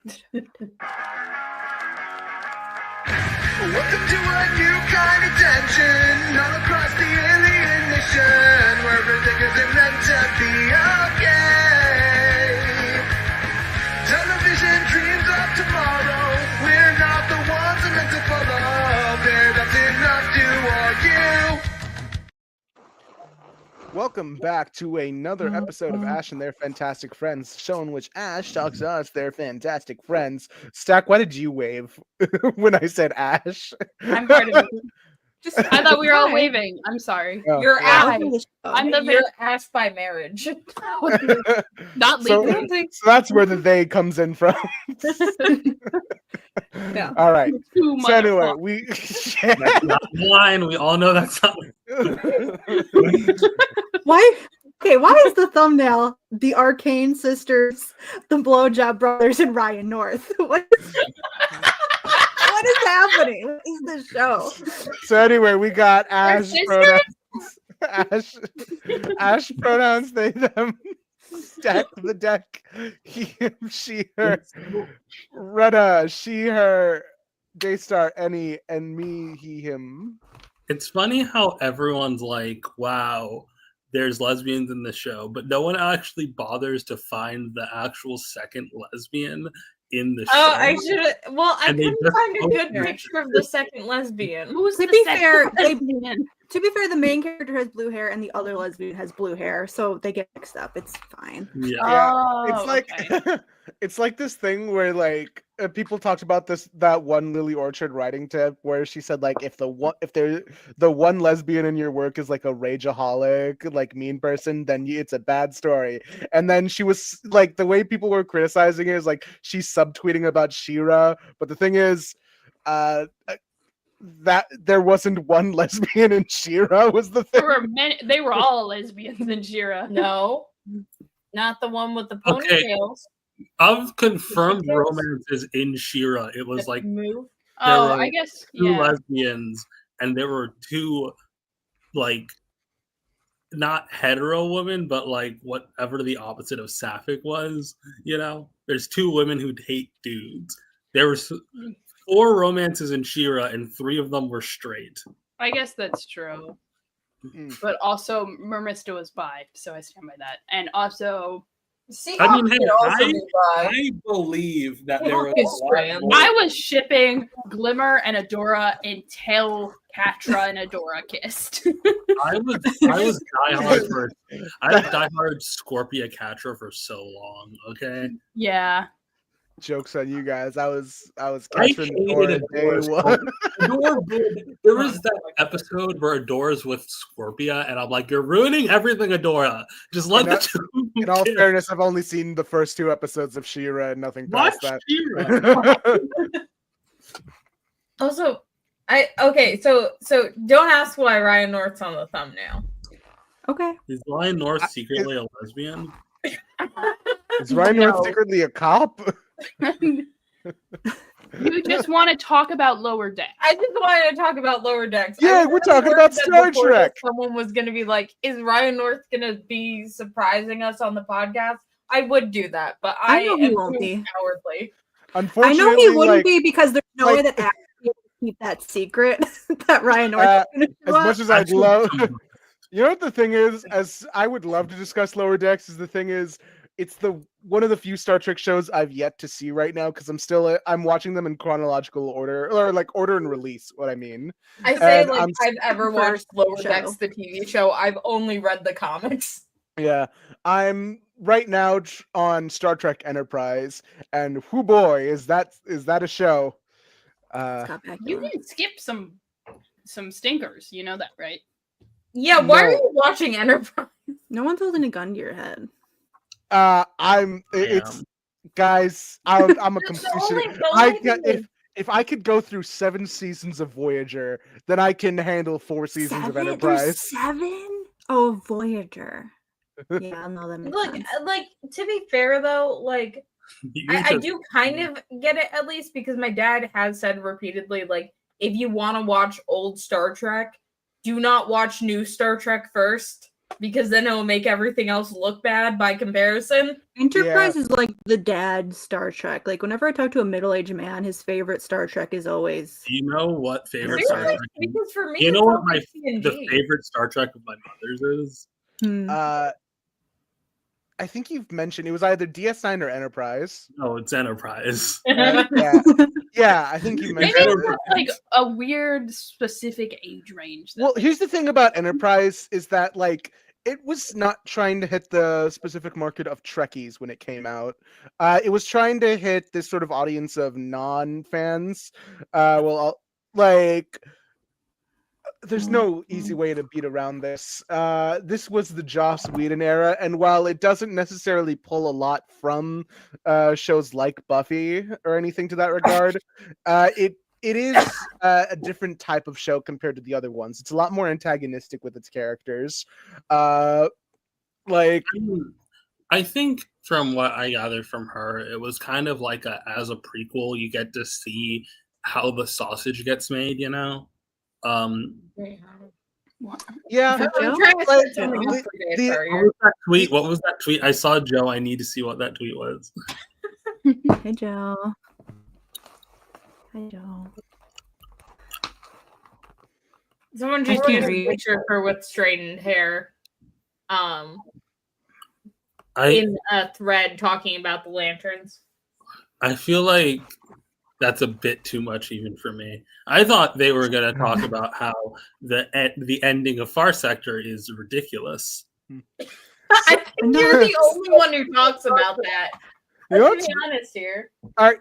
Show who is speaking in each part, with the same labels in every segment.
Speaker 1: Welcome to a new kind of tension all across the alien mission, where everything isn't meant to be okay. Television dreams of tomorrow, we're not the ones meant to follow. There, that's enough to argue.
Speaker 2: Welcome back to another episode of Ash and Their Fantastic Friends, show in which Ash talks to us, their fantastic friends. Stack, why did you wave when I said Ash?
Speaker 3: I'm part of it. I thought we were all waving. I'm sorry.
Speaker 2: Oh,
Speaker 4: You're
Speaker 2: yeah.
Speaker 4: You're Ash by marriage.
Speaker 3: Not legally.
Speaker 2: So that's where the they comes in from.
Speaker 4: Yeah.
Speaker 2: All right. So anyway,
Speaker 5: That's not line. We all know that's not.
Speaker 6: Why? Okay, why is the thumbnail the Arcane sisters, the Blowjob brothers, and Ryan North? What is happening? What is this show?
Speaker 2: So anyway, we got Ash pronouns. Ash pronouns, they, them. Stack the deck. He, him, she, her. Rena, she, her. Daystar, any, and me, he, him.
Speaker 5: It's funny how everyone's like, wow, there's lesbians in the show, but no one actually bothers to find the actual second lesbian in the show.
Speaker 4: Oh, I should have. Well, I
Speaker 5: And they
Speaker 4: couldn't
Speaker 5: just
Speaker 4: find a good
Speaker 5: post it.
Speaker 4: picture of the second lesbian.
Speaker 3: Who's
Speaker 6: To
Speaker 3: the
Speaker 6: be
Speaker 3: second
Speaker 6: fair,
Speaker 3: lesbian?
Speaker 6: To be fair, the main character has blue hair and the other lesbian has blue hair, so they get mixed up. It's fine.
Speaker 5: Yeah.
Speaker 3: Oh,
Speaker 2: It's like
Speaker 3: okay.
Speaker 2: it's like this thing where like people talked about that one Lily Orchard writing tip where she said like if the one lesbian in your work is like a rageaholic, like mean person, then it's a bad story. And then she was like, the way people were criticizing it is like she's subtweeting about She-Ra, but the thing is that there wasn't one lesbian in She-Ra was the thing.
Speaker 3: There were many. They were all lesbians in She-Ra.
Speaker 4: No, not the one with the
Speaker 5: Okay.
Speaker 4: ponytails.
Speaker 5: Of confirmed romances in She-Ra, it was like
Speaker 4: Move.
Speaker 3: Oh,
Speaker 5: were
Speaker 3: I guess.
Speaker 5: two
Speaker 3: Yeah.
Speaker 5: lesbians, and there were two, like, not hetero women, but like whatever the opposite of sapphic was. You know, there's two women who hate dudes. There were 4 romances in She-Ra, and 3 of them were straight.
Speaker 3: I guess that's true. But also, Mermista was bi, so I stand by that. And also,
Speaker 5: I mean, hey,
Speaker 4: I
Speaker 5: I believe that there was
Speaker 4: Focus
Speaker 5: a lot
Speaker 4: brand.
Speaker 5: more-
Speaker 3: I was shipping Glimmer and Adora until Catra and Adora kissed.
Speaker 5: I was diehard for I was diehard Scorpia Catra for so long. Okay,
Speaker 3: Yeah.
Speaker 2: Jokes on you guys. I was
Speaker 5: I
Speaker 2: catching
Speaker 5: hated
Speaker 2: Adora day
Speaker 5: Adora.
Speaker 2: one.
Speaker 5: There was that episode where Adora's with Scorpia, and I'm like, you're ruining everything, Adora. Just let the two.
Speaker 2: In all
Speaker 5: kiss.
Speaker 2: fairness, I've only seen the first 2 episodes of She-Ra and nothing
Speaker 5: Watch
Speaker 2: past
Speaker 5: She-Ra.
Speaker 2: that.
Speaker 4: Also, so don't ask why Ryan North's on the thumbnail.
Speaker 6: Okay.
Speaker 5: Is Ryan North secretly a lesbian?
Speaker 2: Is Ryan North secretly a cop?
Speaker 3: You just want to talk about Lower Deck.
Speaker 4: I just wanted to talk about Lower Decks.
Speaker 2: Yeah,
Speaker 4: I was
Speaker 2: we're
Speaker 4: really
Speaker 2: talking
Speaker 4: worried
Speaker 2: about
Speaker 4: that
Speaker 2: Star
Speaker 4: before
Speaker 2: Trek.
Speaker 4: this Someone was going to be like, is Ryan North going to be surprising us on the podcast? I would do that, but I
Speaker 6: know he
Speaker 4: am
Speaker 6: won't
Speaker 4: too
Speaker 6: be.
Speaker 4: cowardly.
Speaker 6: I
Speaker 2: Unfortunately,
Speaker 6: know he wouldn't
Speaker 2: like,
Speaker 6: be because there's no way that Ash would keep that secret that Ryan North is
Speaker 2: as
Speaker 6: gonna
Speaker 2: much as I'd love, you know what the thing is? As I would love to discuss Lower Decks, is the thing is, it's the one of the few Star Trek shows I've yet to see right now because I'm watching them in chronological order, or like order and release. What I mean,
Speaker 4: I say
Speaker 2: And
Speaker 4: like
Speaker 2: I'm
Speaker 4: I've ever watched
Speaker 6: first
Speaker 4: Lower
Speaker 6: show.
Speaker 4: Decks, the TV show. I've only read the comics.
Speaker 2: yeah, I'm right now on Star Trek Enterprise, and whoo boy, is that a show?
Speaker 6: Scott
Speaker 3: You
Speaker 6: Bakula.
Speaker 3: can skip some stinkers. You know that, right?
Speaker 4: Yeah, why are
Speaker 2: No.
Speaker 4: you watching Enterprise?
Speaker 6: No one's holding a gun to your head.
Speaker 2: It's guys. I'm a
Speaker 4: That's the
Speaker 2: completionist.
Speaker 4: only thing.
Speaker 2: If I could go through 7 seasons of Voyager, then I can handle 4 seasons of
Speaker 6: There's
Speaker 2: Enterprise.
Speaker 6: 7? Oh, Voyager. Yeah, no, that makes sense.
Speaker 4: Like to be fair though, like
Speaker 5: You
Speaker 4: I
Speaker 5: just-
Speaker 4: do kind of get it at least because my dad has said repeatedly, like, if you want to watch old Star Trek, do not watch new Star Trek first. because then it'll make everything else look bad by comparison.
Speaker 6: Enterprise is like the dad Star Trek. Like whenever I talk to a middle-aged man, his favorite Star Trek is always.
Speaker 5: Do you know what favorite Star
Speaker 4: Seriously?
Speaker 5: Trek?
Speaker 4: Because for me,
Speaker 5: You know
Speaker 4: it's
Speaker 5: what
Speaker 4: always
Speaker 5: the
Speaker 4: TNG.
Speaker 5: favorite Star Trek of my mother's is?
Speaker 2: I think you've mentioned it was either DS9 or Enterprise.
Speaker 5: No, it's Enterprise.
Speaker 2: Right? Yeah, I think you
Speaker 3: Maybe
Speaker 2: mentioned
Speaker 3: it's
Speaker 2: it.
Speaker 3: like a weird specific age range.
Speaker 2: Well, here's the thing about Enterprise is that like it was not trying to hit the specific market of Trekkies when it came out. It was trying to hit this sort of audience of non-fans. There's no easy way to beat around this. This was the Joss Whedon era, and while it doesn't necessarily pull a lot from shows like Buffy or anything to that regard, it is a different type of show compared to the other ones. It's a lot more antagonistic with its characters.
Speaker 5: I think from what I gathered from her, it was kind of like as a prequel, you get to see how the sausage gets made, you know?
Speaker 2: Yeah.
Speaker 4: I'm trying to
Speaker 2: Like,
Speaker 4: say something else for you, sorry.
Speaker 5: What was that tweet? What was that tweet? I saw Joe. I need to see what that tweet was.
Speaker 6: Hey Joe. Hi Joe.
Speaker 4: Someone
Speaker 6: I
Speaker 4: just
Speaker 6: can't
Speaker 4: used a
Speaker 6: read.
Speaker 4: picture of her with straightened hair.
Speaker 5: I
Speaker 4: In a thread talking about the lanterns.
Speaker 5: I feel like that's a bit too much even for me. I thought they were going to talk about how the ending of Far Sector is ridiculous.
Speaker 4: I think you're the only one who talks about that.
Speaker 2: You know
Speaker 4: Let's
Speaker 2: what's-
Speaker 4: be honest here.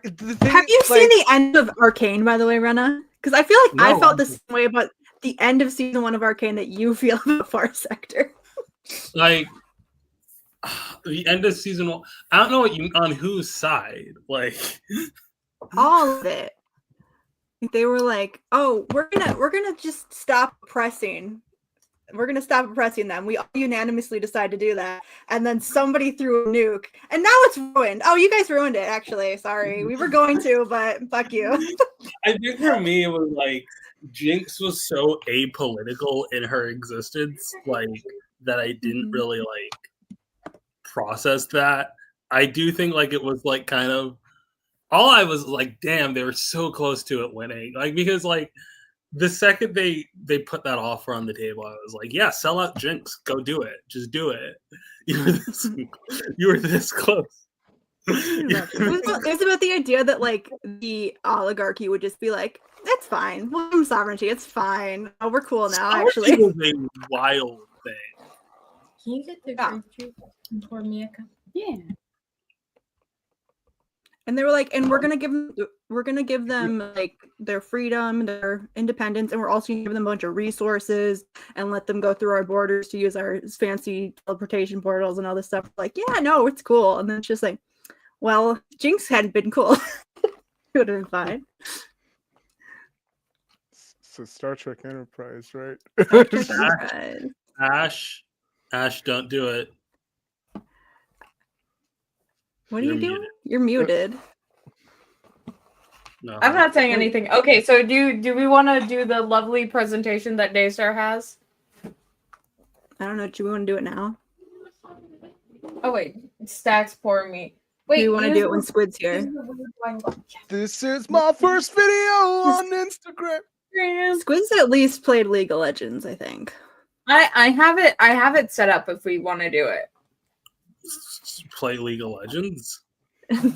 Speaker 2: the thing,
Speaker 6: Have you
Speaker 2: like,
Speaker 6: seen the end of Arcane, by the way, Rena? Because I feel like I
Speaker 5: No.
Speaker 6: felt the same way about the end of season 1 of Arcane that you feel about Far Sector.
Speaker 5: Like the end of season 1. I don't know what you on whose side. Like
Speaker 6: All of it. They were like, "Oh, we're gonna just stop oppressing. We're gonna stop oppressing them." We all unanimously decide to do that, and then somebody threw a nuke, and now it's ruined. Oh, you guys ruined it. Actually, sorry, we were going to, but fuck you.
Speaker 5: I think for me it was like Jinx was so apolitical in her existence, like that I didn't really like process that. I do think like it was like kind of all I was like, damn, they were so close to it winning. Like because like the second they put that offer on the table, I was like, yeah, sell out Jinx, go do it, just do it. You were this close.
Speaker 6: It was about the idea that like the oligarchy would just be like, "It's fine. We'll give them sovereignty. It's fine. Oh, we're cool now." Actually,
Speaker 5: It was a wild thing.
Speaker 4: Can you get the
Speaker 6: Yeah.
Speaker 4: grape juice and pour me a cup?
Speaker 3: Yeah.
Speaker 6: and they were like, "And we're gonna give them like their freedom, their independence, and we're also gonna give them a bunch of resources and let them go through our borders to use our fancy teleportation portals and all this stuff." Like, yeah, no, it's cool. And then it's just like, well, Jinx hadn't been cool. It would have been fine.
Speaker 2: So Star Trek Enterprise, right?
Speaker 5: Ash, don't do it.
Speaker 6: What are
Speaker 5: You're
Speaker 6: you doing?
Speaker 5: muted.
Speaker 6: You're muted.
Speaker 5: No,
Speaker 4: I'm not saying anything. Okay, so do we want to do the lovely presentation that Daystar has?
Speaker 6: I don't know. Do we want to do it now?
Speaker 4: Oh wait, Stacks pour me. Wait,
Speaker 6: Do you want to
Speaker 4: use
Speaker 6: do it
Speaker 4: the-
Speaker 6: when Squid's
Speaker 4: use
Speaker 6: here?
Speaker 4: the weird line.
Speaker 2: This is my first video on Instagram.
Speaker 6: Squid's at least played League of Legends, I think.
Speaker 4: I have it set up if we want to do it.
Speaker 5: play League of Legends.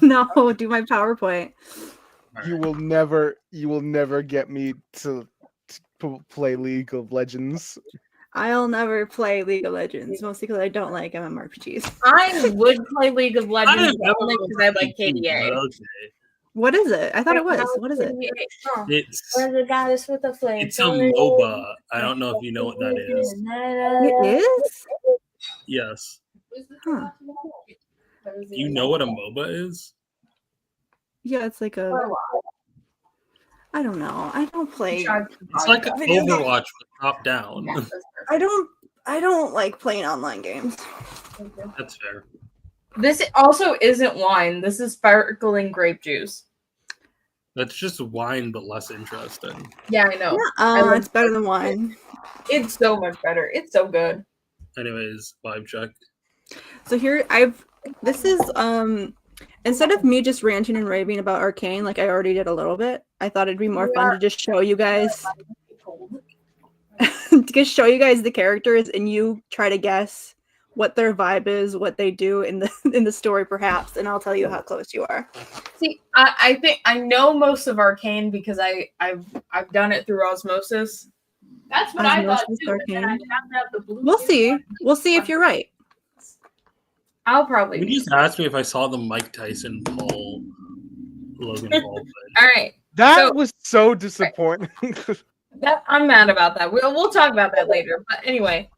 Speaker 6: No, do my PowerPoint.
Speaker 2: You will never get me to play League of Legends.
Speaker 6: I'll never play League of Legends, mostly because I don't like MMORPGs.
Speaker 4: I would play League of
Speaker 5: I
Speaker 4: Legends
Speaker 5: have
Speaker 4: only because I like
Speaker 5: but
Speaker 4: KDA.
Speaker 5: okay.
Speaker 6: What is it? I thought it was. What is it?
Speaker 5: It's
Speaker 7: Where's the goddess with the flame?
Speaker 5: it's a MOBA. I don't know if you know what that is.
Speaker 6: It is?
Speaker 5: Yes.
Speaker 6: Huh.
Speaker 5: You know what a MOBA is?
Speaker 6: Yeah, it's like a. I don't know. I don't play.
Speaker 5: It's like an
Speaker 6: Video game.
Speaker 5: Overwatch with top down.
Speaker 6: I don't like playing online games.
Speaker 5: That's fair.
Speaker 4: This also isn't wine. This is sparkling grape juice.
Speaker 5: That's just wine, but less interesting.
Speaker 4: Yeah, I know.
Speaker 6: It's better than wine.
Speaker 4: It's so much better. It's so good.
Speaker 5: Anyways, vibe check.
Speaker 6: So here this is instead of me just ranting and raving about Arcane, like I already did a little bit, I thought it'd be more fun to just show you guys the characters and you try to guess what their vibe is, what they do in the story perhaps, and I'll tell you how close you are.
Speaker 4: See, I think I know most of Arcane because I've done it through osmosis.
Speaker 3: That's what I thought
Speaker 6: Osmosis
Speaker 3: too. But then I'd
Speaker 6: Arcane.
Speaker 3: have to have the blue.
Speaker 6: We'll see. We'll see if you're right.
Speaker 4: I'll probably
Speaker 5: You
Speaker 4: be.
Speaker 5: just asked me if I saw the Mike Tyson Paul Logan Paul thing.
Speaker 4: All right.
Speaker 2: That
Speaker 4: So-
Speaker 2: was so disappointing.
Speaker 4: That I'm mad about that. We'll talk about that later. But anyway,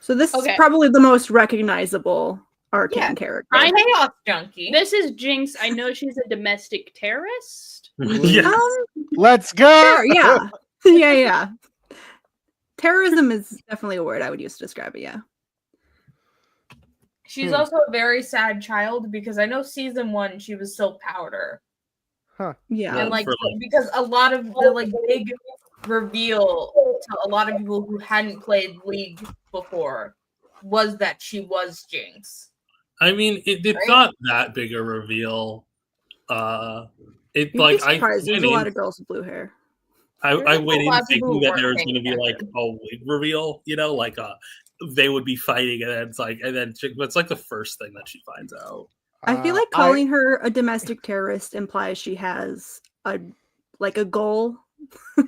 Speaker 6: So this
Speaker 3: Okay.
Speaker 6: is probably the most recognizable Arcane character.
Speaker 3: I know
Speaker 4: chaos junkie.
Speaker 3: this is Jinx. I know she's a domestic terrorist.
Speaker 5: Yeah.
Speaker 2: Let's go.
Speaker 6: Sure, yeah. yeah. Terrorism is definitely a word I would use to describe it, yeah.
Speaker 4: She's also a very sad child because I know season 1 she was still powder.
Speaker 6: Yeah.
Speaker 4: And like
Speaker 5: for,
Speaker 4: because a lot of the like big reveal to a lot of people who hadn't played League before was that she was Jinx.
Speaker 5: I mean, it's
Speaker 4: Right?
Speaker 5: not that big a reveal. It
Speaker 6: You'd be
Speaker 5: like I
Speaker 6: surprised. There's
Speaker 5: went
Speaker 6: a lot
Speaker 5: in,
Speaker 6: of girls with blue hair.
Speaker 5: I
Speaker 4: There's a
Speaker 5: went in
Speaker 4: lot of people
Speaker 5: thinking
Speaker 4: who
Speaker 5: that there was
Speaker 4: weren't
Speaker 5: going to be
Speaker 4: paying
Speaker 5: like a wig reveal, you know, like they would be fighting, and then it's like, and then it's like the first thing that she finds out.
Speaker 6: I feel like calling her a domestic terrorist implies she has a goal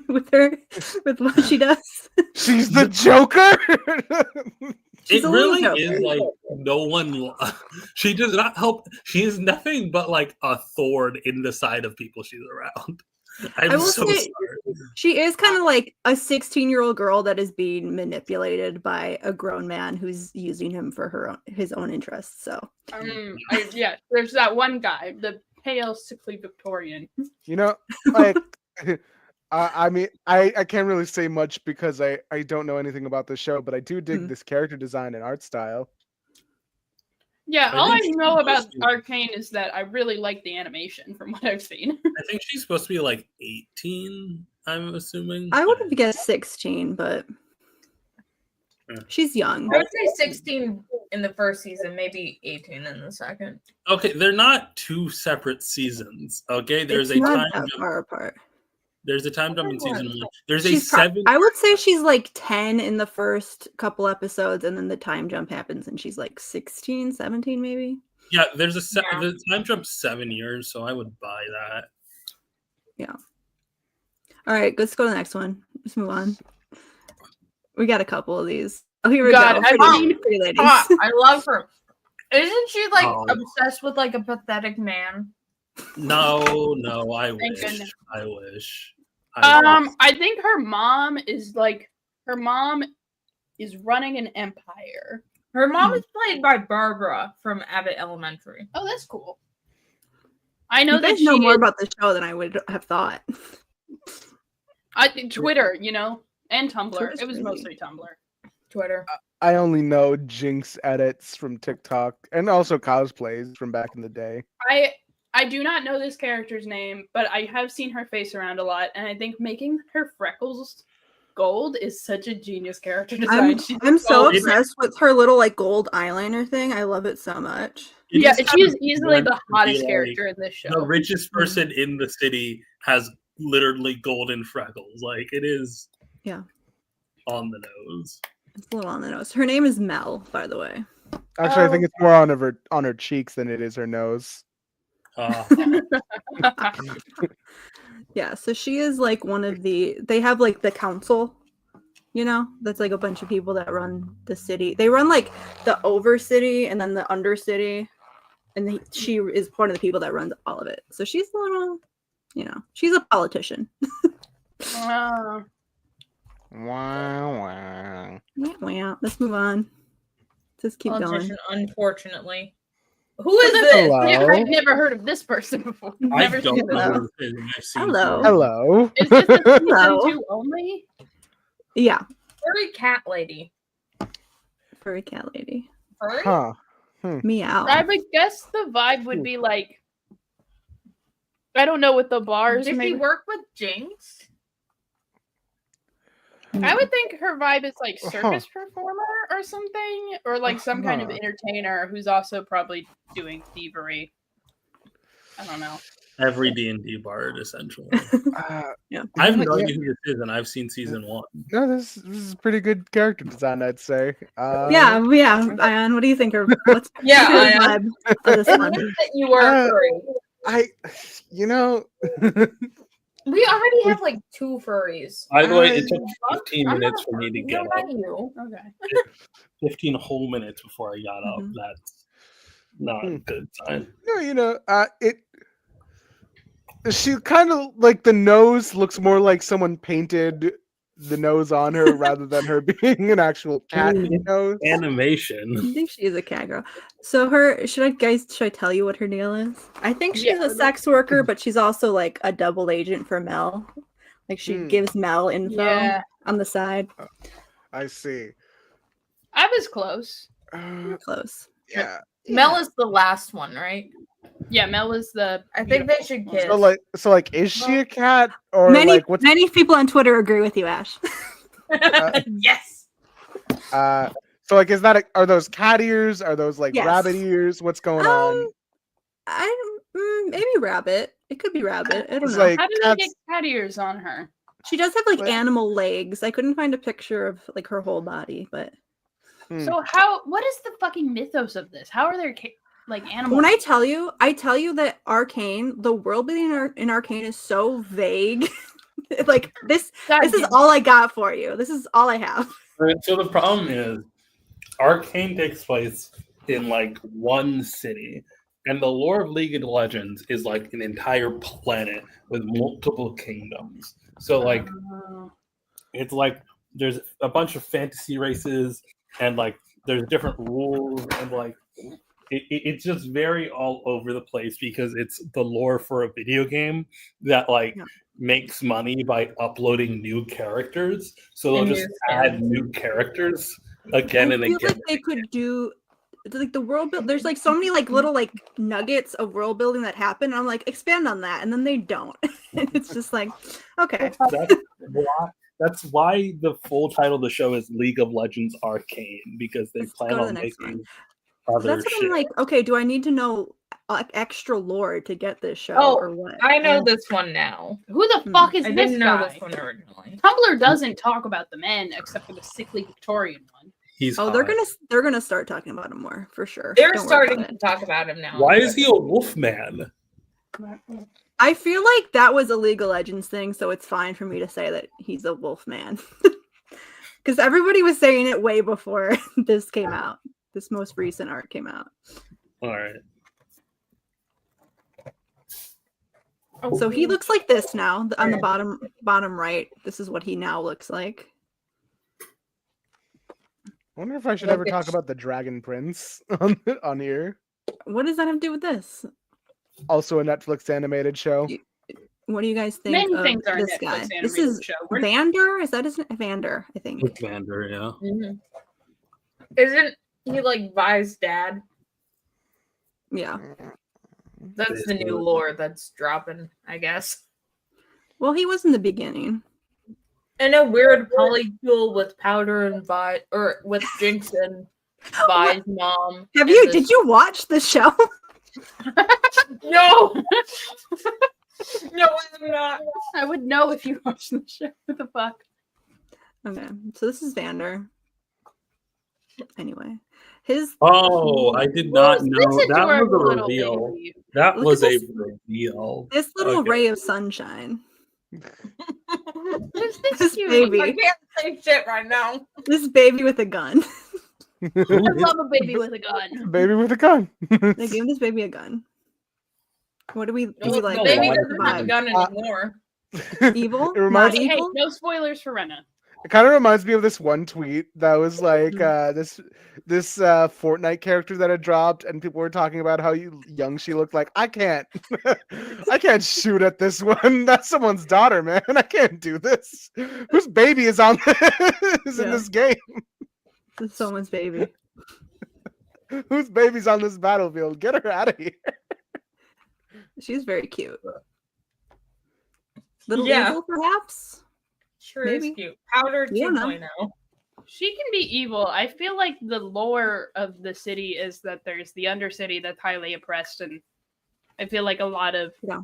Speaker 6: with what she does.
Speaker 2: She's the Joker.
Speaker 6: She's
Speaker 5: It
Speaker 6: a little
Speaker 5: really
Speaker 6: Joker.
Speaker 5: is like no one. She does not help. She is nothing but like a thorn in the side of people she's around. I'm
Speaker 6: will
Speaker 5: so
Speaker 6: say-
Speaker 5: sorry.
Speaker 6: She is kind of like a 16-year-old girl that is being manipulated by a grown man who's using him for his own interests. So
Speaker 3: Yeah, there's that one guy, the pale, sickly Victorian.
Speaker 2: You know, like, I mean, I can't really say much because I don't know anything about the show, but I do dig this character design and art style.
Speaker 3: Yeah,
Speaker 5: I
Speaker 3: all I
Speaker 5: think she's
Speaker 3: know about
Speaker 5: supposed to-
Speaker 3: Arcane is that I really like the animation from what I've seen.
Speaker 5: I think she's supposed to be like 18. I'm assuming.
Speaker 6: I would have guessed 16, but
Speaker 5: Yeah.
Speaker 6: she's young.
Speaker 4: I would say 16 in the first season, maybe 18 in the second.
Speaker 5: Okay, they're not two separate seasons. Okay, there's
Speaker 6: It's
Speaker 5: a
Speaker 6: not
Speaker 5: time
Speaker 6: that
Speaker 5: jump.
Speaker 6: far apart.
Speaker 5: There's a time jump in season 1. There's a
Speaker 6: She's
Speaker 5: 7.
Speaker 6: I would say she's like 10 in the first couple episodes, and then the time jump happens, and she's like 16, 17 maybe.
Speaker 5: Yeah, there's a
Speaker 4: Yeah.
Speaker 5: the time jump's 7 years, so I would buy that.
Speaker 6: All right, let's go to the next one. Let's move on. We got a couple of these. Oh, here we
Speaker 3: God,
Speaker 6: go.
Speaker 3: I've
Speaker 6: Pretty,
Speaker 3: seen-
Speaker 6: pretty ladies.
Speaker 4: I love her. Isn't she like
Speaker 5: Oh.
Speaker 4: obsessed with like a pathetic man?
Speaker 5: No, I
Speaker 3: Thank
Speaker 5: wish.
Speaker 3: goodness.
Speaker 5: I wish. I wish.
Speaker 3: I think her mom is running an empire.
Speaker 4: Her mom is played by Barbara from Abbott Elementary.
Speaker 3: Oh, that's cool. I know
Speaker 6: You
Speaker 3: that
Speaker 6: guys
Speaker 3: she
Speaker 6: know more
Speaker 3: is-
Speaker 6: about the show than I would have thought.
Speaker 3: Twitter, and Tumblr.
Speaker 6: Twitter's
Speaker 3: It was
Speaker 6: crazy.
Speaker 3: mostly Tumblr.
Speaker 4: Twitter.
Speaker 2: I only know Jinx edits from TikTok and also cosplays from back in the day.
Speaker 3: I do not know this character's name, but I have seen her face around a lot, and I think making her freckles gold is such a genius character design.
Speaker 6: I'm so
Speaker 5: It-
Speaker 6: obsessed with her little like gold eyeliner thing. I love it so much.
Speaker 5: It
Speaker 3: Yeah,
Speaker 5: just
Speaker 3: she's
Speaker 5: kinda
Speaker 3: easily
Speaker 5: went
Speaker 3: the
Speaker 5: to be
Speaker 3: hottest
Speaker 5: like,
Speaker 3: character in this show.
Speaker 5: The richest person in the city has literally golden freckles. Like it is.
Speaker 6: Yeah.
Speaker 5: On the nose.
Speaker 6: It's a little on the nose. Her name is Mel, by the way.
Speaker 2: Actually, I think it's more on her cheeks than it is her nose.
Speaker 6: Yeah, so she is like one of they have like the council, that's like a bunch of people that run the city. They run like the overcity and then the undercity, and she is one of the people that runs all of it. So she's a little, she's a politician.
Speaker 3: Wow.
Speaker 2: Wow.
Speaker 6: Wow. Let's move on. Just keep going.
Speaker 4: Politician, unfortunately. Who is this?
Speaker 2: Hello.
Speaker 3: I've never heard of this person before.
Speaker 5: I
Speaker 3: Never
Speaker 5: don't
Speaker 3: seen
Speaker 5: know.
Speaker 3: this.
Speaker 6: Hello.
Speaker 5: who it is, and I've seen
Speaker 6: Hello.
Speaker 5: her.
Speaker 2: Hello.
Speaker 3: Is this a season
Speaker 6: Hello.
Speaker 3: 2 only?
Speaker 6: Yeah,
Speaker 4: Furry cat lady.
Speaker 6: furry cat lady.
Speaker 4: Furry?
Speaker 2: Huh.
Speaker 6: Meow.
Speaker 3: I would guess the vibe would be like, I don't know, with the bars.
Speaker 4: Did he
Speaker 3: maybe.
Speaker 4: work with Jinx?
Speaker 3: I would think her vibe is like circus performer or something, or like some kind of entertainer who's also probably doing thievery. I don't know.
Speaker 5: Every D&D bard, essentially.
Speaker 6: Yeah.
Speaker 5: I have no idea who this is, and I've seen season 1.
Speaker 2: No, this is pretty good character design, I'd say.
Speaker 6: Yeah, Ayaan, what do you think? What's
Speaker 4: Yeah,
Speaker 6: your
Speaker 4: Ayaan.
Speaker 6: vibe of this
Speaker 4: It
Speaker 6: one?
Speaker 4: means that you are furry. We already have like 2 furries.
Speaker 5: By the way, it took 15
Speaker 4: I'm
Speaker 5: minutes
Speaker 4: not
Speaker 5: for me to get
Speaker 4: no,
Speaker 5: up.
Speaker 4: not you.
Speaker 3: Okay.
Speaker 5: 15 whole minutes before I got up.
Speaker 6: Mhm.
Speaker 5: That's not a good sign.
Speaker 2: No, she kind of like the nose looks more like someone painted the nose on her rather than her being an actual cat nose.
Speaker 6: I
Speaker 5: Animation.
Speaker 6: think she is a cat girl. So should I tell you what her deal is? I think she's
Speaker 3: Yeah.
Speaker 6: a sex worker, but she's also like a double agent for Mel. Like she gives Mel info
Speaker 3: Yeah.
Speaker 6: on the side.
Speaker 2: I see.
Speaker 3: I was close.
Speaker 6: Close.
Speaker 2: Yeah.
Speaker 4: Mel is the last one, right?
Speaker 3: Yeah, Mel was the.
Speaker 4: I think they should kiss.
Speaker 2: So like, is she a cat or
Speaker 6: Many
Speaker 2: like what's
Speaker 6: many people on Twitter agree with you, Ash.
Speaker 4: Yes.
Speaker 2: so like are those cat ears? Are those like
Speaker 6: Yes.
Speaker 2: rabbit ears? What's going on?
Speaker 6: Maybe rabbit. It could be rabbit. I don't
Speaker 2: It's
Speaker 6: know.
Speaker 2: like
Speaker 3: How did
Speaker 2: cats,
Speaker 3: they get cat ears on her?
Speaker 6: She does have like
Speaker 2: What?
Speaker 6: animal legs. I couldn't find a picture of like her whole body, but
Speaker 3: So what is the fucking mythos of this? How are there like animals?
Speaker 6: when I tell you that Arcane, the world building in Arcane is so vague. Like this is all I got for you. This is all I have.
Speaker 5: So the problem is, Arcane takes place in like one city, and the lore of League of Legends is like an entire planet with multiple kingdoms. So like, it's like there's a bunch of fantasy races, and like there's different rules, and like it's just very all over the place because it's the lore for a video game that like makes money by uploading new characters. So they'll just add new characters again and
Speaker 6: I feel
Speaker 5: again.
Speaker 6: like they could do like the world build. There's like so many like little like nuggets of world building that happen. And I'm like, expand on that, and then they don't. It's just like, okay.
Speaker 5: That's why the full title of the show is League of Legends Arcane, because they
Speaker 6: Let's
Speaker 5: plan
Speaker 6: go to
Speaker 5: on
Speaker 6: the next
Speaker 5: making
Speaker 6: one.
Speaker 5: other
Speaker 6: That's what
Speaker 5: shit.
Speaker 6: I'm like. Okay, do I need to know extra lore to get this show
Speaker 4: Oh,
Speaker 6: or what?
Speaker 4: I know this one now.
Speaker 3: Who the fuck is
Speaker 4: I
Speaker 3: this
Speaker 4: didn't know
Speaker 3: guy?
Speaker 4: this one originally.
Speaker 3: Tumblr doesn't talk about the men except for the sickly Victorian one.
Speaker 5: He's
Speaker 6: Oh,
Speaker 5: hot.
Speaker 6: they're gonna start talking about him more for sure.
Speaker 4: They're
Speaker 6: Don't worry
Speaker 4: starting
Speaker 6: about
Speaker 4: to
Speaker 6: it.
Speaker 4: talk about him now.
Speaker 5: Why is he a wolf man?
Speaker 6: I feel like that was a League of Legends thing, so it's fine for me to say that he's a wolf man. Because everybody was saying it way before this came out. This most recent art came out.
Speaker 5: All right.
Speaker 6: So he looks like this now on the bottom right. This is what he now looks like.
Speaker 2: I wonder if I should ever talk about the Dragon Prince on here.
Speaker 6: What does that have to do with this?
Speaker 2: Also a Netflix animated show.
Speaker 6: What do you guys think
Speaker 3: Many
Speaker 6: of
Speaker 3: things are a
Speaker 6: this
Speaker 3: Netflix
Speaker 6: guy?
Speaker 3: animated
Speaker 6: This is
Speaker 3: show. We're-
Speaker 6: Vander? Is that his Vander? I think.
Speaker 5: It's Vander, yeah.
Speaker 4: Mhm. Isn't he like Vi's dad?
Speaker 6: Yeah.
Speaker 4: That's the new lore that's dropping, I guess.
Speaker 6: Well, he was in the beginning.
Speaker 4: And a weird polycule with Powder and Vi, or with Jinx and Vi's mom.
Speaker 6: Have
Speaker 4: and
Speaker 6: you?
Speaker 4: this-
Speaker 6: Did you watch the show?
Speaker 4: No. No, I'm not.
Speaker 3: I would know if you watched the show. What the fuck?
Speaker 6: Okay, so this is Vander. Anyway, his
Speaker 5: Oh, I did not know.
Speaker 3: This
Speaker 5: That was
Speaker 3: adorable
Speaker 5: a
Speaker 3: little
Speaker 5: reveal.
Speaker 3: baby.
Speaker 5: That
Speaker 6: Look
Speaker 5: was
Speaker 6: at
Speaker 5: a
Speaker 6: this-
Speaker 5: reveal.
Speaker 6: this little
Speaker 5: Okay.
Speaker 6: ray of sunshine.
Speaker 3: This
Speaker 6: This
Speaker 3: cute.
Speaker 6: baby.
Speaker 4: I can't say shit right now.
Speaker 6: This baby with a gun.
Speaker 3: I love a baby with a gun.
Speaker 2: Baby with a gun.
Speaker 6: They gave this baby a gun. What do we
Speaker 4: Well,
Speaker 6: like?
Speaker 4: the baby
Speaker 5: why-
Speaker 4: doesn't have a gun anymore.
Speaker 6: Evil?
Speaker 2: It reminds
Speaker 6: Not
Speaker 3: Hey,
Speaker 6: evil?
Speaker 3: no spoilers for Rena.
Speaker 2: It kind of reminds me of this one tweet that was like this Fortnite character that had dropped, and people were talking about how young she looked. Like, I can't shoot at this one. That's someone's daughter, man. I can't do this. Whose baby is on is in
Speaker 6: Yeah.
Speaker 2: this game?
Speaker 6: This is someone's baby.
Speaker 2: Whose baby's on this battlefield? Get her out of here.
Speaker 6: She's very cute. Little
Speaker 4: Yeah.
Speaker 6: evil, perhaps?
Speaker 4: Sure
Speaker 6: Maybe.
Speaker 4: is cute. Powder
Speaker 6: You don't know.
Speaker 4: 2.0.
Speaker 3: She can be evil. I feel like the lore of the city is that there's the Undercity that's highly oppressed, and I feel like a lot of
Speaker 6: Yeah.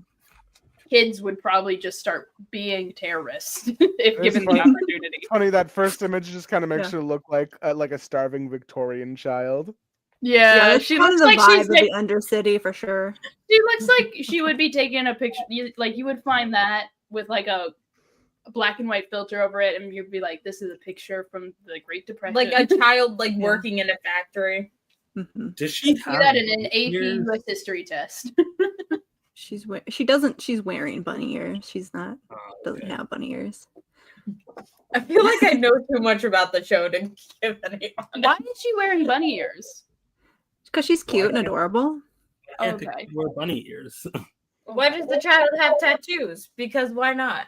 Speaker 3: kids would probably just start being terrorists if
Speaker 2: It's
Speaker 3: given the
Speaker 2: funny.
Speaker 3: opportunity.
Speaker 2: Funny, that first image just kind of makes
Speaker 6: Yeah.
Speaker 2: her look like a starving Victorian child.
Speaker 3: Yeah,
Speaker 6: that's
Speaker 3: she
Speaker 6: kind
Speaker 3: looks
Speaker 6: of the
Speaker 3: like
Speaker 6: vibe
Speaker 3: she's
Speaker 6: of the Undercity for sure.
Speaker 3: she looks like she would be taking a picture. You would find that with like a black and white filter over it, and you'd be like, "This is a picture from the Great Depression."
Speaker 4: Like a child like
Speaker 6: Yeah.
Speaker 4: working in a factory.
Speaker 6: Hmm.
Speaker 5: Does she
Speaker 3: see
Speaker 5: have
Speaker 3: that in an AP
Speaker 5: ears?
Speaker 3: US history test.
Speaker 6: She's wearing bunny ears. She's not doesn't
Speaker 5: Okay.
Speaker 6: have bunny ears.
Speaker 4: I feel like I know too much about the show to give any.
Speaker 3: Why is she wearing bunny ears?
Speaker 6: Because she's cute and adorable.
Speaker 5: And
Speaker 3: Okay.
Speaker 5: to wear bunny ears.
Speaker 4: Why does the child have tattoos? Because why not?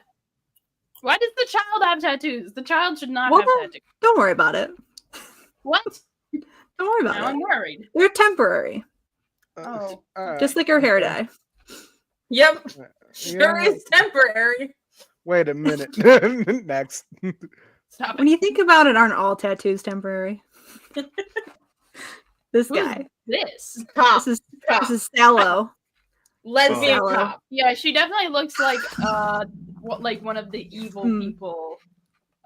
Speaker 3: Why does the child have tattoos? The child should not
Speaker 6: Well,
Speaker 3: have tattoos.
Speaker 6: Don't worry about it.
Speaker 3: What?
Speaker 6: Don't worry
Speaker 3: Now
Speaker 6: about
Speaker 3: I'm
Speaker 6: it.
Speaker 3: worried.
Speaker 6: They're temporary,
Speaker 3: Oh.
Speaker 6: just like her hair dye.
Speaker 4: Yep. Sure
Speaker 2: Yeah.
Speaker 4: is temporary.
Speaker 2: Wait a minute. Next.
Speaker 3: Stop
Speaker 6: When
Speaker 3: it.
Speaker 6: you think about it, aren't all tattoos temporary? This
Speaker 3: Who's
Speaker 6: guy.
Speaker 3: this?
Speaker 4: Cop.
Speaker 6: This is Sallow.
Speaker 4: Lesbian
Speaker 6: Oh.
Speaker 4: cop.
Speaker 3: Yeah, she definitely looks like like one of the evil people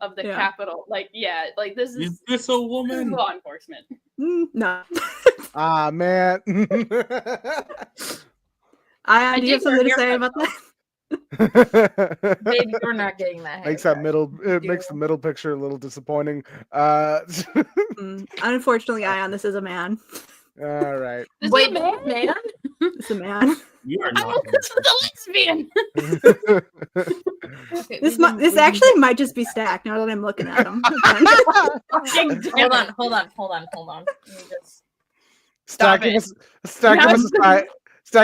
Speaker 3: of the
Speaker 6: Yeah.
Speaker 3: capital. Like, yeah, like this
Speaker 5: Is
Speaker 3: is
Speaker 5: this a woman?
Speaker 3: law enforcement.
Speaker 6: No.
Speaker 2: Ah, man.
Speaker 6: Ayaan, do you
Speaker 3: dig
Speaker 6: have something to
Speaker 3: her
Speaker 6: say
Speaker 3: haircut,
Speaker 6: about that?
Speaker 4: Baby, we're not getting that.
Speaker 2: makes that
Speaker 4: haircut.
Speaker 2: makes the middle picture a little disappointing.
Speaker 6: Unfortunately, Ayaan, this is a man.
Speaker 2: All right.
Speaker 3: This
Speaker 4: Wait,
Speaker 3: is a man?
Speaker 4: man?
Speaker 6: It's a man.
Speaker 5: You are
Speaker 3: I
Speaker 5: not.
Speaker 3: want this is a lesbian.
Speaker 4: Okay,
Speaker 6: This actually might just be Stack now that I'm looking at him.
Speaker 4: Hold on. Let me just-
Speaker 2: Stack,
Speaker 3: it.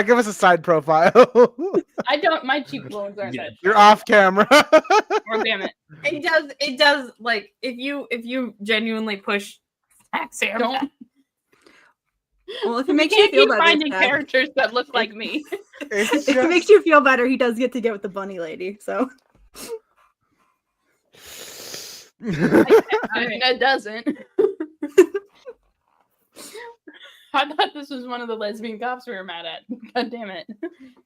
Speaker 2: give us a side profile.
Speaker 3: I don't. My cheekbones aren't
Speaker 5: Yeah.
Speaker 3: that.
Speaker 2: You're off camera.
Speaker 3: Oh, damn it!
Speaker 4: It does like if you genuinely push Sam.
Speaker 3: Don't.
Speaker 6: Well, if it
Speaker 3: You
Speaker 6: makes you
Speaker 3: can't
Speaker 6: feel
Speaker 3: keep
Speaker 6: better,
Speaker 3: finding
Speaker 6: Stack,
Speaker 3: characters that look like me.
Speaker 2: It's
Speaker 6: if it makes
Speaker 2: just-
Speaker 6: you feel better, he does get to get with the bunny lady. So
Speaker 3: I mean, it doesn't. I thought this was one of the lesbian cops we were mad at. God damn it!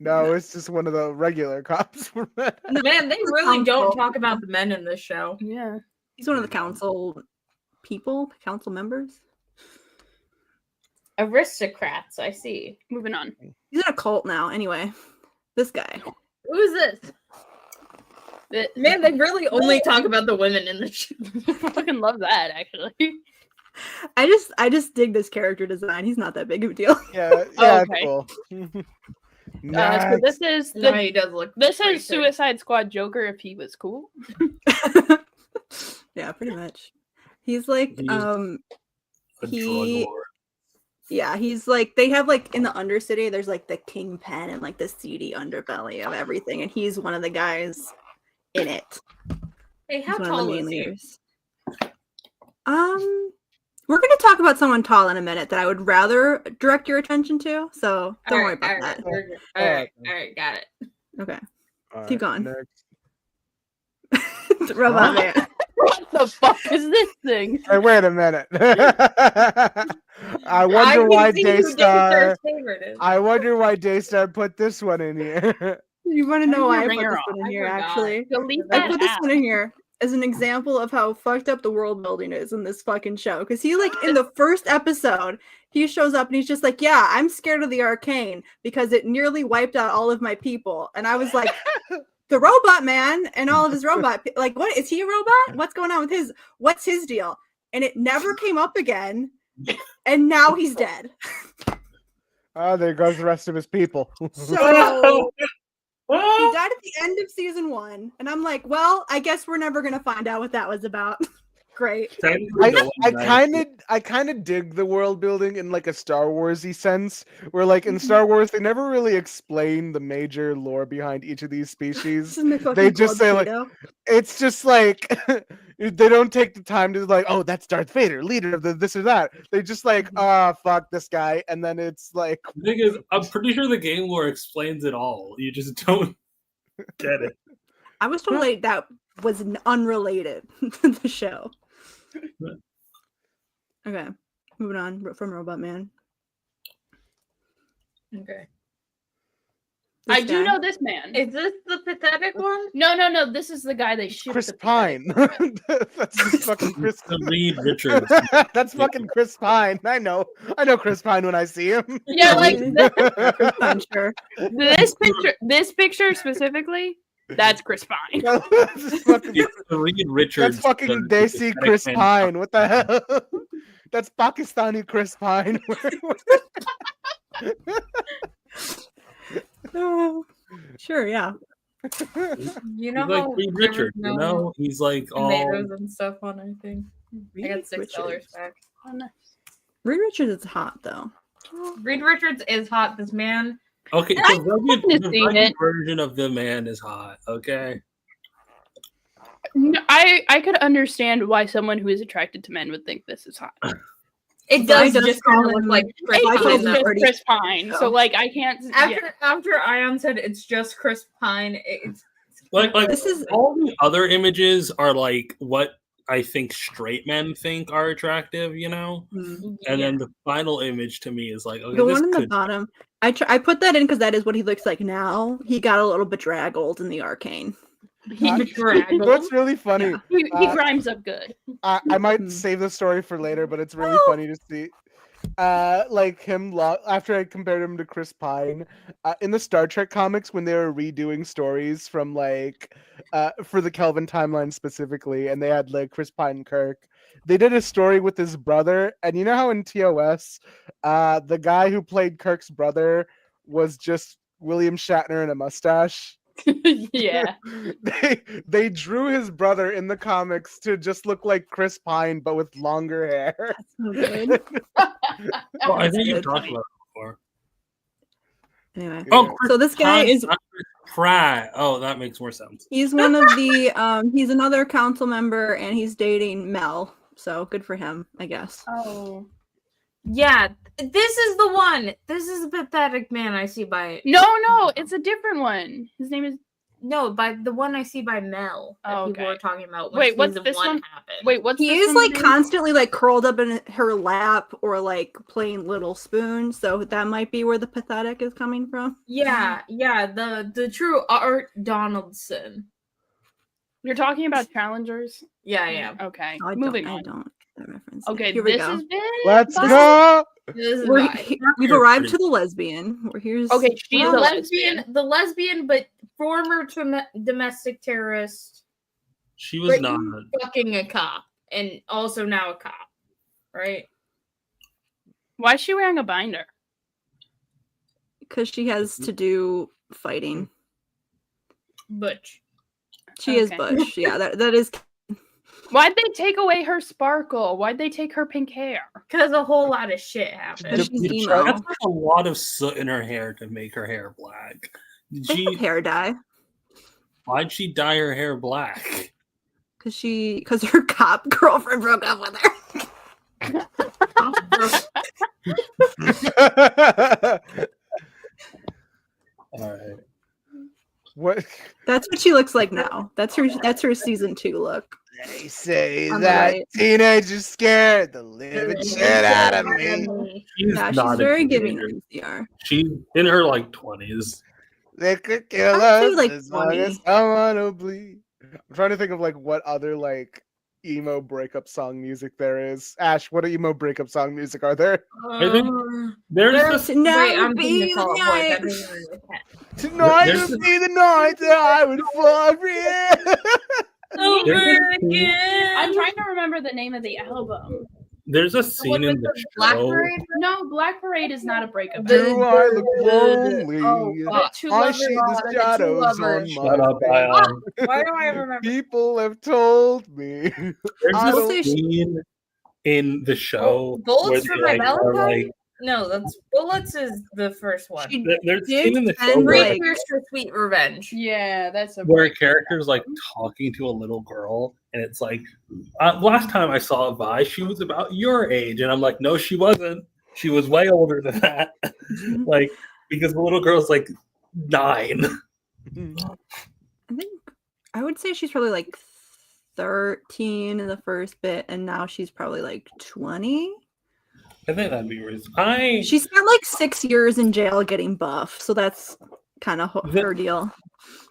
Speaker 2: No, it's just one of the regular cops.
Speaker 4: Man, they really don't
Speaker 6: Council.
Speaker 4: talk about the men in this show.
Speaker 3: Yeah.
Speaker 6: he's one of the council members.
Speaker 4: Aristocrats, I see.
Speaker 3: Moving on.
Speaker 6: He's in a cult now. Anyway, this guy.
Speaker 4: Who's this? Man, they really only talk about the women in the show.
Speaker 3: I fucking love that. Actually.
Speaker 6: I just dig this character design. He's not that big of a deal.
Speaker 2: Yeah,
Speaker 3: Okay.
Speaker 2: Cool.
Speaker 3: So
Speaker 2: Next.
Speaker 3: this is
Speaker 4: No,
Speaker 3: the,
Speaker 4: he does look.
Speaker 3: this
Speaker 4: pretty
Speaker 3: is
Speaker 4: sick.
Speaker 3: Suicide Squad Joker if he was cool.
Speaker 6: Yeah, pretty much. He's like
Speaker 5: He's- A
Speaker 6: he-
Speaker 5: drug lord.
Speaker 6: yeah, he's like they have like in the Undercity, there's like the kingpin and like the seedy underbelly of everything, and he's one of the guys in it.
Speaker 4: Hey,
Speaker 6: He's
Speaker 4: how
Speaker 6: one of the
Speaker 4: tall
Speaker 6: main
Speaker 4: is he?
Speaker 6: leaders. We're gonna talk about someone tall in a minute that I would rather direct your attention to. So don't worry about that.
Speaker 4: All right, got it.
Speaker 6: Okay,
Speaker 2: All
Speaker 6: keep going.
Speaker 2: next.
Speaker 6: Robot man.
Speaker 3: What the fuck is this thing?
Speaker 2: Hey, wait a minute. I wonder
Speaker 4: can
Speaker 2: why
Speaker 4: see who
Speaker 2: Daystar.
Speaker 4: Daystar's favorite is.
Speaker 2: I wonder why Daystar put this one in here.
Speaker 6: You want to know why I
Speaker 3: Ring
Speaker 6: put
Speaker 3: her
Speaker 6: this
Speaker 3: off.
Speaker 6: one in
Speaker 4: I
Speaker 6: here?
Speaker 4: forgot.
Speaker 6: Actually,
Speaker 3: Delete
Speaker 6: I
Speaker 3: that
Speaker 6: put this
Speaker 3: app.
Speaker 6: one in here as an example of how fucked up the world building is in this fucking show. Because he, like, in the first episode, he shows up and he's just like, "Yeah, I'm scared of the arcane because it nearly wiped out all of my people." And I was like, "The robot man and all of his like, what is he a robot? What's going on with his? What's his deal?" And it never came up again. And now he's dead.
Speaker 2: Oh, there goes the rest of his people.
Speaker 6: So. He died at the end of season 1, and I'm like, well, I guess we're never gonna find out what that was about. Great.
Speaker 5: Technically, no
Speaker 2: I
Speaker 5: one died.
Speaker 2: kind of dig the world building in like a Star Warsy sense, where like in Star Wars they never really explain the major lore behind each of these
Speaker 6: This
Speaker 2: species.
Speaker 6: is my fucking
Speaker 2: They just
Speaker 6: Club
Speaker 2: say, like,
Speaker 6: Cheeto.
Speaker 2: It's just like they don't take the time to like, oh, that's Darth Vader, leader of the this or that. They just like, fuck this guy, and then it's like,
Speaker 5: The thing is, I'm pretty sure the game lore explains it all. You just don't get it.
Speaker 6: I was told like that was unrelated to the show. Okay, moving on from Robot Man.
Speaker 4: Okay.
Speaker 6: This
Speaker 3: I do
Speaker 6: guy.
Speaker 3: know this man.
Speaker 4: Is this the pathetic one?
Speaker 3: No. This is the guy they shipped.
Speaker 2: Chris
Speaker 3: the
Speaker 2: Pine. That's just fucking Chris.
Speaker 5: The Reed Richards.
Speaker 2: That's fucking Chris Pine. I know Chris Pine when I see him.
Speaker 3: Yeah, like
Speaker 6: Chris Pine, sure.
Speaker 3: this picture specifically. That's Chris Pine.
Speaker 2: That's just fucking,
Speaker 5: It's the Reed Richards.
Speaker 2: that's fucking
Speaker 5: the
Speaker 2: Desi
Speaker 5: pathetic
Speaker 2: Chris
Speaker 5: man.
Speaker 2: Pine. What the hell? That's Pakistani Chris Pine.
Speaker 6: Sure, yeah.
Speaker 4: You know
Speaker 5: He's like
Speaker 4: how
Speaker 5: Reed
Speaker 4: there was
Speaker 5: Richards, you know? He's like all
Speaker 4: tomatoes and stuff on everything. I got
Speaker 6: Reed
Speaker 4: $6
Speaker 6: Richards.
Speaker 4: back.
Speaker 3: Oh, nice.
Speaker 6: Reed Richards is hot though.
Speaker 4: Reed Richards is hot. This man.
Speaker 5: okay.
Speaker 3: I
Speaker 5: The rugged,
Speaker 3: haven't
Speaker 5: the
Speaker 3: seen
Speaker 5: rugged
Speaker 3: it.
Speaker 5: version of the man is hot. Okay.
Speaker 3: No, I could understand why someone who is attracted to men would think this is hot.
Speaker 4: It
Speaker 6: I
Speaker 4: does
Speaker 6: just
Speaker 4: just
Speaker 6: call
Speaker 4: kind of look
Speaker 6: him-
Speaker 4: like Chris
Speaker 6: I
Speaker 3: It's
Speaker 6: told
Speaker 4: Pine.
Speaker 6: him
Speaker 4: though.
Speaker 3: just
Speaker 6: already.
Speaker 3: Chris Pine, so
Speaker 6: Oh.
Speaker 3: like I can't.
Speaker 4: After Ayaan said it's just Chris Pine, it's
Speaker 5: Like
Speaker 6: This is
Speaker 5: all the other images are like what I think straight men think are attractive, you know? And then the final image to me is like, okay,
Speaker 6: the
Speaker 5: this
Speaker 6: one in the
Speaker 5: could
Speaker 6: bottom. I put that in because that is what he looks like now. He got a little bedraggled in the arcane.
Speaker 3: He,
Speaker 2: What's really funny,
Speaker 6: Yeah.
Speaker 3: he
Speaker 2: Uh,
Speaker 3: grinds up good.
Speaker 2: I might
Speaker 6: Mhm.
Speaker 2: save the story for later, but it's really funny to see. Like him after I compared him to Chris Pine in the Star Trek comics when they were redoing stories from like for the Kelvin timeline specifically, and they had like Chris Pine and Kirk. They did a story with his brother, and you know how in TOS, the guy who played Kirk's brother was just William Shatner in a mustache.
Speaker 3: Yeah.
Speaker 2: They drew his brother in the comics to just look like Chris Pine, but with longer hair.
Speaker 6: That's so good.
Speaker 5: Oh, I think
Speaker 6: good.
Speaker 5: you've talked about it before.
Speaker 6: Anyway,
Speaker 5: Oh,
Speaker 2: Yeah.
Speaker 5: Chris
Speaker 6: so this guy
Speaker 5: Pine,
Speaker 6: is
Speaker 5: not Chris Pratt. Oh, that makes more sense.
Speaker 6: he's one of the he's another council member and he's dating Mel. So good for him, I guess.
Speaker 3: Oh.
Speaker 4: yeah. This is the one. This is the pathetic man I see by
Speaker 3: No, it's a different one. His name is.
Speaker 4: by the one I see by Mel that
Speaker 3: Oh,
Speaker 4: people
Speaker 3: okay.
Speaker 4: are talking about. When
Speaker 3: Wait, what's
Speaker 4: season
Speaker 3: this one?
Speaker 4: happened.
Speaker 3: Wait, what's
Speaker 6: He
Speaker 3: this
Speaker 6: is
Speaker 3: one's
Speaker 6: like
Speaker 3: name?
Speaker 6: constantly like curled up in her lap or like playing Little Spoon, so that might be where the pathetic is coming from.
Speaker 4: Yeah, the true Art Donaldson.
Speaker 3: You're talking about challengers.
Speaker 4: Yeah, yeah.
Speaker 3: Okay,
Speaker 6: I
Speaker 3: moving
Speaker 6: don't
Speaker 3: on.
Speaker 6: get that reference.
Speaker 3: Okay,
Speaker 6: here we
Speaker 3: this
Speaker 6: go.
Speaker 3: has been.
Speaker 2: Let's
Speaker 3: fun.
Speaker 2: go.
Speaker 4: This is
Speaker 6: We're,
Speaker 4: why.
Speaker 6: we've arrived to the lesbian. Here's
Speaker 3: Okay, she's
Speaker 4: The
Speaker 3: a
Speaker 4: lesbian, but former domestic terrorist,
Speaker 5: She was
Speaker 4: but
Speaker 5: not.
Speaker 4: fucking a cop, and also now a cop, right?
Speaker 3: Why is she wearing a binder?
Speaker 6: because she has to do fighting.
Speaker 4: Butch.
Speaker 6: She is
Speaker 3: Okay.
Speaker 6: Butch. Yeah, that is.
Speaker 3: Why'd they take away her sparkle? Why'd they take her pink hair?
Speaker 4: Because a whole lot of shit happened.
Speaker 6: She's
Speaker 5: That's
Speaker 6: emo.
Speaker 5: like a lot of soot in her hair to make her hair black. Did
Speaker 6: They
Speaker 5: she?
Speaker 6: have hair dye
Speaker 5: Why'd she dye her hair black?
Speaker 6: because her cop girlfriend broke up with her.
Speaker 5: All right.
Speaker 2: What
Speaker 6: That's what she looks like now. That's her season 2 look.
Speaker 2: they say
Speaker 6: On the
Speaker 2: that
Speaker 6: right.
Speaker 2: teenagers scared the living shit out of me.
Speaker 5: She's
Speaker 6: Yeah, she's
Speaker 5: not a
Speaker 6: very giving
Speaker 5: teenager.
Speaker 6: MCR.
Speaker 5: She's in her like 20s.
Speaker 2: They could kill
Speaker 6: I'd say,
Speaker 2: us
Speaker 6: like,
Speaker 2: as long as
Speaker 6: 20.
Speaker 2: someone will bleed. I'm trying to think of like what other like emo breakup song music there is. Ash, what emo breakup song music are there?
Speaker 5: I think there's this.
Speaker 6: Tonight
Speaker 4: I'm
Speaker 6: would
Speaker 4: thinking
Speaker 6: be
Speaker 4: to Fall
Speaker 6: the
Speaker 4: Out Boy.
Speaker 6: night.
Speaker 4: That doesn't really count.
Speaker 2: Tonight
Speaker 5: There's
Speaker 2: will be the night that I would fall for you.
Speaker 4: Over
Speaker 3: I'm
Speaker 4: again.
Speaker 3: trying to remember the name of the album.
Speaker 5: There's a
Speaker 4: What
Speaker 5: scene
Speaker 4: was
Speaker 5: in the
Speaker 4: the Black
Speaker 5: show.
Speaker 4: Parade?
Speaker 3: No, Black Parade is not a breakup.
Speaker 4: The-
Speaker 2: Do I look lonely?
Speaker 4: Oh, fuck.
Speaker 3: Two
Speaker 2: I
Speaker 3: lovers,
Speaker 2: see the
Speaker 3: the two
Speaker 2: shadows
Speaker 3: lovers.
Speaker 2: on
Speaker 5: Shut
Speaker 2: my
Speaker 5: up,
Speaker 2: face.
Speaker 5: Ayaan.
Speaker 4: Why do I remember?
Speaker 2: People have told me.
Speaker 5: There's
Speaker 2: I
Speaker 5: a
Speaker 2: don't-
Speaker 5: scene in the show
Speaker 4: Bullets
Speaker 5: where
Speaker 4: for
Speaker 5: they,
Speaker 4: my
Speaker 5: like, are,
Speaker 4: Valentine?
Speaker 5: like,
Speaker 4: No, that's Bullets is the first one.
Speaker 6: She
Speaker 5: there's a
Speaker 6: did
Speaker 5: scene in the show
Speaker 6: spend,
Speaker 5: where,
Speaker 6: like-
Speaker 4: Here's for Sweet Revenge.
Speaker 3: Yeah, that's a
Speaker 5: where a character's like talking to a little girl, and it's like, last time I saw Vi, she was about your age, and I'm like, no, she wasn't. She was way older than that. Like, because the little girl's like 9.
Speaker 6: I think I would say she's probably like 13 in the first bit, and now she's probably like 20.
Speaker 5: I think that'd be reasonable.
Speaker 6: She spent like 6 years in jail getting buff, so that's kind of her deal.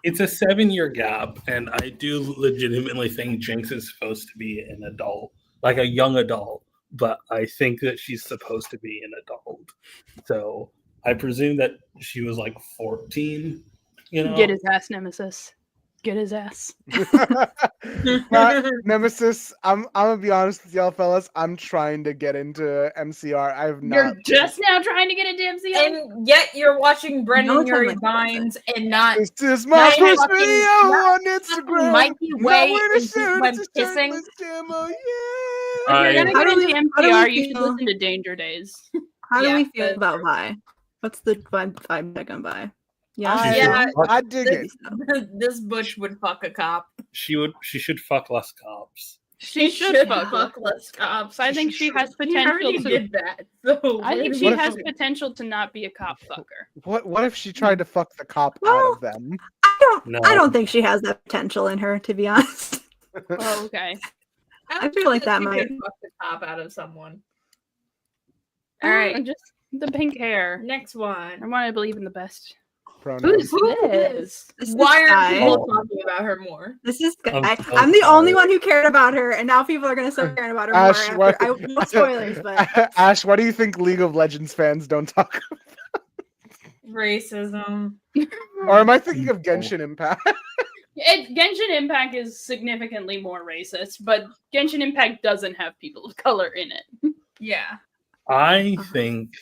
Speaker 5: It's a 7-year gap, and I do legitimately think Jinx is supposed to be an adult, like a young adult, but I think that she's supposed to be an adult. So I presume that she was like 14, you know?
Speaker 3: Get his ass, Nemesis. Get his ass.
Speaker 2: Nemesis, I'm gonna be honest with y'all fellas. I'm trying to get into MCR. I've not.
Speaker 3: You're just now trying to get into MCR?
Speaker 4: And yet you're watching Brendan
Speaker 6: No time
Speaker 4: Yuri
Speaker 6: like
Speaker 4: Vines and not
Speaker 2: This is my
Speaker 4: Not
Speaker 2: first
Speaker 4: fucking-
Speaker 2: video
Speaker 4: not
Speaker 2: on Instagram.
Speaker 4: Mikey Way
Speaker 2: Nowhere to
Speaker 4: and
Speaker 2: shoot,
Speaker 4: when
Speaker 2: it's a
Speaker 4: kissing.
Speaker 2: shirtless demo, yeah.
Speaker 3: If
Speaker 5: I-
Speaker 3: you're gonna
Speaker 6: How
Speaker 3: get
Speaker 6: do
Speaker 3: into
Speaker 6: we- how do we
Speaker 3: MCR, you should
Speaker 6: feel?
Speaker 3: listen to Danger Days.
Speaker 6: How do
Speaker 4: Yeah,
Speaker 6: we feel
Speaker 4: that's
Speaker 6: about
Speaker 4: true.
Speaker 6: Vi? What's the 5-second Vi? Yeah,
Speaker 2: I,
Speaker 4: Yeah.
Speaker 2: I dig it.
Speaker 4: this butch would fuck a cop.
Speaker 5: She should fuck less cops.
Speaker 3: She should fuck
Speaker 4: less cops.
Speaker 3: I think she has
Speaker 4: He
Speaker 3: potential
Speaker 4: already
Speaker 3: to.
Speaker 4: did that. So
Speaker 3: I think
Speaker 2: What
Speaker 3: she
Speaker 2: if
Speaker 3: has
Speaker 2: she-
Speaker 3: potential to not be a cop fucker.
Speaker 2: What if she tried to fuck the cop out
Speaker 6: Well-
Speaker 2: of them?
Speaker 5: No.
Speaker 6: I don't think she has that potential in her, to be honest.
Speaker 3: Oh, okay.
Speaker 6: I feel like that
Speaker 4: You
Speaker 6: might-
Speaker 4: could fuck the cop out of someone. All right,
Speaker 3: Just the pink hair.
Speaker 4: next
Speaker 3: I
Speaker 4: one.
Speaker 3: want to believe in the best.
Speaker 2: Pronouns.
Speaker 3: Who's this?
Speaker 6: This is
Speaker 4: Why are
Speaker 6: Sky.
Speaker 4: people talking about her more?
Speaker 6: This is Sky.
Speaker 5: I'm so
Speaker 6: I'm the only
Speaker 5: sorry.
Speaker 6: one who cared about her, and now people are gonna start caring about her
Speaker 2: Ash,
Speaker 6: more.
Speaker 2: what-
Speaker 6: After, no spoilers, but
Speaker 2: Ash, what do you think League of Legends fans don't talk
Speaker 4: Racism.
Speaker 2: Or am I thinking of Genshin Impact?
Speaker 3: Genshin Impact is significantly more racist, but Genshin Impact doesn't have people of color in it.
Speaker 4: Yeah.
Speaker 5: I think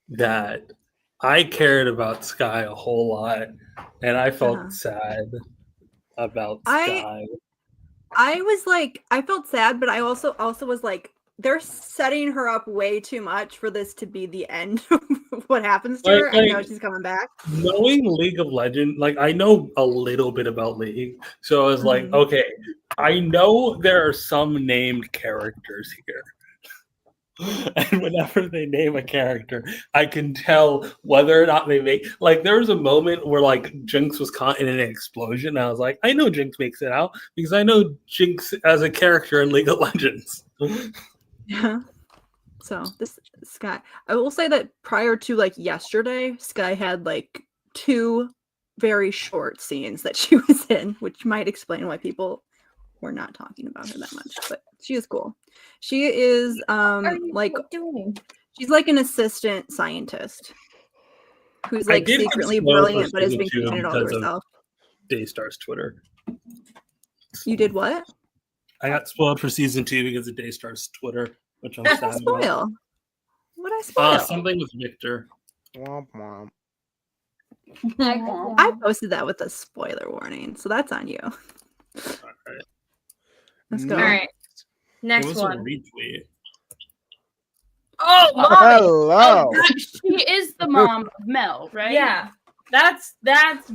Speaker 5: that I cared about Sky a whole lot, and I felt
Speaker 6: Uh-huh.
Speaker 5: sad about
Speaker 6: I-
Speaker 5: Sky.
Speaker 6: I was like, I felt sad, but I also was like, they're setting her up way too much for this to be the end of what happens to her. I know
Speaker 5: Like-
Speaker 6: she's coming back.
Speaker 5: Knowing League of Legends, like I know a little bit about League, so I was like,
Speaker 6: Mhm.
Speaker 5: okay, I know there are some named characters here. And whenever they name a character, I can tell whether or not they make like there was a moment where like Jinx was caught in an explosion. And I was like, I know Jinx makes it out because I know Jinx as a character in League of Legends.
Speaker 6: Yeah. So this Sky, I will say that prior to like yesterday, Sky had like 2 very short scenes that she was in, which might explain why people were not talking about her that much. But she is cool. She is like
Speaker 4: doing?
Speaker 6: she's like an assistant scientist who's
Speaker 5: I
Speaker 6: like
Speaker 5: did get
Speaker 6: secretly
Speaker 5: spoiled for
Speaker 6: brilliant, but is
Speaker 5: season
Speaker 6: being
Speaker 5: 2
Speaker 6: keeping it all to
Speaker 5: because of
Speaker 6: herself.
Speaker 5: Daystar's Twitter.
Speaker 6: You did what?
Speaker 5: I got spoiled for season 2 because of Daystar's Twitter, which I'm
Speaker 6: What
Speaker 5: sad
Speaker 6: did I
Speaker 5: about.
Speaker 6: spoil? What did I spoil?
Speaker 5: Something with Victor.
Speaker 2: Womp womp.
Speaker 6: I posted that with a spoiler warning, so that's on you.
Speaker 5: Alright.
Speaker 6: Let's go.
Speaker 4: All right.
Speaker 5: It
Speaker 4: Next
Speaker 5: was
Speaker 4: one.
Speaker 5: a retweet.
Speaker 4: Oh, mommy.
Speaker 2: Hello.
Speaker 3: She is the mom of Mel, right?
Speaker 4: Yeah. That's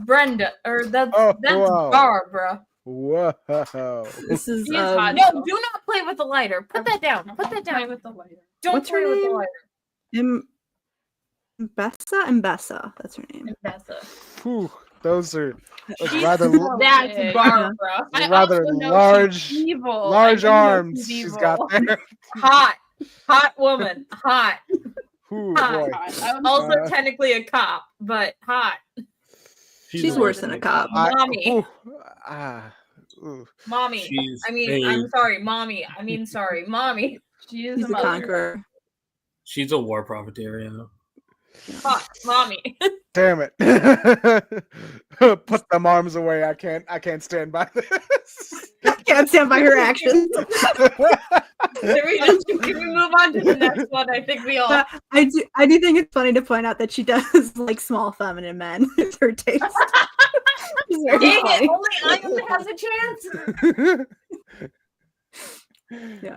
Speaker 4: Brenda, or that's
Speaker 2: wow.
Speaker 4: Barbara.
Speaker 2: Whoa.
Speaker 6: This is
Speaker 3: She is hot.
Speaker 4: No, do not play with the lighter. Put that down. Put that
Speaker 3: Play
Speaker 4: down.
Speaker 3: with the lighter.
Speaker 4: Don't
Speaker 6: What's her
Speaker 4: play with the
Speaker 6: name?
Speaker 4: lighter.
Speaker 6: Mbessa. That's her name.
Speaker 4: Mbessa.
Speaker 2: Whew, those are
Speaker 3: She's
Speaker 2: rather
Speaker 3: so
Speaker 4: That's
Speaker 3: big.
Speaker 4: Barbara.
Speaker 3: I
Speaker 2: rather
Speaker 3: also know
Speaker 2: large-
Speaker 3: she's evil.
Speaker 2: large
Speaker 3: I do know
Speaker 2: arms
Speaker 3: she's
Speaker 2: she's
Speaker 3: evil.
Speaker 2: got there.
Speaker 4: Hot woman. Hot.
Speaker 2: Ooh,
Speaker 4: Hot.
Speaker 2: boy.
Speaker 3: I was-
Speaker 4: Also
Speaker 2: Uh,
Speaker 4: technically a cop, but hot.
Speaker 6: She's
Speaker 5: a-
Speaker 6: worse than a cop.
Speaker 4: Mommy.
Speaker 2: Ooh.
Speaker 4: Mommy.
Speaker 5: She's
Speaker 4: I'm sorry, mommy. Sorry, mommy.
Speaker 3: she is
Speaker 6: He's
Speaker 3: a
Speaker 6: the
Speaker 3: mother.
Speaker 6: conqueror.
Speaker 5: She's a war profiteer, yeah.
Speaker 4: Hot, mommy.
Speaker 2: Damn it. Put them arms away. I can't stand by this.
Speaker 6: Can't stand by her actions.
Speaker 4: Can we move on to the next one? I think we all.
Speaker 6: But I do think it's funny to point out that she does like small feminine men. It's her taste. It's very
Speaker 4: Dang
Speaker 6: funny.
Speaker 4: it! Only Ayaan has a chance.
Speaker 6: Yeah.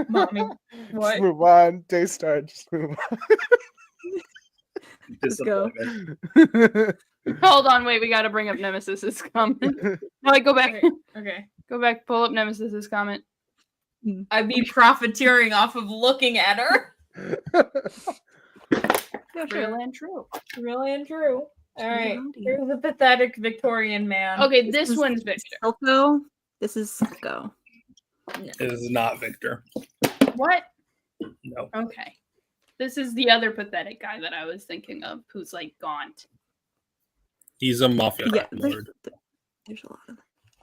Speaker 4: Mommy,
Speaker 2: Just
Speaker 4: what?
Speaker 2: move on. Daystar, just move
Speaker 6: Let's go.
Speaker 5: Disappointment.
Speaker 2: on.
Speaker 3: Hold on, wait. We got to bring up Nemesis's comment. No, wait, go back.
Speaker 4: Okay.
Speaker 3: Go back. Pull up Nemesis's comment.
Speaker 4: I'd be profiteering off of looking at her.
Speaker 6: Yeah, sure.
Speaker 3: Real and true.
Speaker 4: Really and true. All right. Here's a pathetic Victorian man.
Speaker 3: Okay, this one's Victor.
Speaker 6: Silco. This is Silco.
Speaker 5: It is not Victor.
Speaker 3: What?
Speaker 5: No.
Speaker 3: Okay. This is the other pathetic guy that I was thinking of, who's like gaunt.
Speaker 5: He's a mafia
Speaker 6: Yeah,
Speaker 5: lord.
Speaker 6: there's a lot of.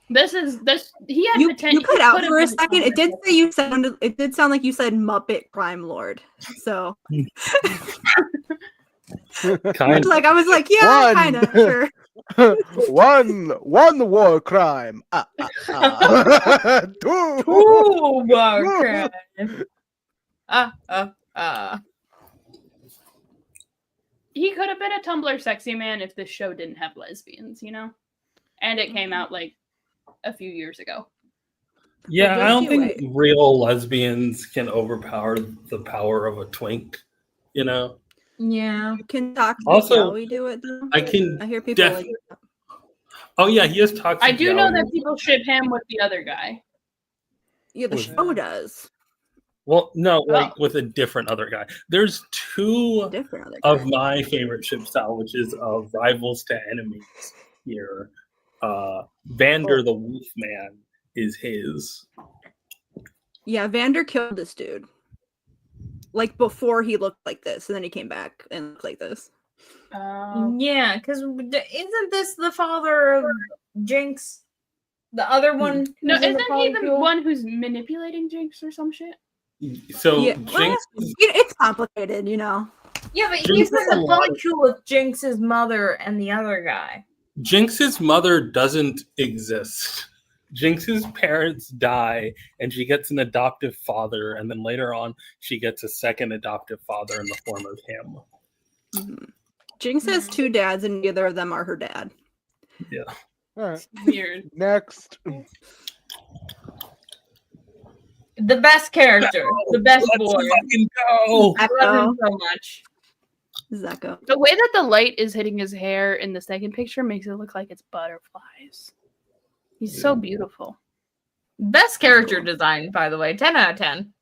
Speaker 3: This. He had
Speaker 6: You
Speaker 3: potential.
Speaker 6: cut out for a
Speaker 3: been
Speaker 6: second. It did say you sounded. It did sound like you said Muppet Crime Lord. So,
Speaker 5: Kind
Speaker 6: like I was like, yeah,
Speaker 2: One.
Speaker 6: kind of sure.
Speaker 2: one war crime. Two.
Speaker 4: Ooh, Mark.
Speaker 3: He could have been a Tumblr sexy man if this show didn't have lesbians, you know? And it came out like a few years ago.
Speaker 5: Yeah, I don't think
Speaker 6: Anyway.
Speaker 5: real lesbians can overpower the power of a twink. You know,
Speaker 4: Yeah.
Speaker 6: Can Toxic
Speaker 5: Also,
Speaker 6: Joey do it though?
Speaker 5: I can.
Speaker 6: I hear people
Speaker 5: def-
Speaker 6: like that.
Speaker 5: Oh yeah, he is toxic.
Speaker 3: I do know
Speaker 5: Joey.
Speaker 3: that people ship him with the other guy.
Speaker 6: Yeah, the
Speaker 5: Was-
Speaker 6: show does.
Speaker 5: Well, no, like
Speaker 3: Oh.
Speaker 5: with a different other guy. There's two
Speaker 6: Different other
Speaker 5: of
Speaker 6: guy.
Speaker 5: my favorite ship style, which is rivals to enemies here. Vander the Wolfman is his.
Speaker 6: Yeah, Vander killed this dude. Like before he looked like this, and then he came back and looked like this.
Speaker 4: Yeah, because isn't this the father of Jinx? The other one?
Speaker 3: No,
Speaker 4: who's in
Speaker 3: isn't
Speaker 4: the
Speaker 3: he the
Speaker 4: polycule?
Speaker 3: one who's manipulating Jinx or some shit?
Speaker 5: So
Speaker 6: Yeah,
Speaker 5: Jinx,
Speaker 6: It's complicated, you know.
Speaker 4: Yeah, but
Speaker 5: Jinx
Speaker 4: he's in
Speaker 5: is a
Speaker 4: the
Speaker 5: lot of-
Speaker 4: polycule with Jinx's mother and the other guy.
Speaker 5: Jinx's mother doesn't exist. Jinx's parents die, and she gets an adoptive father, and then later on, she gets a second adoptive father in the form of him.
Speaker 6: Mhm. Jinx has two dads, and neither of them are her dad.
Speaker 5: Yeah.
Speaker 2: All right.
Speaker 3: Weird.
Speaker 2: Next.
Speaker 4: The best character, the best
Speaker 5: Let's
Speaker 4: boy.
Speaker 5: fucking go!
Speaker 4: I love him so much.
Speaker 6: Zeko.
Speaker 3: The way that the light is hitting his hair in the second picture makes it look like it's butterflies. He's so beautiful.
Speaker 4: Best character design, by the way. 10 out of 10.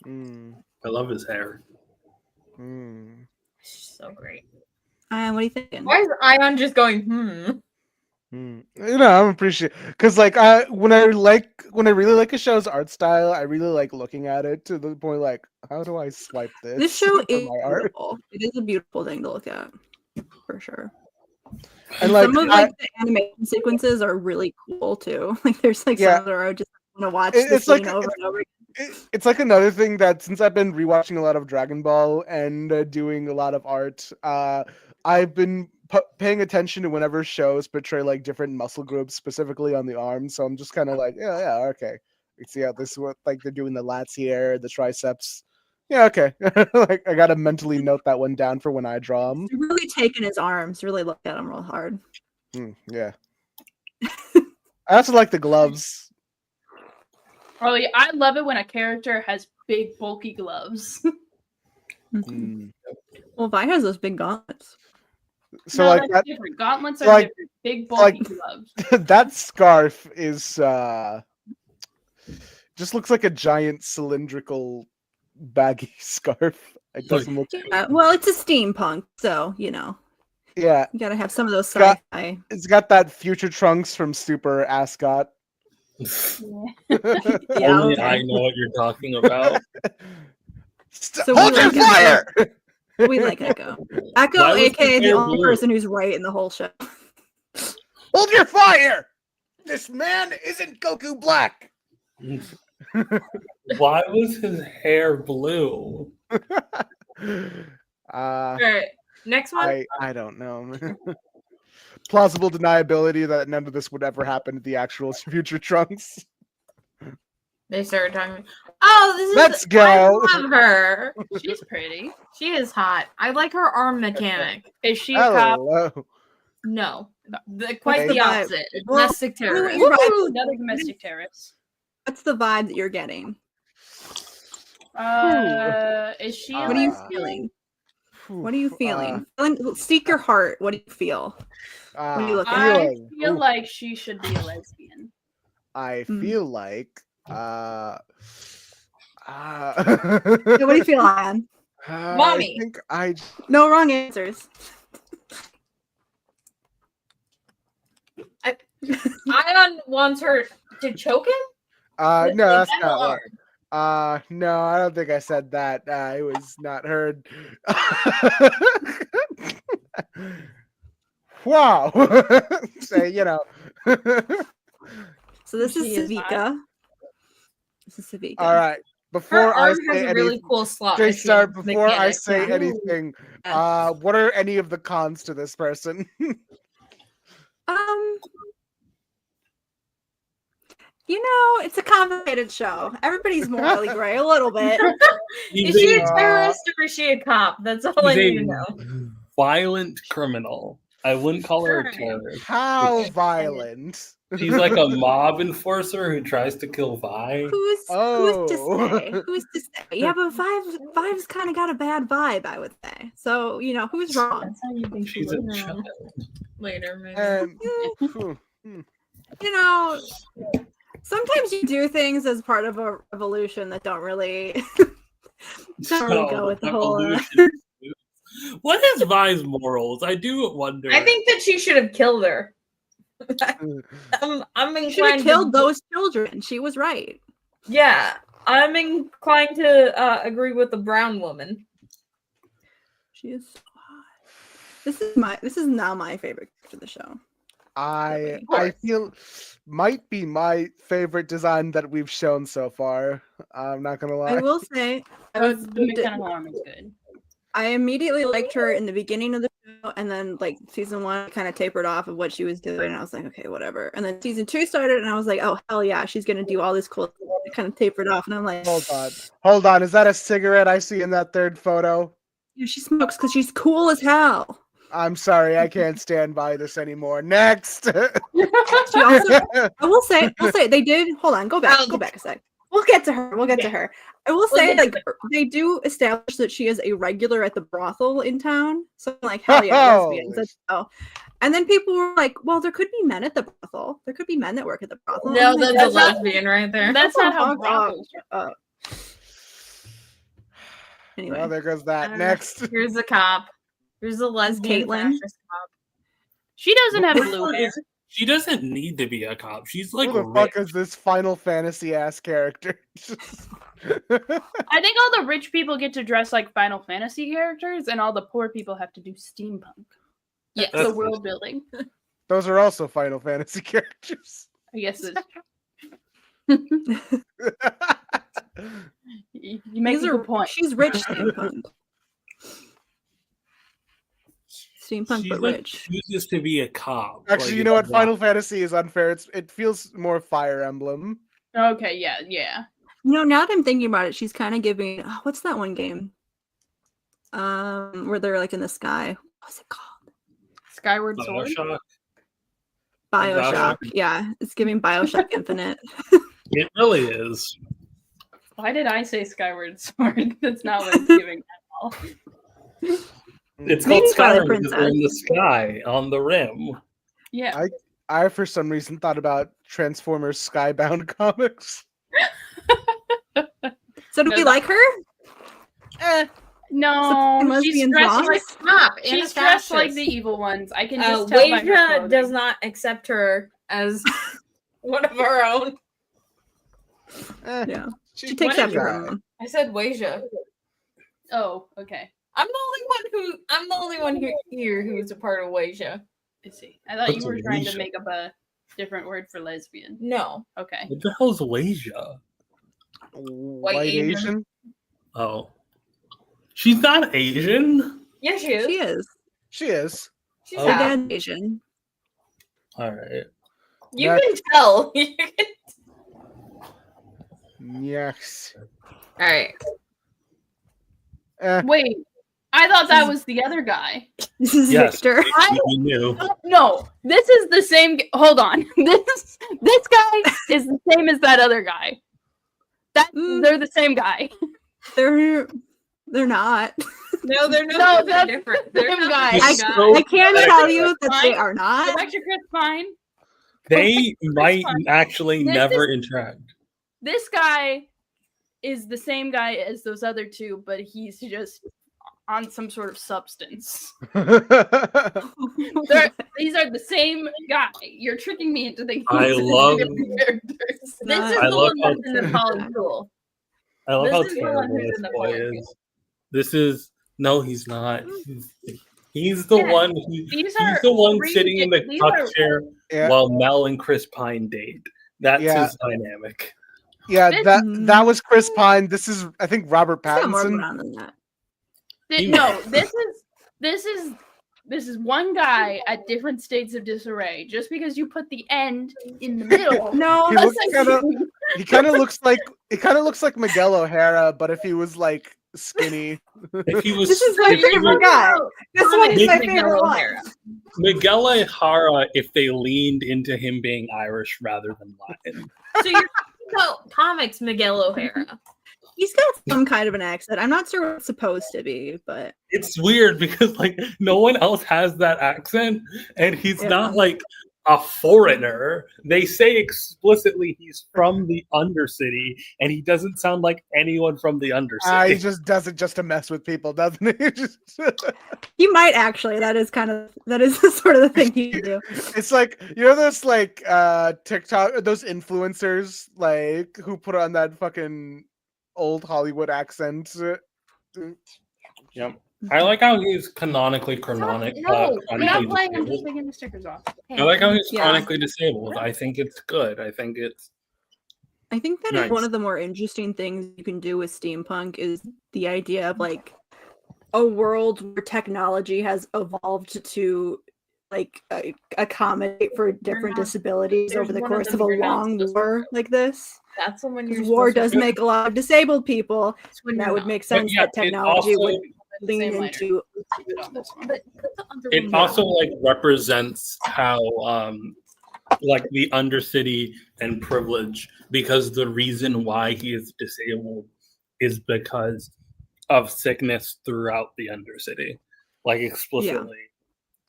Speaker 2: Mm,
Speaker 5: I love his hair.
Speaker 2: mm,
Speaker 4: So great.
Speaker 6: What are you thinking?
Speaker 4: Why is Ayaan just going,
Speaker 2: mm. You know, I'm appreciating because like when I really like a show's art style, I really like looking at it to the point like, how do I swipe this?
Speaker 6: This show
Speaker 2: for
Speaker 6: is
Speaker 2: my art?
Speaker 6: beautiful. It is a beautiful thing to look at, for sure.
Speaker 2: And like,
Speaker 6: Some of like the animation sequences are really cool too. Like there's like
Speaker 2: Yeah.
Speaker 6: some that are just want to watch
Speaker 2: It-
Speaker 6: the
Speaker 2: it's like-
Speaker 6: scene over and over.
Speaker 2: it's like another thing that since I've been rewatching a lot of Dragon Ball and doing a lot of art, I've been paying attention to whenever shows portray like different muscle groups, specifically on the arms. So I'm just kind of like, yeah, okay. You see how this is what like they're doing the lats here, the triceps. Yeah, okay. Like I gotta mentally note that one down for when I draw them.
Speaker 6: Really taking his arms, really look at him real hard.
Speaker 2: Yeah. I also like the gloves.
Speaker 3: Oh yeah, I love it when a character has big, bulky gloves.
Speaker 2: Mm.
Speaker 6: Well, Vi has those big gauntlets.
Speaker 2: So
Speaker 3: No,
Speaker 2: like
Speaker 3: that's
Speaker 2: that
Speaker 3: different. Gauntlets are
Speaker 2: like-
Speaker 3: different. Big,
Speaker 2: like-
Speaker 3: bulky gloves.
Speaker 2: that scarf is just looks like a giant cylindrical baggy scarf. It doesn't look
Speaker 6: Well, it's a steampunk, so you know
Speaker 2: yeah.
Speaker 6: you gotta have some of those
Speaker 2: Got-
Speaker 6: sci-fi.
Speaker 2: It's got that future Trunks from Super Ascot.
Speaker 6: Yeah,
Speaker 5: Only
Speaker 6: okay.
Speaker 5: I know what you're talking about.
Speaker 6: So
Speaker 2: Hold
Speaker 6: we
Speaker 2: your
Speaker 6: like
Speaker 2: fire!
Speaker 6: We like Echo. Echo,
Speaker 5: Why was
Speaker 6: aka
Speaker 5: his
Speaker 6: the
Speaker 5: hair
Speaker 6: only
Speaker 5: blue?
Speaker 6: person who's right in the whole show.
Speaker 2: Hold your fire! This man isn't Goku Black.
Speaker 5: Why was his hair blue?
Speaker 4: All right. Next one.
Speaker 2: I don't know. Plausible deniability that none of this would ever happen to the actual future Trunks.
Speaker 4: They started talking. Oh, this is.
Speaker 2: Let's go.
Speaker 4: I love her.
Speaker 3: She's pretty.
Speaker 4: She is hot. I like her arm mechanic.
Speaker 3: Is she a cop?
Speaker 2: Hello.
Speaker 4: No, quite the
Speaker 6: the vibe?
Speaker 4: opposite.
Speaker 6: Well,
Speaker 4: Domestic
Speaker 6: tell me what
Speaker 4: terrorist.
Speaker 6: your vibe-
Speaker 3: Woo, another domestic terrorist.
Speaker 6: What's the vibe that you're getting?
Speaker 3: Is she?
Speaker 6: What are you
Speaker 2: Ah.
Speaker 6: feeling? What are you feeling? Seek your heart. What do you feel? What do you look at?
Speaker 3: I
Speaker 2: feeling.
Speaker 3: feel
Speaker 2: Ooh.
Speaker 3: like she should be a lesbian.
Speaker 2: I
Speaker 6: Hmm.
Speaker 2: feel like
Speaker 6: Yeah, what do you feel, Ayaan?
Speaker 4: Mommy.
Speaker 2: I think I
Speaker 6: No wrong answers.
Speaker 4: Ayaan wants her to choke him?
Speaker 2: No,
Speaker 4: With
Speaker 2: that's
Speaker 4: metal
Speaker 2: not what.
Speaker 4: arm.
Speaker 2: No, I don't think I said that. It was not heard. Wow. Say,
Speaker 6: So this
Speaker 3: She
Speaker 6: is
Speaker 3: is hot.
Speaker 6: Savika. This is Savika.
Speaker 2: All right.
Speaker 4: Her
Speaker 2: Before I
Speaker 4: arm has
Speaker 2: say
Speaker 4: a really
Speaker 2: anything,
Speaker 4: cool slot
Speaker 2: Daystar,
Speaker 4: machine
Speaker 2: before I
Speaker 4: mechanic.
Speaker 2: say
Speaker 6: yeah.
Speaker 2: anything,
Speaker 6: Yes.
Speaker 2: what are any of the cons to this person?
Speaker 6: It's a complicated show. Everybody's morally gray a little bit.
Speaker 4: Is she a
Speaker 2: a-
Speaker 4: terrorist or is she a cop? That's all I need to know.
Speaker 5: violent criminal. I wouldn't call her a
Speaker 4: Alright.
Speaker 5: terrorist.
Speaker 2: How violent?
Speaker 5: She's like a mob enforcer who tries to kill Vi.
Speaker 6: Who's to
Speaker 2: Oh.
Speaker 6: say? Who's to say? Yeah, but Five's kind of got a bad vibe, I would say. So who's wrong?
Speaker 3: That's how you think she
Speaker 5: She's a
Speaker 3: looks.
Speaker 5: child.
Speaker 4: Later, maybe.
Speaker 6: Sometimes you do things as part of a revolution that don't really go with the whole.
Speaker 5: Evolution. What is Vi's morals? I do wonder.
Speaker 4: I think that she should have killed her. I'm
Speaker 6: She should have
Speaker 4: inclined
Speaker 6: killed
Speaker 4: to,
Speaker 6: those children. She was right.
Speaker 4: Yeah, I'm inclined to agree with the brown woman.
Speaker 6: She is so hot. This is now my favorite character of the show.
Speaker 2: I
Speaker 4: course.
Speaker 2: feel might be my favorite design that we've shown so far. I'm not gonna lie.
Speaker 6: I will say,
Speaker 3: The mechanical arm is good.
Speaker 6: I immediately liked her in the beginning of the show, and then like season 1 kind of tapered off of what she was doing, and I was like, okay, whatever. And then season 2 started, and I was like, oh hell yeah, she's gonna do all this cool. It kind of tapered off, and I'm like,
Speaker 2: Hold on. Is that a cigarette I see in that third photo?
Speaker 6: yeah, she smokes because she's cool as hell.
Speaker 2: I'm sorry, I can't stand by this anymore. Next.
Speaker 6: She also, I will say, they did. Hold on, go back a sec. We'll get to her. I will say,
Speaker 4: get to
Speaker 6: they do establish that she is a regular at the brothel in town. So, like, hell yeah, lesbians. That's so. And then people were like, well, there could be men at the brothel. There could be men that work at the brothel.
Speaker 4: No,
Speaker 6: I'm like,
Speaker 4: that's a
Speaker 3: not-
Speaker 4: lesbian right there.
Speaker 3: That's not how
Speaker 6: fuck
Speaker 3: brothels
Speaker 6: off. Anyway,
Speaker 2: Well, there goes
Speaker 4: I
Speaker 2: that.
Speaker 4: don't know.
Speaker 2: Next.
Speaker 4: Here's a cop. Here's a lesbian
Speaker 6: Caitlin.
Speaker 4: fascist cop.
Speaker 3: She doesn't have blue hair.
Speaker 5: She doesn't need to be a cop. She's like
Speaker 2: Who the
Speaker 5: rich.
Speaker 2: fuck is this Final Fantasy ass character?
Speaker 3: I think all the rich people get to dress like Final Fantasy characters, and all the poor people have to do steampunk.
Speaker 4: Yes.
Speaker 3: The world building.
Speaker 2: Those are also Final Fantasy characters.
Speaker 3: I guess it's, you make
Speaker 6: these
Speaker 3: a
Speaker 6: are
Speaker 3: good point.
Speaker 6: She's rich steampunk. Steampunk,
Speaker 5: She's
Speaker 6: but
Speaker 5: like
Speaker 6: rich.
Speaker 5: chooses to be a cop.
Speaker 2: Actually,
Speaker 5: Like,
Speaker 2: you know what?
Speaker 5: it's
Speaker 2: Final Fantasy is unfair. It feels more Fire Emblem.
Speaker 3: Okay, yeah.
Speaker 6: Now that I'm thinking about it, she's kind of giving. What's that one game? Where they're like in the sky. What's it called?
Speaker 3: Skyward Sword.
Speaker 5: Bioshock.
Speaker 6: Bioshock. Yeah, it's giving Bioshock Infinite.
Speaker 5: It really is.
Speaker 3: Why did I say Skyward Sword? That's not what it's giving at all.
Speaker 5: It's
Speaker 6: Maybe
Speaker 5: called
Speaker 6: Twilight
Speaker 5: Skyrim because they're in the
Speaker 6: Princess.
Speaker 5: sky on the rim.
Speaker 3: Yeah.
Speaker 2: I, for some reason, thought about Transformers Skybound comics.
Speaker 6: So do
Speaker 4: No,
Speaker 6: we
Speaker 4: that-
Speaker 6: like her?
Speaker 3: No,
Speaker 6: Supporting
Speaker 3: she's
Speaker 6: lesbian
Speaker 3: dressed
Speaker 6: songs?
Speaker 3: like
Speaker 4: Stop. and
Speaker 3: she's
Speaker 4: a
Speaker 3: dressed like
Speaker 4: fascist.
Speaker 3: the evil ones. I can just tell by her
Speaker 4: Wasia
Speaker 3: clothing.
Speaker 4: does not accept her as one of our own.
Speaker 6: Yeah.
Speaker 2: She
Speaker 6: She takes after her
Speaker 2: tried.
Speaker 6: mom.
Speaker 4: I said Wasia.
Speaker 3: Oh, okay.
Speaker 4: I'm the only one here who's a part of Wasia.
Speaker 3: I see. I thought
Speaker 5: What's
Speaker 3: you were
Speaker 5: a
Speaker 3: trying to
Speaker 5: Wasia?
Speaker 3: make up a different word for lesbian.
Speaker 4: No.
Speaker 3: Okay.
Speaker 5: What the hell's Wasia?
Speaker 2: White
Speaker 4: Asian.
Speaker 2: Asian?
Speaker 5: Oh. She's not Asian?
Speaker 4: Yeah, she is.
Speaker 6: She is.
Speaker 2: She is.
Speaker 4: She's
Speaker 5: Oh.
Speaker 6: Her
Speaker 4: half.
Speaker 6: dad's Asian.
Speaker 5: Alright.
Speaker 4: You
Speaker 2: That-
Speaker 4: can tell.
Speaker 2: Yes.
Speaker 4: All right.
Speaker 3: Wait, I thought that was the other guy.
Speaker 6: This is
Speaker 5: Yes.
Speaker 6: Victor.
Speaker 5: We knew.
Speaker 3: No, this is the same. Hold on. This guy is the same as that other guy. They're the same guy.
Speaker 6: They're not.
Speaker 4: No, they're
Speaker 3: No,
Speaker 4: not.
Speaker 3: that's
Speaker 4: different. They're
Speaker 3: same
Speaker 4: not
Speaker 3: guy.
Speaker 4: the
Speaker 6: I,
Speaker 4: same
Speaker 5: So-
Speaker 6: I can
Speaker 5: Electric
Speaker 6: tell you that they
Speaker 3: Fine.
Speaker 6: are not.
Speaker 3: Electric Chris fine.
Speaker 5: They might
Speaker 3: fine.
Speaker 5: actually
Speaker 3: This
Speaker 5: never interact.
Speaker 3: This guy is the same guy as those other two, but he's just on some sort of substance.
Speaker 2: I
Speaker 3: These are the same guy. You're tricking me into thinking
Speaker 5: I
Speaker 3: these are
Speaker 5: love-
Speaker 3: different characters.
Speaker 4: This is
Speaker 5: I
Speaker 4: the
Speaker 5: love
Speaker 4: one
Speaker 5: how-
Speaker 4: that's in the college pool.
Speaker 5: I love
Speaker 4: This
Speaker 5: how
Speaker 4: is the one
Speaker 5: terrible
Speaker 4: who's
Speaker 5: this
Speaker 4: in the
Speaker 5: boy
Speaker 4: college
Speaker 5: is. This is no, he's not. He's the
Speaker 3: Yeah,
Speaker 5: one.
Speaker 3: these
Speaker 5: He's
Speaker 3: are
Speaker 5: the one
Speaker 3: three
Speaker 5: sitting in the
Speaker 3: these
Speaker 5: tuck
Speaker 3: are-
Speaker 5: chair
Speaker 2: Yeah.
Speaker 5: while Mel and Chris Pine date. That's
Speaker 2: Yeah.
Speaker 5: his dynamic.
Speaker 2: Yeah,
Speaker 3: This-
Speaker 2: that was Chris Pine. This is, I think, Robert
Speaker 6: It's got more
Speaker 2: Pattinson.
Speaker 6: going on than that.
Speaker 3: No, this is one guy at different states of disarray. Just because you put the end in the middle,
Speaker 6: No,
Speaker 2: He
Speaker 6: that's
Speaker 2: looks kinda- He kind of looks like Miguel O'Hara, but if he was like skinny.
Speaker 5: If he was,
Speaker 6: This is my
Speaker 5: if he
Speaker 6: favorite
Speaker 5: was-
Speaker 6: guy. This one is my
Speaker 4: Miguel
Speaker 6: favorite one.
Speaker 4: O'Hara.
Speaker 5: Miguel O'Hara, if they leaned into him being Irish rather than Latin.
Speaker 4: So you're talking about comics, Miguel O'Hara.
Speaker 6: He's got some kind of an accent. I'm not sure what it's supposed to be, but
Speaker 5: It's weird because like no one else has that accent, and he's
Speaker 6: Yeah.
Speaker 5: not like a foreigner. They say explicitly he's from the Undercity, and he doesn't sound like anyone from the
Speaker 2: He
Speaker 5: Undercity.
Speaker 2: just does it just to mess with people, doesn't he? Just-
Speaker 6: he might actually. That is the sort of the thing he can do.
Speaker 2: it's like, you know, those like TikTok, those influencers like who put on that fucking old Hollywood accent.
Speaker 5: Yep. I like how he's canonically
Speaker 3: we're not playing. I'm just
Speaker 5: disabled.
Speaker 3: taking the stickers off.
Speaker 5: I like how he's
Speaker 6: Yeah.
Speaker 5: chronically disabled. I think it's good. I think it's
Speaker 6: I think that is
Speaker 5: Nice.
Speaker 6: one of the more interesting things you can do with steampunk is the idea of like a world where technology has evolved to like accommodate for different
Speaker 4: not-
Speaker 6: disabilities
Speaker 4: there's
Speaker 6: over the
Speaker 4: one of
Speaker 6: course
Speaker 4: them
Speaker 6: of a
Speaker 4: you're not
Speaker 6: long
Speaker 4: supposed to
Speaker 6: war like this.
Speaker 4: That's the one you're
Speaker 6: Because war
Speaker 4: supposed
Speaker 6: does
Speaker 4: to
Speaker 6: make a lot of disabled people.
Speaker 4: That's when
Speaker 6: And that
Speaker 4: you're
Speaker 6: would
Speaker 4: not.
Speaker 6: make sense
Speaker 5: yeah,
Speaker 6: that
Speaker 5: it
Speaker 6: technology
Speaker 5: also-
Speaker 6: would lean
Speaker 3: Same later.
Speaker 6: into
Speaker 3: Keep it on this one.
Speaker 4: But put the other
Speaker 5: it
Speaker 4: one
Speaker 5: also
Speaker 4: down.
Speaker 5: like represents how like the Undercity and privilege, because the reason why he is disabled is because of sickness throughout the Undercity, like explicitly,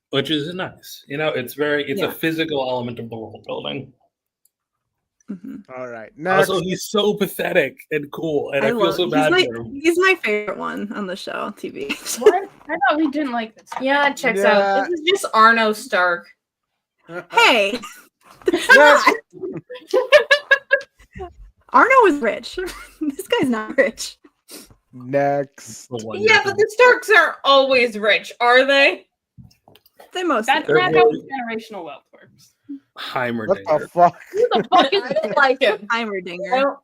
Speaker 5: which is nice. You know, it's
Speaker 6: Yeah.
Speaker 5: a physical element of the world building.
Speaker 6: Mhm.
Speaker 2: All right, next.
Speaker 5: Also, he's so pathetic and cool, and I, feel
Speaker 6: love-
Speaker 5: so bad
Speaker 6: he's,
Speaker 5: for him.
Speaker 6: he's my favorite one on the show TV.
Speaker 3: What? I thought we didn't like this.
Speaker 4: Yeah, it checks
Speaker 2: Yeah.
Speaker 4: out. This is just Arno Stark.
Speaker 6: Hey,
Speaker 2: Next.
Speaker 6: Arno is rich. This guy's not rich.
Speaker 2: Next.
Speaker 5: The one
Speaker 4: Yeah, but the Starks are always rich, are they?
Speaker 6: They mostly
Speaker 3: That's
Speaker 6: are.
Speaker 3: not how generational wealth works.
Speaker 2: What
Speaker 5: Heimerdinger.
Speaker 2: the fuck?
Speaker 3: Who the fuck is
Speaker 4: I don't like him.
Speaker 6: Heimerdinger.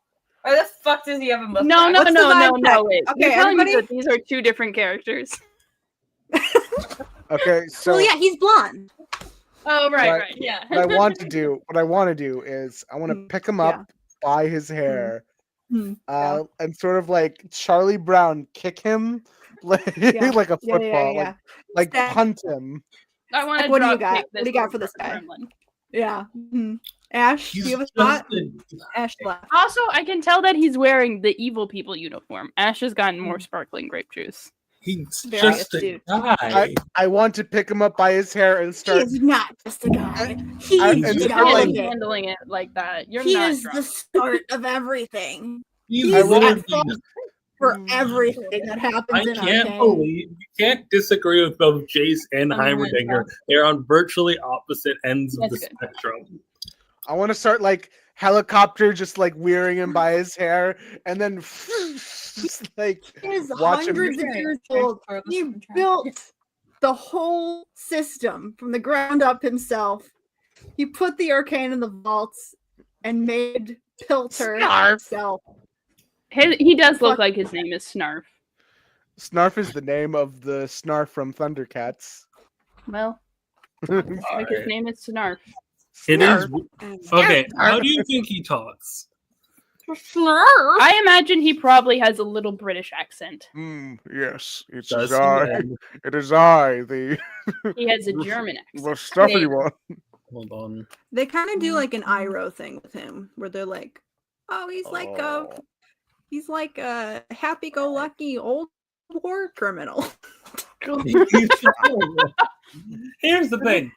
Speaker 4: Why the fuck does he have a mustache?
Speaker 3: No,
Speaker 6: What's the vibe check?
Speaker 3: wait.
Speaker 6: Okay,
Speaker 3: You're telling me
Speaker 6: everybody-
Speaker 3: that these are two different characters.
Speaker 2: Okay, so
Speaker 6: Well, yeah, he's blonde.
Speaker 3: Oh, right,
Speaker 2: Right.
Speaker 3: right, yeah.
Speaker 2: what I want to do is I want to
Speaker 6: Mm,
Speaker 2: pick him up
Speaker 6: yeah.
Speaker 2: by his hair,
Speaker 6: Mm, yeah.
Speaker 2: and sort of like Charlie Brown kick him like
Speaker 6: Yeah.
Speaker 2: like a
Speaker 6: Yeah,
Speaker 2: football,
Speaker 6: yeah.
Speaker 2: like
Speaker 6: Stab-
Speaker 2: punt him.
Speaker 3: I want to
Speaker 6: Like, what do you
Speaker 3: drop
Speaker 6: got?
Speaker 3: kick
Speaker 6: What do you
Speaker 3: this
Speaker 6: got for this
Speaker 3: little
Speaker 6: guy?
Speaker 3: gremlin.
Speaker 6: Yeah. Mhm. Ash, do
Speaker 5: He's
Speaker 6: you have a
Speaker 5: just
Speaker 6: thought?
Speaker 5: a-
Speaker 6: Ash left.
Speaker 3: Also, I can tell that he's wearing the evil people uniform. Ash has gotten more
Speaker 6: Mm.
Speaker 3: sparkling grape juice.
Speaker 5: He's
Speaker 6: Very
Speaker 5: just a
Speaker 6: astute.
Speaker 5: guy.
Speaker 2: I want to pick him up by his hair and
Speaker 6: He
Speaker 2: start.
Speaker 6: is not just a guy. He
Speaker 2: I-
Speaker 6: is
Speaker 2: and
Speaker 6: the
Speaker 2: just
Speaker 3: You're
Speaker 2: like-
Speaker 3: not
Speaker 6: guy.
Speaker 3: handling it like that. You're
Speaker 6: He
Speaker 3: not
Speaker 6: is
Speaker 3: drunk.
Speaker 6: the start of everything.
Speaker 5: He's
Speaker 2: I
Speaker 6: He's
Speaker 2: will-
Speaker 6: at
Speaker 5: literally-
Speaker 6: fault for everything that happens
Speaker 5: I
Speaker 6: in
Speaker 5: can't
Speaker 6: Arcane.
Speaker 5: believe you can't disagree with both Jace and
Speaker 3: Oh my
Speaker 5: Heimerdinger. They're on virtually opposite ends of the
Speaker 3: That's good.
Speaker 5: spectrum.
Speaker 2: I want to start like helicopter, just like wearing him by his hair, and then just like
Speaker 6: He is
Speaker 2: watch him.
Speaker 6: hundreds of years old. He
Speaker 4: He
Speaker 6: built the whole system from the ground up himself. He put the arcane in the vaults and made Pilter
Speaker 2: Snarf.
Speaker 6: himself.
Speaker 3: He does look
Speaker 6: Fuck.
Speaker 3: like his name is Snarf.
Speaker 2: Snarf is the name of the Snarf from Thundercats.
Speaker 3: Well, like his
Speaker 5: Alright.
Speaker 3: name is Snarf.
Speaker 5: It is
Speaker 6: And
Speaker 5: okay. How do you think he talks?
Speaker 3: I imagine he probably has a little British accent.
Speaker 2: Yes, it
Speaker 5: Does
Speaker 2: is
Speaker 5: he?
Speaker 2: I.
Speaker 5: And-
Speaker 2: It is I, the
Speaker 3: He has a German accent.
Speaker 2: the stuffy one.
Speaker 5: Hold on.
Speaker 6: They kind of do like an Iroh thing with him, where they're like, "Oh, he's like a happy-go-lucky old war criminal."
Speaker 5: Here's the thing.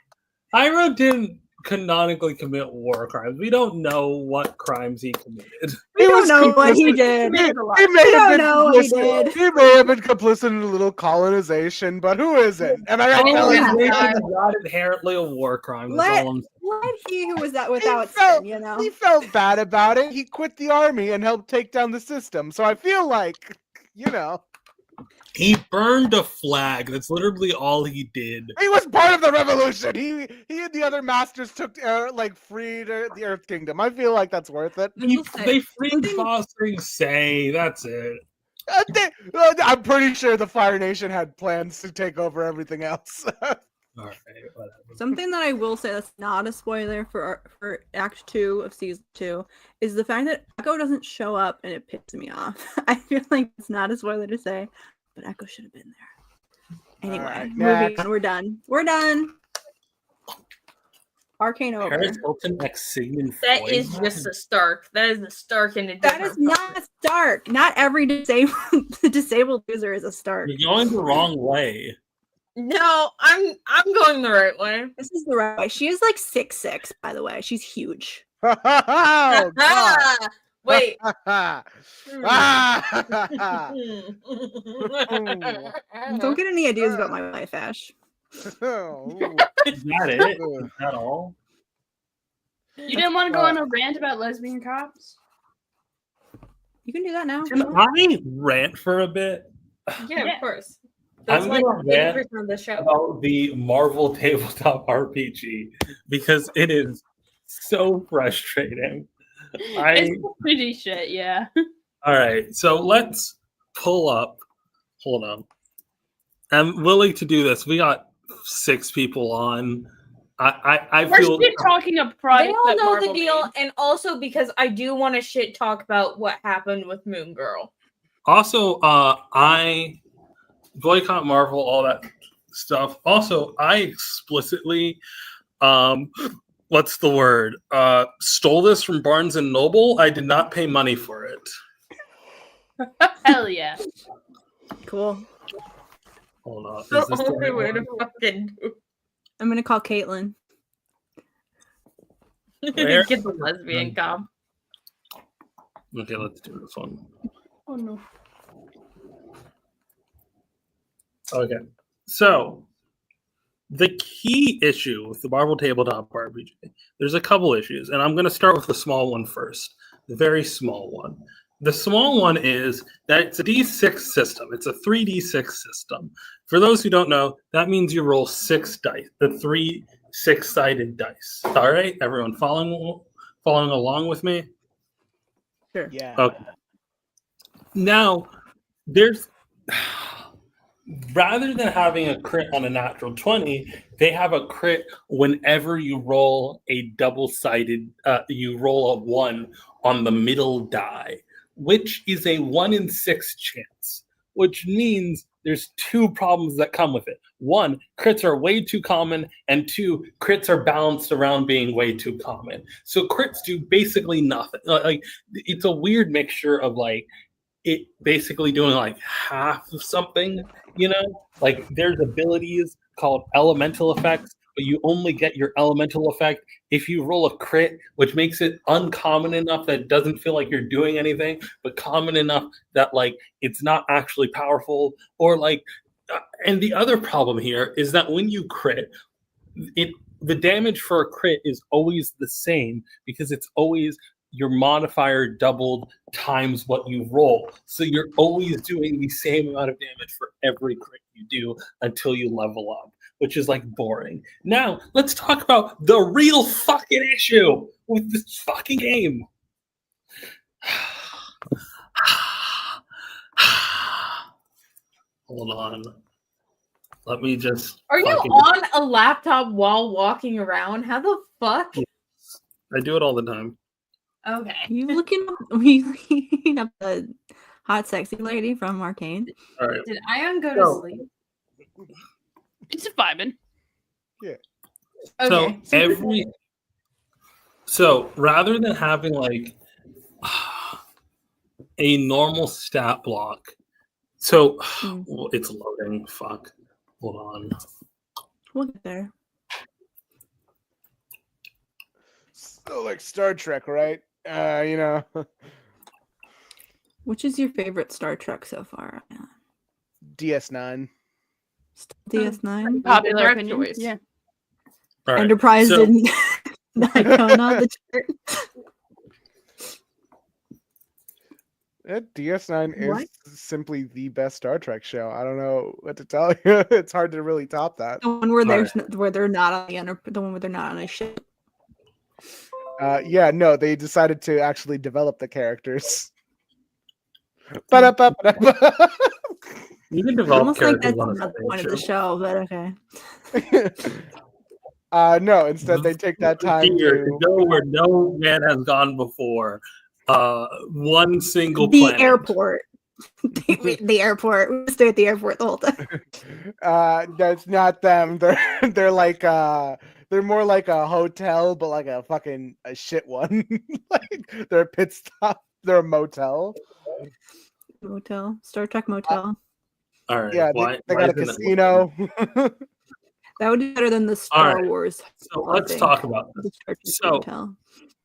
Speaker 5: Iroh didn't canonically commit war crimes. We don't know what crimes he committed.
Speaker 6: We don't know what he did.
Speaker 2: He
Speaker 6: We
Speaker 2: may have
Speaker 6: don't
Speaker 2: been
Speaker 6: know what he
Speaker 2: complicit.
Speaker 6: did.
Speaker 2: He may have been complicit in a little colonization, but who isn't? Am I right,
Speaker 4: Oh,
Speaker 2: Kelly?
Speaker 4: yeah.
Speaker 5: Colonization is not inherently a war crime. That's
Speaker 6: Let,
Speaker 5: all I'm
Speaker 6: let he who was that without
Speaker 2: felt-
Speaker 6: sin, you know?
Speaker 2: He felt bad about it. He quit the army and helped take down the system. So I feel like, you know,
Speaker 5: He burned a flag. That's literally all he did.
Speaker 2: he was part of the revolution. He and the other masters took freed the Earth Kingdom. I feel like that's worth it.
Speaker 6: I will say,
Speaker 5: They freed
Speaker 6: something-
Speaker 5: Fostering Say. That's it.
Speaker 2: I'm pretty sure the Fire Nation had plans to take over everything else.
Speaker 5: All right, whatever.
Speaker 6: Something that I will say that's not a spoiler for Act 2 of Season 2 is the fact that Echo doesn't show up, and it pisses me off. I feel like it's not a spoiler to say, but Echo should have been there. Anyway,
Speaker 2: Alright,
Speaker 6: moving
Speaker 2: next.
Speaker 6: on. We're done. We're done. Arcane over.
Speaker 5: Paris Hilton X Sigmund
Speaker 4: That
Speaker 5: Freud?
Speaker 4: is just a Stark. That is a Stark in a
Speaker 6: That
Speaker 4: different
Speaker 6: is not Stark. Not every disabled user is a Stark.
Speaker 5: You're going the wrong way.
Speaker 4: No, I'm going the right way.
Speaker 6: This is the right way. She is like 6'6", by the way. She's huge.
Speaker 2: Oh, God.
Speaker 4: Wait.
Speaker 6: Don't get any ideas about my life, Ash.
Speaker 2: Oh,
Speaker 5: Is that it? Is that all?
Speaker 3: You didn't want to go on a rant about lesbian cops?
Speaker 6: You can do that now.
Speaker 5: Can I rant for a bit
Speaker 4: Yeah,
Speaker 3: Yeah.
Speaker 4: of course. That's
Speaker 5: I'm
Speaker 4: like
Speaker 5: gonna rant
Speaker 4: 80% of the show.
Speaker 5: about the Marvel tabletop RPG because it is so frustrating.
Speaker 3: It's pretty shit, yeah.
Speaker 5: All right, so let's pull up. Hold on. I'm willing to do this. We got 6 people on. I
Speaker 3: We're
Speaker 5: feel
Speaker 3: shit talking a
Speaker 4: They
Speaker 3: product.
Speaker 4: all
Speaker 3: that
Speaker 4: know
Speaker 3: Marvel
Speaker 4: the deal,
Speaker 3: made.
Speaker 4: and also because I do want to shit talk about what happened with Moon Girl.
Speaker 5: also I boycott Marvel, all that stuff. Also, I explicitly what's the word? Stole this from Barnes and Noble. I did not pay money for it.
Speaker 3: Hell yeah.
Speaker 6: Cool.
Speaker 5: Hold on. Is
Speaker 4: The
Speaker 5: this the
Speaker 4: only way
Speaker 5: right
Speaker 4: to
Speaker 5: one?
Speaker 4: fucking do
Speaker 6: I'm gonna call Caitlin.
Speaker 5: Where?
Speaker 4: get the lesbian cop.
Speaker 5: Okay, let's do this one.
Speaker 3: Oh no.
Speaker 5: Okay. So the key issue with the Marvel Tabletop RPG, there's a couple issues, and I'm going to start with the small one first. The very small one. The small one is that it's a D6 system. It's a 3D6 system. For those who don't know, that means you roll 6 dice, the 3 6-sided dice. All right, everyone following along with me?
Speaker 6: Sure.
Speaker 2: yeah.
Speaker 5: Okay. Now, there's rather than having a crit on a natural 20, they have a crit whenever you roll a double-sided, you roll a 1 on the middle die, which is a 1 in 6 chance, which means there's 2 problems that come with it. 1, crits are way too common, and 2, crits are balanced around being way too common. So crits do basically nothing. Like it's a weird mixture of like it basically doing like half of something, you know? Like there's abilities called elemental effects, but you only get your elemental effect if you roll a crit, which makes it uncommon enough that it doesn't feel like you're doing anything, but common enough that like it's not actually powerful. Or like, and the other problem here is that when you crit, the damage for a crit is always the same because it's always your modifier doubled times what you roll. So you're always doing the same amount of damage for every crit you do until you level up, which is like boring. Now, let's talk about the real fucking issue with this fucking game. Hold on. Let me just.
Speaker 4: Are you
Speaker 5: fucking-
Speaker 4: on a laptop while walking around? How the fuck?
Speaker 5: I do it all the time.
Speaker 4: Okay.
Speaker 6: You looking up the hot sexy lady from Arcane?
Speaker 5: All right.
Speaker 4: Did Ayaan go
Speaker 5: So-
Speaker 4: to sleep?
Speaker 3: It's vibing.
Speaker 4: Okay.
Speaker 5: So rather than having like a normal stat block, so well, it's loading. Fuck. Hold on.
Speaker 6: We'll get there.
Speaker 2: So like Star Trek, right? You know,
Speaker 6: Which is your favorite Star Trek so far?
Speaker 2: DS9.
Speaker 6: DS9.
Speaker 3: Popular
Speaker 4: Correct
Speaker 3: opinion.
Speaker 4: choice.
Speaker 3: Yeah.
Speaker 5: All right,
Speaker 6: Enterprise
Speaker 5: so-
Speaker 6: didn't icon on the chart.
Speaker 2: DS9 is
Speaker 6: What?
Speaker 2: simply the best Star Trek show. I don't know what to tell you. It's hard to really top that.
Speaker 6: The one where
Speaker 5: Alright.
Speaker 6: where they're not on the one where they're not on a ship.
Speaker 2: Yeah, no, they decided to actually develop the characters. Ba-da-ba-ba-da-ba.
Speaker 5: You can develop
Speaker 6: Almost like
Speaker 5: characters
Speaker 6: that's
Speaker 5: on a
Speaker 6: not the
Speaker 5: space
Speaker 6: point of the
Speaker 5: shuttle.
Speaker 6: show, but okay.
Speaker 2: No, instead they take that time
Speaker 5: Here,
Speaker 2: to
Speaker 5: go where no man has gone before. One single
Speaker 6: The
Speaker 5: planet.
Speaker 6: airport. The airport. We stay at the airport the whole time.
Speaker 2: that's not them. They're like they're more like a hotel, but like a fucking a shit one. Like they're a pit stop. They're a motel.
Speaker 6: Motel. Star Trek motel.
Speaker 5: All right.
Speaker 2: Yeah,
Speaker 5: why
Speaker 2: they got a
Speaker 5: isn't it-
Speaker 2: casino.
Speaker 6: That would be better than the Star
Speaker 5: Alright,
Speaker 6: Wars.
Speaker 5: So
Speaker 6: I
Speaker 5: let's
Speaker 6: think.
Speaker 5: talk about this.
Speaker 6: The Star Trek
Speaker 5: So-
Speaker 6: motel.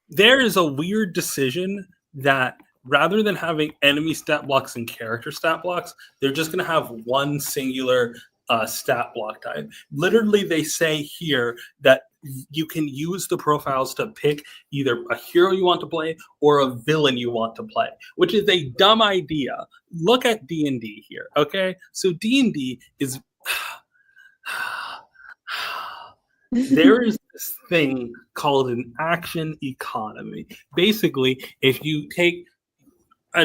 Speaker 5: There is a weird decision that rather than having enemy stat blocks and character stat blocks, they're just going to have one singular stat block type. Literally, they say here that you can use the profiles to pick either a hero you want to play or a villain you want to play, which is a dumb idea. Look at D&D here, okay? So D&D is... There is this thing called an action economy. Basically, if you take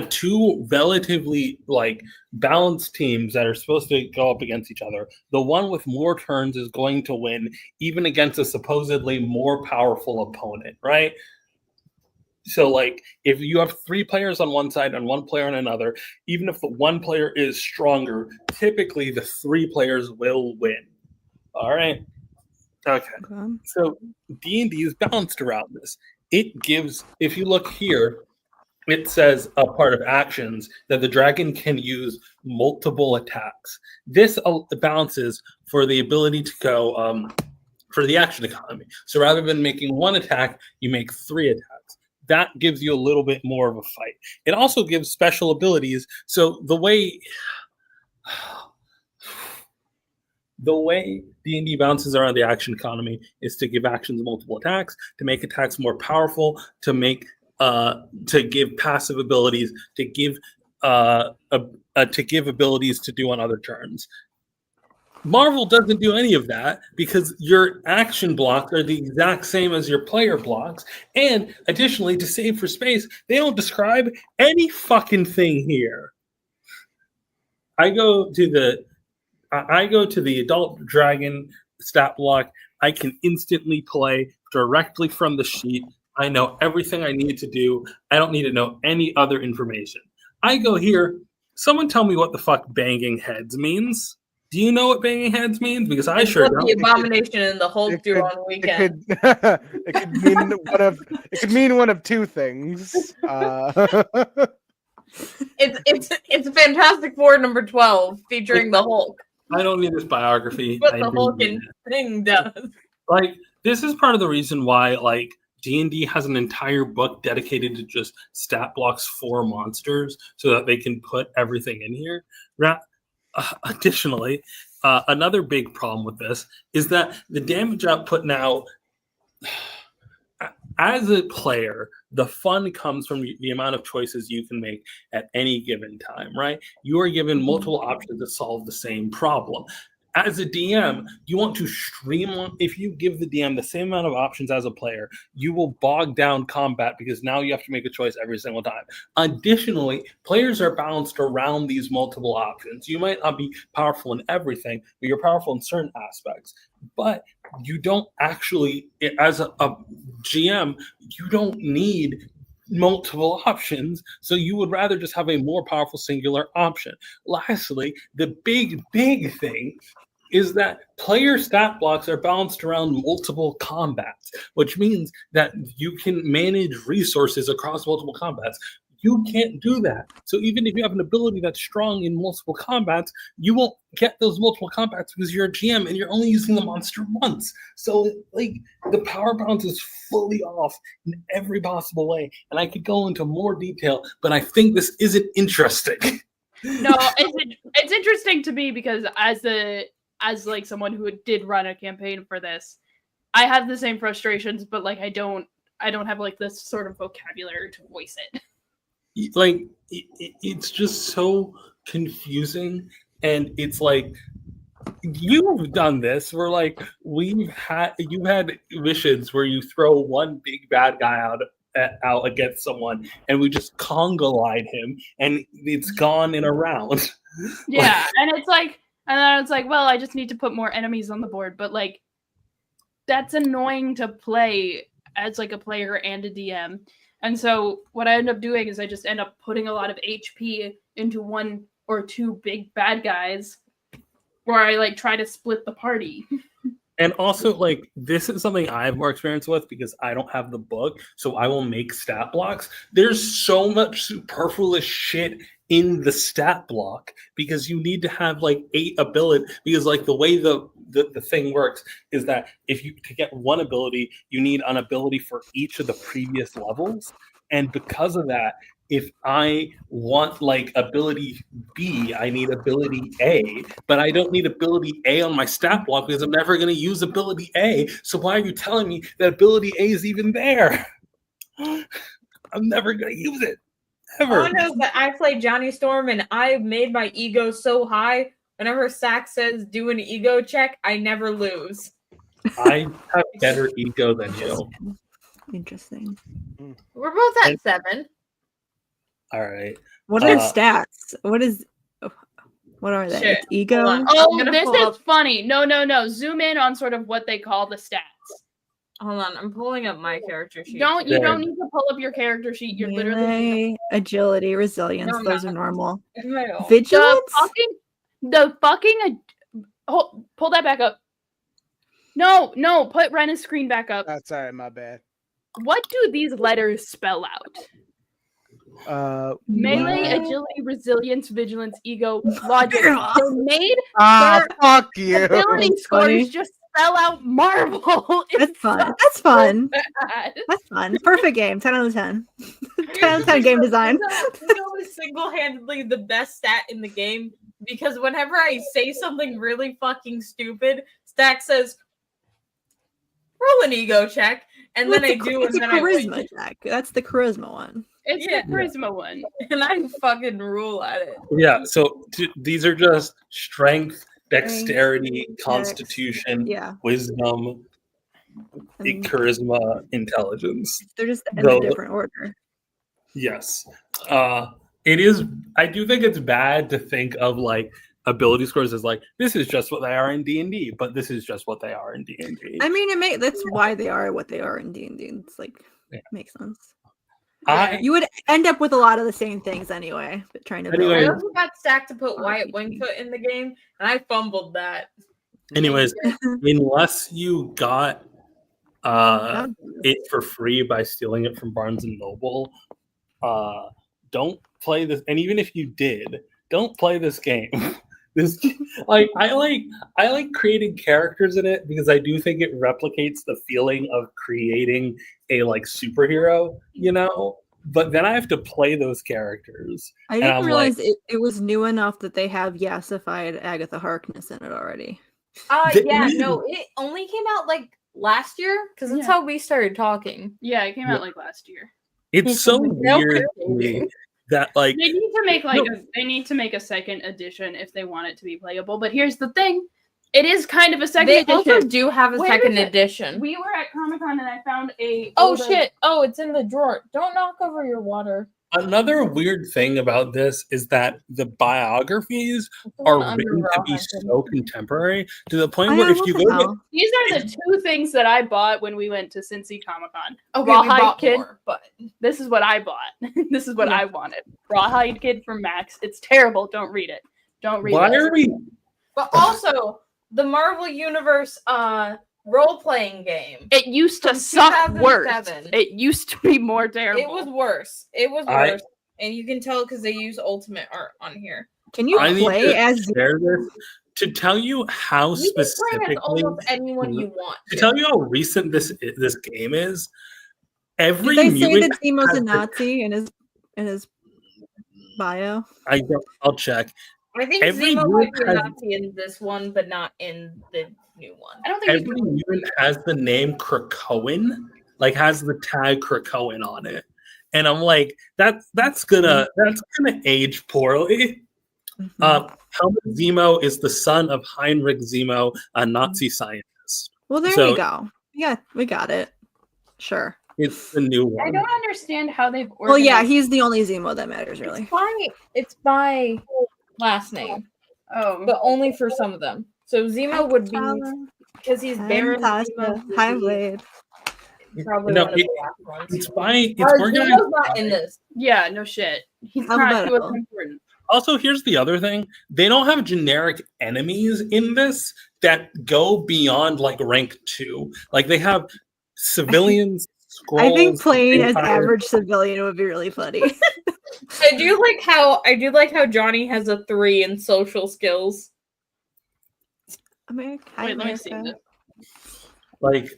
Speaker 5: two relatively like balanced teams that are supposed to go up against each other, the one with more turns is going to win, even against a supposedly more powerful opponent, right? So, like, if you have 3 players on one side and 1 player on another, even if the 1 player is stronger, typically the 3 players will win. All right. Okay.
Speaker 6: Okay.
Speaker 5: So D&D is balanced around this. It gives, if you look here, it says a part of actions that the dragon can use multiple attacks. This balances for the ability to go for the action economy. So rather than making 1 attack, you make 3 attacks. That gives you a little bit more of a fight. It also gives special abilities. So the way D&D bounces around the action economy is to give actions multiple attacks, to make attacks more powerful, to make to give passive abilities, to give abilities to do on other turns. Marvel doesn't do any of that because your action blocks are the exact same as your player blocks, and additionally, to save for space, they don't describe any fucking thing here. I go to the adult dragon stat block. I can instantly play directly from the sheet. I know everything I need to do. I don't need to know any other information. I go here. Someone tell me what the fuck banging heads means. Do you know what banging heads means? Because I
Speaker 4: It's
Speaker 5: sure
Speaker 4: what
Speaker 5: don't.
Speaker 4: the Abomination and the Hulk
Speaker 2: It
Speaker 4: do
Speaker 2: could-
Speaker 4: on weekend.
Speaker 2: It could mean one of 2 things.
Speaker 4: It's Fantastic Four number 12 featuring the Hulk.
Speaker 5: I don't need this biography.
Speaker 4: What
Speaker 5: I
Speaker 4: the
Speaker 5: didn't
Speaker 4: Hulk
Speaker 5: need it.
Speaker 4: thing does.
Speaker 5: Like, this is part of the reason why like D&D has an entire book dedicated to just stat blocks for monsters so that they can put everything in here. Additionally, another big problem with this is that the damage output now, as a player, the fun comes from the amount of choices you can make at any given time, right? You are given multiple options to solve the same problem. As a DM, you want to streamline. If you give the DM the same amount of options as a player, you will bog down combat because now you have to make a choice every single time. Additionally, players are balanced around these multiple options. You might not be powerful in everything, but you're powerful in certain aspects. But you don't actually, as a GM, you don't need multiple options, so you would rather just have a more powerful singular option. Lastly, the big thing is that player stat blocks are balanced around multiple combats, which means that you can manage resources across multiple combats. You can't do that. So even if you have an ability that's strong in multiple combats, you won't get those multiple combats because you're a GM and you're only using the monster once. So like the power balance is fully off in every possible way. And I could go into more detail, but I think this isn't interesting.
Speaker 3: No, it's interesting to me because as like someone who did run a campaign for this, I have the same frustrations, but like I don't have like this sort of vocabulary to voice it.
Speaker 5: Like it's just so confusing, and it's like you've done this where like you've had missions where you throw one big bad guy out against someone and we just conga line him and it's gone in a round.
Speaker 3: Yeah, and then it's like, well, I just need to put more enemies on the board, but like that's annoying to play as like a player and a DM. And so what I end up doing is I just end up putting a lot of HP into one or two big bad guys where I like try to split the party.
Speaker 5: And also, like, this is something I have more experience with because I don't have the book, so I will make stat blocks. There's so much superfluous shit in the stat block because you need to have like 8 ability, because like the way the thing works is that to get one ability, you need an ability for each of the previous levels. And because of that, if I want like ability B, I need ability A, but I don't need ability A on my stat block because I'm never going to use ability A. So why are you telling me that ability A is even there? I'm never going to use it. Ever.
Speaker 4: Oh no, but I played Johnny Storm and I made my ego so high. Whenever Sack says do an ego check, I never lose.
Speaker 5: I have better ego than you.
Speaker 6: Interesting.
Speaker 4: We're both at 7.
Speaker 5: All right.
Speaker 6: What are stats? What are they?
Speaker 4: Shit.
Speaker 6: It's ego.
Speaker 4: Hold on.
Speaker 3: Oh,
Speaker 4: I'm gonna
Speaker 3: this
Speaker 4: pull
Speaker 3: is
Speaker 4: up-
Speaker 3: funny. No. Zoom in on sort of what they call the stats.
Speaker 4: Hold on, I'm pulling up my character sheet.
Speaker 3: You
Speaker 5: There.
Speaker 3: don't need to pull up your character sheet. You're literally
Speaker 6: Melee, agility, resilience.
Speaker 4: No,
Speaker 6: Those
Speaker 4: no.
Speaker 6: are normal.
Speaker 4: No.
Speaker 6: Vigilance.
Speaker 3: the fucking pull that back up. No, put Rena's screen back up.
Speaker 2: That's all right, my bad.
Speaker 3: What do these letters spell out? Melee,
Speaker 6: What?
Speaker 3: agility, resilience, vigilance, ego, logic. They're made.
Speaker 2: Fuck you.
Speaker 3: Ability
Speaker 6: That's funny.
Speaker 3: scores just spell out Marvel.
Speaker 6: That's fun. That's fun.
Speaker 3: Bad.
Speaker 6: That's fun. Perfect game. 10 out of 10. 10 out of 10 game design.
Speaker 4: Ego is single-handedly the best stat in the game because whenever I say something really fucking stupid, Stack says, roll an ego check, and then I do,
Speaker 6: It's
Speaker 4: and
Speaker 6: a
Speaker 4: then I win.
Speaker 6: charisma check. That's the charisma one.
Speaker 3: It's
Speaker 4: Yeah.
Speaker 3: the charisma one.
Speaker 4: And I fucking rule at it.
Speaker 5: Yeah. So these are just strength, dexterity,
Speaker 6: Dex,
Speaker 5: constitution,
Speaker 6: Yeah.
Speaker 5: wisdom,
Speaker 6: And
Speaker 5: charisma, intelligence.
Speaker 6: they're just in
Speaker 5: So-
Speaker 6: a different order.
Speaker 5: Yes. It is. I do think it's bad to think of like ability scores as like this is just what they are in D&D, but this is just what they are in D&D.
Speaker 6: I mean, that's why they are what they are in D&D. It's like,
Speaker 5: Yeah.
Speaker 6: makes sense.
Speaker 5: I
Speaker 6: You would end up with a lot of the same things anyway, but trying to build.
Speaker 5: Anyway.
Speaker 4: I also got Stack to put Wyatt Wingfoot in the game, and I fumbled that.
Speaker 5: anyways, unless you got it for free by stealing it from Barnes and Noble, don't play this. And even if you did, don't play this game. This like I like creating characters in it because I do think it replicates the feeling of creating a like superhero, you know. But then I have to play those characters.
Speaker 6: I
Speaker 5: and
Speaker 6: didn't
Speaker 5: I'm
Speaker 6: realize
Speaker 5: like-
Speaker 6: it was new enough that they have yassified Agatha Harkness in it already.
Speaker 4: Yeah, no, it only came out like last year because that's
Speaker 3: Yeah.
Speaker 4: how we started talking.
Speaker 3: Yeah, it came out like last year.
Speaker 5: It's so
Speaker 4: No
Speaker 5: weird to
Speaker 4: kidding.
Speaker 5: me that like
Speaker 3: They need to make they need to make a second edition if they want it to be playable. But here's the thing: it is kind of a second
Speaker 4: They
Speaker 3: edition.
Speaker 4: also do have a
Speaker 3: Where
Speaker 4: second
Speaker 3: is it?
Speaker 4: edition.
Speaker 3: We were at Comic-Con and I found a
Speaker 4: Oh
Speaker 3: older-
Speaker 4: shit! Oh, it's in the drawer. Don't knock over your water.
Speaker 5: another weird thing about this is that the biographies are written to be so contemporary to the point where if you go to
Speaker 3: These are the two things that I bought when we went to Cincy Comic-Con.
Speaker 4: Okay,
Speaker 3: Rawhide
Speaker 4: we bought
Speaker 3: Kid.
Speaker 4: more, but
Speaker 3: This is what I bought. This is what I wanted. Rawhide Kid from Max. It's terrible. Don't read it. Don't read
Speaker 5: why
Speaker 3: it.
Speaker 5: are we
Speaker 4: but also the Marvel Universe role-playing game.
Speaker 3: It used to
Speaker 4: From
Speaker 3: suck worse.
Speaker 4: 2007.
Speaker 3: It used to be more terrible.
Speaker 4: It was worse. It was
Speaker 5: I-
Speaker 4: worse. And you can tell because they use ultimate art on here.
Speaker 6: Can you
Speaker 5: I need
Speaker 6: play
Speaker 5: to
Speaker 6: as
Speaker 5: share this to tell you how
Speaker 4: You can play as
Speaker 5: specifically
Speaker 4: almost anyone you want.
Speaker 5: to tell you how recent this game is. Every
Speaker 6: Did they say
Speaker 5: mutant
Speaker 6: that Zemo's
Speaker 5: has
Speaker 6: a
Speaker 5: the-
Speaker 6: Nazi in his bio?
Speaker 5: I'll check.
Speaker 4: I think
Speaker 5: Every
Speaker 4: Zemo might
Speaker 5: mutant
Speaker 4: be a
Speaker 5: has-
Speaker 4: Nazi in this one, but not in the new one.
Speaker 3: I don't think you
Speaker 5: Every
Speaker 3: can.
Speaker 5: mutant has the name Krakoan, like has the tag Krakoan on it, and I'm like, that's gonna age poorly.
Speaker 6: Mhm.
Speaker 5: Helmut Zemo is the son of Heinrich Zemo, a Nazi scientist.
Speaker 6: Well, there
Speaker 5: so-
Speaker 6: we go. Yeah, we got it. Sure.
Speaker 5: It's the new
Speaker 3: I
Speaker 5: one.
Speaker 3: don't understand how they've organized.
Speaker 6: Well, yeah, he's the only Zemo that matters, really.
Speaker 4: It's by last name,
Speaker 3: Oh,
Speaker 4: but only for some of them. So Zemo would be because he's Baron
Speaker 6: Fantastic.
Speaker 4: Zemo.
Speaker 6: Hi, Blade.
Speaker 4: Probably
Speaker 5: No,
Speaker 4: one of the last ones.
Speaker 5: It's organized.
Speaker 4: Zemo's not in this.
Speaker 3: yeah, no shit. He's not. He
Speaker 6: Alphabetical.
Speaker 3: was important.
Speaker 5: Also, here's the other thing: they don't have generic enemies in this that go beyond like rank 2. Like they have civilians.
Speaker 6: I think
Speaker 5: Skrulls,
Speaker 6: playing as
Speaker 5: vampires.
Speaker 6: average civilian would be really funny.
Speaker 4: I do like how Johnny has a 3 in social skills.
Speaker 6: America.
Speaker 3: Wait, let me see this.
Speaker 5: Like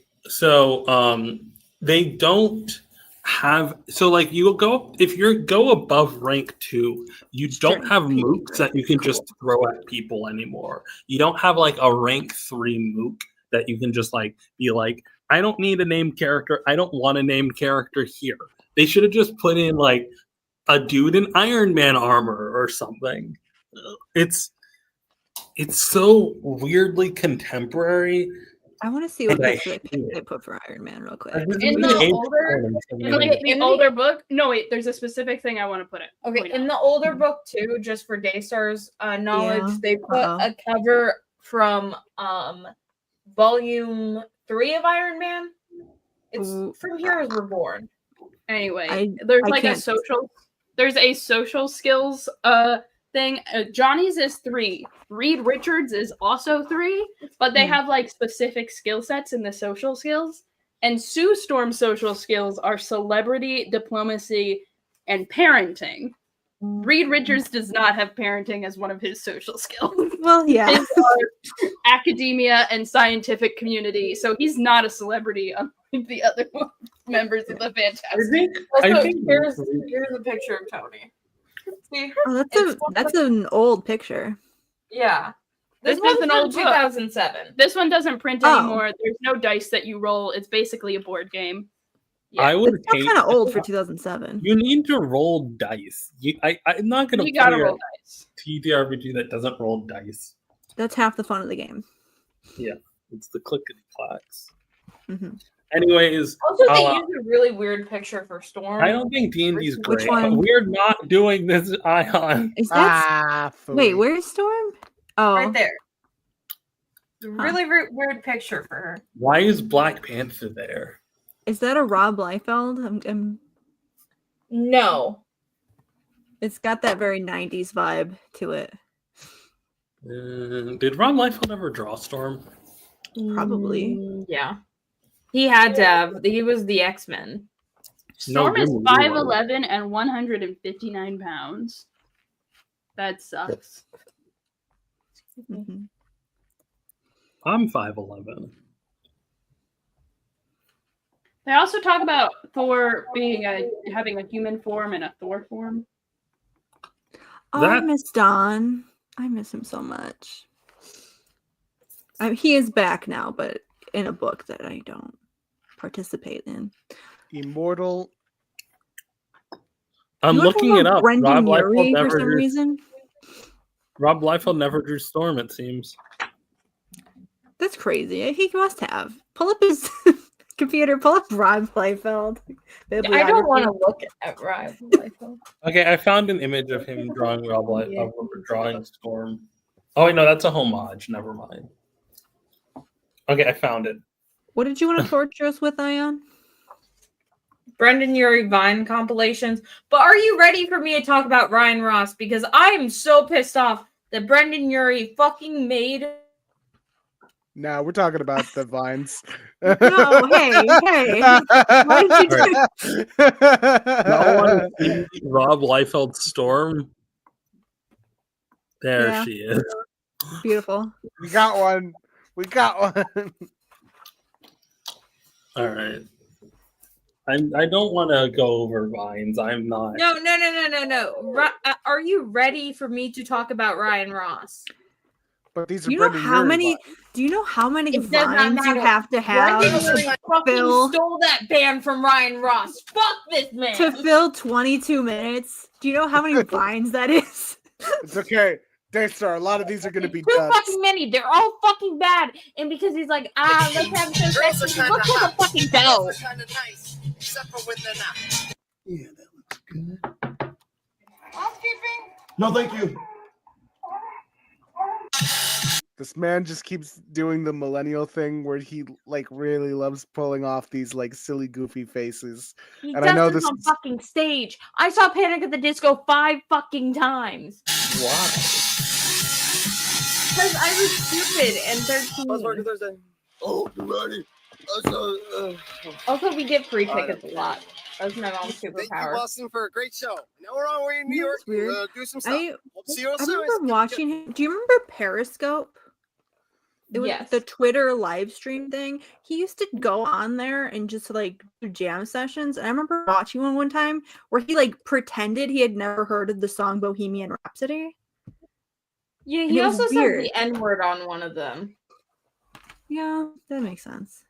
Speaker 5: they don't have like you go if you go above rank 2, you don't have mooks that you can just throw at people anymore. You don't have like a rank 3 mook that you can just like be like, I don't need a named character, I don't want a named character here. They should have just put in like a dude in Iron Man armor or something. It's so weirdly contemporary.
Speaker 6: I want to see what
Speaker 5: And I
Speaker 6: picture
Speaker 5: hate it.
Speaker 6: they put for Iron Man real quick.
Speaker 3: In the older book. No, wait. There's a specific thing I want to put it.
Speaker 4: Okay,
Speaker 3: point
Speaker 4: in
Speaker 3: out.
Speaker 4: the older book too, just for Daystar's knowledge,
Speaker 6: Yeah.
Speaker 4: they put
Speaker 6: Uh-oh.
Speaker 4: a cover from volume 3 of Iron Man. It's
Speaker 6: Ooh.
Speaker 4: from Heroes Reborn.
Speaker 3: Anyway, there's
Speaker 6: I
Speaker 3: like a
Speaker 6: can't-
Speaker 3: social. There's a social skills thing. Johnny's is 3. Reed Richards is also 3, but they have like specific skill sets in the social skills. And Sue Storm's social skills are celebrity, diplomacy, and parenting. Reed Richards does not have parenting as one of his social skills.
Speaker 6: Well, yeah.
Speaker 3: His are academia and scientific community, so he's not a celebrity unlike the other members of the Fantastic.
Speaker 4: Also,
Speaker 5: think
Speaker 4: here's a picture of Tony. See?
Speaker 6: Oh,
Speaker 4: It's
Speaker 6: that's an old picture.
Speaker 4: Yeah. This
Speaker 3: This is
Speaker 4: one's
Speaker 3: an
Speaker 4: from
Speaker 3: old book.
Speaker 4: 2007.
Speaker 3: This one doesn't print
Speaker 6: Oh.
Speaker 3: anymore. There's no dice that you roll. It's basically a board game.
Speaker 5: I would
Speaker 6: It's
Speaker 5: hate.
Speaker 6: kind of old for 2007.
Speaker 5: You need to roll dice. I'm not going to
Speaker 3: You gotta
Speaker 5: play
Speaker 3: roll
Speaker 5: a
Speaker 3: dice.
Speaker 5: TTRPG that doesn't roll dice.
Speaker 6: That's half the fun of the game.
Speaker 5: It's the clickety clacks.
Speaker 6: hmm
Speaker 5: Anyways,
Speaker 4: Also, they
Speaker 5: uh,
Speaker 4: used a really weird picture for Storm.
Speaker 5: I don't think D&D's
Speaker 6: Which
Speaker 5: great, but
Speaker 6: one?
Speaker 5: we're not doing this, Ayaan.
Speaker 6: Is that?
Speaker 2: Ah,
Speaker 6: Wait,
Speaker 2: phooey.
Speaker 6: where's Storm? Oh,
Speaker 4: Right there. Really weird picture for her.
Speaker 5: Why is Black Panther there?
Speaker 6: is that a Rob Liefeld?
Speaker 4: No.
Speaker 6: It's got that very 90s vibe to it.
Speaker 5: Did Rob Liefeld ever draw Storm?
Speaker 6: Probably.
Speaker 4: Yeah. He had to have. He was the X-Men.
Speaker 3: Storm
Speaker 5: No,
Speaker 3: is
Speaker 5: give me one.
Speaker 3: 5'11" and 159 pounds. That sucks.
Speaker 6: Mhm.
Speaker 5: I'm 5'11".
Speaker 3: They also talk about Thor being having a human form and a Thor form.
Speaker 6: Oh, I
Speaker 5: That-
Speaker 6: miss Don. I miss him so much. He is back now, but in a book that I don't participate in.
Speaker 2: Immortal.
Speaker 5: I'm
Speaker 6: You wanna
Speaker 5: looking
Speaker 6: talk
Speaker 5: it
Speaker 6: about
Speaker 5: up.
Speaker 6: Brendan Urie for some
Speaker 5: drew,
Speaker 6: reason.
Speaker 5: Rob Liefeld never drew Storm, it seems.
Speaker 6: That's crazy. He must have. Pull up his computer. Pull up Rob Liefeld.
Speaker 4: I don't want to look at Ryan.
Speaker 5: Okay, I found an image of him drawing drawing Storm. Oh wait, no, that's a homage. Never mind. Okay, I found it.
Speaker 6: What did you want to torture us with, Ayaan?
Speaker 4: Brendan Urie Vine compilations. But are you ready for me to talk about Ryan Ross? Because I am so pissed off that Brendan Urie fucking made
Speaker 2: Now we're talking about the vines.
Speaker 6: No, hey. Why did you do
Speaker 5: Y'all want to see Rob Liefeld's Storm? There
Speaker 6: Yeah.
Speaker 5: she is.
Speaker 6: Beautiful.
Speaker 2: We got one.
Speaker 5: All right. I don't want to go over vines. I'm not.
Speaker 4: No. Are you ready for me to talk about Ryan Ross?
Speaker 2: But these are
Speaker 6: Do you know
Speaker 2: Brendan
Speaker 6: how
Speaker 2: Urie
Speaker 6: many?
Speaker 2: vines.
Speaker 6: Do you know how many
Speaker 4: It does not
Speaker 6: vines you
Speaker 4: matter.
Speaker 6: have to have
Speaker 4: Brendan Urie
Speaker 6: to
Speaker 4: fucking
Speaker 6: fill
Speaker 4: stole that band from Ryan Ross. Fuck this man.
Speaker 6: to fill 22 minutes? Do you know how many vines that is?
Speaker 2: It's okay. Daystar, a lot of these are going to be
Speaker 4: Too
Speaker 2: duds.
Speaker 4: fucking many. They're all fucking bad. And because he's like, let's have some sex, he looks like a fucking dough.
Speaker 1: Girls are kinda nice, except for when they're not.
Speaker 7: Yeah, that looks good.
Speaker 1: Housekeeping?
Speaker 7: No, thank you.
Speaker 2: This man just keeps doing the millennial thing where he like really loves pulling off these like silly goofy faces.
Speaker 4: He
Speaker 2: And
Speaker 4: does
Speaker 2: I know
Speaker 4: this
Speaker 2: this
Speaker 4: on
Speaker 2: is-
Speaker 4: fucking stage. I saw Panic at the Disco 5 fucking times.
Speaker 2: Why?
Speaker 4: Because I was stupid and 13.
Speaker 7: Thursday. Oh, you ready?
Speaker 4: Also, we get free tickets a lot. That's my mom's
Speaker 1: Thank you,
Speaker 4: superpower.
Speaker 1: Boston, for a great show. Now we're on our way to New
Speaker 6: You know
Speaker 1: York
Speaker 6: what's weird?
Speaker 1: to do some stuff.
Speaker 6: I
Speaker 1: Hope to see you all
Speaker 6: I
Speaker 1: soon.
Speaker 6: remember watching him. Do you remember Periscope? It was
Speaker 4: Yes.
Speaker 6: the Twitter live stream thing. He used to go on there and just like do jam sessions. And I remember watching one time where he like pretended he had never heard of the song Bohemian Rhapsody.
Speaker 4: Yeah,
Speaker 6: And
Speaker 4: he
Speaker 6: it was
Speaker 4: also said
Speaker 6: weird.
Speaker 4: the N-word on one of them.
Speaker 6: Yeah, that makes sense.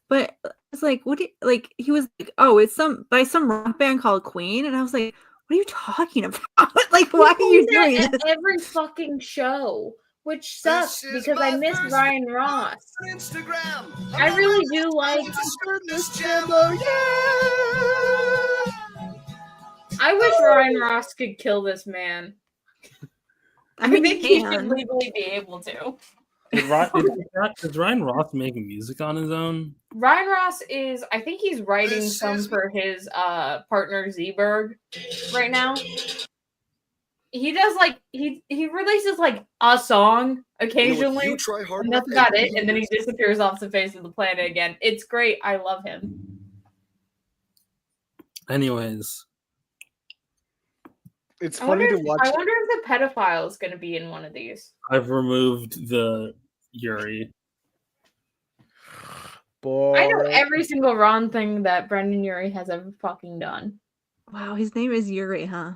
Speaker 6: But it's like, what do you like? He was like, oh, it's by some rock band called Queen, and I was like, what are you talking about? Like, why are you doing
Speaker 4: That
Speaker 6: this?
Speaker 4: at every fucking show, which sucks
Speaker 1: This is
Speaker 4: because I
Speaker 1: my
Speaker 4: miss
Speaker 1: first
Speaker 4: Ryan Ross.
Speaker 1: On Instagram.
Speaker 4: I really do like.
Speaker 1: this jambo,
Speaker 4: I wish Ryan Ross could kill this man.
Speaker 6: I mean,
Speaker 4: think
Speaker 6: he
Speaker 4: he should
Speaker 6: can.
Speaker 4: legally be able to.
Speaker 5: Is Ryan Ross making music on his own?
Speaker 4: Ryan Ross is, I think he's writing
Speaker 1: This
Speaker 4: some
Speaker 1: is-
Speaker 4: for his partner Zeberg right now. He does like he releases like a song occasionally,
Speaker 1: You try hard
Speaker 4: and that's
Speaker 1: enough,
Speaker 4: about it. And then he disappears off the face of the planet again. It's great. I love him.
Speaker 5: Anyways,
Speaker 2: It's
Speaker 4: I
Speaker 2: funny
Speaker 4: wonder,
Speaker 2: to watch.
Speaker 4: I wonder if the pedophile is going to be in one of these.
Speaker 5: I've removed the Yuri.
Speaker 2: Boy,
Speaker 4: I know every single Ron thing that Brendan Urie has ever fucking done.
Speaker 6: Wow, his name is Yuri, huh?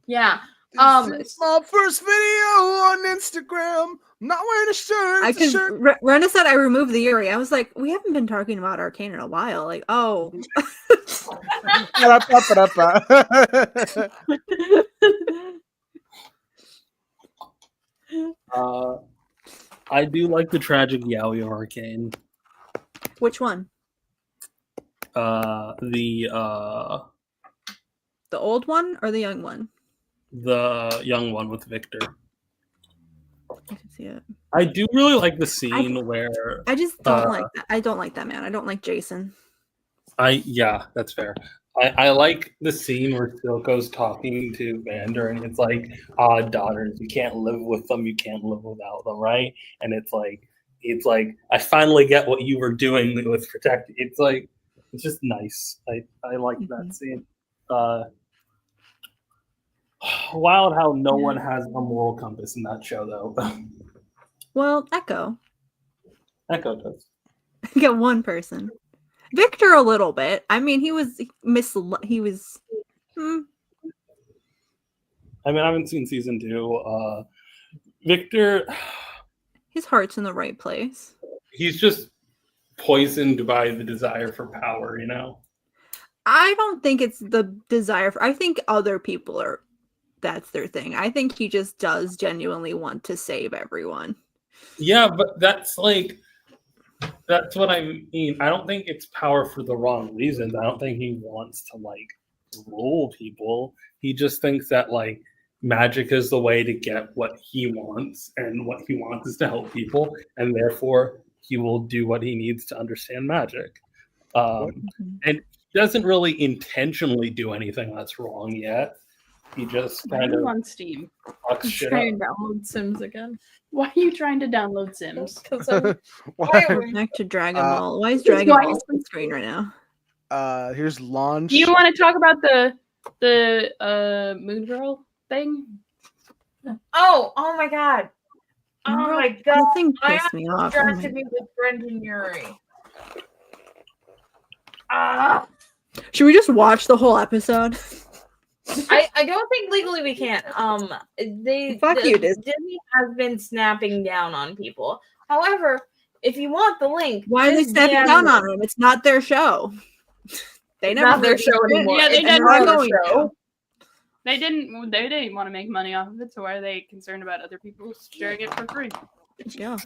Speaker 4: Yeah.
Speaker 2: This is my first video on Instagram. I'm not wearing a shirt. It's a shirt.
Speaker 6: Rena said I removed the Yuri. I was like, we haven't been talking about Arcane in a while. Like, oh,
Speaker 5: I do like the tragic Yaoi Arcane.
Speaker 6: which one?
Speaker 5: The
Speaker 6: The old one or the young one?
Speaker 5: young one with Victor.
Speaker 6: I can see it.
Speaker 5: I do really like the scene where
Speaker 6: I just don't like that. I don't like that man. I don't like Jason.
Speaker 5: yeah, that's fair. I like the scene where Silco's talking to Vander, and it's like, daughters, you can't live with them, you can't live without them, right? And it's like I finally get what you were doing with Protect. It's like, it's just nice. I like that scene. Wild how no one has a moral compass in that show, though.
Speaker 6: Well, Echo.
Speaker 5: Echo does.
Speaker 6: I got one person. Victor a little bit. I mean, he was
Speaker 5: I mean, I haven't seen season 2. Victor,
Speaker 6: his heart's in the right place.
Speaker 5: he's just poisoned by the desire for power, you know?
Speaker 6: I don't think it's the desire for, I think other people are, that's their thing. I think he just does genuinely want to save everyone.
Speaker 5: Yeah, but that's what I mean. I don't think it's power for the wrong reasons. I don't think he wants to rule people. He just thinks that magic is the way to get what he wants, and what he wants is to help people, and therefore he will do what he needs to understand magic. And he doesn't really intentionally do anything that's wrong yet. He just
Speaker 3: Why are
Speaker 5: kind
Speaker 3: you
Speaker 5: of
Speaker 3: on Steam?
Speaker 5: fucks
Speaker 4: I'm
Speaker 5: shit up.
Speaker 4: trying to download Sims again.
Speaker 3: Why are you trying to download Sims?
Speaker 4: Because I'm
Speaker 2: Why-
Speaker 6: We're back to Dragon
Speaker 2: Uh,
Speaker 6: Ball. Why is
Speaker 3: It's
Speaker 6: Dragon
Speaker 3: why
Speaker 6: Ball
Speaker 3: it's
Speaker 6: on the screen right now?
Speaker 2: Here's launch.
Speaker 3: Do you want to talk about the Moon Girl thing?
Speaker 4: Oh my god. Oh
Speaker 6: Girl,
Speaker 4: my
Speaker 6: that
Speaker 4: god.
Speaker 6: thing
Speaker 4: I
Speaker 6: pissed me off. Oh
Speaker 4: tried
Speaker 6: my-
Speaker 4: to be with Brendan Urie. Ah.
Speaker 6: Should we just watch the whole episode?
Speaker 4: I don't think legally we can.
Speaker 6: Fuck you, Disney.
Speaker 4: Disney has been snapping down on people. However, if you want the link,
Speaker 6: Why are they
Speaker 4: just
Speaker 6: stepping
Speaker 4: DM
Speaker 6: down
Speaker 4: me.
Speaker 6: on them? It's not their show. They
Speaker 4: It's
Speaker 6: never
Speaker 4: not their
Speaker 6: released
Speaker 4: show
Speaker 6: it.
Speaker 4: anymore.
Speaker 3: Yeah, they
Speaker 4: It's
Speaker 3: didn't
Speaker 4: not
Speaker 6: I'm
Speaker 4: their
Speaker 6: going
Speaker 4: show.
Speaker 6: to.
Speaker 3: They didn't want to make money off of it, so why are they concerned about other people sharing it for free?
Speaker 6: Yeah.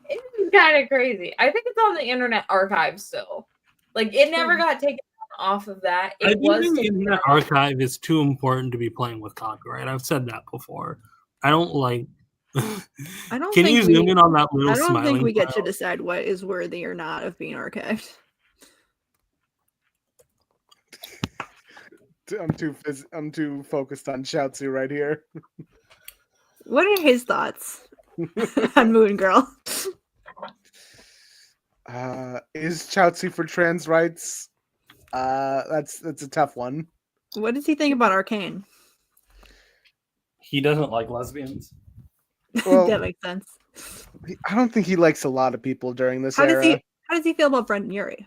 Speaker 4: It's kind of crazy. I think it's on the Internet Archive still. Like it never got taken off of that.
Speaker 5: I
Speaker 4: It
Speaker 5: do
Speaker 4: was
Speaker 5: think the
Speaker 4: taken
Speaker 5: Internet
Speaker 4: down.
Speaker 5: Archive is too important to be playing with copyright. I've said that before. I don't like.
Speaker 6: I don't
Speaker 5: Can
Speaker 6: think
Speaker 5: you zoom in on that little
Speaker 6: I don't
Speaker 5: smiling?
Speaker 6: think we get to
Speaker 5: pile?
Speaker 6: decide what is worthy or not of being archived.
Speaker 2: I'm too focused on Shoutsu right here.
Speaker 6: What are his thoughts on Moon Girl?
Speaker 2: Is Chaozi for trans rights? That's a tough one.
Speaker 6: What does he think about Arcane?
Speaker 5: He doesn't like lesbians.
Speaker 2: Well,
Speaker 6: That makes sense.
Speaker 2: I don't think he likes a lot of people during this
Speaker 6: How
Speaker 2: era.
Speaker 6: does he feel about Brendan Urie?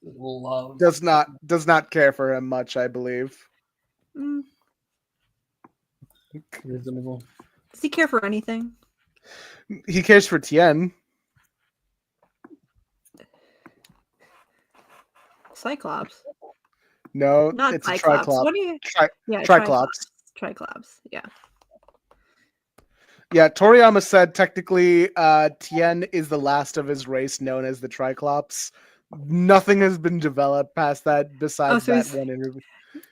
Speaker 5: Love.
Speaker 2: Does not care for him much, I believe.
Speaker 6: Mm,
Speaker 5: Reasonable.
Speaker 6: does he care for anything?
Speaker 2: He cares for Tien.
Speaker 6: Cyclops.
Speaker 2: No,
Speaker 6: Not
Speaker 2: it's a
Speaker 6: Cyclops.
Speaker 2: Triclops.
Speaker 6: What do you? Yeah,
Speaker 2: Triclops.
Speaker 6: Triclops. Yeah.
Speaker 2: Yeah, Toriyama said technically Tien is the last of his race known as the Triclops. Nothing has been developed past that besides
Speaker 6: so
Speaker 2: that
Speaker 6: he's-
Speaker 2: one interview.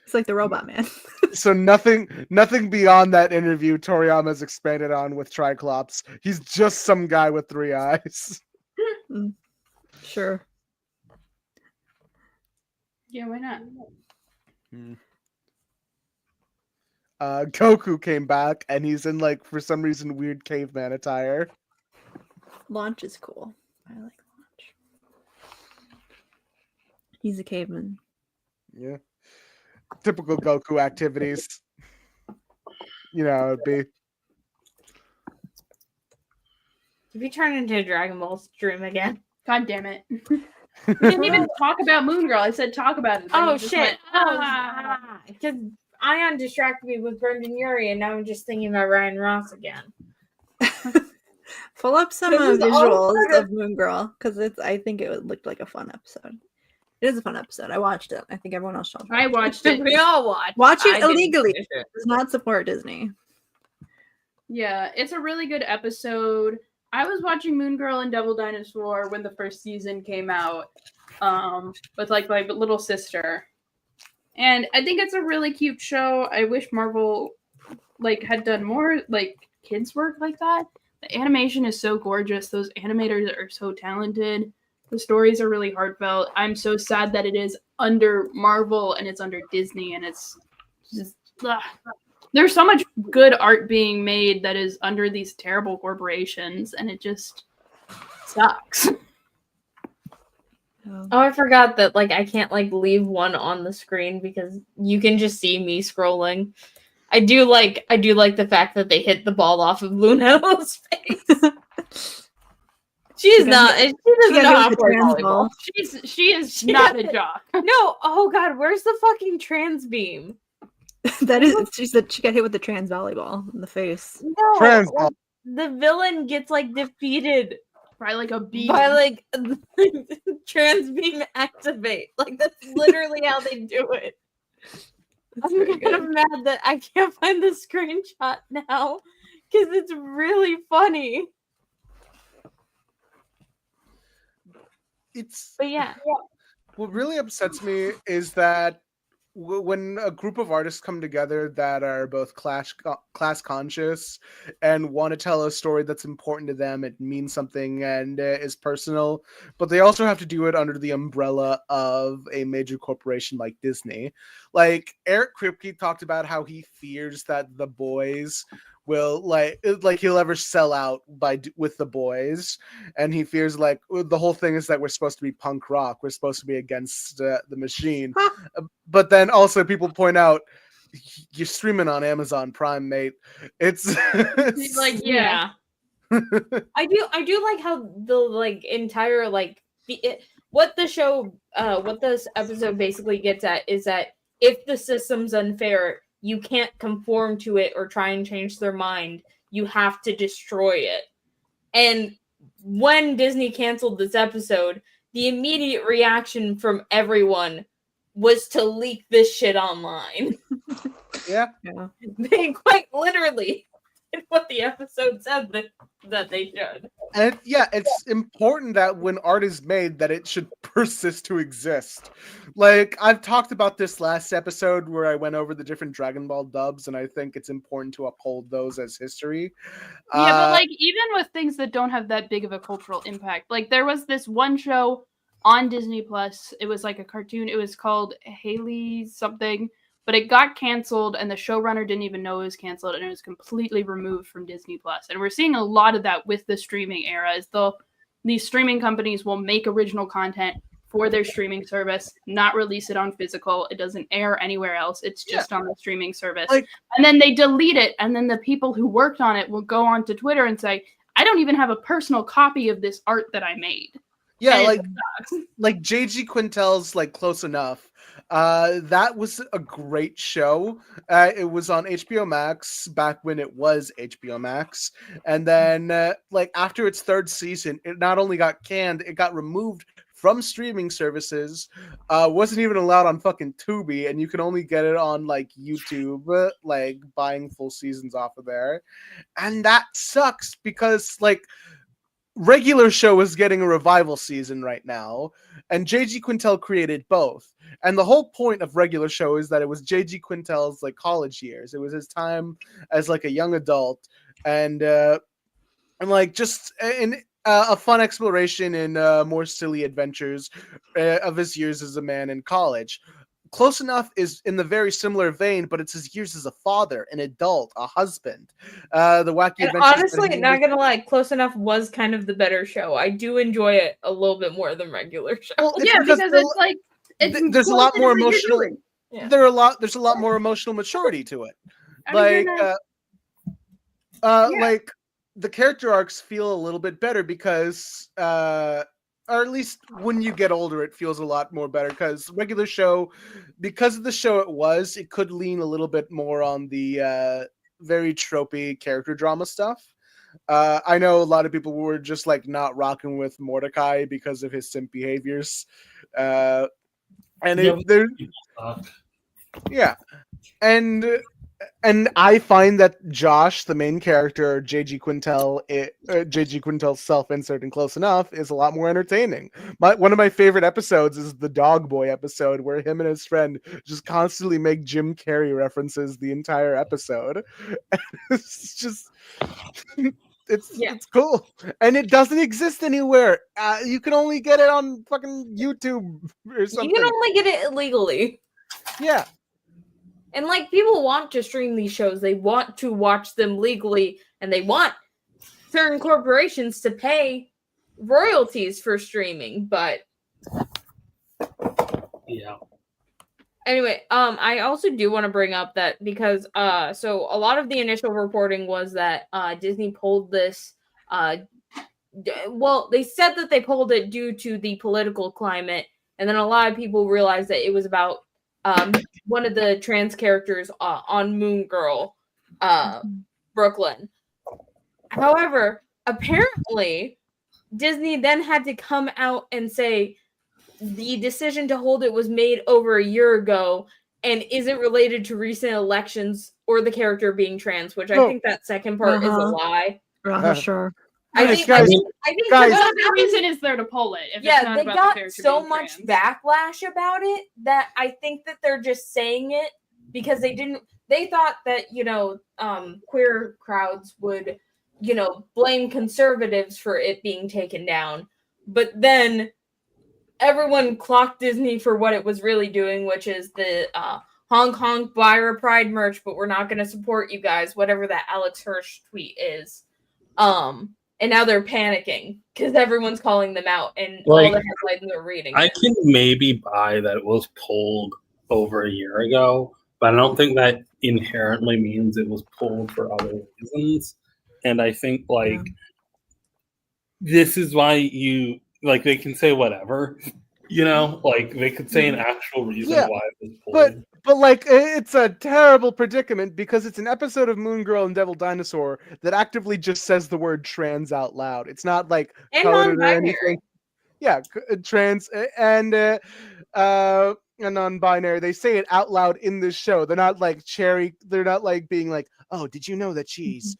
Speaker 6: It's like the Robot Man.
Speaker 2: So nothing beyond that interview Toriyama's expanded on with Triclops. He's just some guy with 3 eyes.
Speaker 6: Sure.
Speaker 3: Yeah, why not?
Speaker 2: Goku came back and he's in like for some reason weird caveman attire.
Speaker 6: Launch is cool. I like Launch. He's a caveman.
Speaker 2: Yeah. Typical Goku activities. You know, it'd be
Speaker 4: Did we turn into a Dragon Ball stream again?
Speaker 3: God damn it. We didn't even talk about Moon Girl. I said talk about it. then
Speaker 4: Oh
Speaker 3: you just
Speaker 4: shit!
Speaker 3: went, "Ah."
Speaker 4: Because Ayaan distracted me with Brendan Urie, and now I'm just thinking about Ryan Ross again.
Speaker 6: Pull up some
Speaker 4: This is all
Speaker 6: visuals
Speaker 4: part
Speaker 6: of Moon Girl because I think it looked like a fun episode. It is a fun episode. I watched it. I think everyone else should
Speaker 3: I watched it.
Speaker 4: We all watched.
Speaker 6: watch
Speaker 4: I
Speaker 6: it
Speaker 4: didn't
Speaker 6: illegally.
Speaker 4: finish it.
Speaker 6: Does not support Disney.
Speaker 3: Yeah, it's a really good episode. I was watching Moon Girl and Devil Dinosaur when the first season came out, with like my little sister, and I think it's a really cute show. I wish Marvel like had done more like kids work like that. The animation is so gorgeous. Those animators are so talented. The stories are really heartfelt. I'm so sad that it is under Marvel and it's under Disney, and it's just there's so much good art being made that is under these terrible corporations, and it just sucks.
Speaker 6: Oh.
Speaker 4: Oh, I forgot that like I can't like leave one on the screen because you can just see me scrolling. I do like the fact that they hit the ball off of Luna's face. She
Speaker 6: got
Speaker 4: doesn't know how to play
Speaker 6: trans
Speaker 4: volleyball.
Speaker 6: ball.
Speaker 3: She is not a jock.
Speaker 4: No, oh god, where's the fucking trans beam?
Speaker 6: That is, she said she got hit with the trans volleyball in the face.
Speaker 4: No,
Speaker 2: Trans
Speaker 4: like, the villain gets like defeated
Speaker 3: By like a bee.
Speaker 4: by like trans beam activate. Like that's literally how they do it.
Speaker 6: That's
Speaker 4: I'm
Speaker 6: very
Speaker 4: kind
Speaker 6: good.
Speaker 4: of mad that I can't find the screenshot now because it's really funny.
Speaker 2: it's
Speaker 4: But yeah,
Speaker 2: what really upsets me is that when a group of artists come together that are both class conscious and want to tell a story that's important to them, it means something and is personal, but they also have to do it under the umbrella of a major corporation like Disney. Like Eric Kripke talked about how he fears that the boys will like he'll ever sell out with the boys, and he fears like the whole thing is that we're supposed to be punk rock, we're supposed to be against the machine. But then also people point out you're streaming on Amazon Prime, mate. It's
Speaker 4: Like, yeah. I do like how the like entire like what the show what this episode basically gets at is that if the system's unfair, you can't conform to it or try and change their mind. You have to destroy it. And when Disney canceled this episode, the immediate reaction from everyone was to leak this shit online.
Speaker 2: Yeah.
Speaker 4: They quite literally did what the episode said that they should.
Speaker 2: And it's important that when art is made, that it should persist to exist. Like, I've talked about this last episode where I went over the different Dragon Ball dubs, and I think it's important to uphold those as history.
Speaker 3: Yeah, but like even with things that don't have that big of a cultural impact, like there was this one show on Disney Plus. It was like a cartoon. It was called Haley something, but it got canceled, and the showrunner didn't even know it was canceled, and it was completely removed from Disney Plus. And we're seeing a lot of that with the streaming era. Is these streaming companies will make original content for their streaming service, not release it on physical. It doesn't air anywhere else. It's just on the streaming service. And then they delete it, and then the people who worked on it will go onto Twitter and say, I don't even have a personal copy of this art that I made.
Speaker 2: Yeah, like J.G. Quintel's like Close Enough. That was a great show. It was on HBO Max back when it was HBO Max. And then like after its third season, it not only got canned, it got removed from streaming services. Wasn't even allowed on fucking Tubi, and you can only get it on like YouTube, like buying full seasons off of there. And that sucks because like Regular Show is getting a revival season right now, and J.G. Quintel created both. And the whole point of Regular Show is that it was J.G. Quintel's like college years. It was his time as like a young adult, and like just a fun exploration in more silly adventures of his years as a man in college. Close Enough is in the very similar vein, but it's his years as a father, an adult, a husband. The wacky adventures.
Speaker 4: Honestly, not gonna lie, Close Enough was kind of the better show. I do enjoy it a little bit more than Regular Show.
Speaker 2: Well,
Speaker 3: Yeah, because it's like
Speaker 2: there's a lot more emotional.
Speaker 4: Yeah.
Speaker 2: There's a lot more emotional maturity to it. Like, like the character arcs feel a little bit better because, or at least when you get older, it feels a lot more better. Because Regular Show, because of the show it could lean a little bit more on the very tropey character drama stuff. I know a lot of people were just like not rocking with Mordecai because of his simp behaviors. And I find that Josh, the main character, J.G. Quintel's self-insert in Close Enough, is a lot more entertaining. One of my favorite episodes is the Dog Boy episode, where him and his friend just constantly make Jim Carrey references the entire episode. It's just... It's cool, and it doesn't exist anywhere. You can only get it on fucking YouTube or something.
Speaker 4: You can only get it illegally.
Speaker 2: Yeah.
Speaker 4: And like people want to stream these shows, they want to watch them legally, and they want certain corporations to pay royalties for streaming, but
Speaker 5: yeah.
Speaker 4: Anyway, I also do want to bring up that because so a lot of the initial reporting was that Disney pulled this well, they said that they pulled it due to the political climate, and then a lot of people realized that it was about one of the trans characters on Moon Girl, Brooklyn. However, apparently, Disney then had to come out and say the decision to hold it was made over a year ago and isn't related to recent elections or the character being trans, which I think that second part is a lie.
Speaker 6: Sure.
Speaker 4: I
Speaker 2: Guys,
Speaker 4: think
Speaker 2: guys, guys.
Speaker 3: What other reason is there to pull it? If it's
Speaker 4: yeah,
Speaker 3: not
Speaker 4: they
Speaker 3: about
Speaker 4: got
Speaker 3: the character
Speaker 4: so
Speaker 3: being
Speaker 4: much
Speaker 3: trans?
Speaker 4: backlash about it that I think that they're just saying it because they thought that, queer crowds would, blame conservatives for it being taken down. But then everyone clocked Disney for what it was really doing, which is the honk honk buy our pride merch, but we're not going to support you guys, whatever that Alex Hirsch tweet is. And now they're panicking because everyone's calling them out, and all the headlines are reading.
Speaker 5: I can maybe buy that it was pulled over a year ago, but I don't think that inherently means it was pulled for other reasons. And I think this is why they can say whatever, they could say an actual reason why it was pulled.
Speaker 2: But it's a terrible predicament because it's an episode of Moon Girl and Devil Dinosaur that actively just says the word trans out loud. It's not like
Speaker 4: And
Speaker 2: coded or
Speaker 4: non-binary.
Speaker 2: anything. Yeah, trans and non-binary. They say it out loud in this show. They're not like they're not like being like, "Oh, did you know that she's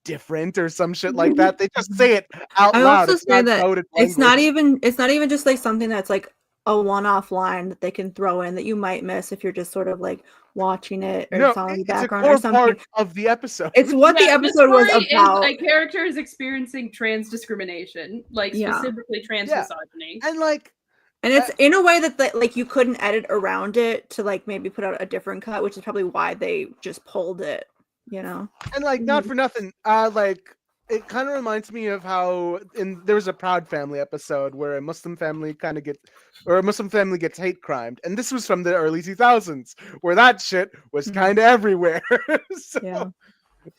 Speaker 2: different?" or some shit like that. They just say it out
Speaker 6: I
Speaker 2: loud.
Speaker 6: also
Speaker 2: It's
Speaker 6: say
Speaker 2: not
Speaker 6: that
Speaker 2: coded
Speaker 6: it's not
Speaker 2: language.
Speaker 6: even just like something that's like a one-off line that they can throw in that you might miss if you're just sort of like watching it or
Speaker 2: No,
Speaker 6: it's on the
Speaker 2: it's a
Speaker 6: background or
Speaker 2: core
Speaker 6: something.
Speaker 2: part of the episode.
Speaker 6: It's what the
Speaker 3: Yeah,
Speaker 6: episode was
Speaker 3: story
Speaker 6: about.
Speaker 3: Is a character is experiencing trans discrimination, specifically trans misogyny.
Speaker 2: And
Speaker 6: And it's in a way that you couldn't edit around it to like maybe put out a different cut, which is probably why they just pulled it,
Speaker 2: And not for nothing, it kind of reminds me of how there was a Proud Family episode where a Muslim family gets hate crimed, and this was from the early 2000s, where that shit was kind of everywhere.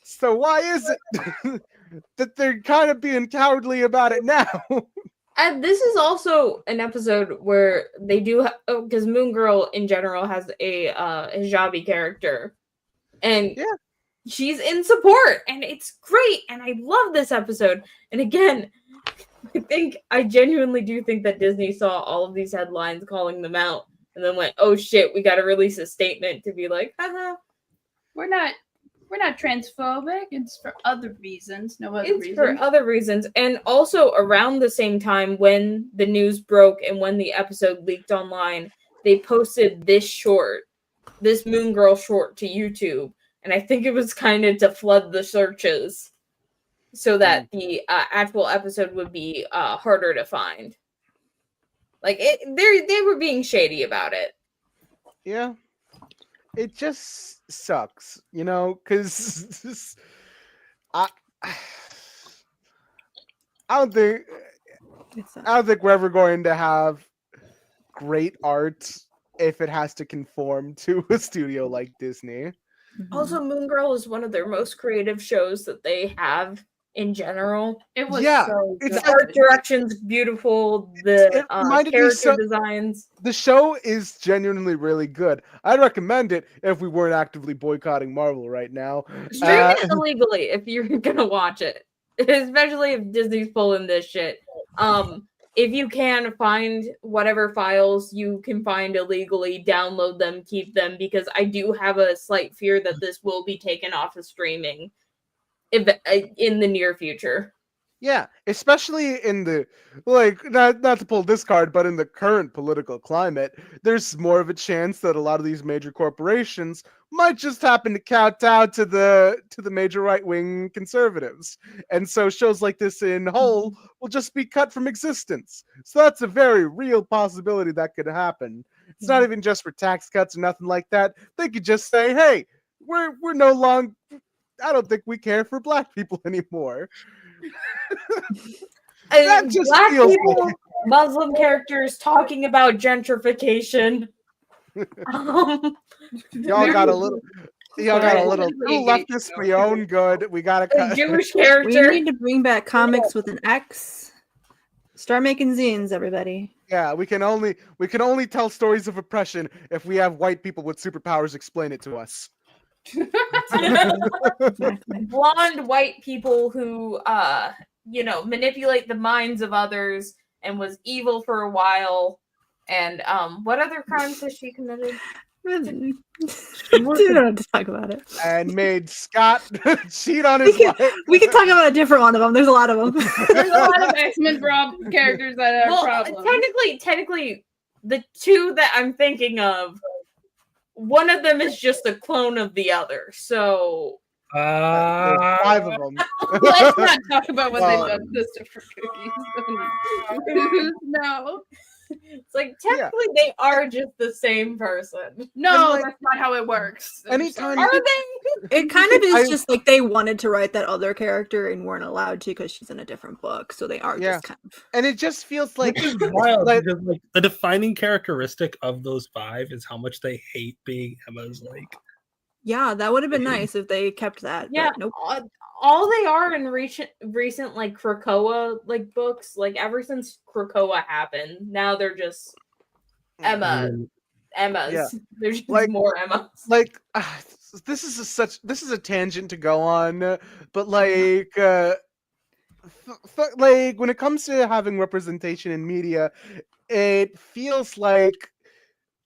Speaker 2: So why is it that they're kind of being cowardly about it now?
Speaker 4: And this is also an episode where they do because Moon Girl in general has a hijabi character, and she's in support, and it's great, and I love this episode. And again, I genuinely do think that Disney saw all of these headlines calling them out, and then went, "Oh shit, we got to release a statement to be like, haha,
Speaker 3: we're not transphobic. It's for other reasons. No other
Speaker 4: it's
Speaker 3: reasons.
Speaker 4: for other reasons." And also around the same time when the news broke and when the episode leaked online, they posted this Moon Girl short to YouTube. And I think it was kind of to flood the searches so that the actual episode would be harder to find. They were being shady about it.
Speaker 2: Yeah. It just sucks, because I don't think we're ever going to have great art if it has to conform to a studio like Disney.
Speaker 4: Also, Moon Girl is one of their most creative shows that they have in general.
Speaker 3: It was
Speaker 4: so the art direction's beautiful. The character designs.
Speaker 2: The show is genuinely really good. I'd recommend it if we weren't actively boycotting Marvel right now.
Speaker 4: Stream it illegally if you're gonna watch it, especially if Disney's pulling this shit. If you can find whatever files you can find illegally, download them, keep them, because I do have a slight fear that this will be taken off of streaming in the near future.
Speaker 2: Yeah, especially in the not to pull this card, but in the current political climate, there's more of a chance that a lot of these major corporations might just happen to kowtow to the major right-wing conservatives, and so shows like this in whole will just be cut from existence. So that's a very real possibility that could happen. It's not even just for tax cuts or nothing like that. They could just say, "Hey, we're no longer. I don't think we care for black people anymore."
Speaker 4: That just black
Speaker 2: feels
Speaker 4: people,
Speaker 2: like...
Speaker 4: Muslim characters talking about gentrification.
Speaker 2: Y'all got a little leftist for your own good. We gotta cut.
Speaker 4: Jewish character.
Speaker 6: We need to bring back comics with an X. Start making zines, everybody.
Speaker 2: Yeah, we can only tell stories of oppression if we have white people with superpowers explain it to us.
Speaker 4: Blonde white people who manipulate the minds of others and was evil for a while. And what other crimes has she committed?
Speaker 6: We don't have to talk about it.
Speaker 2: and made Scott cheat on his wife.
Speaker 6: We can talk about a different one of them. There's a lot of them.
Speaker 3: There's a lot of X-Men characters that have
Speaker 4: Well,
Speaker 3: problems.
Speaker 4: technically, the two that I'm thinking of, one of them is just a clone of the other. So
Speaker 2: There's 5 of them.
Speaker 3: Let's not talk about what
Speaker 2: Well-
Speaker 3: they've done to Sister Cookies. No.
Speaker 4: it's like technically they are just the same person.
Speaker 3: No,
Speaker 2: like-
Speaker 3: that's not how it works. I'm
Speaker 2: Anytime-
Speaker 3: sorry.
Speaker 4: Are they?
Speaker 6: It kind of is
Speaker 2: I-
Speaker 6: just like they wanted to write that other character and weren't allowed to because she's in a different book. So they are
Speaker 2: Yeah.
Speaker 6: just kind of.
Speaker 2: And it just feels like
Speaker 5: Which is wild
Speaker 2: like-
Speaker 5: because like the defining characteristic of those 5 is how much they hate being Emma's like.
Speaker 6: Yeah, that would have been nice if they kept that.
Speaker 4: Yeah.
Speaker 6: But nope.
Speaker 4: All they are in recent like Krakoa like books, like ever since Krakoa happened, now they're just Emma's.
Speaker 2: Yeah.
Speaker 4: There's just
Speaker 2: Like-
Speaker 4: more Emmas.
Speaker 2: like this is a tangent to go on, but like like when it comes to having representation in media, it feels like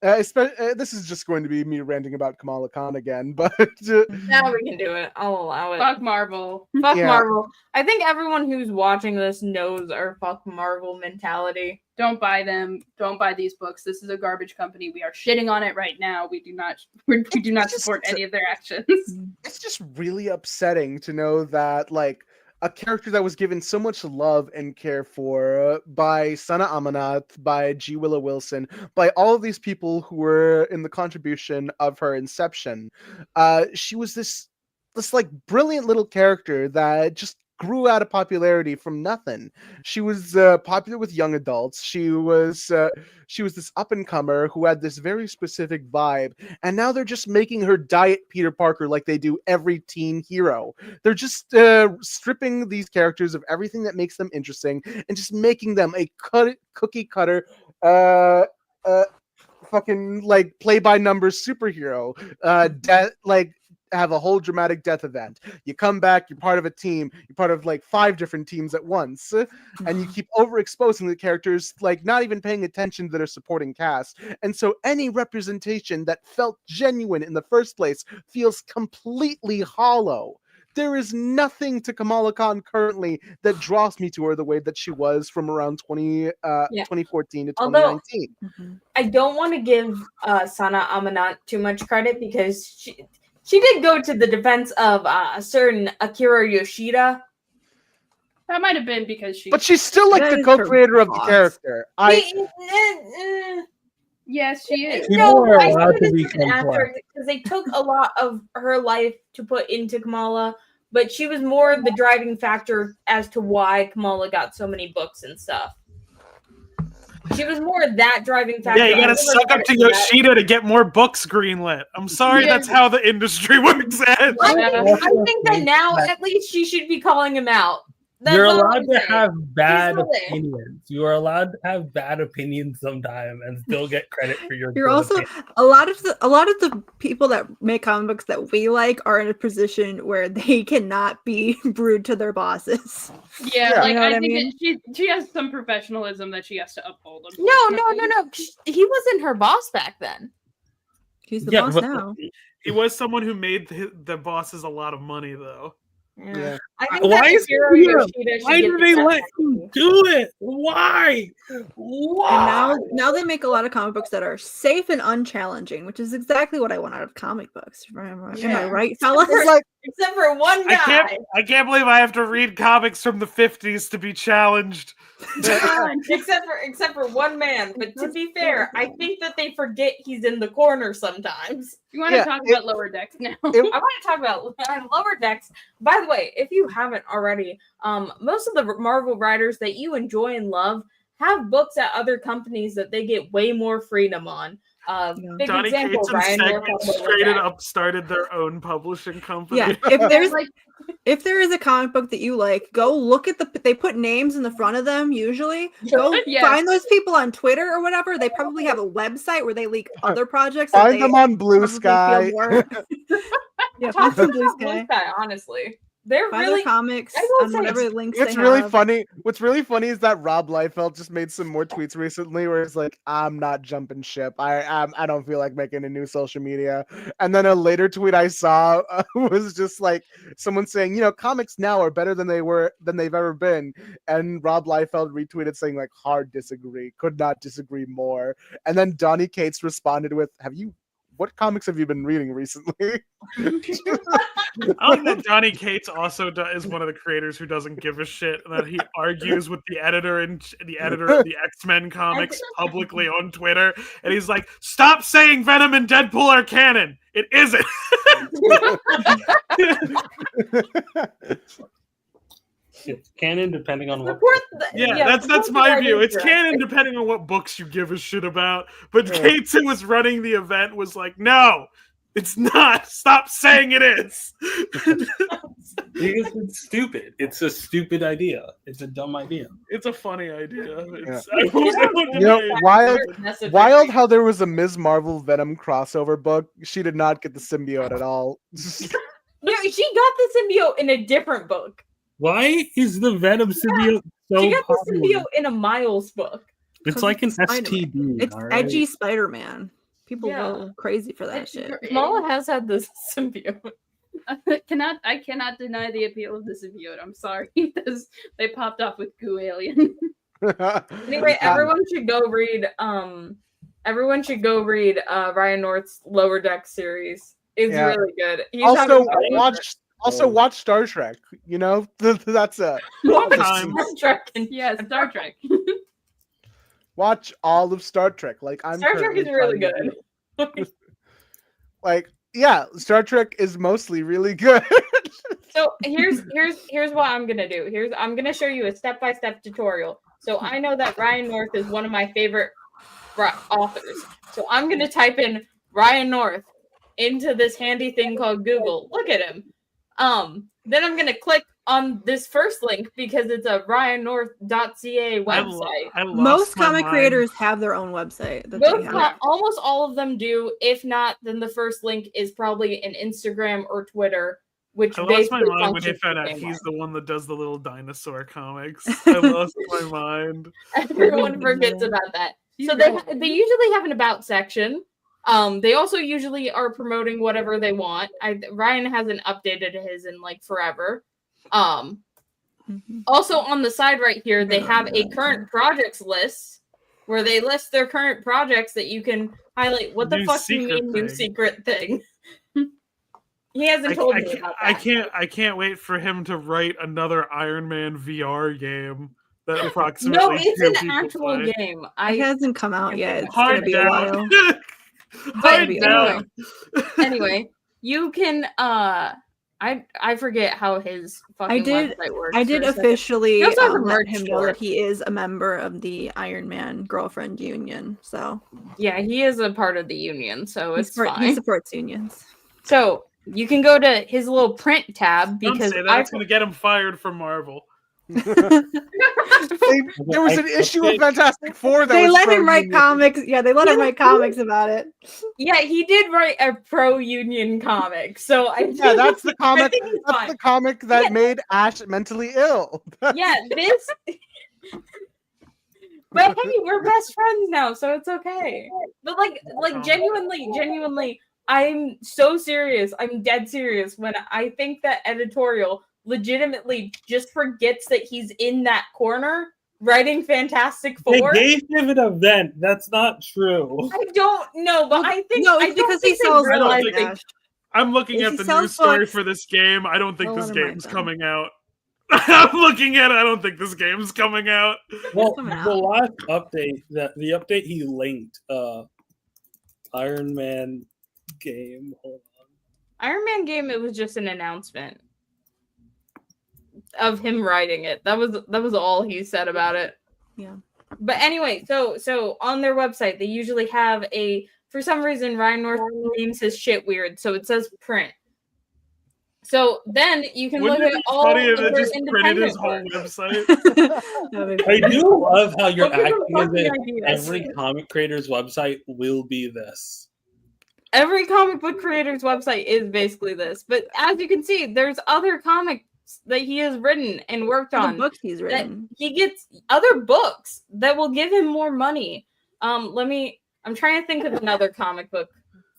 Speaker 2: this is just going to be me ranting about Kamala Khan again, but
Speaker 4: Now we can do it. I'll allow it.
Speaker 3: Fuck Marvel.
Speaker 4: Fuck
Speaker 2: Yeah.
Speaker 4: Marvel. I think everyone who's watching this knows our fuck Marvel mentality.
Speaker 3: Don't buy them. Don't buy these books. This is a garbage company. We are shitting on it right now. We do not
Speaker 2: just-
Speaker 3: support any of their actions.
Speaker 2: it's just really upsetting to know that like a character that was given so much love and care for by Sana Amanat, by G. Willow Wilson, by all of these people who were in the contribution of her inception. She was this like brilliant little character that just grew out of popularity from nothing. She was popular with young adults. She was this up and comer who had this very specific vibe, and now they're just making her diet Peter Parker like they do every teen hero. They're just stripping these characters of everything that makes them interesting and just making them a cookie cutter fucking like play by numbers superhero. Like have a whole dramatic death event. You come back, you're part of a team, you're part of like 5 different teams at once, and you keep overexposing the characters, like not even paying attention to their supporting cast. And so any representation that felt genuine in the first place feels completely hollow. There is nothing to Kamala Khan currently that draws me to her the way that she was from around 2014 to
Speaker 4: Although-
Speaker 2: 2019.
Speaker 4: I don't want to give Sana Amanat too much credit because she did go to the defense of a certain Akira Yoshida.
Speaker 3: That might have been because she.
Speaker 2: But she's still like
Speaker 6: That
Speaker 2: the
Speaker 6: is her
Speaker 2: co-creator of the
Speaker 6: boss.
Speaker 2: character.
Speaker 3: Yes, she is.
Speaker 5: People are
Speaker 4: I
Speaker 5: allowed
Speaker 4: see
Speaker 5: to be
Speaker 4: this as an asterisk because they took a lot of her life to put into Kamala, but she was more the driving factor as to why Kamala got so many books and stuff. She was more that driving factor.
Speaker 8: Yeah, you
Speaker 4: I
Speaker 8: gotta
Speaker 4: give her
Speaker 8: suck up
Speaker 4: credit
Speaker 8: to
Speaker 4: for that.
Speaker 8: Yoshida to get more books greenlit. I'm sorry,
Speaker 3: Yeah.
Speaker 8: that's how the industry works, Ed.
Speaker 4: I think that now at least she should be calling him out. That's
Speaker 5: You're
Speaker 4: all
Speaker 5: allowed
Speaker 4: I'm
Speaker 5: to
Speaker 4: saying.
Speaker 5: have bad
Speaker 4: still there.
Speaker 5: opinions. You are allowed to have bad opinions sometime and still get credit for your.
Speaker 6: You're
Speaker 5: good
Speaker 6: also
Speaker 5: opinion.
Speaker 6: a lot of the people that make comic books that we like are in a position where they cannot be rude to their bosses.
Speaker 3: Yeah,
Speaker 2: Yeah.
Speaker 3: like
Speaker 6: You know
Speaker 3: I
Speaker 6: what I
Speaker 3: think
Speaker 6: mean?
Speaker 3: that she has some professionalism that she has to uphold.
Speaker 4: No. He wasn't her boss back then.
Speaker 6: He's the
Speaker 5: Yeah,
Speaker 6: boss
Speaker 5: but-
Speaker 6: now.
Speaker 8: He was someone who made the bosses a lot of money, though.
Speaker 2: Yeah.
Speaker 4: I think
Speaker 5: Why
Speaker 4: that
Speaker 5: is
Speaker 4: Akira
Speaker 5: he
Speaker 4: Yoshida should
Speaker 5: Why
Speaker 4: get
Speaker 5: do
Speaker 4: the
Speaker 5: they
Speaker 4: death
Speaker 5: let him
Speaker 4: penalty.
Speaker 5: do it? Why? Why?
Speaker 6: And now they make a lot of comic books that are safe and unchallenging, which is exactly what I want out of comic books. Am I
Speaker 4: Yeah.
Speaker 6: right, fellas?
Speaker 2: It's like
Speaker 4: Except for one guy.
Speaker 8: I can't believe I have to read comics from the 50s to be challenged.
Speaker 4: except for one man. But to be fair, I think that they forget he's in the corner sometimes.
Speaker 3: You want to
Speaker 2: Yeah,
Speaker 3: talk
Speaker 2: it-
Speaker 3: about lower decks now?
Speaker 4: I want to talk about Lower Decks. By the way, if you haven't already, most of the Marvel writers that you enjoy and love have books at other companies that they get way more freedom on. Big
Speaker 8: Donny
Speaker 4: example,
Speaker 8: Cates and
Speaker 4: Ryan.
Speaker 8: Segment
Speaker 4: North on
Speaker 8: straight
Speaker 4: Lower
Speaker 8: up started their own publishing company.
Speaker 6: Yeah, if there is a comic book that you like, go look at they put names in the front of them usually. Go
Speaker 3: Yes.
Speaker 6: find those people on Twitter or whatever. They probably have a website where they leak other projects. that
Speaker 2: find
Speaker 6: they
Speaker 2: them on Blue
Speaker 6: probably feel
Speaker 2: Sky.
Speaker 6: more- yeah, find some Blue
Speaker 4: Blue
Speaker 6: Sky.
Speaker 4: Sky, honestly. They're
Speaker 6: Buy
Speaker 4: really
Speaker 6: their comics
Speaker 4: I will
Speaker 6: on
Speaker 4: say
Speaker 6: whatever links
Speaker 2: What's
Speaker 6: they
Speaker 2: really
Speaker 6: have.
Speaker 2: funny? What's really funny is that Rob Liefeld just made some more tweets recently where it's like, "I'm not jumping ship. I don't feel like making a new social media." And then a later tweet I saw was just like someone saying, comics now are better than they've ever been. And Rob Liefeld retweeted saying like, "Hard disagree. Could not disagree more." And then Donnie Cates responded with, "What comics have you been reading recently?"
Speaker 8: I like that Johnny Cates also is one of the creators who doesn't give a shit, and that he argues with the editor of the X-Men comics publicly on Twitter, and he's like, "Stop saying Venom and Deadpool are canon. It isn't."
Speaker 5: It's canon depending on what.
Speaker 8: That's my view. It's canon depending on what books you give a shit about. But Cates, who was running the event, was like, "No, it's not. Stop saying it is."
Speaker 5: Because it's stupid. It's a stupid idea. It's a dumb idea.
Speaker 8: It's a funny idea. It's,
Speaker 2: wild how there was a Ms. Marvel Venom crossover book. She did not get the symbiote at all.
Speaker 4: No, she got the symbiote in a different book.
Speaker 5: Why is the Venom symbiote so
Speaker 4: She got
Speaker 5: popular?
Speaker 4: the symbiote in a Miles book.
Speaker 5: It's like an
Speaker 6: Spider-Man.
Speaker 5: STD.
Speaker 6: It's
Speaker 5: alright?
Speaker 6: edgy Spider-Man. People go crazy for that shit.
Speaker 4: Mala has had this symbiote.
Speaker 3: I cannot deny the appeal of the symbiote. I'm sorry. They popped off with Goo Alien.
Speaker 4: Anyway, everyone should go read Ryan North's Lower Deck series. It's really good. He's
Speaker 2: watch Star Trek. That's a
Speaker 4: Star Trek.
Speaker 3: Yeah, Star Trek.
Speaker 2: Watch all of Star Trek.
Speaker 4: Star Trek is really good.
Speaker 2: Star Trek is mostly really good.
Speaker 4: So here's what I'm gonna do. I'm gonna show you a step-by-step tutorial. So I know that Ryan North is one of my favorite authors. So I'm gonna type in Ryan North into this handy thing called Google. Look at him. Then I'm gonna click on this first link because it's a ryannorth.ca website.
Speaker 6: Most comic creators have their own website.
Speaker 4: Almost all of them do. If not, then the first link is probably an Instagram or Twitter, which
Speaker 8: I lost my mind when they found out he's the one that does the little dinosaur comics. I lost my mind.
Speaker 4: Everyone forgets about that. So they usually have an about section. They also usually are promoting whatever they want. Ryan hasn't updated his in forever. Also on the side right here, they have a current projects list where they list their current projects that you can highlight. What the fuck do you mean new secret thing? He hasn't told me about that.
Speaker 8: I can't wait for him to write another Iron Man VR game that approximately
Speaker 4: it's an actual game.
Speaker 6: It hasn't come out yet. It's
Speaker 8: Hard
Speaker 6: gonna be a while.
Speaker 4: Anyway, you can I forget how his fucking website works.
Speaker 6: I did officially
Speaker 4: let
Speaker 6: him know that he is a member of the Iron Man Girlfriend Union. So
Speaker 4: yeah, he is a part of the union, so it's fine.
Speaker 6: He supports unions.
Speaker 4: So you can go to his little print tab because
Speaker 8: don't say that. It's going to get him fired from Marvel.
Speaker 2: There was an issue of Fantastic Four that
Speaker 6: they let him write comics. Yeah, they let him write comics about it.
Speaker 4: Yeah, he did write a pro-union comic. So
Speaker 2: that's the comic. That's the comic that made Ash mentally ill.
Speaker 4: Yeah, this. But hey, we're best friends now, so it's okay. But genuinely, I'm so serious. I'm dead serious when I think that editorial legitimately just forgets that he's in that corner writing Fantastic Four.
Speaker 5: They gave him an event. That's not true.
Speaker 4: I don't know, but I think
Speaker 6: because he sells.
Speaker 8: I'm looking at the news story for this game. I don't think this game's coming out. I'm looking at it. I don't think this game's coming out.
Speaker 5: Well, the last update, the update he linked, Iron Man game. Hold on.
Speaker 4: Iron Man game. It was just an announcement of him writing it. That was all he said about it.
Speaker 6: Yeah.
Speaker 4: But anyway, so on their website they usually have for some reason Ryan North names his shit weird, so it says print. So then you can look at all of their
Speaker 8: just printed his whole website.
Speaker 5: I do love how you're acting as if every comic creator's website will be this.
Speaker 4: Every comic book creator's website is basically this, but as you can see, there's other comic that he has written and worked
Speaker 6: The
Speaker 4: on.
Speaker 6: books he's
Speaker 4: That
Speaker 6: written.
Speaker 4: he gets other books that will give him more money. I'm trying to think of another comic book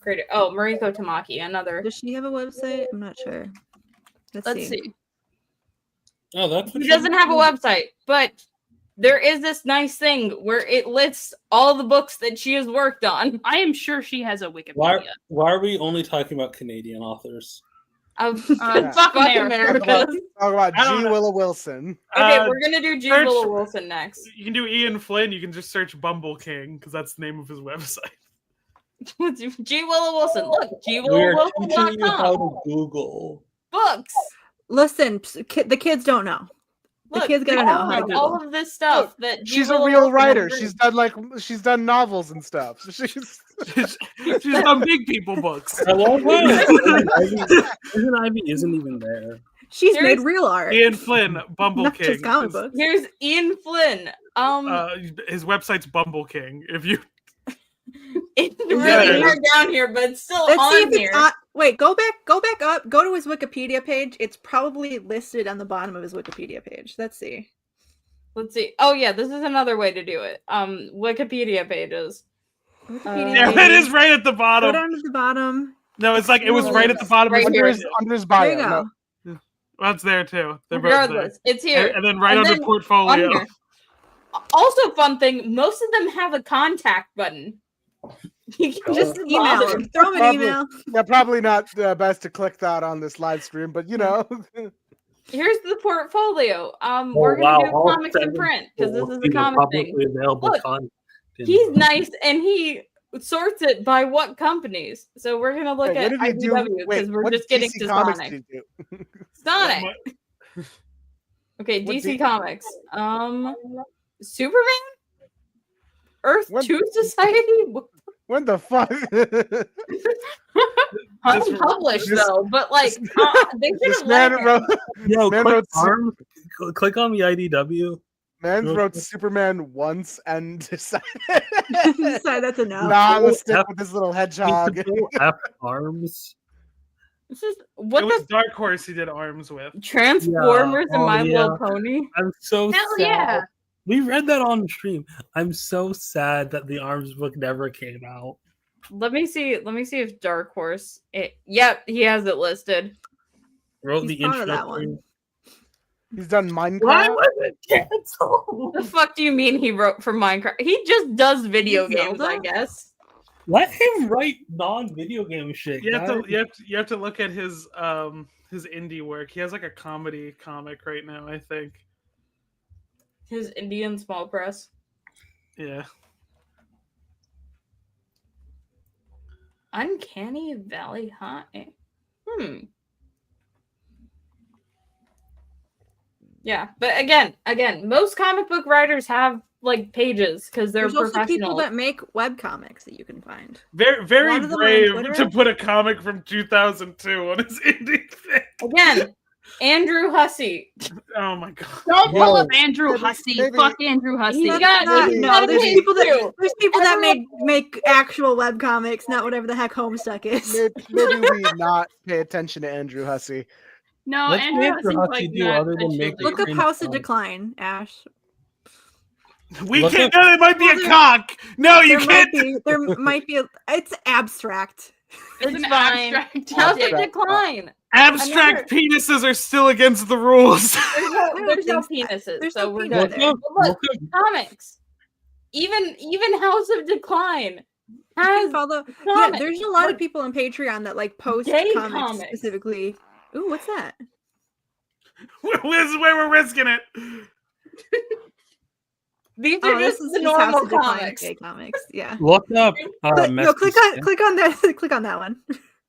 Speaker 4: creator. Oh, Mariko Tamaki, another.
Speaker 6: Does she have a website? I'm not sure.
Speaker 3: Let's see.
Speaker 5: Oh, that's
Speaker 4: He doesn't have a website, but there is this nice thing where it lists all the books that she has worked on.
Speaker 3: I am sure she has a Wikipedia.
Speaker 5: Why are we only talking about Canadian authors?
Speaker 4: Fuck America.
Speaker 2: Talk about
Speaker 8: I don't
Speaker 2: G.
Speaker 8: know.
Speaker 2: Willow Wilson.
Speaker 4: Okay, we're gonna do G.
Speaker 8: search-
Speaker 4: Willow Wilson next.
Speaker 8: You can do Ian Flynn. You can just search Bumble King because that's the name of his website.
Speaker 4: G. Willow Wilson. Look,
Speaker 5: We're teaching you how
Speaker 4: GWillowWilson.com.
Speaker 5: to Google.
Speaker 4: Books.
Speaker 6: Listen, the kids don't know. The
Speaker 4: Look,
Speaker 6: kids gotta know how to
Speaker 4: all
Speaker 6: Google.
Speaker 4: of this stuff that G.
Speaker 2: She's a
Speaker 4: Willow
Speaker 2: real
Speaker 4: Wilson
Speaker 2: writer.
Speaker 4: has
Speaker 2: She's done novels and stuff.
Speaker 8: She's done big people books.
Speaker 5: I love how Poison Ivy isn't even there.
Speaker 6: She's
Speaker 4: Here's-
Speaker 6: made real art.
Speaker 8: Ian Flynn, Bumble
Speaker 6: Not
Speaker 8: King.
Speaker 6: just comic books.
Speaker 4: Here's Ian Flynn.
Speaker 8: His website's Bumble King. If you
Speaker 4: It's
Speaker 8: Yeah.
Speaker 4: really hard down here, but it's still
Speaker 6: Let's see
Speaker 4: on
Speaker 6: if
Speaker 4: here.
Speaker 6: it's on. Wait, go back up. Go to his Wikipedia page. It's probably listed on the bottom of his Wikipedia page. Let's see.
Speaker 4: Let's see. Oh yeah, this is another way to do it. Wikipedia pages.
Speaker 6: Wikipedia
Speaker 8: yeah,
Speaker 6: page.
Speaker 8: it is right at the
Speaker 6: Go
Speaker 8: bottom.
Speaker 6: down to the bottom.
Speaker 8: No, it's like it was right at the bottom.
Speaker 4: Right
Speaker 8: of
Speaker 4: here.
Speaker 8: his
Speaker 2: Under his
Speaker 6: There you
Speaker 2: bio.
Speaker 6: go.
Speaker 2: No.
Speaker 8: Well, it's there too. They're both
Speaker 4: Regardless, it's
Speaker 8: there.
Speaker 4: here.
Speaker 8: And then right
Speaker 4: And
Speaker 8: under
Speaker 4: then
Speaker 8: portfolio.
Speaker 4: Under. Also, fun thing: most of them have a contact button. You can
Speaker 6: Just
Speaker 4: just
Speaker 6: email
Speaker 4: bother.
Speaker 6: him. Throw him an
Speaker 2: Probably-
Speaker 6: email.
Speaker 2: Yeah, probably not best to click that on this live stream, but you know.
Speaker 4: Here's the portfolio. We're gonna do comics in print because this is a comic thing.
Speaker 5: Publicly available
Speaker 4: Look,
Speaker 5: content.
Speaker 4: He's nice and he sorts it by what companies. So we're gonna look
Speaker 2: Wait,
Speaker 4: at
Speaker 2: what did he do?
Speaker 4: IDW because
Speaker 2: Wait,
Speaker 4: we're
Speaker 2: what
Speaker 4: just getting
Speaker 2: DC
Speaker 4: to
Speaker 2: Comics
Speaker 4: Sonic.
Speaker 2: did he do?
Speaker 4: Sonic. Okay,
Speaker 2: What
Speaker 4: DC
Speaker 2: D-
Speaker 4: Comics. Superman? Earth
Speaker 2: What-
Speaker 4: 2 Society?
Speaker 2: When the fuck?
Speaker 4: Unpublished
Speaker 2: this-
Speaker 4: though, but like they should
Speaker 2: This
Speaker 4: have
Speaker 2: man
Speaker 4: let him.
Speaker 2: wrote,
Speaker 5: Yo,
Speaker 2: Man
Speaker 5: click
Speaker 2: wrote
Speaker 5: arms. Click on the IDW.
Speaker 2: man
Speaker 5: Real
Speaker 2: wrote
Speaker 5: quick.
Speaker 2: Superman once and decided
Speaker 6: Sorry, that's a no.
Speaker 2: nah, I'm gonna stick
Speaker 5: F-
Speaker 2: with this little hedgehog.
Speaker 5: Control F arms.
Speaker 4: This is
Speaker 8: It
Speaker 4: what
Speaker 8: was
Speaker 4: the
Speaker 8: Dark Horse he did arms with.
Speaker 4: Transformers and
Speaker 5: Oh,
Speaker 4: My
Speaker 5: yeah.
Speaker 4: Little Pony.
Speaker 5: I'm so
Speaker 3: Hell
Speaker 5: sad.
Speaker 3: yeah.
Speaker 5: We read that on the stream. I'm so sad that the arms book never came out.
Speaker 4: Let me see if Dark Horse. Yep, he has it listed.
Speaker 5: Wrote
Speaker 6: He's
Speaker 5: the
Speaker 6: proud of
Speaker 5: intro.
Speaker 6: that one.
Speaker 2: He's done
Speaker 5: Why
Speaker 2: Minecraft.
Speaker 5: was it canceled?
Speaker 4: The fuck do you mean he wrote for Minecraft? He just does video
Speaker 6: He's
Speaker 4: games, I
Speaker 6: Zelda?
Speaker 4: guess.
Speaker 5: Let him write non-video game shit.
Speaker 8: You have to
Speaker 5: guys.
Speaker 8: you have to look at his indie work. He has like a comedy comic right now, I think.
Speaker 4: His Indian small press.
Speaker 8: Yeah.
Speaker 4: Uncanny Valley High. Yeah, but again, most comic book writers have like pages because they're
Speaker 6: There's also people
Speaker 4: professional.
Speaker 6: that make web comics that you can find.
Speaker 8: Very very
Speaker 6: One of them on
Speaker 8: brave
Speaker 6: Twitter?
Speaker 8: to put a comic from 2002 on his indie thing.
Speaker 4: Again, Andrew Hussey.
Speaker 8: Oh my god.
Speaker 3: Don't pull
Speaker 2: Yo,
Speaker 3: up Andrew
Speaker 2: maybe-
Speaker 3: Hussey.
Speaker 2: maybe-
Speaker 3: Fuck Andrew Hussey.
Speaker 4: He
Speaker 6: That's
Speaker 4: got-
Speaker 6: not-
Speaker 4: he's
Speaker 6: no,
Speaker 4: got a
Speaker 6: there's
Speaker 4: page
Speaker 6: people that
Speaker 4: too.
Speaker 6: make actual web comics, not whatever the heck Homestuck is.
Speaker 2: Maybe we not pay attention to Andrew Hussey.
Speaker 3: No,
Speaker 5: Let's
Speaker 3: Andrew
Speaker 5: see if
Speaker 3: Hussey's
Speaker 5: Hussey
Speaker 3: like
Speaker 5: do
Speaker 3: not
Speaker 5: other than
Speaker 3: a
Speaker 5: make
Speaker 3: children.
Speaker 6: Look up
Speaker 5: Cringe
Speaker 6: House of
Speaker 5: comic.
Speaker 6: Decline, Ash.
Speaker 8: We
Speaker 5: Look
Speaker 8: can't.
Speaker 5: at-
Speaker 8: No, it might be
Speaker 6: Well,
Speaker 8: a
Speaker 6: there-
Speaker 8: cock. No, you
Speaker 6: There
Speaker 8: can't.
Speaker 6: might be. It's abstract.
Speaker 3: It's
Speaker 4: It's
Speaker 3: an
Speaker 4: fine.
Speaker 3: abstract
Speaker 4: House of
Speaker 2: Abstract.
Speaker 4: Decline.
Speaker 8: Abstract penises are still against the rules.
Speaker 4: There's no
Speaker 6: no-
Speaker 4: penises,
Speaker 6: there's
Speaker 4: so
Speaker 6: no
Speaker 4: we're
Speaker 6: penis
Speaker 4: good.
Speaker 6: there.
Speaker 4: But look, comics. Even House of Decline has
Speaker 6: Follow. Yeah,
Speaker 4: comics.
Speaker 6: there's a lot of people on Patreon that like post
Speaker 4: Gay
Speaker 6: comics,
Speaker 4: comics.
Speaker 6: specifically. Ooh, what's that?
Speaker 8: This is where we're risking it.
Speaker 4: These
Speaker 6: Oh,
Speaker 4: are just the
Speaker 6: just House
Speaker 4: normal
Speaker 6: of Decline
Speaker 4: comics.
Speaker 6: gay comics. Yeah.
Speaker 5: Look up.
Speaker 6: No, click on that. Click on that one.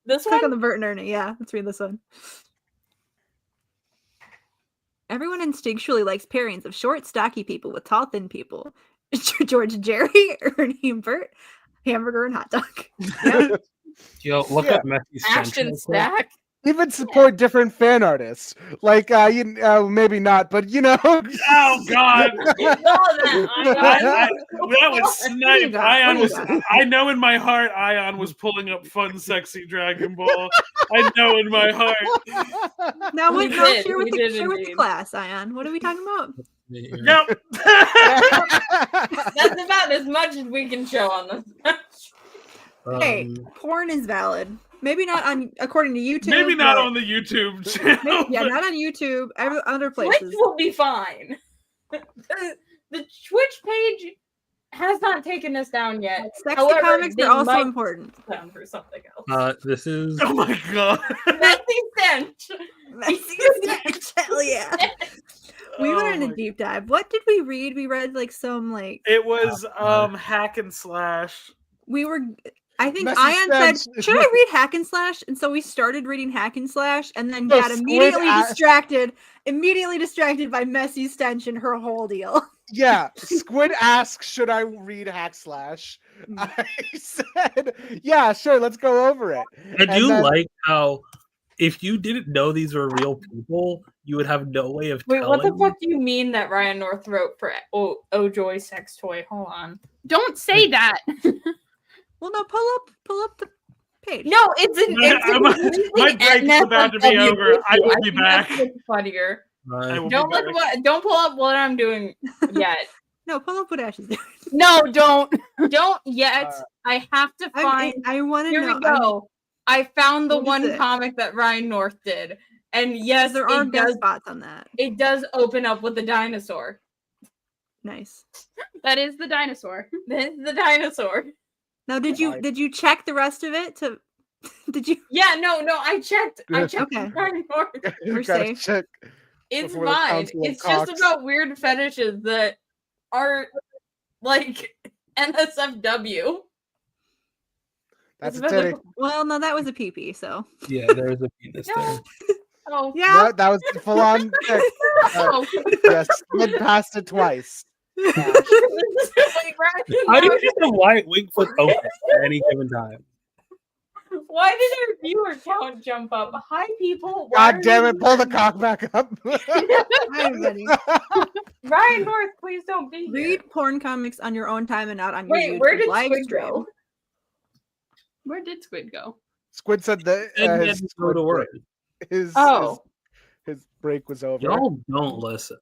Speaker 4: This
Speaker 6: Click
Speaker 4: one.
Speaker 6: on the Bert and Ernie. Yeah, let's read this one. Everyone instinctually likes pairings of short, stocky people with tall, thin people. George and Jerry, Ernie and Bert, hamburger and hot dog. Yeah.
Speaker 5: Yo, look
Speaker 2: Yeah.
Speaker 5: up Messi
Speaker 4: Ashton Stack.
Speaker 2: Even support different fan artists. Like, maybe not, but
Speaker 8: Oh God,
Speaker 4: that
Speaker 8: that was sniped.
Speaker 6: got?
Speaker 8: Ayaan
Speaker 6: What
Speaker 8: was.
Speaker 6: do you got?
Speaker 8: I know in my heart, Ayaan was pulling up fun, sexy Dragon Ball. I know in my heart.
Speaker 6: Now,
Speaker 4: He
Speaker 6: what? Now,
Speaker 4: did.
Speaker 6: share with
Speaker 4: He
Speaker 6: the
Speaker 4: did
Speaker 6: share with the
Speaker 4: indeed.
Speaker 6: class, Ayaan. What are we talking about?
Speaker 8: Yep.
Speaker 4: That's about as much as we can show on this.
Speaker 6: Hey, porn is valid. Maybe not on according to YouTube.
Speaker 8: Maybe not
Speaker 6: but
Speaker 8: on the YouTube channel.
Speaker 6: yeah,
Speaker 8: but-
Speaker 6: not on YouTube. Other
Speaker 4: Twitch
Speaker 6: places.
Speaker 4: will be fine. The Twitch page has not taken us down yet.
Speaker 6: Sexy
Speaker 4: However,
Speaker 6: comics
Speaker 4: they
Speaker 6: are also
Speaker 4: might
Speaker 6: important.
Speaker 4: down for something else.
Speaker 5: This is
Speaker 8: Oh my God.
Speaker 4: Messy stench.
Speaker 6: Hell yeah. We
Speaker 8: Oh
Speaker 6: went on
Speaker 8: my
Speaker 6: a deep dive. What did we read? We read like some like
Speaker 8: It was hack and slash.
Speaker 6: we were. I think
Speaker 2: Messy
Speaker 6: Ayaan said,
Speaker 2: Stench.
Speaker 6: "Should I read Hack and Slash?" And so we started reading Hack and Slash, and then
Speaker 2: No,
Speaker 6: got
Speaker 2: Squid
Speaker 6: immediately
Speaker 2: asked-
Speaker 6: distracted by Messy Stench and her whole deal.
Speaker 2: Yeah, Squid asks, "Should I read Hack Slash?" I said, "Yeah, sure, let's go over it."
Speaker 5: I do
Speaker 2: And then-
Speaker 5: like how if you didn't know these were real people, you would have no way of
Speaker 4: Wait,
Speaker 5: telling.
Speaker 4: what the fuck do you mean that Ryan North wrote for Oh Joy Sex Toy? Hold on.
Speaker 3: Don't say that.
Speaker 6: Well, no, pull up the page.
Speaker 4: No, it's an
Speaker 8: My break's about to be over. I will be back.
Speaker 4: Funnier.
Speaker 8: I will
Speaker 4: Don't
Speaker 8: be
Speaker 4: look
Speaker 8: back.
Speaker 4: what. Don't pull up what I'm doing yet.
Speaker 6: No, pull up what Ash is doing.
Speaker 3: No, don't.
Speaker 4: Don't yet. I have to find.
Speaker 6: I want to
Speaker 4: Here
Speaker 6: know.
Speaker 4: we go. I found the
Speaker 6: What is
Speaker 4: one
Speaker 6: it?
Speaker 4: comic that Ryan North did, and yes,
Speaker 6: There are
Speaker 4: it
Speaker 6: guest
Speaker 4: does.
Speaker 6: spots on that.
Speaker 4: It does open up with a dinosaur.
Speaker 6: Nice.
Speaker 3: That is the dinosaur.
Speaker 4: This is the dinosaur.
Speaker 6: Now, did you check the rest of it to? Did you?
Speaker 4: Yeah, no, I checked. I
Speaker 2: Good.
Speaker 4: checked
Speaker 6: Okay.
Speaker 4: Ryan North.
Speaker 6: We're
Speaker 2: Gotta
Speaker 6: safe.
Speaker 2: check.
Speaker 4: It's
Speaker 2: Before the
Speaker 4: fine.
Speaker 2: Council of
Speaker 4: It's just
Speaker 2: Cocks.
Speaker 4: about weird fetishes that are like NSFW.
Speaker 2: That's
Speaker 4: It's
Speaker 2: a
Speaker 4: about
Speaker 2: titty.
Speaker 6: Well, no, that was a pee. So
Speaker 5: Yeah, there is a penis
Speaker 4: No.
Speaker 5: there.
Speaker 4: Oh,
Speaker 6: yeah.
Speaker 2: That was full on.
Speaker 4: Oh.
Speaker 2: Yes, slid past it twice.
Speaker 4: Wait, Ryan
Speaker 5: How do
Speaker 4: North,
Speaker 5: you just a white wing foot open at any given time?
Speaker 4: why did our viewer count jump up? Hi, people. Why
Speaker 2: God
Speaker 4: are
Speaker 2: damn
Speaker 4: you
Speaker 2: it! Pull the
Speaker 4: here?
Speaker 2: cock back up.
Speaker 6: Hi, everybody.
Speaker 4: Ryan North, please don't be here.
Speaker 6: Read porn comics on your own time and not on your
Speaker 4: Wait,
Speaker 6: YouTube
Speaker 4: where did
Speaker 6: live
Speaker 4: Squid
Speaker 6: stream.
Speaker 4: go?
Speaker 3: Where did Squid go?
Speaker 2: Squid said that
Speaker 5: And
Speaker 2: his,
Speaker 5: then go to work.
Speaker 2: his break was over.
Speaker 5: Y'all don't listen.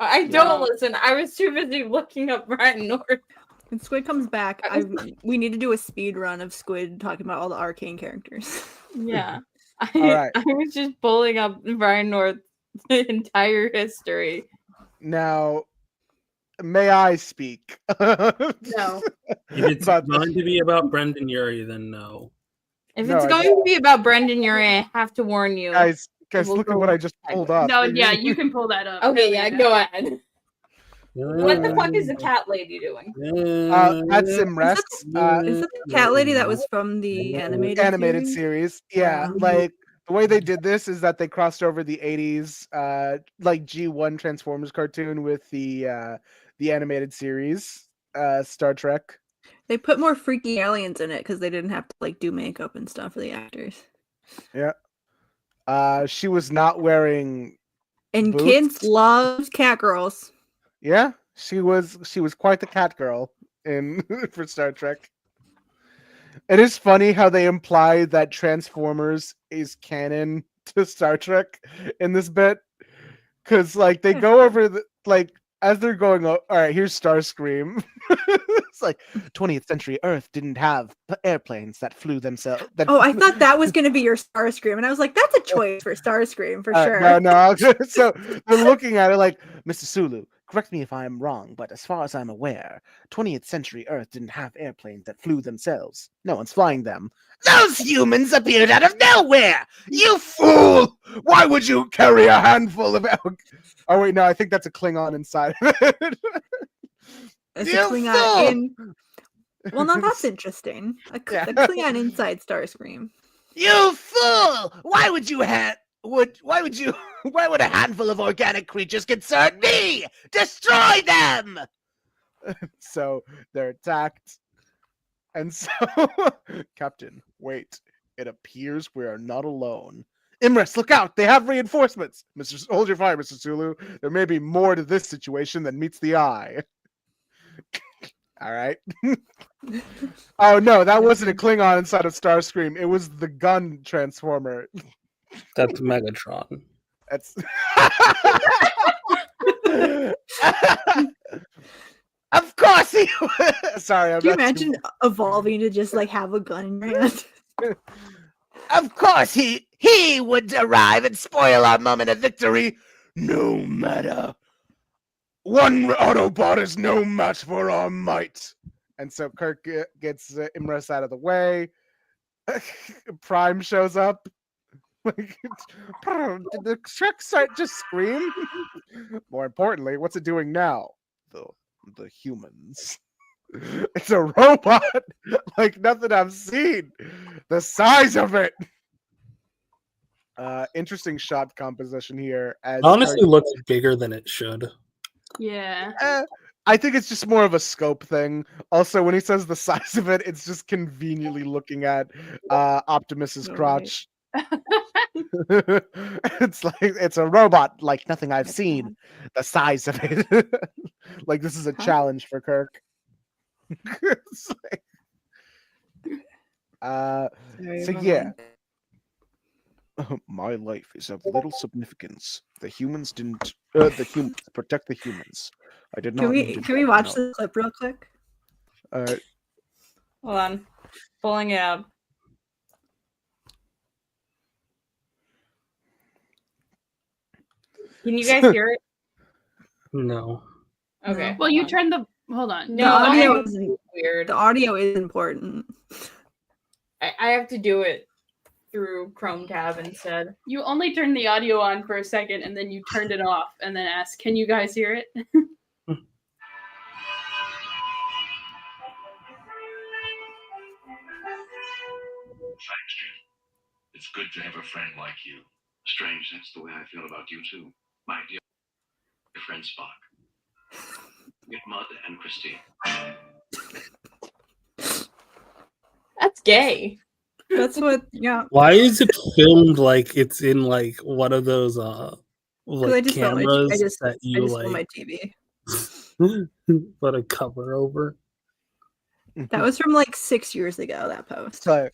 Speaker 4: I don't listen. I was too busy looking up Ryan North.
Speaker 6: When Squid comes back, we need to do a speed run of Squid talking about all the arcane characters.
Speaker 4: Yeah.
Speaker 2: right.
Speaker 4: I was just pulling up Ryan North's entire history.
Speaker 2: Now, may I speak?
Speaker 4: No.
Speaker 5: If it's
Speaker 2: But-
Speaker 5: going to be about Brendan Urie, then no.
Speaker 4: If
Speaker 2: No,
Speaker 4: it's
Speaker 2: I
Speaker 4: going to be about Brendan Urie, I have to warn you.
Speaker 2: Guys,
Speaker 4: We'll
Speaker 2: look at
Speaker 4: go
Speaker 2: what I just pulled up.
Speaker 3: No, yeah, you can pull that up.
Speaker 4: Okay,
Speaker 3: Hell
Speaker 4: yeah, go ahead. What the fuck is the
Speaker 5: Mm.
Speaker 4: cat lady doing?
Speaker 2: That's Simrex.
Speaker 6: Is that the cat lady that was from the animated
Speaker 2: series? Yeah,
Speaker 6: Wow.
Speaker 2: like the way they did this is that they crossed over the 80s like G1 Transformers cartoon with the animated series Star Trek.
Speaker 6: They put more freaky aliens in it because they didn't have to like do makeup and stuff for the actors.
Speaker 2: She was not wearing
Speaker 6: And
Speaker 2: Boots?
Speaker 6: kids love cat girls.
Speaker 2: Yeah, she was quite the cat girl in for Star Trek. It is funny how they imply that Transformers is canon to Star Trek in this bit, because like they go over the like as they're going. All right, here's Starscream. It's like 20th century Earth didn't have airplanes that flew themselves.
Speaker 6: Oh, I thought that was going to be your Starscream, and I was like, that's a choice for Starscream for sure.
Speaker 2: No. So they're looking at it like, Mr. Sulu, correct me if I'm wrong, but as far as I'm aware, 20th century Earth didn't have airplanes that flew themselves. No one's flying them. Those humans appeared out of nowhere! You fool! Why would you carry a handful of... Oh, wait, no, I think that's a Klingon inside of it.
Speaker 6: It's a
Speaker 2: You
Speaker 6: Klingon
Speaker 2: fool!
Speaker 6: in. Well, no, that's interesting. A Klingon inside Starscream.
Speaker 2: You fool! Why would a handful of organic creatures concern me? Destroy them! So they're attacked. And so, Captain, wait. It appears we are not alone. Imrus, look out! They have reinforcements. Hold your fire, Mr. Sulu. There may be more to this situation than meets the eye. All right. Oh no, that wasn't a Klingon inside of Starscream. It was the gun transformer.
Speaker 5: That's Megatron.
Speaker 2: That's. Of course he. Sorry, I'm
Speaker 6: Can you
Speaker 2: not
Speaker 6: imagine evolving to just like have a gun in your hand?
Speaker 1: Of course he would arrive and spoil our moment of victory. No matter. One Autobot is no match for our might.
Speaker 2: And so Kirk gets Imrus out of the way. Prime shows up. Like, did the truck just scream? More importantly, what's it doing now? The humans. It's a robot like nothing I've seen. The size of it. Interesting shot composition here. As
Speaker 5: Honestly, looks bigger than it should.
Speaker 3: Yeah.
Speaker 2: I think it's just more of a scope thing. Also, when he says the size of it, it's just conveniently looking at Optimus's crotch. It's like it's a robot like nothing I've seen. The size of it. Like this is a challenge for Kirk. So yeah. My life is of little significance. The humans didn't. The humans protect the humans. I did not.
Speaker 6: Can we watch the clip real quick?
Speaker 4: Hold on, pulling it up. Can you guys hear it?
Speaker 5: No.
Speaker 4: Okay.
Speaker 3: Well, you turned the. Hold on.
Speaker 4: No,
Speaker 6: The audio
Speaker 4: I-
Speaker 6: is
Speaker 4: weird.
Speaker 6: the audio is important.
Speaker 4: I have to do it through Chrome tab instead.
Speaker 3: You only turned the audio on for a second, and then you turned it off, and then asked, "Can you guys hear it?"
Speaker 9: Thank you. It's good to have a friend like you. Strange, that's the way I feel about you too. My dear friend Spock. Get Mud and Christine.
Speaker 4: That's gay.
Speaker 6: That's what. Yeah.
Speaker 5: Why is it filmed like it's in like one of those
Speaker 6: Because
Speaker 5: like cameras
Speaker 6: I just
Speaker 5: that you
Speaker 6: film my
Speaker 5: like
Speaker 6: TV.
Speaker 5: put a cover over?
Speaker 6: That was from like 6 years ago. That post.
Speaker 2: So,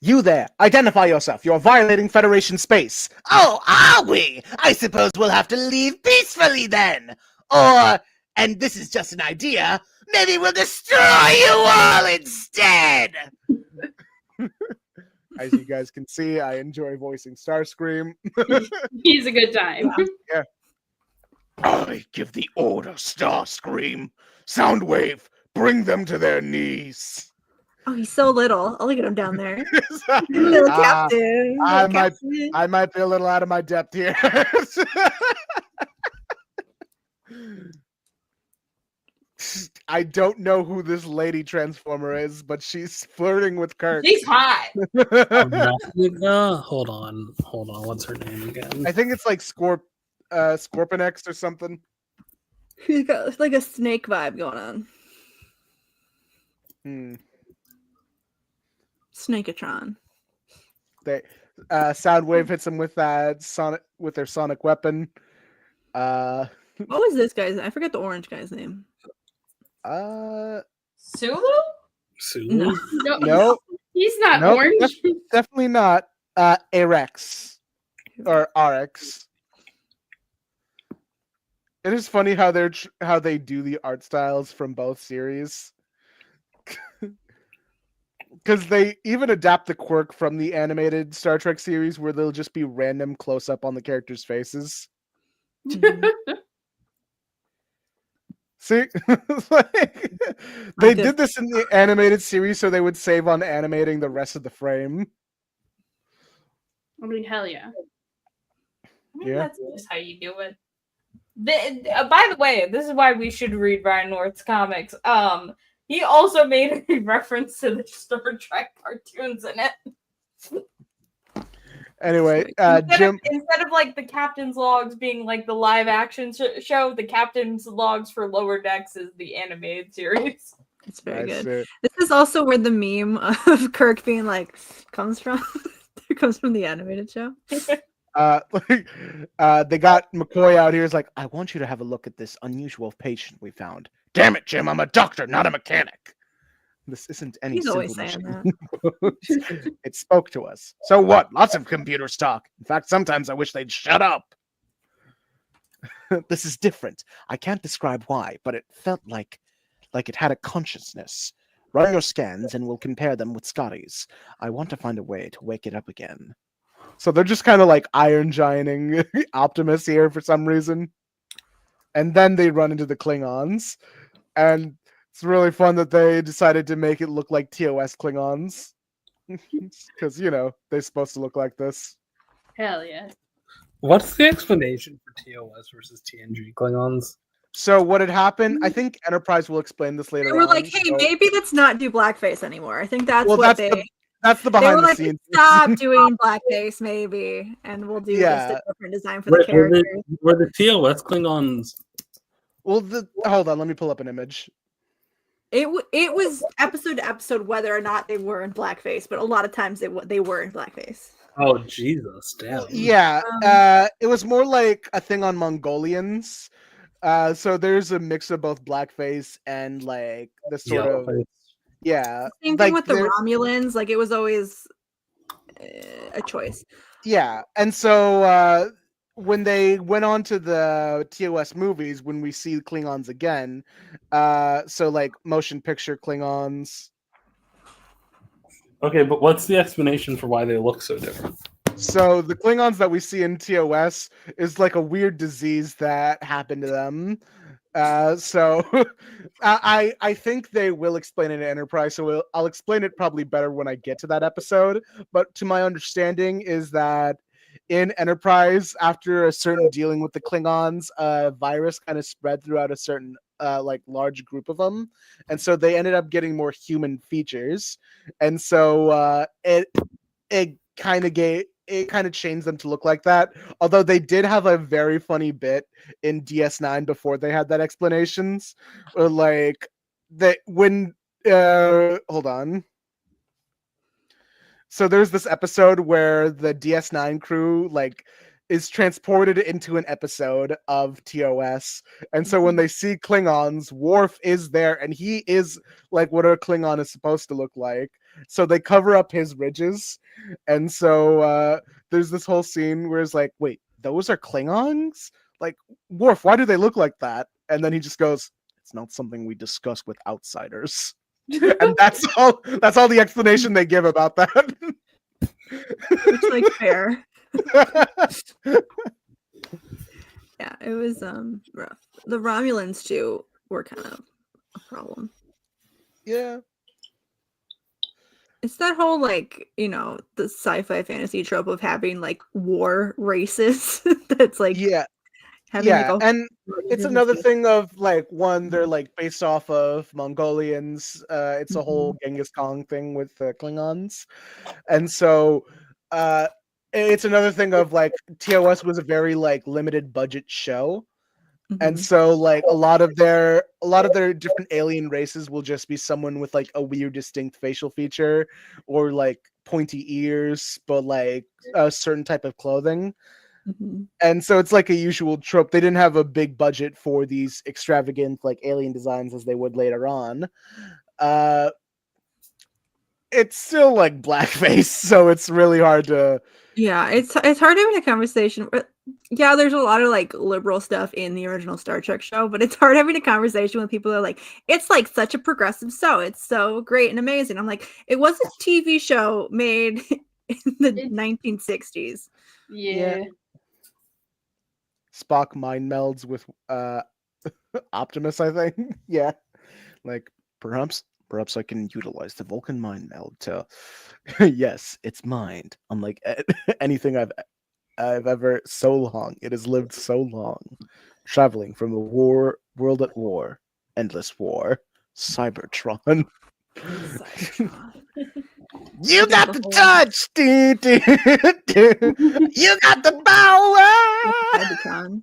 Speaker 2: you there, identify yourself. You're violating Federation space.
Speaker 1: Oh, are we? I suppose we'll have to leave peacefully then. Or, and this is just an idea, maybe we'll destroy you all instead.
Speaker 2: As you guys can see, I enjoy voicing Starscream.
Speaker 3: He's a good time.
Speaker 2: Yeah.
Speaker 1: I give the order, Starscream. Soundwave, bring them to their knees.
Speaker 6: Oh, he's so little. Oh, look at him down there. Little captain.
Speaker 2: I
Speaker 6: Little captain.
Speaker 2: might be a little out of my depth here. I don't know who this lady transformer is, but she's flirting with Kirk.
Speaker 4: She's hot.
Speaker 5: Hold on. What's her name again?
Speaker 2: I think it's like Scorpionex or something.
Speaker 6: He's got like a snake vibe going on. Snaketron.
Speaker 2: They Soundwave hits him with that their sonic weapon.
Speaker 6: What was this guy's? I forget the orange guy's name.
Speaker 4: Sulu?
Speaker 5: Sulu?
Speaker 2: No,
Speaker 3: He's not
Speaker 2: nope,
Speaker 3: orange.
Speaker 2: definitely not. Arex or RX. It is funny how they do the art styles from both series. Because they even adapt the quirk from the animated Star Trek series where they'll just be random close up on the characters' faces. See? They did this in the animated series so they would save on animating the rest of the frame.
Speaker 3: I mean, hell yeah.
Speaker 2: Yeah.
Speaker 4: That's just how you do it. By the way, this is why we should read Ryan North's comics. He also made a reference to the Star Trek cartoons in it.
Speaker 2: Anyway,
Speaker 4: instead
Speaker 2: Jim.
Speaker 4: Instead of like the Captain's Logs being like the live action show, the Captain's Logs for Lower Decks is the animated series.
Speaker 6: It's very
Speaker 2: That's
Speaker 6: good.
Speaker 2: it.
Speaker 6: This is also where the meme of Kirk being like comes from. It comes from the animated show.
Speaker 2: They got McCoy out here. Is like, I want you to have a look at this unusual patient we found. Damn it, Jim! I'm a doctor, not a mechanic. This isn't any
Speaker 6: He's always
Speaker 2: simple
Speaker 6: saying
Speaker 2: machine. It spoke to us. So what? Lots of computers talk. In fact, sometimes I wish they'd shut up. This is different. I can't describe why, but it felt like it had a consciousness. Run your scans and we'll compare them with Scotty's. I want to find a way to wake it up again. So they're just kind of like iron gianting Optimus here for some reason. And then they run into the Klingons. And it's really fun that they decided to make it look like TOS Klingons. Because, they're supposed to look like this.
Speaker 3: Hell yeah.
Speaker 5: What's the explanation for TOS versus TNG Klingons?
Speaker 2: So what had happened, I think Enterprise will explain this later
Speaker 6: They were
Speaker 2: on.
Speaker 6: like, hey, maybe let's not do blackface anymore. I think that's
Speaker 2: Well,
Speaker 6: what
Speaker 2: that's the
Speaker 6: they
Speaker 2: behind
Speaker 6: were
Speaker 2: the
Speaker 6: like,
Speaker 2: scenes.
Speaker 6: stop doing blackface, maybe, and we'll do just a different design for the characters.
Speaker 5: Were the TOS Klingons?
Speaker 2: Well, hold on, let me pull up an image.
Speaker 6: It was episode to episode whether or not they were in blackface, but a lot of times they were in blackface.
Speaker 5: Oh Jesus, damn.
Speaker 2: Yeah, it was more like a thing on Mongolians. So there's a mix of both blackface and like the sort of
Speaker 6: Same thing with the Romulans. Like it was always a choice.
Speaker 2: Yeah, and so when they went on to the TOS movies, when we see Klingons again, so like motion picture Klingons.
Speaker 5: Okay, but what's the explanation for why they look so different?
Speaker 2: So the Klingons that we see in TOS is like a weird disease that happened to them. So I think they will explain it in Enterprise. So I'll explain it probably better when I get to that episode. But to my understanding is that in Enterprise, after a certain dealing with the Klingons, a virus kind of spread throughout a certain like large group of them, and so they ended up getting more human features, and so it kind of changed them to look like that. Although they did have a very funny bit in DS9 before they had that explanations, like that when hold on. So there's this episode where the DS9 crew like is transported into an episode of TOS. And so when they see Klingons, Worf is there and he is like what a Klingon is supposed to look like. So they cover up his ridges. And so there's this whole scene where it's like, wait, those are Klingons? Like, Worf, why do they look like that? And then he just goes, it's not something we discuss with outsiders. And that's all the explanation they give about that.
Speaker 6: Which like fair. Yeah, it was rough. The Romulans too were kind of a problem.
Speaker 2: Yeah.
Speaker 6: It's that whole like, the sci-fi fantasy trope of having like war races that's like
Speaker 2: and it's another thing of like one, they're like based off of Mongolians. It's a whole Genghis Khan thing with Klingons, and so it's another thing of like TOS was a very like limited budget show, and so like a lot of their different alien races will just be someone with like a weird distinct facial feature or like pointy ears, but like a certain type of clothing. And so it's like a usual trope. They didn't have a big budget for these extravagant like alien designs as they would later on. It's still like blackface, so it's really hard to.
Speaker 6: Yeah, it's hard having a conversation. Yeah, there's a lot of like liberal stuff in the original Star Trek show, but it's hard having a conversation with people that are like, it's like such a progressive show. It's so great and amazing. I'm like, it was a TV show made in the 1960s.
Speaker 3: Yeah.
Speaker 2: Spock mind melds with Optimus, I think. Yeah. Like perhaps I can utilize the Vulcan mind meld to yes, it's mind. Unlike anything I've ever so long. It has lived so long. Traveling from a world at war, endless war, Cybertron. You got the touch! You got the power!
Speaker 6: Cybertron.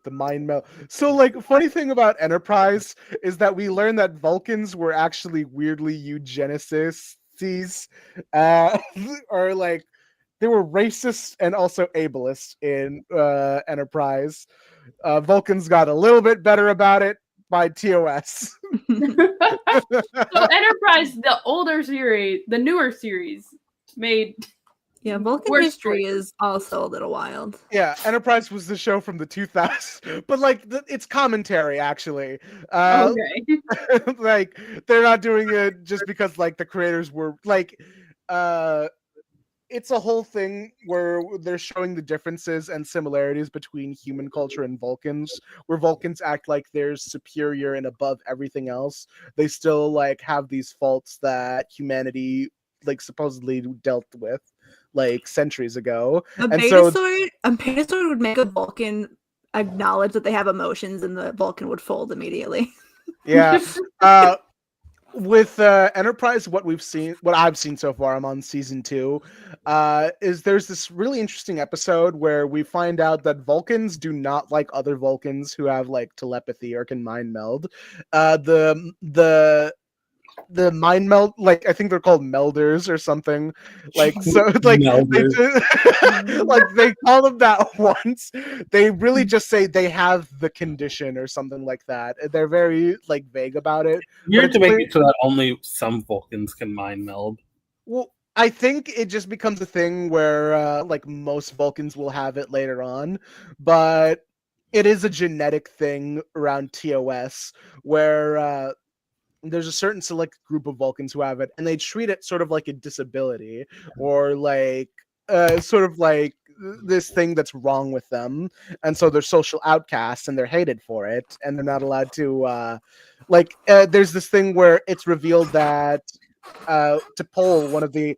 Speaker 2: The mind meld. So, like, funny thing about Enterprise is that we learned that Vulcans were actually weirdly eugenicists, uh, or like they were racist and also ableist in Enterprise. Vulcans got a little bit better about it by TOS.
Speaker 3: So Enterprise, the older series, the newer series, made
Speaker 6: Yeah, Vulcan
Speaker 3: Worst
Speaker 6: history
Speaker 3: choices.
Speaker 6: is also a little wild.
Speaker 2: Yeah, Enterprise was the show from the 2000s, but like it's commentary actually.
Speaker 3: okay.
Speaker 2: Like they're not doing it just because like the creators were like it's a whole thing where they're showing the differences and similarities between human culture and Vulcans, where Vulcans act like they're superior and above everything else. They still like have these faults that humanity like supposedly dealt with like centuries ago.
Speaker 6: A
Speaker 2: And so
Speaker 6: Betazoid would make a Vulcan acknowledge that they have emotions, and the Vulcan would fold immediately.
Speaker 2: yeah. With Enterprise, what I've seen so far, I'm on season 2, is there's this really interesting episode where we find out that Vulcans do not like other Vulcans who have like telepathy or can mind meld. The mind meld, like I think they're called melders or something, like so like like they call them that once. They really just say they have the condition or something like that. They're very like vague about it.
Speaker 5: You have
Speaker 2: it's
Speaker 5: to make
Speaker 2: clear-
Speaker 5: it so that only some Vulcans can mind meld.
Speaker 2: Well, I think it just becomes a thing where like most Vulcans will have it later on, but it is a genetic thing around TOS where there's a certain select group of Vulcans who have it, and they treat it sort of like a disability or like sort of like this thing that's wrong with them, and so they're social outcasts and they're hated for it, and they're not allowed to there's this thing where it's revealed that T'Pol, one of the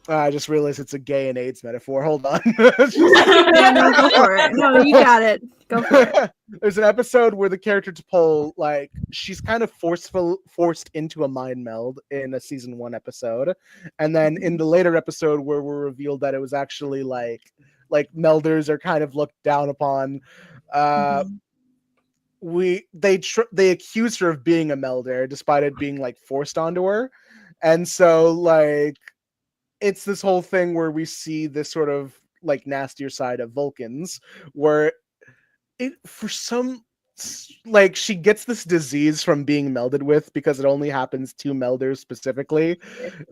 Speaker 2: I just realized it's a gay and AIDS metaphor. Hold on.
Speaker 6: Yeah, no, go for it. No, you got it. Go for it.
Speaker 2: There's an episode where the character T'Pol, like, she's kind of forced into a mind meld in a season 1 episode, and then in the later episode where we're revealed that it was actually like melders are kind of looked down upon. They accused her of being a melder despite it being like forced onto her, and so like it's this whole thing where we see this sort of like nastier side of Vulcans where it for some like she gets this disease from being melded with because it only happens to melders specifically,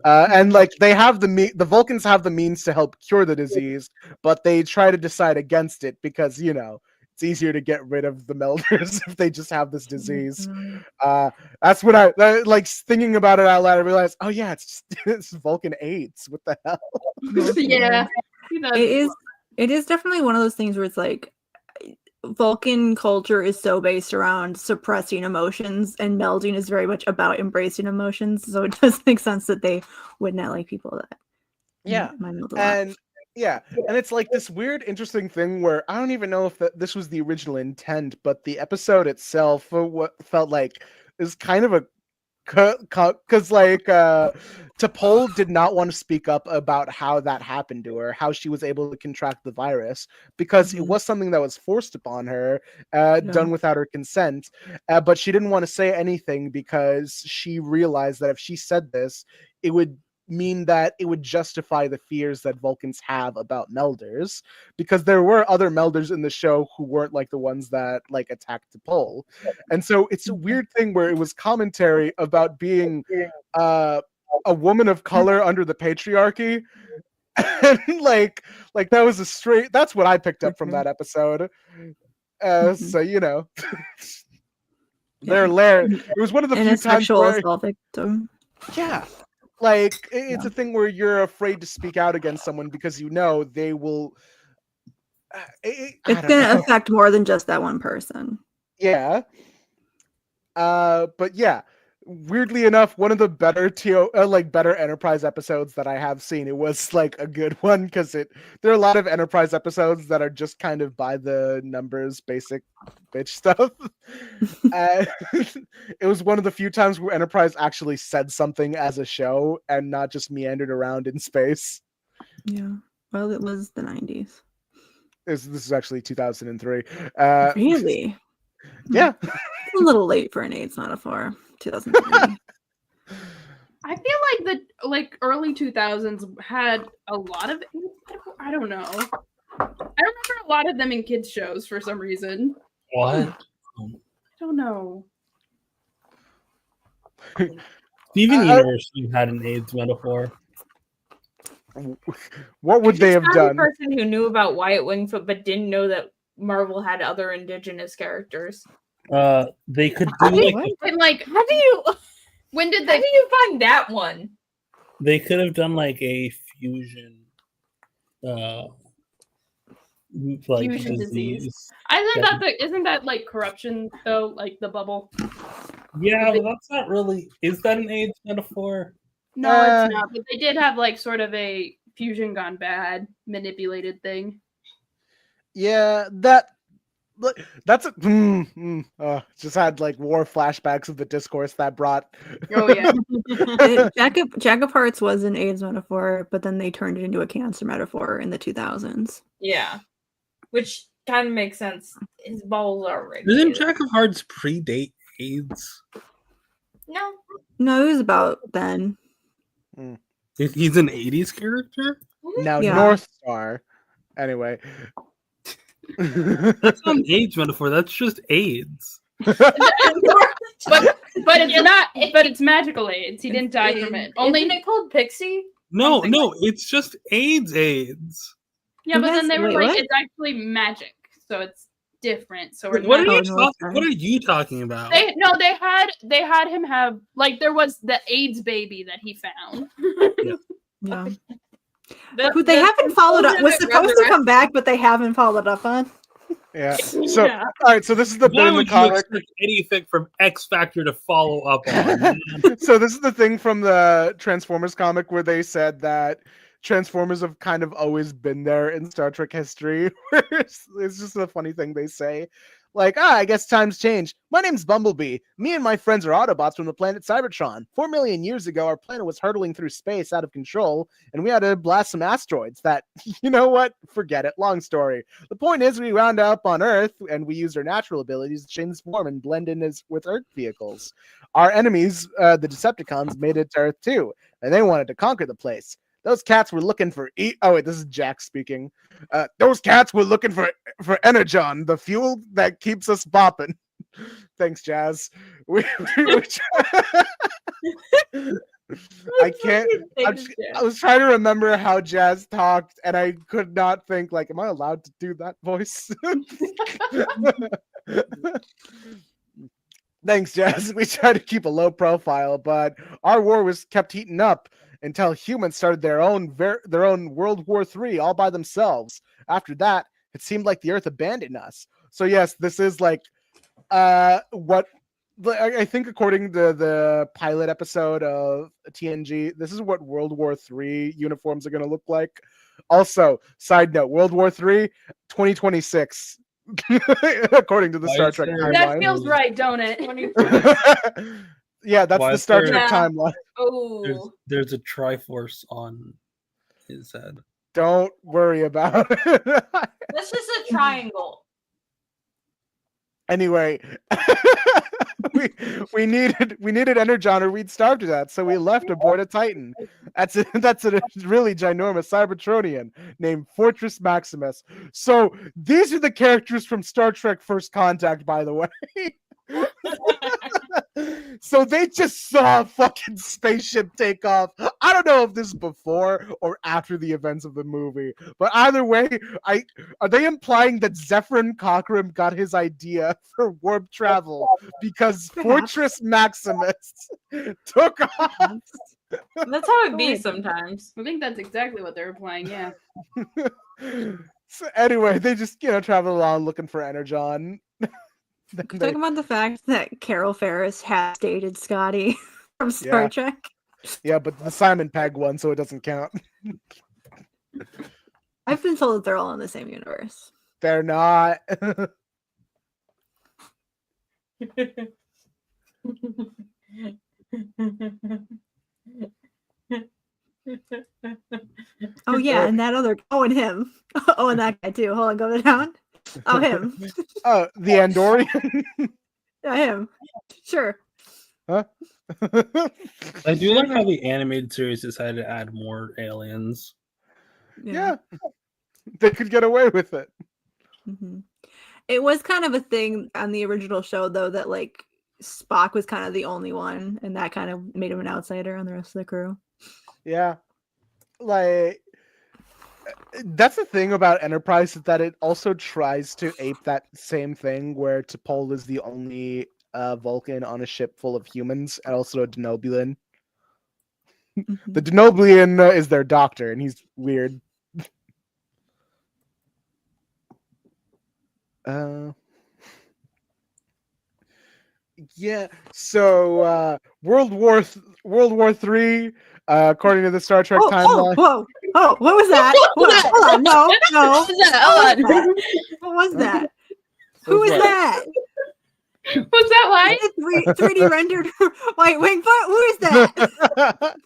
Speaker 2: and like they have the Vulcans have the means to help cure the disease, but they try to decide against it because it's easier to get rid of the melders if they just have this disease. That's when I like thinking about it out loud. I realized, oh yeah, it's Vulcan AIDS. What the hell?
Speaker 3: Yeah.
Speaker 6: It is definitely one of those things where it's like Vulcan culture is so based around suppressing emotions, and melding is very much about embracing emotions. So it does make sense that they would not like people that mind meld a lot.
Speaker 2: And it's like this weird, interesting thing where I don't even know if this was the original intent, but the episode itself what felt like is kind of a because like T'Pol did not want to speak up about how that happened to her, how she was able to contract the virus, because it was something that was forced upon her, done without her consent. But she didn't want to say anything because she realized that if she said this, it would mean that it would justify the fears that Vulcans have about melders, because there were other melders in the show who weren't like the ones that like attacked T'Pol. And so it's a weird thing where it was commentary about being a woman of color under the patriarchy. And like that was that's what I picked up from that episode. So they're layered. It was one of the few times where
Speaker 6: victim.
Speaker 2: yeah, like it's a thing where you're afraid to speak out against someone because they will
Speaker 6: it's gonna affect more than just that one person.
Speaker 2: But yeah, weirdly enough, one of the better better Enterprise episodes that I have seen. It was like a good one because there are a lot of Enterprise episodes that are just kind of by the numbers, basic bitch stuff. It was one of the few times where Enterprise actually said something as a show and not just meandered around in space.
Speaker 6: Yeah, well, it was the 90s.
Speaker 2: This is actually 2003.
Speaker 6: Really?
Speaker 2: Yeah.
Speaker 6: It's a little late for an AIDS metaphor. 2003.
Speaker 3: I feel like the early 2000s had a lot of I don't know. I remember a lot of them in kids shows for some reason.
Speaker 5: What?
Speaker 3: I don't know.
Speaker 5: Steven Universe had an AIDS metaphor.
Speaker 2: What would they have
Speaker 4: I'm the
Speaker 2: done?
Speaker 4: person who knew about Wyatt Wingfoot but didn't know that Marvel had other indigenous characters.
Speaker 5: They could do
Speaker 3: And like,
Speaker 4: How do you
Speaker 3: when did
Speaker 4: how
Speaker 3: they
Speaker 4: do you find that one?
Speaker 5: they could have done like a fusion, like
Speaker 3: Fusion
Speaker 5: disease.
Speaker 3: disease. Isn't that like corruption though? Like the bubble?
Speaker 5: Yeah, but that's not really. Is that an AIDS metaphor?
Speaker 3: No, it's not. But they did have like sort of a fusion gone bad manipulated thing.
Speaker 2: Yeah, that's just had like war flashbacks of the discourse that brought.
Speaker 3: Oh yeah.
Speaker 6: Jack of Hearts was an AIDS metaphor, but then they turned it into a cancer metaphor in the 2000s.
Speaker 4: Yeah. Which kind of makes sense. His balls are already.
Speaker 5: Doesn't Jack of Hearts predate AIDS?
Speaker 4: No.
Speaker 6: No, it was about then.
Speaker 5: He's an 80s character?
Speaker 2: Now
Speaker 6: Yeah.
Speaker 2: North Star. Anyway.
Speaker 5: That's not an AIDS metaphor, that's just AIDS.
Speaker 3: but it's not. But it's magical AIDS. He didn't die from it. Only
Speaker 4: Isn't it called Pixie?
Speaker 5: No,
Speaker 3: Something
Speaker 5: no, it's just AIDS.
Speaker 3: yeah, but
Speaker 6: You
Speaker 3: then
Speaker 6: guys-
Speaker 3: they were
Speaker 6: wait,
Speaker 3: like,
Speaker 6: what?
Speaker 3: it's actually magic, so it's different. So we're
Speaker 5: What are
Speaker 3: not.
Speaker 5: you
Speaker 6: no,
Speaker 5: talking?
Speaker 6: sorry.
Speaker 5: What are you talking about?
Speaker 3: They had him have like there was the AIDS baby that he found.
Speaker 6: Yeah.
Speaker 4: The-
Speaker 6: Who they
Speaker 4: the
Speaker 6: haven't followed up. Was
Speaker 4: that
Speaker 6: supposed to come
Speaker 4: resurrected-
Speaker 6: back, but they haven't followed up on.
Speaker 2: Yeah. So
Speaker 4: Yeah.
Speaker 2: all right, so this is the bit
Speaker 5: Why
Speaker 2: in the
Speaker 5: would you
Speaker 2: comic.
Speaker 5: expect anything from X Factor to follow up on?
Speaker 2: So this is the thing from the Transformers comic where they said that Transformers have kind of always been there in Star Trek history. It's just a funny thing they say. Like, I guess times change. My name's Bumblebee. Me and my friends are Autobots from the planet Cybertron. 4 million years ago, our planet was hurtling through space out of control, and we had to blast some asteroids that, you know what? Forget it. Long story. The point is, we wound up on Earth, and we used our natural abilities to transform and blend in with Earth vehicles. Our enemies, the Decepticons, made it to Earth too, and they wanted to conquer the place. Those cats were looking for oh wait, this is Jack speaking. Those cats were looking for energon, the fuel that keeps us bopping. Thanks, Jazz. I can't. I was trying to remember how Jazz talked, and I could not think. Like, am I allowed to do that voice? Thanks, Jazz. We tried to keep a low profile, but our war was kept heating up until humans started their own World War III all by themselves. After that, it seemed like the Earth abandoned us. So yes, this is like what I think according to the pilot episode of TNG, this is what World War III uniforms are going to look like. Also, side note, World War III 2026. According to the Star Trek timeline.
Speaker 3: That feels right, don't it?
Speaker 2: Yeah, that's
Speaker 5: Why
Speaker 2: the
Speaker 5: is
Speaker 2: Star
Speaker 5: there-
Speaker 2: Trek timeline.
Speaker 4: Oh.
Speaker 5: There's a Triforce on his head.
Speaker 2: Don't worry about it.
Speaker 4: That's just a triangle.
Speaker 2: Anyway, we needed energon or we'd starve to death, so we left aboard a Titan. That's a really ginormous Cybertronian named Fortress Maximus. So these are the characters from Star Trek First Contact, by the way. So they just saw a fucking spaceship take off. I don't know if this is before or after the events of the movie, but either way, are they implying that Zephyrin Cockrum got his idea for warp travel because Fortress Maximus took off?
Speaker 4: That's how it be sometimes.
Speaker 3: I think that's exactly what they're implying. Yeah.
Speaker 2: So anyway, they just travel around looking for energon.
Speaker 6: Talking about the fact that Carol Ferris has dated Scotty from Star
Speaker 2: Yeah.
Speaker 6: Trek.
Speaker 2: Yeah, but the Simon Pegg one, so it doesn't count.
Speaker 6: I've been told that they're all in the same universe.
Speaker 2: They're not.
Speaker 6: Oh yeah, and that other and him. Oh, and that guy too. Hold on, go down. Oh, him.
Speaker 2: Oh, the Andorian.
Speaker 6: Yeah, him. Sure.
Speaker 2: Huh?
Speaker 5: I do like how the animated series decided to add more aliens.
Speaker 2: Yeah. They could get away with it.
Speaker 6: Mm-hmm. It was kind of a thing on the original show, though, that like Spock was kind of the only one, and that kind of made him an outsider on the rest of the crew.
Speaker 2: Yeah. Like, that's the thing about Enterprise, is that it also tries to ape that same thing where T'Pol is the only Vulcan on a ship full of humans, and also a Denobulan. The Denobulan is their doctor, and he's weird. Yeah. So World War III, according to the Star Trek timeline.
Speaker 6: What was that? Hold on, no.
Speaker 3: What was that? Hold on.
Speaker 6: What was that? Who is that?
Speaker 3: Was that why?
Speaker 6: 3D rendered white wingfoot? Who is that?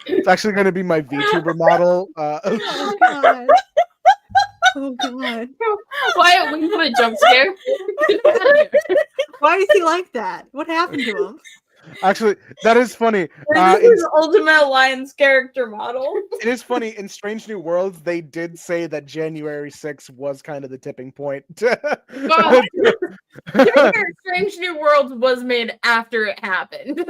Speaker 2: It's actually going to be my VTuber model.
Speaker 6: Oh god. Oh god.
Speaker 3: Why a Wingfoot jump scare?
Speaker 6: Why is he like that? What happened to him?
Speaker 2: Actually, that is funny.
Speaker 4: This is Ultimate Alliance character model.
Speaker 2: It is funny. In Strange New Worlds, they did say that January 6th was kind of the tipping point.
Speaker 4: Well, Strange New Worlds was made after it happened.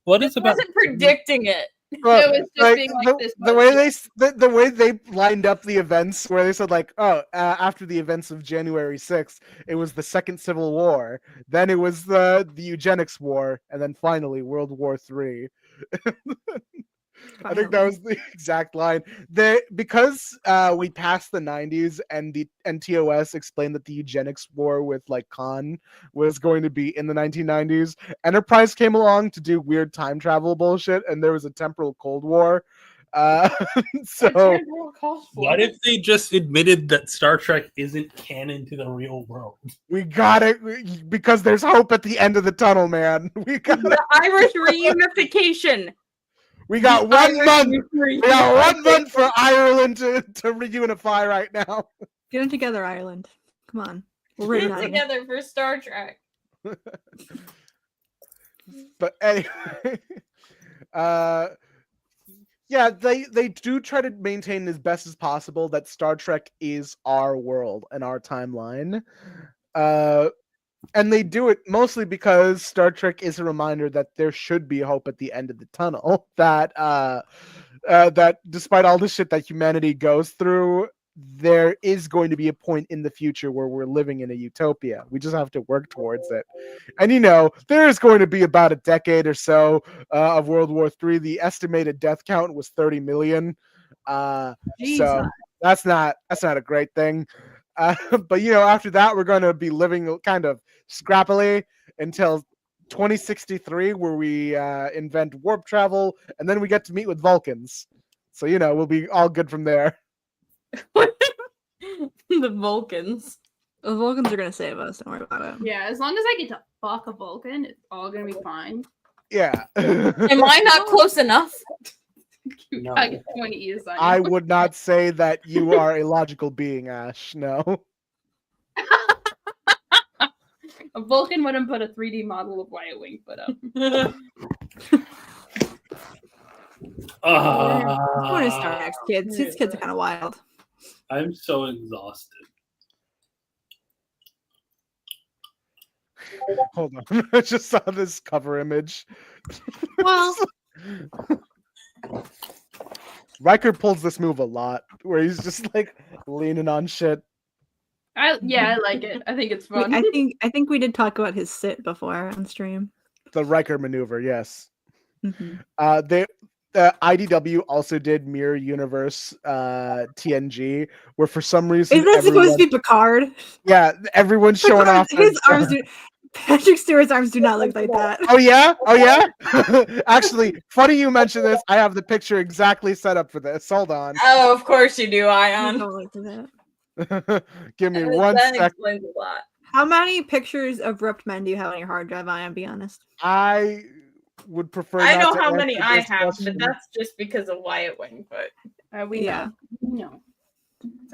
Speaker 5: What is
Speaker 4: It
Speaker 5: about
Speaker 4: wasn't predicting it.
Speaker 2: Well,
Speaker 3: It was just
Speaker 2: like,
Speaker 3: being like this.
Speaker 2: the way they lined up the events, where they said like, after the events of January 6th, it was the Second Civil War, then it was the Eugenics War, and then finally World War III. I think that was the exact line. Because we passed the 90s and the TOS explained that the Eugenics War with like Khan was going to be in the 1990s. Enterprise came along to do weird time travel bullshit, and there was a temporal Cold War. So
Speaker 5: what if they just admitted that Star Trek isn't canon to the real world?
Speaker 2: we got it, because there's hope at the end of the tunnel, man. We got
Speaker 4: The Irish reunification.
Speaker 2: We got 1 month. We got 1 month for Ireland to reunify right now.
Speaker 6: Get them together, Ireland. Come on. We're waiting on you.
Speaker 4: Together for Star Trek.
Speaker 2: But anyway, yeah, they do try to maintain as best as possible that Star Trek is our world and our timeline. And they do it mostly because Star Trek is a reminder that there should be hope at the end of the tunnel. That that despite all the shit that humanity goes through, there is going to be a point in the future where we're living in a utopia. We just have to work towards it. And there is going to be about a decade or so of World War III. The estimated death count was 30 million. So that's not a great thing. But after that, we're going to be living kind of scrappily until 2063, where we invent warp travel, and then we get to meet with Vulcans. So we'll be all good from there.
Speaker 4: The Vulcans.
Speaker 6: The Vulcans are gonna save us. Don't worry about it.
Speaker 3: Yeah, as long as I get to fuck a Vulcan, it's all gonna be fine.
Speaker 2: Yeah.
Speaker 4: Am I not close enough?
Speaker 5: No.
Speaker 3: I get 20 years on you.
Speaker 2: I would not say that you are a logical being, Ash. No.
Speaker 3: A Vulcan wouldn't put a 3D model of Wyatt Wingfoot up.
Speaker 6: I'm going to start next, kids. These kids are kind of wild.
Speaker 5: I'm so exhausted.
Speaker 2: Hold on. I just saw this cover image.
Speaker 6: Well,
Speaker 2: Riker pulls this move a lot, where he's just like leaning on shit.
Speaker 3: I like it. I think it's fun.
Speaker 6: I think we did talk about his sit before on stream.
Speaker 2: The Riker maneuver, yes.
Speaker 6: Mm-hmm.
Speaker 2: IDW also did Mirror Universe TNG, where for some reason
Speaker 6: Isn't that supposed to be Picard?
Speaker 2: Yeah, everyone's showing off.
Speaker 6: His arms Patrick Stewart's arms do not look like that.
Speaker 2: Oh yeah? Actually, funny you mentioned this. I have the picture exactly set up for this. Hold on.
Speaker 4: Oh, of course you do, Ayaan.
Speaker 6: Don't look at that.
Speaker 2: Give me 1
Speaker 4: That
Speaker 2: sec.
Speaker 4: explains a lot.
Speaker 6: How many pictures of ripped men do you have on your hard drive, Ayaan? Be honest.
Speaker 2: I would prefer.
Speaker 4: I
Speaker 2: not
Speaker 4: know
Speaker 2: to
Speaker 4: how
Speaker 2: answer
Speaker 4: many I
Speaker 2: this
Speaker 4: have,
Speaker 2: question.
Speaker 4: but that's just because of Wyatt Wingfoot.
Speaker 3: We
Speaker 6: Yeah.
Speaker 3: know.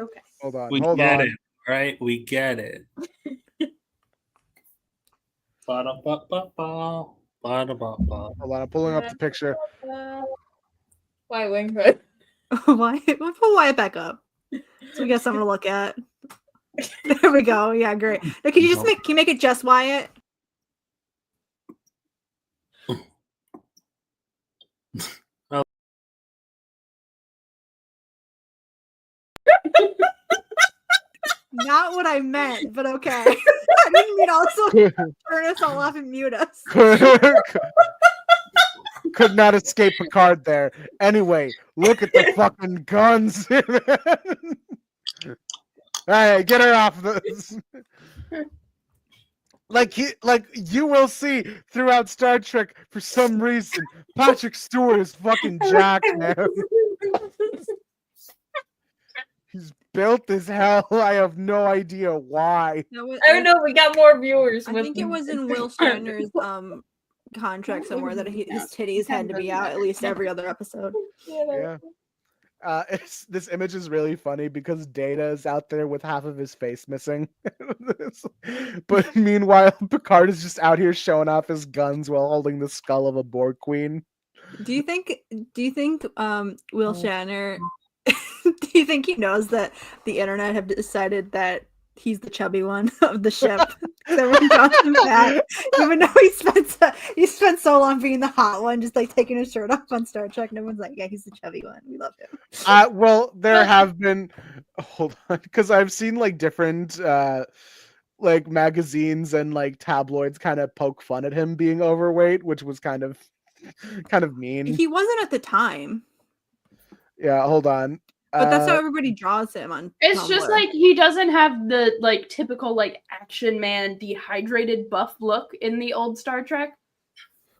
Speaker 3: Okay.
Speaker 2: Hold on.
Speaker 5: We
Speaker 2: Hold
Speaker 5: get
Speaker 2: on.
Speaker 5: it, right? We get it. Ba-da-ba-ba-ba. Ba-da-ba-ba.
Speaker 2: Hold on. I'm pulling up the picture.
Speaker 4: Why Wingfoot?
Speaker 6: Why? We'll pull Wyatt back up. So we got something to look at. There we go. Yeah, great. Now, can you make it just Wyatt? Not what I meant, but okay. I didn't mean also turn us all off and mute us.
Speaker 2: Could not escape Picard there. Anyway, look at the fucking guns. Hey, get her off this. Like you will see throughout Star Trek, for some reason, Patrick Stewart is fucking jacked, man. He's built as hell. I have no idea why.
Speaker 4: I don't know. We got more viewers.
Speaker 6: I think it was in Will Shatner's contract somewhere that his titties had to be out at least every other episode.
Speaker 2: Yeah. This image is really funny because Data is out there with half of his face missing. But meanwhile, Picard is just out here showing off his guns while holding the skull of a Borg queen.
Speaker 6: Do you think Will Shatner do you think he knows that the internet have decided that he's the chubby one of the ship? Everyone calls him fat, even though he spent so long being the hot one, just like taking his shirt off on Star Trek. And everyone's like, yeah, he's the chubby one. We love him.
Speaker 2: Well, there have been, hold on, because I've seen like different like magazines and like tabloids kind of poke fun at him being overweight, which was kind of mean.
Speaker 6: He wasn't at the time.
Speaker 2: Yeah, hold on.
Speaker 6: But that's how everybody draws him on.
Speaker 3: It's
Speaker 6: Tumblr.
Speaker 3: just like he doesn't have the like typical like action man dehydrated buff look in the old Star Trek.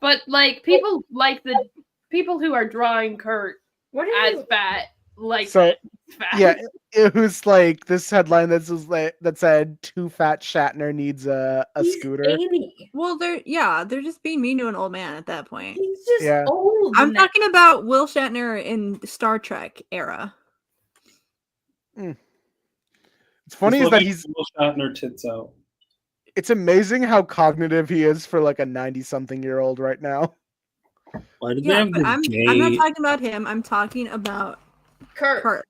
Speaker 3: But like people like the people who are drawing Kurt as fat, like
Speaker 2: so,
Speaker 3: fat.
Speaker 2: Yeah, it was like this headline that said "Too fat Shatner needs a scooter."
Speaker 4: 80.
Speaker 6: Well, they're just being mean to an old man at that point.
Speaker 4: He's just old.
Speaker 6: I'm talking about Will Shatner in the Star Trek era.
Speaker 2: It's funny is that he's
Speaker 5: Will Shatner tits out.
Speaker 2: It's amazing how cognitive he is for like a 90-something-year-old right now.
Speaker 5: Why did they have the
Speaker 6: I'm not talking about him. I'm talking about
Speaker 3: Kirk.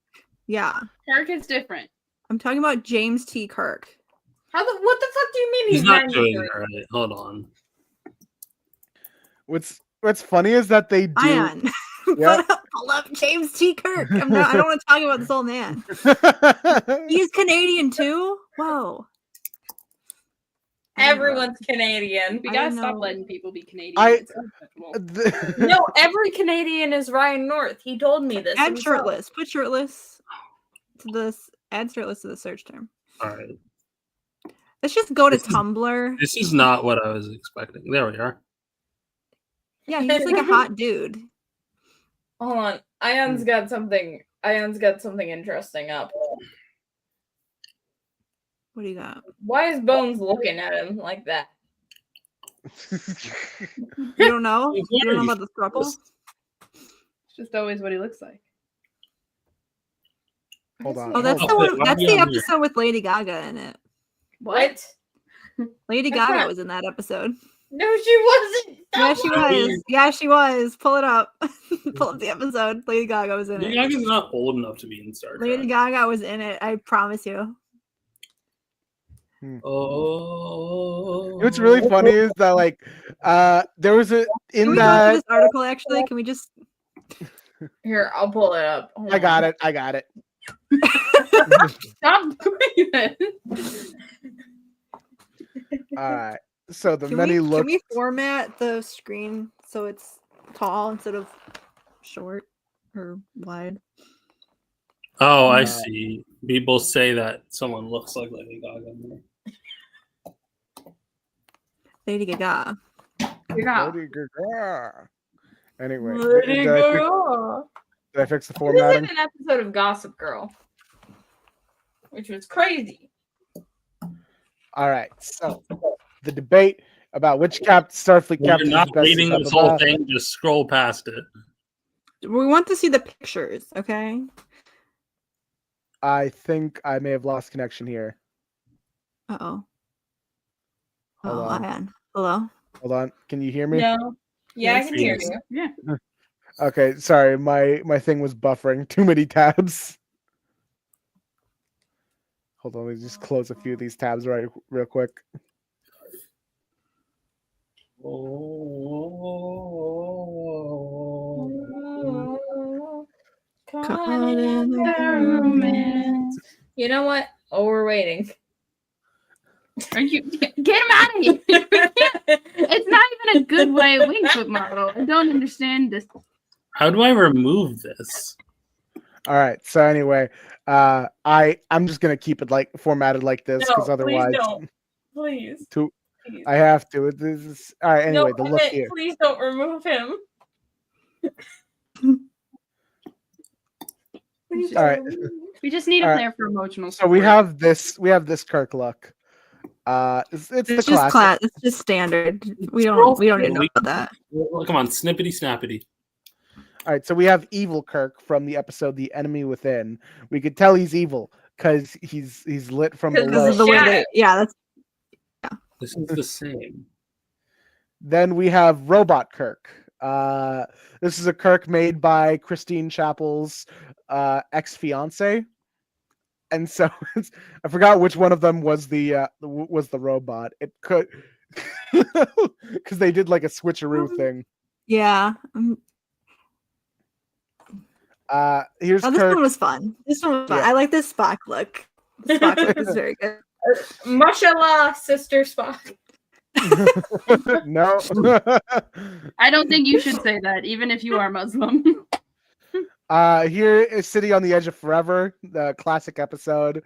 Speaker 6: Yeah.
Speaker 3: Kirk is different.
Speaker 6: I'm talking about James T. Kirk.
Speaker 4: What the fuck do you mean
Speaker 5: He's not
Speaker 4: 93?
Speaker 5: doing it right. Hold on.
Speaker 2: What's funny is that they do.
Speaker 6: Ayaan.
Speaker 2: Yeah.
Speaker 6: Pull up James T. Kirk. I don't want to talk about this old man. He's Canadian too? Whoa.
Speaker 4: Everyone's Canadian.
Speaker 3: We gotta stop letting people be Canadian. It's unacceptable.
Speaker 4: No, every Canadian is Ryan North. He told me this.
Speaker 6: Add
Speaker 4: himself.
Speaker 6: shirtless. Put shirtless to this. Add shirtless to the search term.
Speaker 5: All right.
Speaker 6: Let's just go to Tumblr.
Speaker 5: This is not what I was expecting. There we are.
Speaker 6: Yeah, he's like a hot dude.
Speaker 4: Hold on. Ayaan's got something interesting up.
Speaker 6: What do you got?
Speaker 4: Why is Bones looking at him like that?
Speaker 6: You don't know? You don't know about the struggle?
Speaker 3: It's just always what he looks like.
Speaker 2: Hold on.
Speaker 6: Oh, that's the one. That's the episode with Lady Gaga in it.
Speaker 4: What?
Speaker 6: Lady Gaga was in that episode.
Speaker 4: No, she wasn't.
Speaker 6: Yeah, she was. Yeah, she was. Pull it up. Pull up the episode. Lady Gaga was in it.
Speaker 5: Lady Gaga's not old enough to be in Star Trek.
Speaker 6: Lady Gaga was in it. I promise you.
Speaker 5: Oh.
Speaker 2: What's really funny is that like there was a
Speaker 6: Can
Speaker 2: in
Speaker 6: we go
Speaker 2: that
Speaker 6: through this article actually? Can we just
Speaker 4: Here, I'll pull it up. Hold
Speaker 2: I
Speaker 4: on.
Speaker 2: got it.
Speaker 3: Stop doing this.
Speaker 2: All right. So the
Speaker 6: can
Speaker 2: many
Speaker 6: we,
Speaker 2: look
Speaker 6: can we format the screen so it's tall instead of short or wide?
Speaker 5: Oh, I see. People say that someone looks like Lady Gaga.
Speaker 6: Lady Gaga.
Speaker 2: Lady Gaga. Anyway,
Speaker 4: Lady
Speaker 2: did I fix the
Speaker 4: This
Speaker 2: formatting?
Speaker 4: is an episode of Gossip Girl, which was crazy.
Speaker 2: All right. So the debate about which Starfleet
Speaker 5: When
Speaker 2: captain
Speaker 5: you're
Speaker 2: is
Speaker 5: not
Speaker 2: best.
Speaker 5: reading this whole thing, just scroll past it.
Speaker 6: We want to see the pictures, okay?
Speaker 2: I think I may have lost connection here.
Speaker 6: Uh-oh.
Speaker 2: Hold
Speaker 6: Oh,
Speaker 2: on.
Speaker 6: Ayaan. Hello?
Speaker 2: Hold on. Can you hear me?
Speaker 4: No. Yeah, I
Speaker 3: Yes,
Speaker 4: can hear
Speaker 5: yes.
Speaker 4: you.
Speaker 3: Yeah.
Speaker 2: Okay, sorry. My thing was buffering. Too many tabs. Hold on. Let me just close a few of these tabs real quick.
Speaker 6: Caught in a
Speaker 3: romance.
Speaker 4: You know what? Oh, we're waiting.
Speaker 3: Are you get him out of here? It's not even a good way Wingfoot model. I don't understand this.
Speaker 5: How do I remove this?
Speaker 2: All right. So anyway, I'm just gonna keep it like formatted like this because
Speaker 4: No, please
Speaker 2: otherwise,
Speaker 4: don't. Please.
Speaker 2: to
Speaker 4: Please.
Speaker 2: I have to. This is all right. Anyway, the
Speaker 4: no,
Speaker 2: look
Speaker 4: Emmett,
Speaker 2: here.
Speaker 4: please don't remove him. Please
Speaker 2: All right.
Speaker 4: don't remove him.
Speaker 3: We just need
Speaker 2: All
Speaker 3: him
Speaker 2: right.
Speaker 3: there for emotional
Speaker 2: So we
Speaker 3: support.
Speaker 2: have this Kirk look. It's the
Speaker 6: It's just
Speaker 2: classic.
Speaker 6: class. It's just standard. We don't need to know about that.
Speaker 5: Well, come on, snippety snappity.
Speaker 2: All right, so we have evil Kirk from the episode "The Enemy Within." We could tell he's evil because he's lit from
Speaker 4: 'Cause
Speaker 2: below.
Speaker 6: Because of the way
Speaker 4: shadow.
Speaker 6: they, yeah, that's
Speaker 5: This is the same.
Speaker 2: Then we have Robot Kirk. This is a Kirk made by Christine Chappell's ex-fiance, and so I forgot which one of them was the robot. It could because they did like a switcheroo thing.
Speaker 6: yeah.
Speaker 2: Here's
Speaker 6: Oh, this
Speaker 2: Kirk.
Speaker 6: one was fun. This one was fun.
Speaker 2: Yeah.
Speaker 6: I like this Spock look. The Spock look is very good.
Speaker 4: Mashallah, Sister Spock.
Speaker 2: No.
Speaker 3: I don't think you should say that, even if you are Muslim.
Speaker 2: Here is City on the Edge of Forever, the classic episode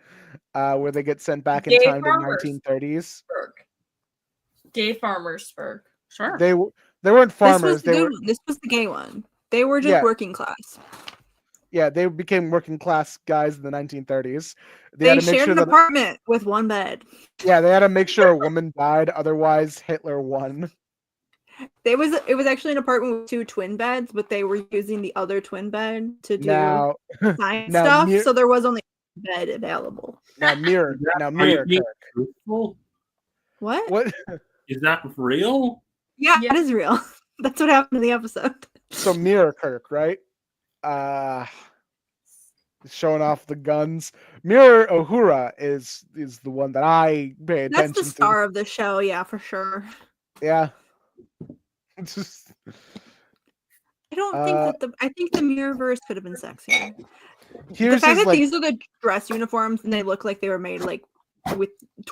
Speaker 2: where they get sent back in
Speaker 4: Gay
Speaker 2: time to
Speaker 4: farmers.
Speaker 2: 1930s.
Speaker 4: Gay Farmers Spurg.
Speaker 3: Sure.
Speaker 2: They weren't
Speaker 6: This was
Speaker 2: farmers.
Speaker 6: the
Speaker 2: They
Speaker 6: good
Speaker 2: were
Speaker 6: one. This was the gay one. They were just
Speaker 2: Yeah.
Speaker 6: working class.
Speaker 2: yeah. They became working class guys in the 1930s.
Speaker 6: They
Speaker 2: had to make
Speaker 6: shared
Speaker 2: sure
Speaker 6: an
Speaker 2: that
Speaker 6: apartment with one bed.
Speaker 2: they had to make sure a woman died, otherwise Hitler won.
Speaker 6: It was actually an apartment with 2 twin beds, but they were using the other twin bed to do
Speaker 2: Now,
Speaker 6: science
Speaker 2: now
Speaker 6: stuff,
Speaker 2: Mir-
Speaker 6: so there was only one bed available.
Speaker 2: mirror. Now
Speaker 5: Are you
Speaker 2: mirror.
Speaker 5: being
Speaker 2: Kirk.
Speaker 5: truthful?
Speaker 6: What?
Speaker 2: What?
Speaker 5: Is that real?
Speaker 6: Yeah,
Speaker 4: Yeah.
Speaker 6: that is real. That's what happened in the episode.
Speaker 2: So mirror Kirk, right? Showing off the guns. Mirror Uhura is the one that I pay
Speaker 6: That's
Speaker 2: attention
Speaker 6: the star of the show, yeah, for sure.
Speaker 2: to. Yeah. It's just
Speaker 6: I don't think that I think the Mirrorverse could have been sexier. The
Speaker 2: here's
Speaker 6: fact
Speaker 2: his
Speaker 6: that
Speaker 2: like
Speaker 6: these are the dress uniforms and they look like they were made like with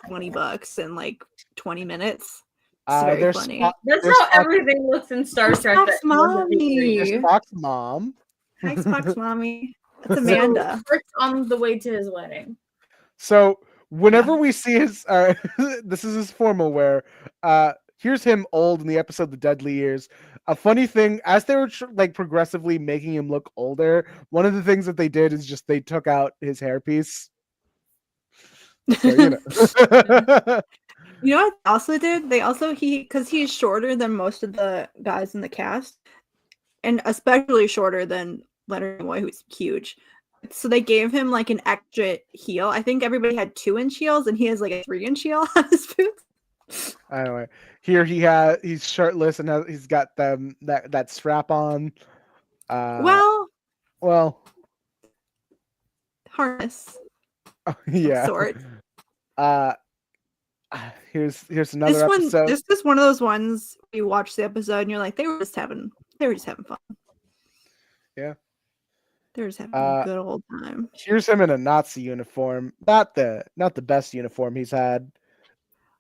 Speaker 6: $20 in like 20 minutes. It's very
Speaker 2: there's
Speaker 6: funny.
Speaker 4: That's
Speaker 2: There's
Speaker 4: how
Speaker 2: Spock-
Speaker 4: everything looks in Star Trek.
Speaker 6: Spock's
Speaker 4: that wasn't
Speaker 6: mommy.
Speaker 2: there's
Speaker 4: being
Speaker 2: Spock's mom.
Speaker 6: Hi, Spock's mommy. That's
Speaker 4: So,
Speaker 6: Amanda.
Speaker 4: Rick's on the way to his wedding.
Speaker 2: So whenever we see his this is his formal wear. Here's him old in the episode The Deadly Years. A funny thing, as they were like progressively making him look older, one of the things that they did is just they took out his hairpiece. So, you know.
Speaker 6: You know what they also did? They also because he's shorter than most of the guys in the cast, and especially shorter than Leonard Nimoy, who's huge. So they gave him like an extra heel. I think everybody had 2-inch heels, and he has like a 3-inch heel on his boots.
Speaker 2: Anyway, here he's shirtless and he's got that strap on.
Speaker 6: Well,
Speaker 2: Well,
Speaker 6: harness.
Speaker 2: yeah.
Speaker 6: Sort.
Speaker 2: Here's another episode.
Speaker 6: This is one of those ones you watch the episode and you're like, they were just having fun.
Speaker 2: Yeah.
Speaker 6: They were just having a good old time.
Speaker 2: Here's him in a Nazi uniform. Not the best uniform he's had.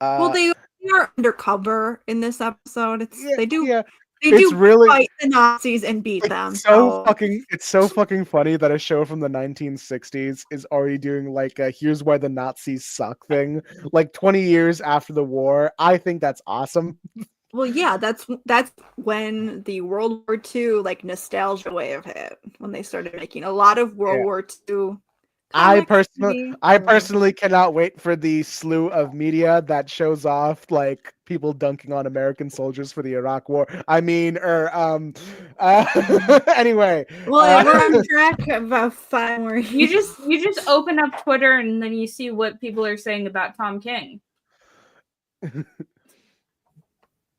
Speaker 6: Well, they are undercover in this episode. They do
Speaker 2: really
Speaker 6: fight the Nazis and beat them.
Speaker 2: It's so fucking funny that a show from the 1960s is already doing like a here's why the Nazis suck thing, like 20 years after the war. I think that's awesome.
Speaker 6: Well, yeah, that's when the World War II like nostalgia wave hit, when they started making a lot of World War II
Speaker 2: I
Speaker 6: Comics,
Speaker 2: personally cannot wait for the slew of media that shows off like people dunking on American soldiers for the Iraq War. I mean, anyway.
Speaker 6: Well, we're on track about 5 more
Speaker 4: You
Speaker 6: years.
Speaker 4: just open up Twitter and then you see what people are saying about Tom King.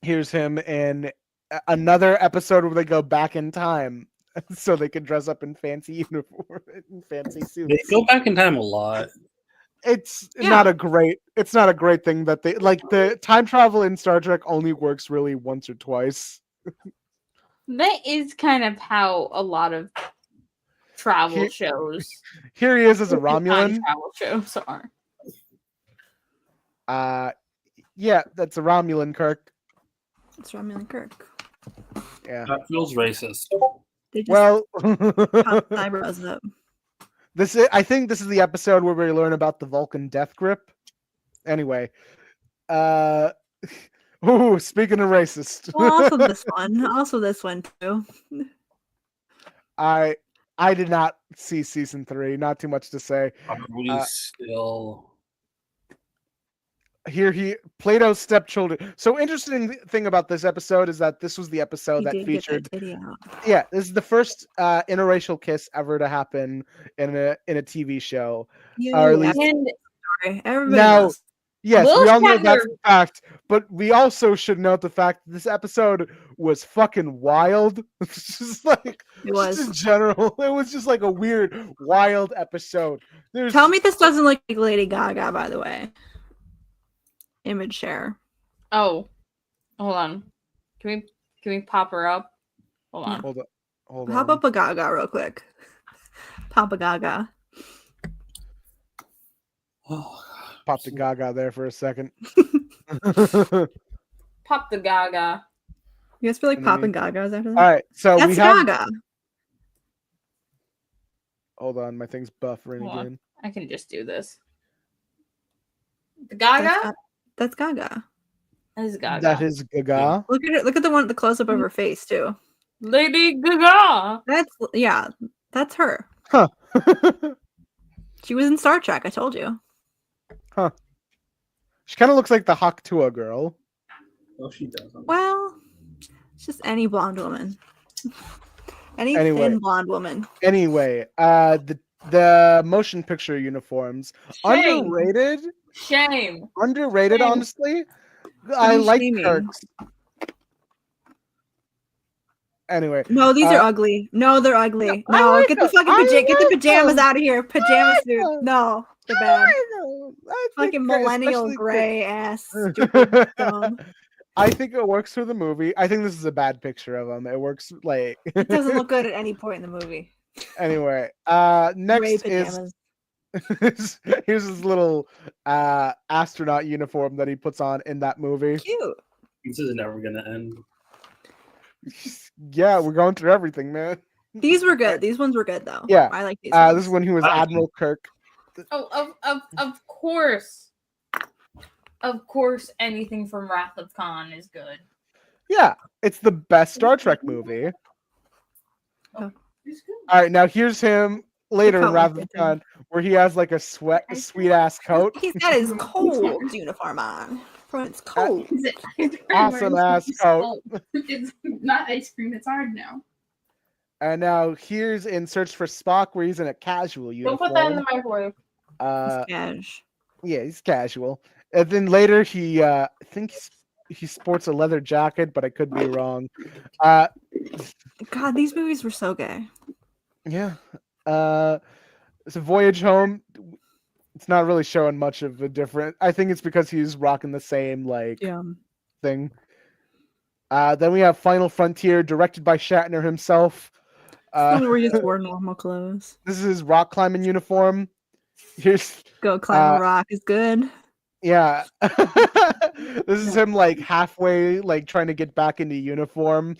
Speaker 2: Here's him in another episode where they go back in time so they can dress up in fancy uniform and fancy
Speaker 5: They
Speaker 2: suits.
Speaker 5: go back in time a lot.
Speaker 2: It's not a great thing that they like. The time travel in Star Trek only works really once or twice.
Speaker 4: That is kind of how a lot of travel shows.
Speaker 2: Here he is as a
Speaker 4: Time
Speaker 2: Romulan.
Speaker 4: travel shows are.
Speaker 2: Yeah, that's a Romulan, Kirk.
Speaker 6: It's Romulan Kirk.
Speaker 2: Yeah.
Speaker 5: That feels racist.
Speaker 6: They just
Speaker 2: Well,
Speaker 6: pop the eyebrows up.
Speaker 2: I think this is the episode where we learn about the Vulcan death grip. Anyway, speaking of racist,
Speaker 6: Well, also this one. Also this one too.
Speaker 2: I did not see season 3. Not too much to say.
Speaker 5: Probably still.
Speaker 2: Here Plato's stepchildren. So interesting thing about this episode is that this was the episode
Speaker 6: He
Speaker 2: that
Speaker 6: did
Speaker 2: featured.
Speaker 6: get that titty out.
Speaker 2: Yeah, this is the first interracial kiss ever to happen in a TV show. Or at least
Speaker 4: And
Speaker 6: Sorry, everybody
Speaker 2: now,
Speaker 6: knows.
Speaker 2: yes,
Speaker 4: Will
Speaker 2: we all know that's
Speaker 4: Shatner-
Speaker 2: a fact, but we also should note the fact that this episode was fucking wild. It's just like
Speaker 6: It was.
Speaker 2: just in general. It was just like a weird, wild episode.
Speaker 6: Tell me this doesn't look like Lady Gaga, by the way. Image share.
Speaker 4: oh, hold on. Can we pop her up? Hold on.
Speaker 2: Hold on.
Speaker 6: Pop up a Gaga real quick. Pop a Gaga.
Speaker 5: Oh,
Speaker 2: Pop the Gaga there for a second.
Speaker 4: Pop the Gaga.
Speaker 6: You guys feel like
Speaker 2: And then
Speaker 6: popping Gagas after that?
Speaker 2: All right, so
Speaker 6: That's
Speaker 2: we have.
Speaker 6: Gaga.
Speaker 2: Hold on, my thing's buffering
Speaker 4: Hold on.
Speaker 2: again.
Speaker 4: I can just do this. The Gaga?
Speaker 6: That's Gaga.
Speaker 4: That is Gaga.
Speaker 2: That is Gaga.
Speaker 6: Look at it. Look at the close up of her face too.
Speaker 4: Lady Gaga.
Speaker 6: That's her.
Speaker 2: Huh.
Speaker 6: She was in Star Trek. I told you.
Speaker 2: She kind of looks like the Haktua girl.
Speaker 5: no, she doesn't.
Speaker 6: Well, it's just any blonde woman. Any
Speaker 2: Anyway.
Speaker 6: thin blonde woman.
Speaker 2: Anyway, the motion picture uniforms
Speaker 4: Shame.
Speaker 2: underrated.
Speaker 4: Shame.
Speaker 2: Underrated,
Speaker 4: Shame.
Speaker 2: honestly. I like
Speaker 6: shaming?
Speaker 2: Kirk's. Anyway,
Speaker 6: No, these are ugly. No, they're ugly.
Speaker 2: I
Speaker 6: No,
Speaker 2: like
Speaker 6: get the
Speaker 2: them.
Speaker 6: fucking
Speaker 2: I
Speaker 6: get the
Speaker 2: like
Speaker 6: pajamas
Speaker 2: them.
Speaker 6: out of here. Pajama
Speaker 2: like
Speaker 6: suit.
Speaker 2: them.
Speaker 6: No, they're bad.
Speaker 2: I think
Speaker 6: Fucking
Speaker 2: that
Speaker 6: millennial
Speaker 2: especially
Speaker 6: gray ass. Stupid dumb.
Speaker 2: I think it works for the movie. I think this is a bad picture of him. It works like
Speaker 6: It doesn't look good at any point in the movie.
Speaker 2: anyway.
Speaker 6: Gray
Speaker 2: Next is
Speaker 6: pajamas.
Speaker 2: here's his little astronaut uniform that he puts on in that movie.
Speaker 6: Cute.
Speaker 5: This is never gonna end.
Speaker 2: Yeah, we're going through everything, man.
Speaker 6: These were good. These ones were good though.
Speaker 2: Yeah.
Speaker 6: I like these.
Speaker 2: This
Speaker 6: ones.
Speaker 2: is when he was Admiral Kirk.
Speaker 4: Oh, of course. Of course, anything from Wrath of Khan is good.
Speaker 2: Yeah, it's the best Star Trek movie.
Speaker 4: It's good.
Speaker 2: All right, now here's him later in
Speaker 6: coat
Speaker 2: Wrath
Speaker 6: was
Speaker 2: of
Speaker 6: good,
Speaker 2: Khan, where he has like a sweet ass coat.
Speaker 6: He's got his cold uniform on. From it's cold.
Speaker 2: Awesome ass coat.
Speaker 3: It's not ice cream. It's hard now.
Speaker 2: And now here's in Search for Spock, where he's in a casual
Speaker 4: Don't
Speaker 2: uniform.
Speaker 4: put that in the microwave.
Speaker 6: Cash.
Speaker 2: Yeah, he's casual. And then later he, I think he sports a leather jacket, but I could be wrong.
Speaker 6: God, these movies were so gay.
Speaker 2: Yeah. It's a Voyage Home. It's not really showing much of a difference. I think it's because he's rocking the same thing. Then we have Final Frontier, directed by Shatner himself.
Speaker 6: Where he just wore normal clothes.
Speaker 2: This is his rock climbing uniform. Here's
Speaker 6: Go climb a rock is good.
Speaker 2: yeah. This is him like halfway like trying to get back into uniform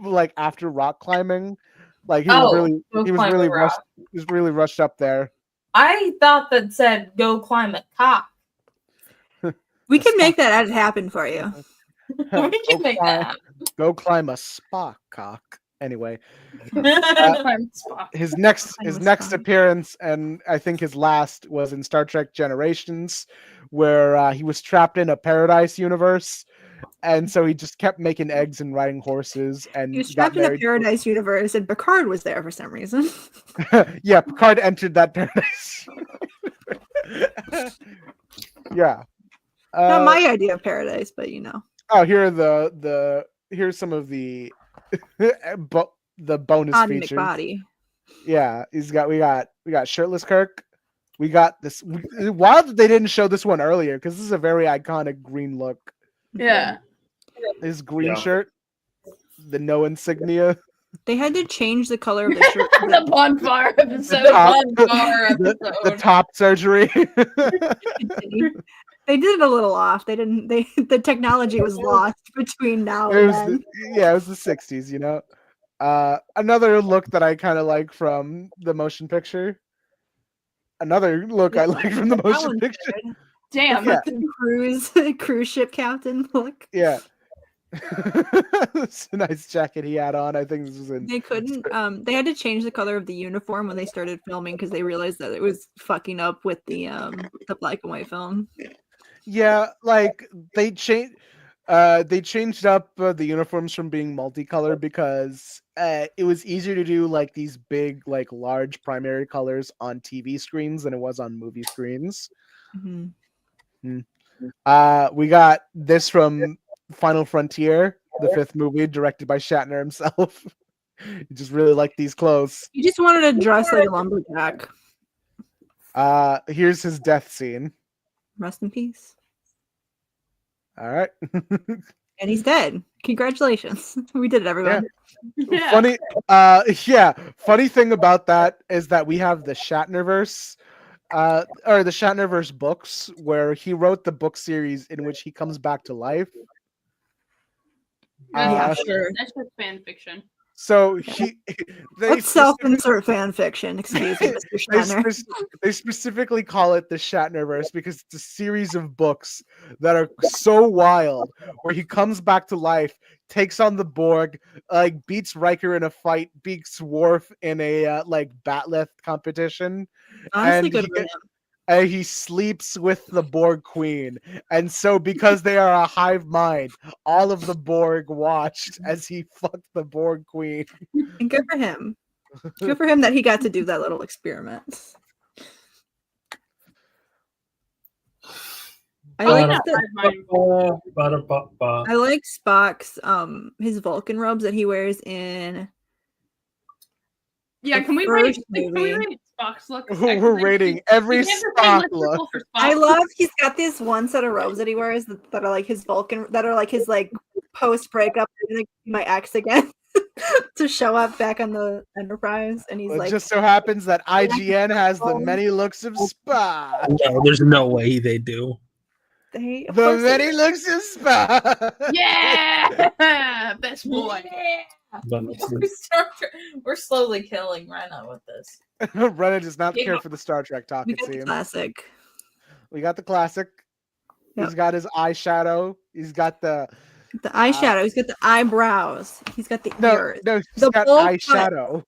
Speaker 2: like after rock climbing. Like he was really rushed. He was really rushed up there.
Speaker 4: I thought that said go climb a cock.
Speaker 6: We can make that happen for you.
Speaker 4: We can make that happen.
Speaker 2: Go climb a Spock cock. Anyway,
Speaker 3: I'm Spock.
Speaker 2: his next
Speaker 6: I was fine.
Speaker 2: appearance, and I think his last, was in Star Trek Generations, where he was trapped in a paradise universe, and so he just kept making eggs and riding horses, and
Speaker 6: He was
Speaker 2: got
Speaker 6: trapped in a
Speaker 2: married.
Speaker 6: paradise universe, and Picard was there for some reason.
Speaker 2: Yeah, Picard entered that paradise. Yeah.
Speaker 6: Not my idea of paradise, but you know.
Speaker 2: Oh, here are here's some of the the bonus
Speaker 6: Body
Speaker 2: features.
Speaker 6: McBody.
Speaker 2: Yeah, we got shirtless Kirk. We got this. Wild that they didn't show this one earlier, because this is a very iconic green look.
Speaker 3: Yeah.
Speaker 2: His green
Speaker 5: Yeah.
Speaker 2: shirt, the no insignia.
Speaker 6: They had to change the color of the shirt.
Speaker 3: The bonfire episode.
Speaker 2: top-
Speaker 4: bonfire
Speaker 2: the
Speaker 4: episode.
Speaker 2: top surgery.
Speaker 6: They did it a little off. They didn't. The technology was lost between now
Speaker 2: It
Speaker 6: and
Speaker 2: was
Speaker 6: then.
Speaker 2: it was the 60s, you know. Another look that I kind of like from the motion picture. Another look I like from the
Speaker 6: That
Speaker 2: motion
Speaker 6: one's
Speaker 2: picture.
Speaker 6: good.
Speaker 3: Damn.
Speaker 2: Yeah.
Speaker 6: The cruise ship captain look.
Speaker 2: Yeah. It's a nice jacket he had on. I think this was in.
Speaker 6: They couldn't. They had to change the color of the uniform when they started filming because they realized that it was fucking up with the black and white film.
Speaker 2: Yeah, like they changed up the uniforms from being multicolored because it was easier to do like these big, like large primary colors on TV screens than it was on movie screens.
Speaker 6: Mhm.
Speaker 2: We got this from Final Frontier, the 5th movie, directed by Shatner himself. He just really liked these clothes.
Speaker 6: You just wanted to dress like a lumberjack.
Speaker 2: Here's his death scene.
Speaker 6: Rest in peace.
Speaker 2: All right.
Speaker 6: And he's dead. Congratulations. We did it, everyone.
Speaker 3: Yeah.
Speaker 2: Funny, funny thing about that is that we have the Shatnerverse, or the Shatnerverse books, where he wrote the book series in which he comes back to life.
Speaker 6: Yeah,
Speaker 3: That's
Speaker 6: sure.
Speaker 3: That's just fan fiction.
Speaker 2: So they
Speaker 6: Let's self-insert fan fiction. Excuse me, Mr.
Speaker 2: they,
Speaker 6: Shatner.
Speaker 2: they specifically call it the Shatnerverse because it's a series of books that are so wild, where he comes back to life, takes on the Borg, like beats Riker in a fight, beats Worf in a like batleth competition,
Speaker 6: Honestly,
Speaker 2: and
Speaker 6: good
Speaker 2: he-
Speaker 6: for him.
Speaker 2: and he sleeps with the Borg Queen. And so, because they are a hive mind, all of the Borg watched as he fucked the Borg Queen.
Speaker 6: And good for him. Good for him that he got to do that little experiment. I
Speaker 3: Oh,
Speaker 6: like
Speaker 3: yeah.
Speaker 6: that. I like Spock's his Vulcan robes that he wears in.
Speaker 3: Yeah,
Speaker 6: The
Speaker 3: can we
Speaker 6: first
Speaker 3: rate
Speaker 6: movie.
Speaker 3: Spock's look?
Speaker 2: We're rating every
Speaker 3: We have the same
Speaker 2: Spock
Speaker 3: list
Speaker 2: look.
Speaker 3: for Spock.
Speaker 6: I love he's got this one set of robes that he wears that are like his Vulcan, that are like his like post breakup, my ex again, to show up back on the Enterprise, and he's
Speaker 2: It
Speaker 6: like,
Speaker 2: just so happens that IGN has the many looks of Spock.
Speaker 5: No, there's no way they do.
Speaker 6: they of
Speaker 2: The
Speaker 6: course they
Speaker 2: many
Speaker 6: do.
Speaker 2: looks of Spock.
Speaker 3: Yeah, best boy.
Speaker 5: But
Speaker 4: We're slowly killing Rena with this.
Speaker 2: Rena does not
Speaker 4: Yeah.
Speaker 2: care for the Star Trek talk,
Speaker 6: We
Speaker 2: it
Speaker 6: got the
Speaker 2: seems.
Speaker 6: classic.
Speaker 2: We got the classic.
Speaker 6: Yep.
Speaker 2: He's got his eyeshadow. He's got the
Speaker 6: The eyeshadow. He's got the eyebrows. He's got the ears.
Speaker 2: no. He's
Speaker 6: The
Speaker 2: got
Speaker 6: bowl cut.
Speaker 2: eyeshadow.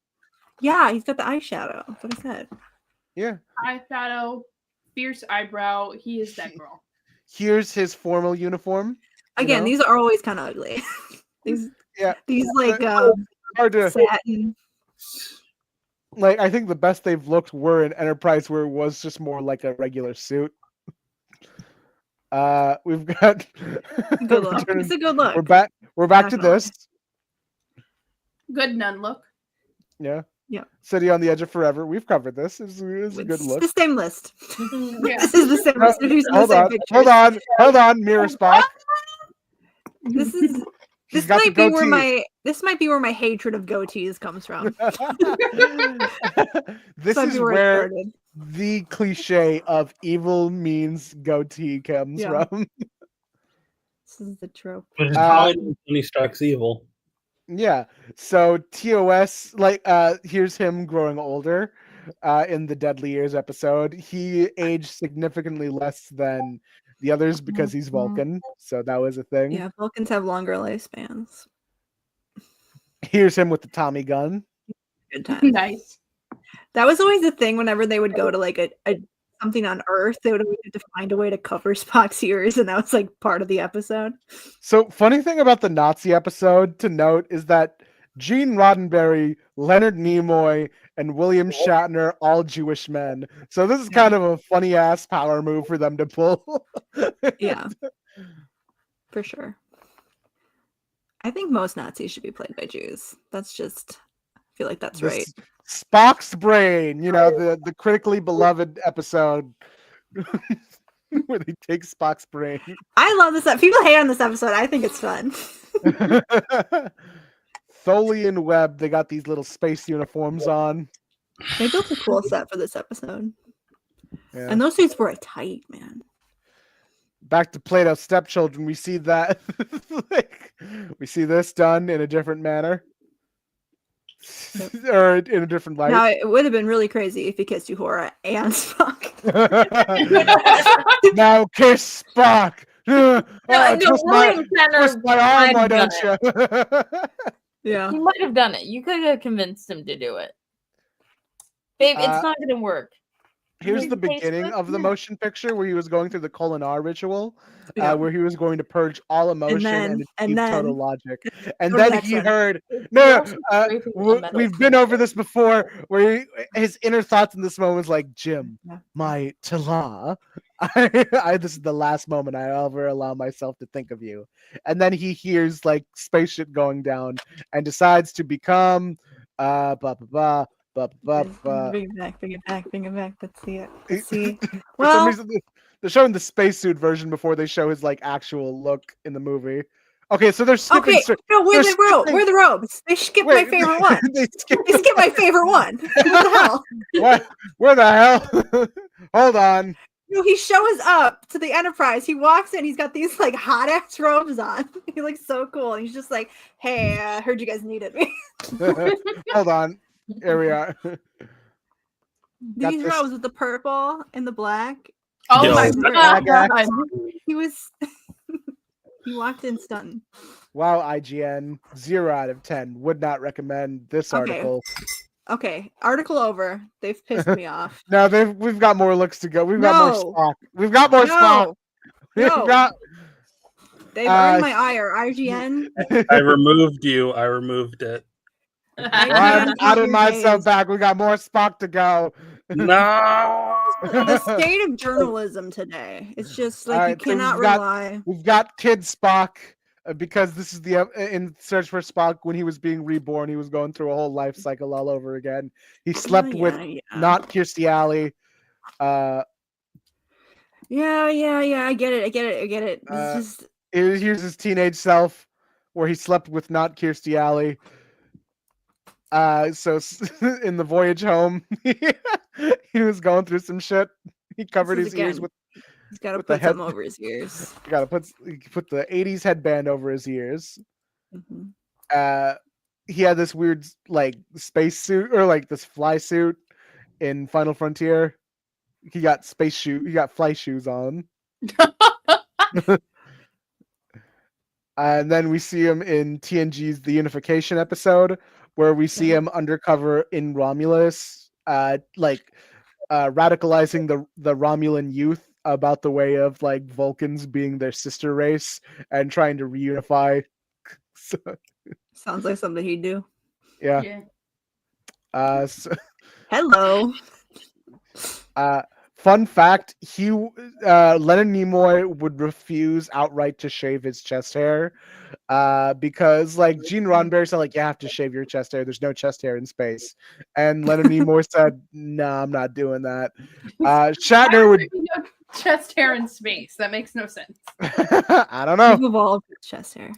Speaker 6: Yeah, he's got the eyeshadow. That's what I said.
Speaker 2: Yeah.
Speaker 3: Eyeshadow, fierce eyebrow. He is that girl.
Speaker 2: Here's his formal uniform. you
Speaker 6: Again,
Speaker 2: know?
Speaker 6: these are always kind of ugly. these
Speaker 2: Yeah.
Speaker 6: these like
Speaker 2: Hard to
Speaker 6: satin.
Speaker 2: like. I think the best they've looked were in Enterprise, where it was just more like a regular suit. We've got
Speaker 6: Good look. It's a good look.
Speaker 2: We're back. We're back to
Speaker 6: Definitely.
Speaker 2: this.
Speaker 3: Good nun look.
Speaker 2: Yeah.
Speaker 6: Yeah.
Speaker 2: City on the Edge of Forever. We've covered this. It's a good
Speaker 6: It's
Speaker 2: look.
Speaker 6: the same list.
Speaker 3: Yeah.
Speaker 6: This is the same list. They're using the
Speaker 2: Hold
Speaker 6: same
Speaker 2: on.
Speaker 6: pictures.
Speaker 2: Hold on. Mirror Spock.
Speaker 6: This is
Speaker 2: He's
Speaker 6: this
Speaker 2: got the
Speaker 6: might be where
Speaker 2: goatee.
Speaker 6: my hatred of goatees comes from.
Speaker 2: This
Speaker 6: Might
Speaker 2: is
Speaker 6: be where it
Speaker 2: where
Speaker 6: started.
Speaker 2: the cliche of evil means goatee comes
Speaker 6: Yeah.
Speaker 2: from.
Speaker 6: This is the trope.
Speaker 5: But it's tied with Tony Stark's evil.
Speaker 2: Yeah. So TOS, like, here's him growing older. In the Deadly Years episode, he aged significantly less than the others because he's Vulcan. So that was a thing.
Speaker 6: Yeah, Vulcans have longer lifespans.
Speaker 2: Here's him with the Tommy gun.
Speaker 6: Good time.
Speaker 3: Nice.
Speaker 6: That was always the thing whenever they would go to like a something on Earth, they would always have to find a way to cover Spock's ears, and that was like part of the episode.
Speaker 2: So, funny thing about the Nazi episode to note is that Gene Roddenberry, Leonard Nimoy, and William Shatner, all Jewish men. So this is kind of a funny ass power move for them to pull.
Speaker 6: Yeah, for sure. I think most Nazis should be played by Jews. That's just, I feel like that's right.
Speaker 2: Spock's brain, the critically beloved episode where they take Spock's brain.
Speaker 6: I love this. People hate on this episode. I think it's fun.
Speaker 2: Foley and Webb, they got these little space uniforms on.
Speaker 6: They built a cool set for this episode.
Speaker 2: Yeah.
Speaker 6: And those suits were tight, man.
Speaker 2: Back to Plato's Stepchildren, we see that we see this done in a different manner. Or in a different light.
Speaker 6: Now, it would have been really crazy if he kissed Uhura and Spock.
Speaker 2: Now kiss Spock.
Speaker 4: William
Speaker 2: Twist my arm, why don't you?
Speaker 6: Yeah.
Speaker 4: He might have done it. You could have convinced him to do it. Babe, it's not going to work.
Speaker 2: Here's the beginning of the motion picture where he was going through the Kolinar ritual, where he was going to purge all emotion and achieve total logic. And then he heard, we've been over this before, where his inner thoughts in this moment was like, Jim, my Tala, this is the last moment I'll ever allow myself to think of you. And then he hears like spaceship going down and decides to become
Speaker 6: Bring it back. Let's see it. Let's see.
Speaker 2: For some reason, they're showing the spacesuit version before they show his like actual look in the movie. Okay, so they're skipping.
Speaker 6: Okay, no, where the robes? They skipped my favorite one. They skipped my favorite one. What the hell?
Speaker 2: What? Where the hell? Hold on.
Speaker 6: No, he shows up to the Enterprise. He walks in. He's got these like hot ass robes on. He looks so cool. He's just like, "Hey, I heard you guys needed me."
Speaker 2: Hold on. Here we are.
Speaker 6: These robes with the purple and the black.
Speaker 3: Oh my god!
Speaker 6: He was. He walked in stunned.
Speaker 2: Wow, IGN 0 out of 10. Would not recommend this article.
Speaker 6: Okay, article over. They've pissed me off.
Speaker 2: No, we've got more looks to go. We've got more Spock. We've got more Spock.
Speaker 6: They've earned my ire. IGN.
Speaker 5: I removed you. I removed it.
Speaker 2: I'm out of myself back. We got more Spock to go.
Speaker 5: No.
Speaker 6: The state of journalism today. It's just like you cannot rely.
Speaker 2: We've got Kid Spock because this is the in Search for Spock. When he was being reborn, he was going through a whole life cycle all over again. He slept with not Kirstie Alley. I get it. It's just here's his teenage self, where he slept with not Kirstie Alley. So in the voyage home, he was going through some shit. He covered his ears with.
Speaker 6: He's got to put something over his ears.
Speaker 2: Got to put the '80s headband over his ears.
Speaker 6: Mm-hmm.
Speaker 2: He had this weird like space suit or like this fly suit in Final Frontier. He got He got fly shoes on. And then we see him in TNG's The Unification episode, where we see him undercover in Romulus, radicalizing the Romulan youth about the way of like Vulcans being their sister race and trying to reunify.
Speaker 6: Sounds like something he'd do.
Speaker 2: Yeah.
Speaker 6: Hello.
Speaker 2: Fun fact: Leonard Nimoy would refuse outright to shave his chest hair, because like Gene Roddenberry said, like you have to shave your chest hair. There's no chest hair in space, and Leonard Nimoy said, "No, I'm not doing that." Shatner would
Speaker 3: chest hair in space. That makes no sense.
Speaker 2: I don't know.
Speaker 6: You've evolved with chest hair.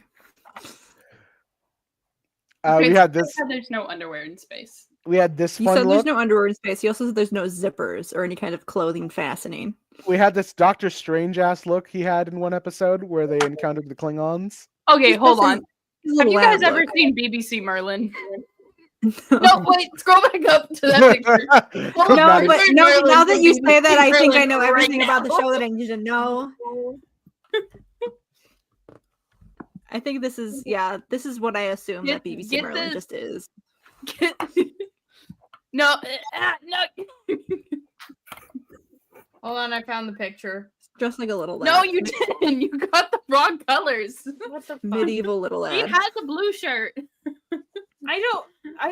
Speaker 2: We had this.
Speaker 3: There's no underwear in space.
Speaker 2: We had this
Speaker 6: He
Speaker 2: fun
Speaker 6: said
Speaker 2: look.
Speaker 6: there's no underwear in space. He also said there's no zippers or any kind of clothing fastening.
Speaker 2: We had this Doctor Strange ass look he had in one episode where they encountered the Klingons.
Speaker 3: Okay, hold on. Have you guys ever
Speaker 6: look.
Speaker 3: seen BBC Merlin? No, wait, scroll back up to that picture.
Speaker 6: No, but no, now that you say that, I think I know everything about the show that I need to know. I think this is what I assume that BBC
Speaker 3: Get
Speaker 6: Merlin
Speaker 3: the-
Speaker 6: just is.
Speaker 3: No, no,
Speaker 4: Hold on, I found the picture.
Speaker 6: Just like a little lad.
Speaker 3: no, you didn't. You got the wrong colors.
Speaker 4: What the fuck?
Speaker 6: Medieval little
Speaker 3: He
Speaker 6: lad.
Speaker 3: has a blue shirt.
Speaker 4: I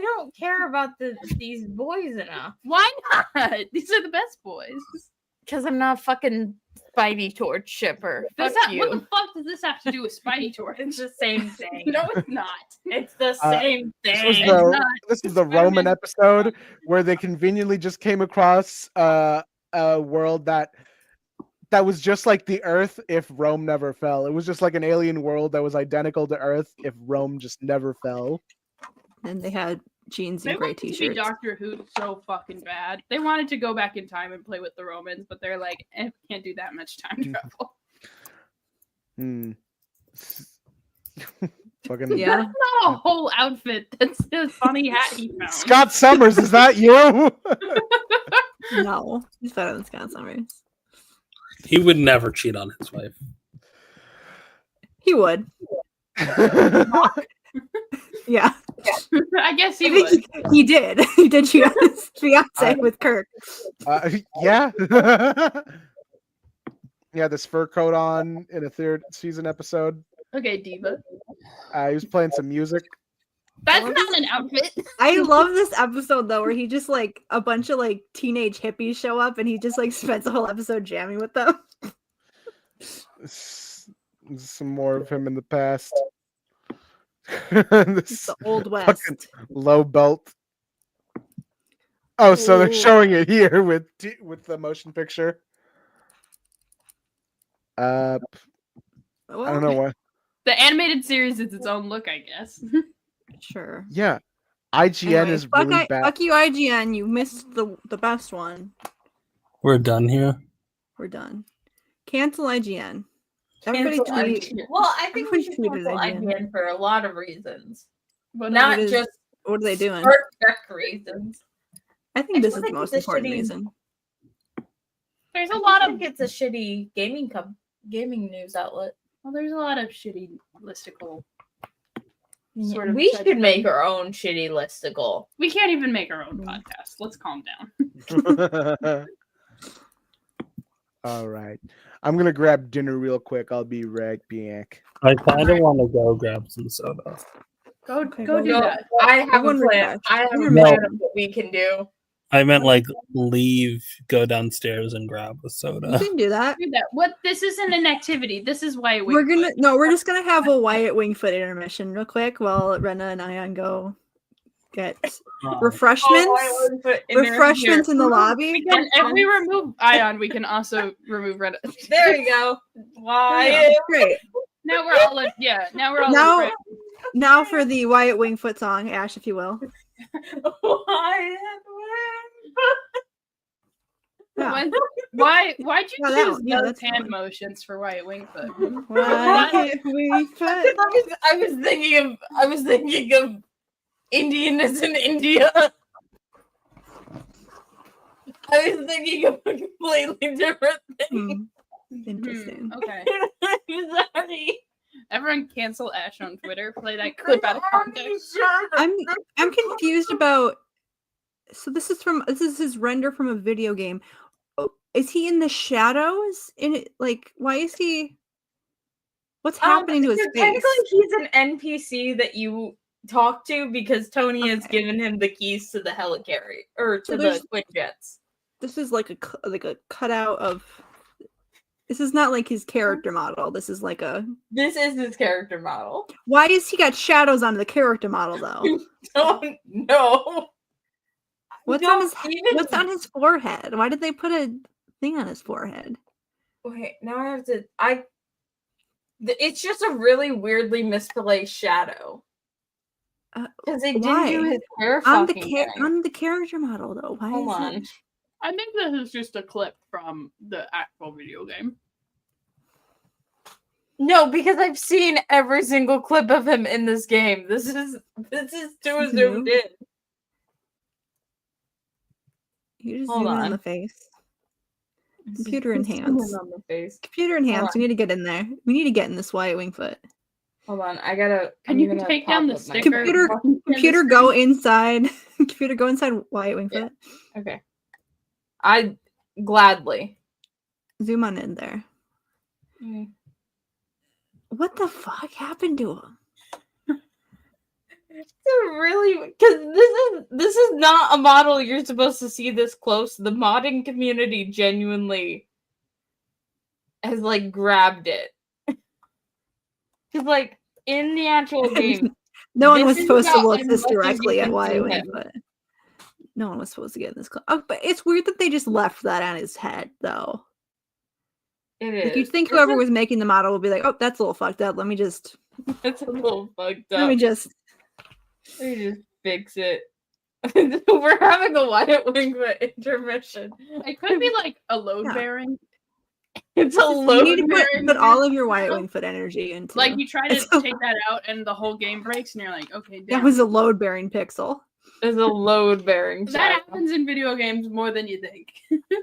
Speaker 4: don't care about these boys enough.
Speaker 3: Why not? These are the best boys.
Speaker 4: Because I'm not a fucking Spidey Torch shipper.
Speaker 3: Does
Speaker 4: Fuck
Speaker 3: that, what the
Speaker 4: you.
Speaker 3: fuck does this have to do with Spidey Torch?
Speaker 4: It's the same thing.
Speaker 3: No, it's not.
Speaker 4: It's the same
Speaker 2: This was
Speaker 4: thing.
Speaker 3: It's
Speaker 2: the
Speaker 3: not.
Speaker 2: this is the Roman episode where they conveniently just came across a world that was just like the Earth if Rome never fell. It was just like an alien world that was identical to Earth if Rome just never fell.
Speaker 6: And they had jeans
Speaker 3: They
Speaker 6: and gray
Speaker 3: wanted to be
Speaker 6: t-shirts.
Speaker 3: Doctor Who so fucking bad. They wanted to go back in time and play with the Romans, but they're like, can't do that much time travel.
Speaker 2: Hmm. Fucking
Speaker 6: Yeah.
Speaker 3: That's not a whole outfit. That's a funny hat he found.
Speaker 2: Scott Summers, is that you?
Speaker 6: No, he's better than Scott Summers.
Speaker 5: He would never cheat on his wife.
Speaker 6: He would. Yeah.
Speaker 3: I guess he
Speaker 6: I think
Speaker 3: would.
Speaker 6: he did. He did cheat on his fiance with Kirk.
Speaker 2: Yeah. Yeah, this fur coat on in a third season episode.
Speaker 3: Okay, Diva.
Speaker 2: He was playing some music.
Speaker 3: That's not an outfit.
Speaker 6: I love this episode though, where he just like a bunch of like teenage hippies show up and he just like spends the whole episode jamming with them.
Speaker 2: Some more of him in the past.
Speaker 6: It's
Speaker 2: This
Speaker 6: the old west.
Speaker 2: fucking low belt. Oh, so they're
Speaker 6: Ooh.
Speaker 2: showing it here with the motion picture. I don't know what.
Speaker 3: The animated series is its own look, I guess.
Speaker 6: Sure.
Speaker 2: Yeah, IGN
Speaker 6: Anyway,
Speaker 2: is really bad.
Speaker 6: fuck you, IGN. You missed the best one.
Speaker 5: We're done here.
Speaker 6: We're done. Cancel IGN. Everybody
Speaker 4: Cancel
Speaker 6: tweet.
Speaker 4: IGN. Well, I think we
Speaker 6: Everybody
Speaker 4: should
Speaker 6: tweeted
Speaker 4: cancel
Speaker 6: IGN.
Speaker 4: IGN for a lot of reasons.
Speaker 3: But
Speaker 4: Not
Speaker 6: is-
Speaker 4: just
Speaker 6: What are they doing?
Speaker 4: Star Trek reasons.
Speaker 6: I think
Speaker 4: I
Speaker 6: this
Speaker 4: just
Speaker 6: is the
Speaker 4: think
Speaker 6: most
Speaker 4: it's a
Speaker 6: important
Speaker 4: shitty-
Speaker 6: reason.
Speaker 3: there's a
Speaker 4: I
Speaker 3: lot of
Speaker 4: think it's a shitty gaming news outlet.
Speaker 3: well, there's a lot of shitty listicle. Sort of
Speaker 4: We
Speaker 3: type
Speaker 4: should
Speaker 3: of
Speaker 4: make
Speaker 3: thing.
Speaker 4: our own shitty listicle.
Speaker 3: We can't even make our own podcast. Let's calm down.
Speaker 2: All right, I'm gonna grab dinner real quick. I'll be right back.
Speaker 5: I kind of want to go grab some soda.
Speaker 3: Go
Speaker 6: Okay,
Speaker 3: go
Speaker 6: go
Speaker 3: do
Speaker 4: No,
Speaker 3: that.
Speaker 4: I have a
Speaker 6: Everyone
Speaker 4: plan.
Speaker 6: refresh.
Speaker 4: I have a
Speaker 6: Intermission.
Speaker 4: plan of what we can do.
Speaker 5: I meant like leave, go downstairs and grab a
Speaker 6: You
Speaker 5: soda.
Speaker 6: can do that.
Speaker 3: Do that. What? This isn't an activity. This is why
Speaker 6: We're just gonna have a Wyatt Wingfoot intermission real quick while Rena and Ayaan go get refreshments. Refreshments in the lobby.
Speaker 3: And if we remove Ion, we can also remove Reddit.
Speaker 4: There you go. Why?
Speaker 6: Yeah, great.
Speaker 3: Now we're all now we're all
Speaker 6: Now, now for the Wyatt Wingfoot song, Ash, if you will. Yeah.
Speaker 3: Why'd you
Speaker 6: Yeah, that
Speaker 3: choose
Speaker 6: one. Yeah,
Speaker 3: those
Speaker 6: that's
Speaker 3: hand
Speaker 6: fine.
Speaker 3: motions for Wyatt Wingfoot?
Speaker 6: Wyatt Wingfoot.
Speaker 4: I was thinking of Indianness in India. I was thinking of a completely different thing.
Speaker 6: Interesting.
Speaker 3: Okay.
Speaker 4: I'm sorry.
Speaker 3: Everyone cancel Ash on Twitter. Play that clip out of context.
Speaker 6: I'm confused about. So this is his render from a video game. Oh, is he in the shadows? In it, like, why is he? What's happening to his
Speaker 4: so
Speaker 6: face?
Speaker 4: Technically, he's an NPC that you talk to because Tony has
Speaker 6: Okay.
Speaker 4: given him the keys to the helicarrier or
Speaker 6: So
Speaker 4: to
Speaker 6: there's-
Speaker 4: the twin jets.
Speaker 6: This is like a cutout of. This is not like his character model. This is like a.
Speaker 4: This is his character model.
Speaker 6: Why is he got shadows on the character model though?
Speaker 4: Don't know.
Speaker 6: What's
Speaker 4: Don't
Speaker 6: on his
Speaker 4: even-
Speaker 6: What's on his forehead? Why did they put a thing on his forehead?
Speaker 4: Wait, now I have to. It's just a really weirdly misplaced shadow. Because they didn't do
Speaker 6: why?
Speaker 4: his hair
Speaker 6: On the
Speaker 4: fucking thing.
Speaker 6: on the character model though. Why
Speaker 4: Hold
Speaker 6: is
Speaker 4: on.
Speaker 6: it?
Speaker 3: I think this is just a clip from the actual video game.
Speaker 4: No, because I've seen every single clip of him in this game. This is too zoomed in.
Speaker 6: You just
Speaker 4: Hold
Speaker 6: zoom in on
Speaker 4: on.
Speaker 6: the face. Computer
Speaker 4: Let's zoom in
Speaker 6: enhanced.
Speaker 4: on the face.
Speaker 6: Computer enhanced.
Speaker 4: on.
Speaker 6: We need to get in there. We need to get in this Wyatt Wingfoot.
Speaker 4: Hold on, I gotta.
Speaker 3: Can
Speaker 4: I'm
Speaker 3: you
Speaker 4: gonna
Speaker 3: take down
Speaker 4: pop
Speaker 3: the
Speaker 4: up my
Speaker 3: sticker?
Speaker 4: screen.
Speaker 6: Computer go inside. Computer go inside Wyatt Wingfoot.
Speaker 4: Okay. I gladly.
Speaker 6: Zoom on in there.
Speaker 4: Mm.
Speaker 6: What the fuck happened to him?
Speaker 4: It's really, because this is not a model you're supposed to see this close. The modding community genuinely has like grabbed it. Because like in the actual game,
Speaker 6: No one
Speaker 4: this
Speaker 6: was
Speaker 4: is
Speaker 6: supposed to
Speaker 4: about
Speaker 6: look
Speaker 4: as
Speaker 6: this
Speaker 4: much as you
Speaker 6: directly at
Speaker 4: can
Speaker 6: Wyatt
Speaker 4: see him.
Speaker 6: Wingfoot. No one was supposed to get this close. Oh, but it's weird that they just left that on his head, though.
Speaker 4: It
Speaker 6: Like
Speaker 4: is.
Speaker 6: you'd think whoever was making the model would be like, "Oh, that's a little fucked up. Let me just
Speaker 4: It's a little fucked
Speaker 6: let
Speaker 4: up.
Speaker 6: me just."
Speaker 4: Let me just fix it. We're having a Wyatt Wingfoot intermission.
Speaker 3: It could be like a load
Speaker 6: Yeah.
Speaker 3: bearing.
Speaker 4: It's a
Speaker 6: You
Speaker 4: load
Speaker 6: need to
Speaker 4: bearing.
Speaker 6: put all of your Wyatt Wingfoot energy into.
Speaker 3: Like you try to
Speaker 6: It's a-
Speaker 3: take that out and the whole game breaks and you're like, okay,
Speaker 6: that
Speaker 3: damn.
Speaker 6: was a load bearing pixel.
Speaker 4: There's a load bearing.
Speaker 3: That happens in video games more than you think.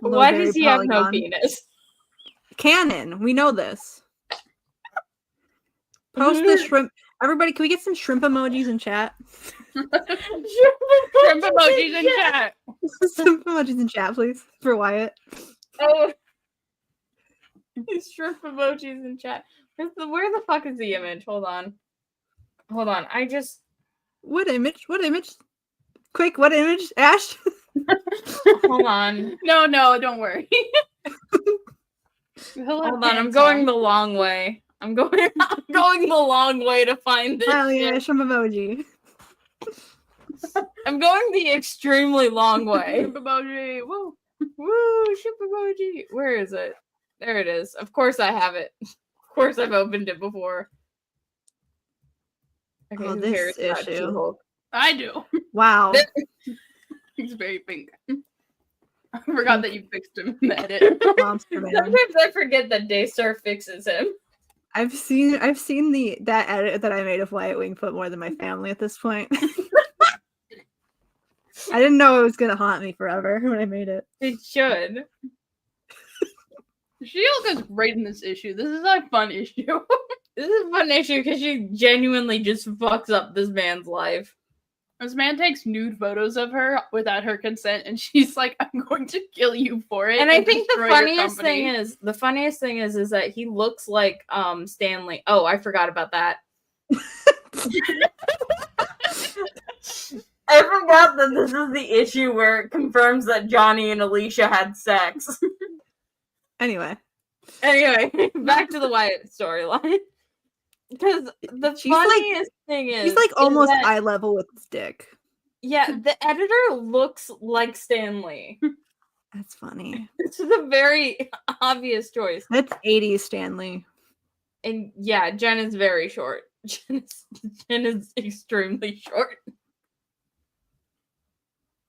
Speaker 4: Why does
Speaker 6: Load-bearing
Speaker 4: he have no
Speaker 6: polygon.
Speaker 4: penis?
Speaker 6: Canon. We know this. Post the shrimp. Everybody, can we get some shrimp emojis in chat?
Speaker 3: Shrimp emojis in chat.
Speaker 6: Some emojis in chat, please, for Wyatt.
Speaker 4: Oh, shrimp emojis in chat. Where the fuck is the image? Hold on. I just.
Speaker 6: What image? What image? Quick, what image? Ash?
Speaker 4: Hold on.
Speaker 3: No, don't worry.
Speaker 4: Hold on. I'm going the long way. I'm going the long way to find this.
Speaker 6: Oh yeah,
Speaker 4: shit.
Speaker 6: shrimp emoji.
Speaker 4: I'm going the extremely long way.
Speaker 3: Shrimp emoji. Woo.
Speaker 4: Woo, shrimp emoji. Where is it? There it is. Of course I have it. Of course I've opened it before. Okay,
Speaker 6: Oh,
Speaker 4: who
Speaker 6: this
Speaker 4: cares about
Speaker 6: issue.
Speaker 4: She-Hulk?
Speaker 3: I do.
Speaker 6: Wow.
Speaker 3: He's very pink. I forgot that you fixed him in the edit.
Speaker 6: Monster man.
Speaker 4: Sometimes I forget that Daystar fixes him.
Speaker 6: I've seen that edit that I made of Wyatt Wingfoot more than my family at this point. I didn't know it was gonna haunt me forever when I made it.
Speaker 4: It should.
Speaker 3: She-Hulk is great in this issue. This is a fun issue.
Speaker 4: This is a fun issue because she genuinely just fucks up this man's life.
Speaker 3: This man takes nude photos of her without her consent, and she's like, "I'm going to kill you for it."
Speaker 4: And I think the
Speaker 3: destroy your
Speaker 4: funniest thing is that he looks like Stanley. Oh, I forgot about that. I forgot that this is the issue where it confirms that Johnny and Alicia had sex.
Speaker 6: Anyway,
Speaker 4: back to the Wyatt storyline. Because the
Speaker 6: She's like-
Speaker 4: funniest thing is
Speaker 6: he's like almost
Speaker 4: that,
Speaker 6: eye level with his dick.
Speaker 4: yeah, the editor looks like Stanley.
Speaker 6: That's funny.
Speaker 4: This is a very obvious choice.
Speaker 6: That's 80s Stanley.
Speaker 4: And yeah, Jen is very short. Jen is extremely short.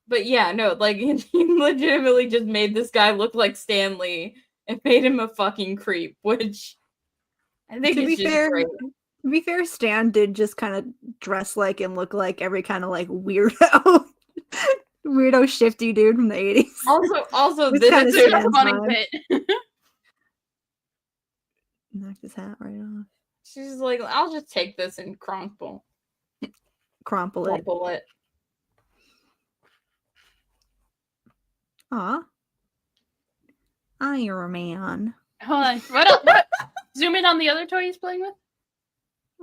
Speaker 4: But yeah, no, like he legitimately just made this guy look like Stanley and made him a fucking creep, which I think
Speaker 6: To
Speaker 4: is
Speaker 6: be
Speaker 4: just
Speaker 6: fair,
Speaker 4: great.
Speaker 6: To be fair, Stan did just kind of dress like and look like every kind of like weirdo, shifty dude from the 80s.
Speaker 4: Also,
Speaker 6: It's
Speaker 4: this
Speaker 6: kinda
Speaker 4: is
Speaker 3: It's a
Speaker 6: Stan's
Speaker 3: funny
Speaker 6: vibe.
Speaker 3: bit.
Speaker 6: Knocked his hat right off.
Speaker 4: she's like, I'll just take this and crumple
Speaker 6: Crumple it.
Speaker 4: it.
Speaker 6: Aw. Iron Man.
Speaker 3: Hold on. What? Zoom in on the other toy he's playing with.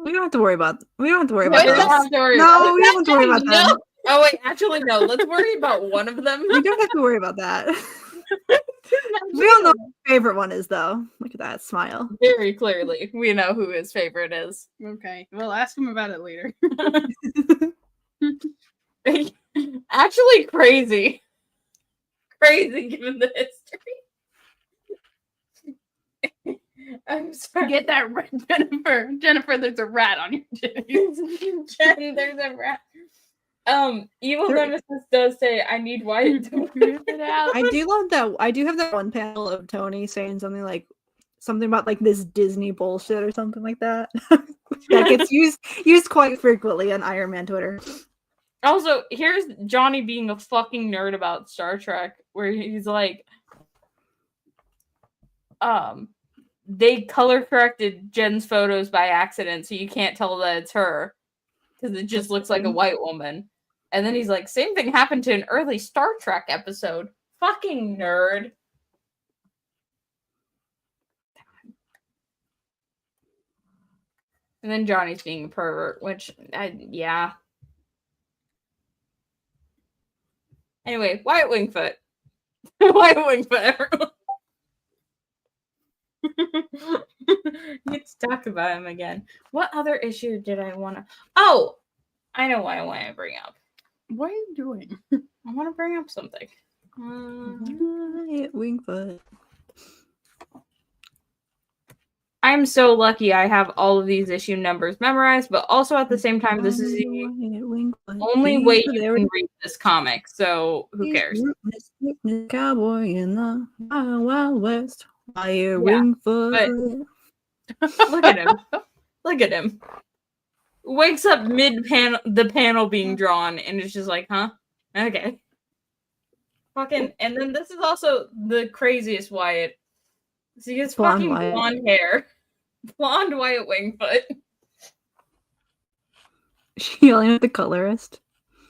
Speaker 6: We don't have to worry about. We don't have to worry
Speaker 4: We
Speaker 6: about
Speaker 4: don't
Speaker 6: those.
Speaker 4: have to worry
Speaker 6: No,
Speaker 4: about
Speaker 6: we
Speaker 4: it.
Speaker 6: don't have to worry about
Speaker 4: No.
Speaker 6: them.
Speaker 4: Oh wait, actually no. Let's worry about one of them.
Speaker 6: We don't have to worry about that. We all know what my favorite one is, though. Look at that smile.
Speaker 4: Very clearly. We know who his favorite is.
Speaker 3: Okay. Well, ask him about it later.
Speaker 4: Actually crazy. Crazy given the history. I'm sorry.
Speaker 3: Get that rat, Jennifer. Jennifer, there's a rat on your titties.
Speaker 4: Jen, there's a rat. Evil
Speaker 6: There-
Speaker 4: Nemesis does say, I need Wyatt to rip it out.
Speaker 6: I do love that. I do have that one panel of Tony saying something about like this Disney bullshit or something like that. That gets used quite frequently on Iron Man Twitter.
Speaker 4: Also, here's Johnny being a fucking nerd about Star Trek, where he's like, they color corrected Jen's photos by accident, so you can't tell that it's her because it just looks like a white woman. And then he's like, same thing happened to an early Star Trek episode. Fucking nerd. And then Johnny's being a pervert, which, yeah. Anyway, Wyatt Wingfoot. Wyatt Wingfoot, everyone. Let's talk about him again. What other issue did I want to... Oh! I know why I want to bring up.
Speaker 3: What are you doing?
Speaker 4: I want to bring up something.
Speaker 6: Wyatt Wingfoot.
Speaker 4: I'm so lucky I have all of these issue numbers memorized, but also at the same time, this is the only way you can read this comic, so who cares?
Speaker 6: Cowboy in the Wild Wild West. Wyatt Wingfoot.
Speaker 4: Look at him. Look at him. Wakes up mid-panel, the panel being drawn, and it's just like, huh? Okay. Fucking, and then this is also the craziest Wyatt. So he gets fucking blonde hair. Blonde Wyatt Wingfoot.
Speaker 6: She yelling at the colorist.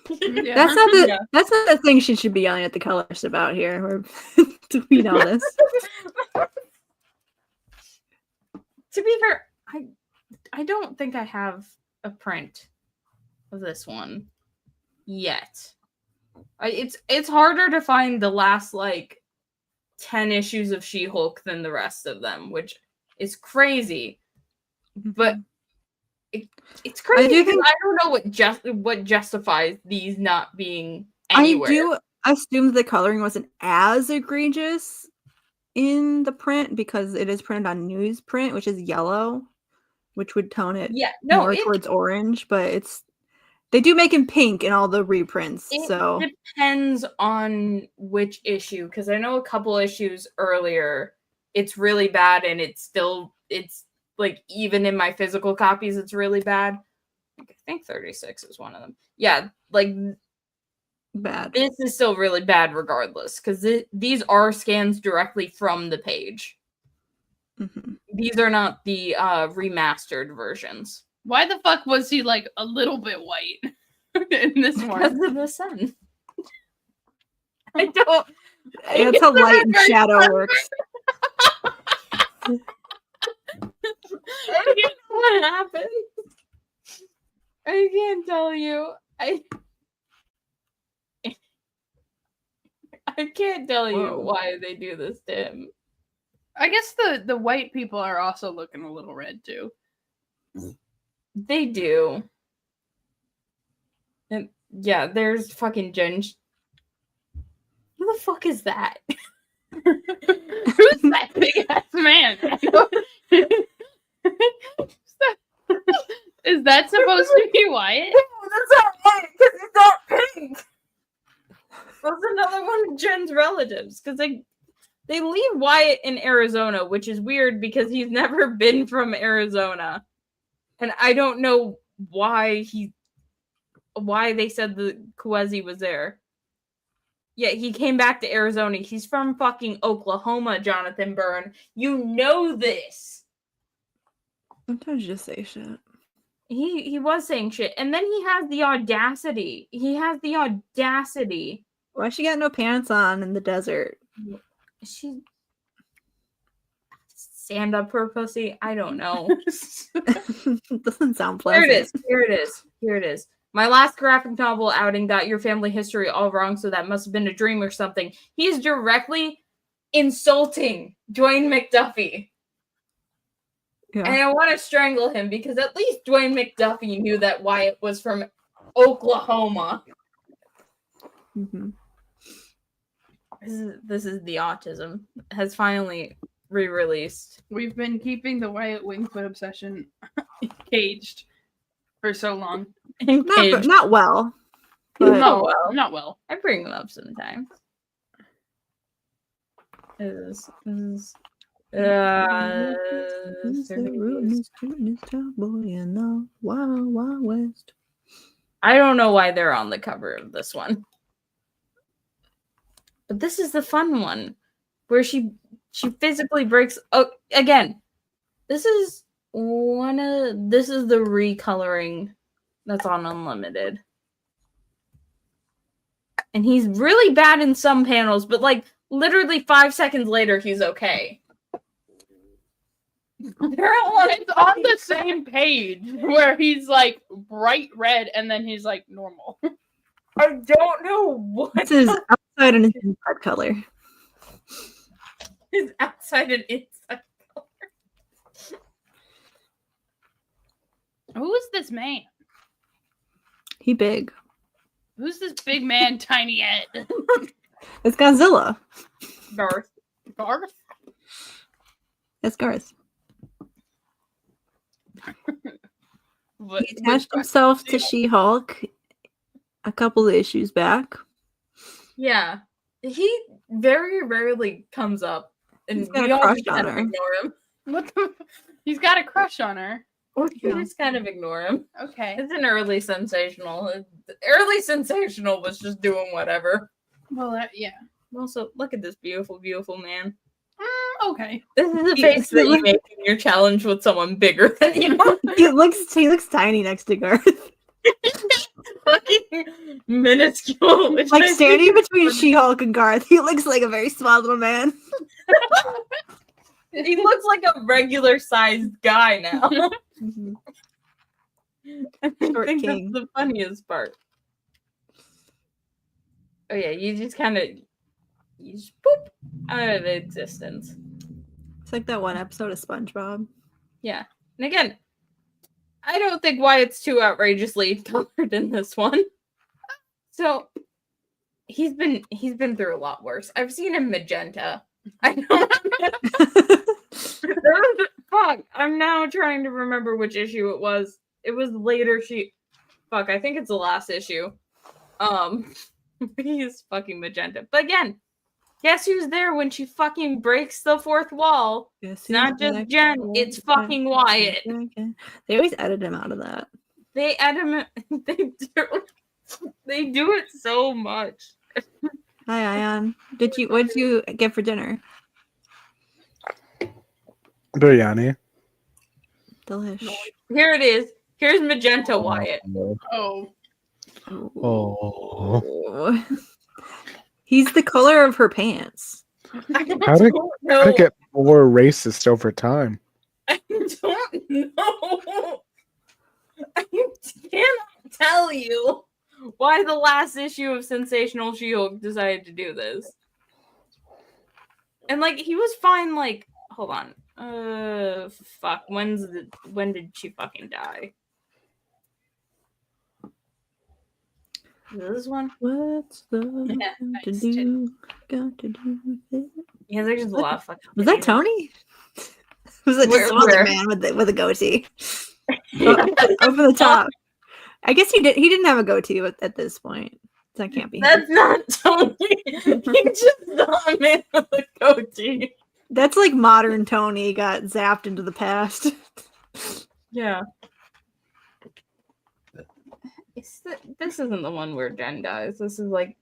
Speaker 3: Yeah.
Speaker 6: That's not the thing she should be yelling at the colorist about here. We're we know this.
Speaker 4: To be fair, I don't think I have a print of this one yet. It's harder to find the last like 10 issues of She-Hulk than the rest of them, which is crazy. But it's crazy because I don't know what justifies these not being anywhere.
Speaker 6: I do assume the coloring wasn't as egregious in the print because it is printed on newsprint, which is yellow, which would tone it more towards orange, but they do make him pink in all the reprints. So
Speaker 4: it depends on which issue, because I know a couple issues earlier it's really bad, and it's like even in my physical copies it's really bad. I think 36 is one of them. Yeah, like
Speaker 6: bad.
Speaker 4: This is still really bad regardless, because these are scans directly from the page.
Speaker 6: Mm-hmm.
Speaker 4: These are not the remastered versions.
Speaker 3: Why the fuck was he like a little bit white in this one?
Speaker 4: Because of the sun. I don't.
Speaker 6: That's how light and shadow works.
Speaker 4: I don't know what happened. I can't tell you. I can't tell you why they do this to him.
Speaker 3: I guess the white people are also looking a little red too.
Speaker 4: They do. And yeah, there's fucking Jen. Who the fuck is that?
Speaker 3: Who's that big ass man? Is that supposed to be Wyatt?
Speaker 4: No, that's not Wyatt because he's not pink. That's another one of Jen's relatives, because they leave Wyatt in Arizona, which is weird because he's never been from Arizona, and I don't know why they said the Kwezi was there. Yeah, he came back to Arizona. He's from fucking Oklahoma, Jonathan Byrne. You know this.
Speaker 6: Sometimes you just say shit.
Speaker 4: He was saying shit, and then he has the audacity.
Speaker 6: Why she got no pants on in the desert?
Speaker 4: She stand up her pussy. I don't know.
Speaker 6: Doesn't sound pleasant.
Speaker 4: Here it is. My last graphic novel outing got your family history all wrong, so that must have been a dream or something. He's directly insulting Dwayne McDuffie.
Speaker 6: Yeah.
Speaker 4: And I want to strangle him because at least Dwayne McDuffie knew that Wyatt was from Oklahoma.
Speaker 6: Mm-hmm.
Speaker 4: This is the autism. Has finally re-released.
Speaker 3: We've been keeping the Wyatt Wingfoot obsession caged for so long.
Speaker 6: Not well. But
Speaker 3: Not well.
Speaker 4: I bring them up sometimes. I don't know why they're on the cover of this one. But this is the fun one where she physically breaks. Oh, again, This is the recoloring that's on Unlimited. And he's really bad in some panels, but like literally 5 seconds later he's okay.
Speaker 3: It's on the same page where he's like bright red and then he's like normal.
Speaker 4: I don't know what
Speaker 6: This is outside and inside color.
Speaker 4: is outside and inside color.
Speaker 3: Who is this man?
Speaker 6: He big.
Speaker 3: Who's this big man, tiny Ed?
Speaker 6: It's Godzilla.
Speaker 4: Garth.
Speaker 3: Garth?
Speaker 6: That's Garth.
Speaker 3: What,
Speaker 6: He attached himself to She-Hulk a couple of issues back.
Speaker 4: Yeah. He very rarely comes up. And
Speaker 6: He's got
Speaker 4: we
Speaker 6: a
Speaker 4: all
Speaker 6: crush
Speaker 4: just
Speaker 6: on
Speaker 4: kind of
Speaker 6: her.
Speaker 4: ignore him.
Speaker 3: what the? He's got a crush on her.
Speaker 4: We just kind of ignore him.
Speaker 3: Okay.
Speaker 4: It's an early sensational. Early sensational was just doing whatever.
Speaker 3: Well, yeah.
Speaker 4: Also, look at this beautiful, beautiful man.
Speaker 3: Okay.
Speaker 4: This is the face that you make when you're challenged with someone bigger than you.
Speaker 6: He looks tiny next to Garth.
Speaker 4: Fucking minuscule. which
Speaker 6: Like
Speaker 4: I
Speaker 6: standing
Speaker 4: think is
Speaker 6: between
Speaker 4: funny.
Speaker 6: She-Hulk and Garth, he looks like a very small little man.
Speaker 4: He looks like a regular sized guy now. I
Speaker 6: Short
Speaker 4: think
Speaker 6: king.
Speaker 4: that's the funniest part. Oh yeah, you just boop out of existence.
Speaker 6: It's like that one episode of SpongeBob.
Speaker 4: Yeah. And again, I don't think Wyatt's too outrageously colored in this one. So he's been through a lot worse. I've seen him magenta. I know. Fuck. I'm now trying to remember which issue it was. It was later fuck, I think it's the last issue. He's fucking magenta. But again, guess who's there when she fucking breaks the fourth wall? It's not just Jen, it's fucking Wyatt.
Speaker 6: They always edit him out of that.
Speaker 4: They edit him. They do it so much.
Speaker 6: Hi, Ayaan. What'd you get for dinner?
Speaker 2: Biryani.
Speaker 6: Delish.
Speaker 4: Here it is. Here's magenta Wyatt.
Speaker 3: Oh.
Speaker 2: Oh.
Speaker 6: He's the color of her pants.
Speaker 4: I
Speaker 2: How did
Speaker 4: don't
Speaker 2: it
Speaker 4: know.
Speaker 2: get more racist over time?
Speaker 4: I don't know. I cannot tell you why the last issue of Sensational She-Hulk decided to do this. And like he was fine. Like, hold on. Fuck. When did she fucking die? Is it this one?
Speaker 6: What's the
Speaker 3: Yeah,
Speaker 6: to
Speaker 3: nice.
Speaker 6: do? Got to do with it.
Speaker 4: Yeah, there's just a lot of fucking.
Speaker 6: Was that Tony? Was it
Speaker 4: Where-
Speaker 6: just some other
Speaker 4: where?
Speaker 6: man with a goatee? Over the top. I guess he didn't have a goatee at this point. That can't be him.
Speaker 4: That's not Tony. He just saw a man with a goatee.
Speaker 6: That's like modern Tony got zapped into the past.
Speaker 4: Yeah. This isn't the one where Jen dies. This is like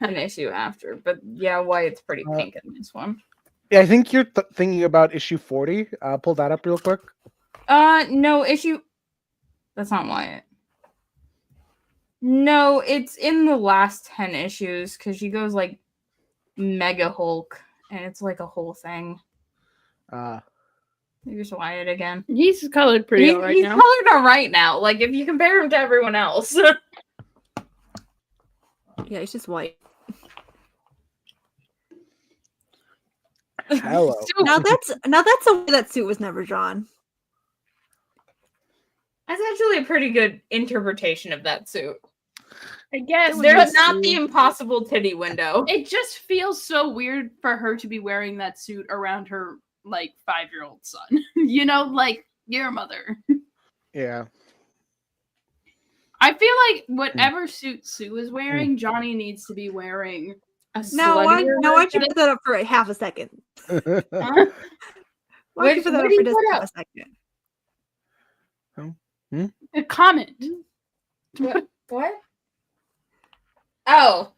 Speaker 4: an issue after. But yeah, Wyatt's pretty pink in this one.
Speaker 2: Yeah, I think you're thinking about issue 40. Pull that up real quick.
Speaker 4: No, issue. That's not Wyatt. No, it's in the last 10 issues because she goes like Mega Hulk and it's like a whole thing. Here's Wyatt again.
Speaker 3: He's colored pretty
Speaker 4: He's
Speaker 3: alright now.
Speaker 4: colored all right now. Like if you compare him to everyone else.
Speaker 6: Yeah, he's just white.
Speaker 2: Hello.
Speaker 6: Now that's the way that suit was never drawn.
Speaker 4: That's actually a pretty good interpretation of that suit.
Speaker 3: I guess
Speaker 4: There's not the impossible titty window.
Speaker 3: it just feels so weird for her to be wearing that suit around her like 5-year-old son. You know, like your mother.
Speaker 2: Yeah.
Speaker 3: I feel like whatever suit Sue is wearing, Johnny needs to be wearing.
Speaker 6: Now, why'd you put that up for half a second? Why'd you
Speaker 4: Wait,
Speaker 6: put that
Speaker 4: what
Speaker 6: up
Speaker 4: do
Speaker 6: for
Speaker 4: you
Speaker 6: just
Speaker 4: put
Speaker 6: half
Speaker 4: up?
Speaker 6: a second?
Speaker 3: A comment.
Speaker 4: What? Oh.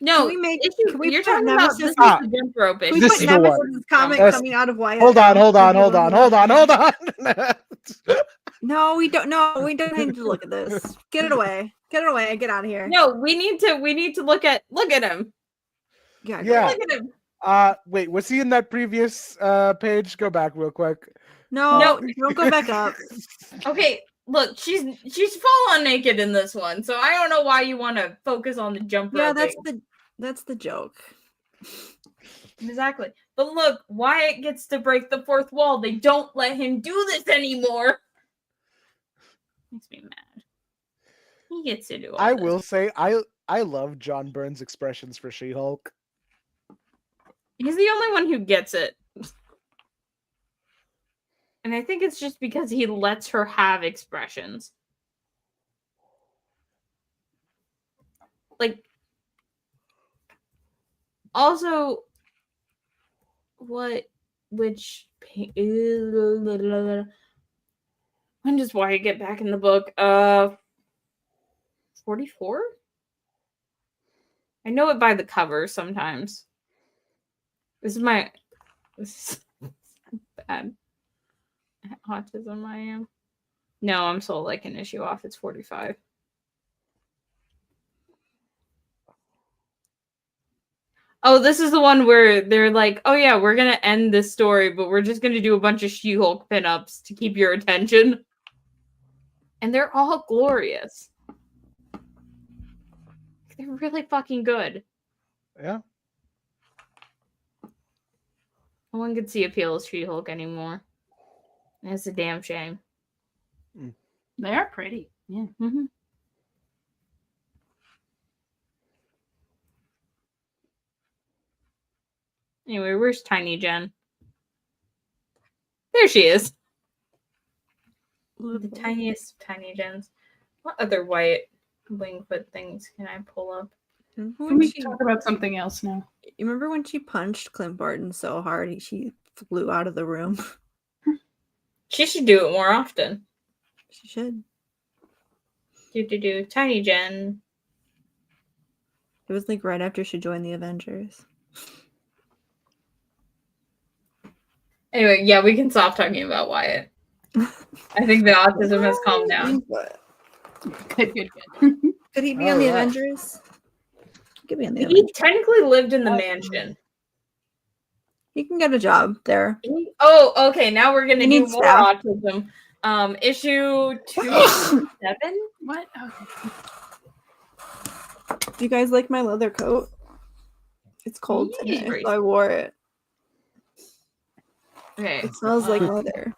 Speaker 4: No,
Speaker 6: we make-
Speaker 4: issue,
Speaker 6: can we
Speaker 4: you're
Speaker 6: put
Speaker 4: talking about
Speaker 6: Nemesis-
Speaker 4: this is
Speaker 2: Ah,
Speaker 4: the jump rope
Speaker 6: Can
Speaker 4: issue.
Speaker 6: we
Speaker 2: This
Speaker 6: put
Speaker 2: is the one.
Speaker 6: Nemesis' comic
Speaker 2: Yes.
Speaker 6: coming out of Wyatt?
Speaker 2: Hold on,
Speaker 6: now?
Speaker 2: hold on,
Speaker 6: Maybe
Speaker 2: hold
Speaker 6: we'll
Speaker 2: on,
Speaker 6: do
Speaker 2: hold
Speaker 6: that.
Speaker 2: on.
Speaker 6: No, we don't. No, we don't need to look at this. Get it away. Get it away. Get out of here.
Speaker 4: No, we need to look at him.
Speaker 6: Yeah.
Speaker 2: Yeah.
Speaker 4: Look at him.
Speaker 2: Wait, was he in that previous page? Go back real quick.
Speaker 6: No,
Speaker 4: No.
Speaker 6: don't go back up.
Speaker 4: Okay, look, she's full on naked in this one, so I don't know why you want to focus on the jump
Speaker 6: Yeah,
Speaker 4: roping.
Speaker 6: that's the joke.
Speaker 4: Exactly. But look, Wyatt gets to break the fourth wall. They don't let him do this anymore. Makes me mad. He gets to do all
Speaker 2: I
Speaker 4: this.
Speaker 2: will say I love John Byrne's expressions for She-Hulk.
Speaker 4: He's the only one who gets it. And I think it's just because he lets her have expressions. Like, also, when does Wyatt get back in the book? 44? I know it by the cover sometimes. This is bad. Autism I am. No, I'm still like an issue off. It's 45. Oh, this is the one where they're like, oh yeah, we're gonna end this story, but we're just gonna do a bunch of She-Hulk pinups to keep your attention. And they're all glorious. They're really fucking good.
Speaker 2: Yeah.
Speaker 4: No one can see appeal as She-Hulk anymore. That's a damn shame.
Speaker 3: They are pretty. Yeah.
Speaker 4: Mm-hmm. Anyway, where's Tiny Jen? There she is. The tiniest of Tiny Gens. What other white Wingfoot things can I pull up?
Speaker 3: Can we talk about something else now?
Speaker 6: You remember when she punched Clint Barton so hard she flew out of the room?
Speaker 4: She should do it more often.
Speaker 6: She should.
Speaker 4: Do. Tiny Jen.
Speaker 6: It was like right after she joined the Avengers.
Speaker 4: Anyway, yeah, we can stop talking about Wyatt. I think the autism has calmed down.
Speaker 3: Good.
Speaker 6: Could he be on the Avengers? He could be on the
Speaker 4: He
Speaker 6: Avengers.
Speaker 4: technically lived in the mansion.
Speaker 6: He can get a job there.
Speaker 4: Oh, okay. Now we're gonna
Speaker 6: He
Speaker 4: do
Speaker 6: needs
Speaker 4: more
Speaker 6: staff.
Speaker 4: autism. Issue 287.
Speaker 3: What? Okay.
Speaker 6: Do you guys like my leather coat? It's cold
Speaker 4: Yeah.
Speaker 6: today, so I wore it.
Speaker 4: Okay.
Speaker 6: It smells like leather.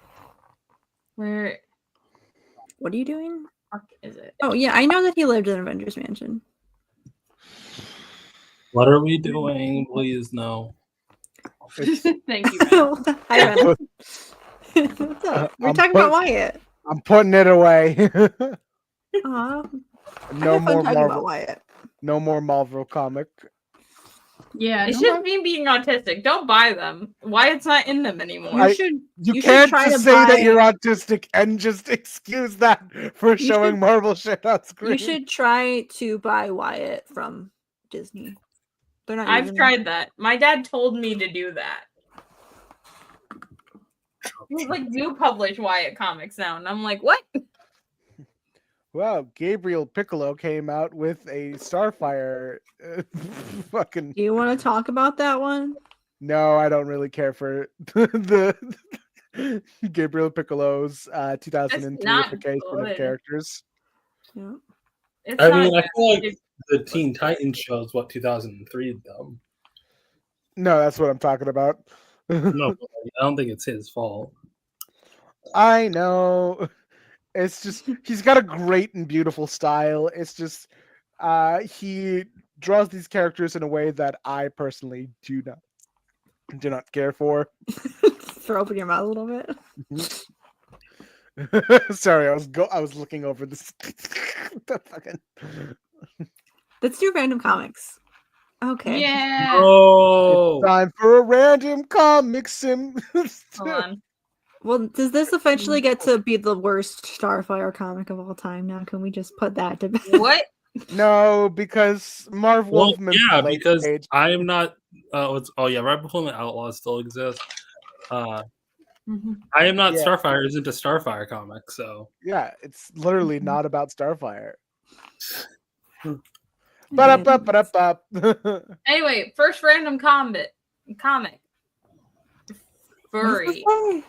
Speaker 4: Where
Speaker 6: What are you doing?
Speaker 4: fuck is it?
Speaker 6: Oh yeah, I know that he lived in Avengers Mansion.
Speaker 5: What are we doing? Please, no.
Speaker 3: Thank you. Rena.
Speaker 6: Hi, Rena. What's up? We're
Speaker 2: I'm
Speaker 6: talking about Wyatt.
Speaker 2: I'm putting it away.
Speaker 6: Aw.
Speaker 2: No
Speaker 6: I had fun
Speaker 2: more
Speaker 6: talking about
Speaker 2: Marvel.
Speaker 6: Wyatt.
Speaker 2: No more Marvel comic.
Speaker 3: Yeah.
Speaker 4: It's
Speaker 3: no
Speaker 4: just
Speaker 3: more-
Speaker 4: me being autistic. Don't buy them. Wyatt's not in them anymore.
Speaker 6: You should.
Speaker 2: You
Speaker 6: You should
Speaker 2: can't
Speaker 6: try
Speaker 2: just
Speaker 6: to
Speaker 2: say that
Speaker 6: buy-
Speaker 2: you're autistic and just excuse that for
Speaker 6: You
Speaker 2: showing
Speaker 6: should-
Speaker 2: Marvel shit on screen.
Speaker 6: You should try to buy Wyatt from Disney. They're not.
Speaker 4: I've
Speaker 6: using-
Speaker 4: tried that. My dad told me to do that. He's like, do publish Wyatt comics now. And I'm like, what?
Speaker 2: Wow, Gabriel Piccolo came out with a Starfire. Fucking
Speaker 6: Do you want to talk about that one?
Speaker 2: no, I don't really care for the Gabriel Piccolo's 2003
Speaker 4: not
Speaker 2: ification of
Speaker 4: good.
Speaker 2: characters.
Speaker 6: Yeah.
Speaker 4: It's
Speaker 5: I
Speaker 4: not
Speaker 5: mean, I
Speaker 4: good.
Speaker 5: feel like the Teen Titans show is what 2003 though.
Speaker 2: No, that's what I'm talking about.
Speaker 5: No, I don't think it's his fault.
Speaker 2: I know. It's just he's got a great and beautiful style. It's just he draws these characters in a way that I personally do not care for.
Speaker 6: Throw open your mouth a little bit.
Speaker 2: Sorry, I was looking over this. The fucking...
Speaker 6: Let's do random comics. Okay.
Speaker 3: Yeah.
Speaker 5: Oh,
Speaker 2: Time for a random comic sim.
Speaker 4: Hold on.
Speaker 6: Well, does this eventually get to be the worst Starfire comic of all time now? Can we just put that to bed?
Speaker 4: What
Speaker 2: No, because Marv
Speaker 5: Well,
Speaker 2: Wolfman's
Speaker 5: yeah,
Speaker 2: late
Speaker 5: because
Speaker 2: stage.
Speaker 5: I am not. Right before the Outlaws still exists. I am not
Speaker 2: Yeah.
Speaker 5: Starfire isn't a Starfire comic, so
Speaker 2: Yeah, it's literally not about Starfire.
Speaker 6: Okay.
Speaker 2: Ba-da-ba-ba-da-ba.
Speaker 4: Anyway, first random comic.
Speaker 6: What does this
Speaker 4: Furry.
Speaker 6: say?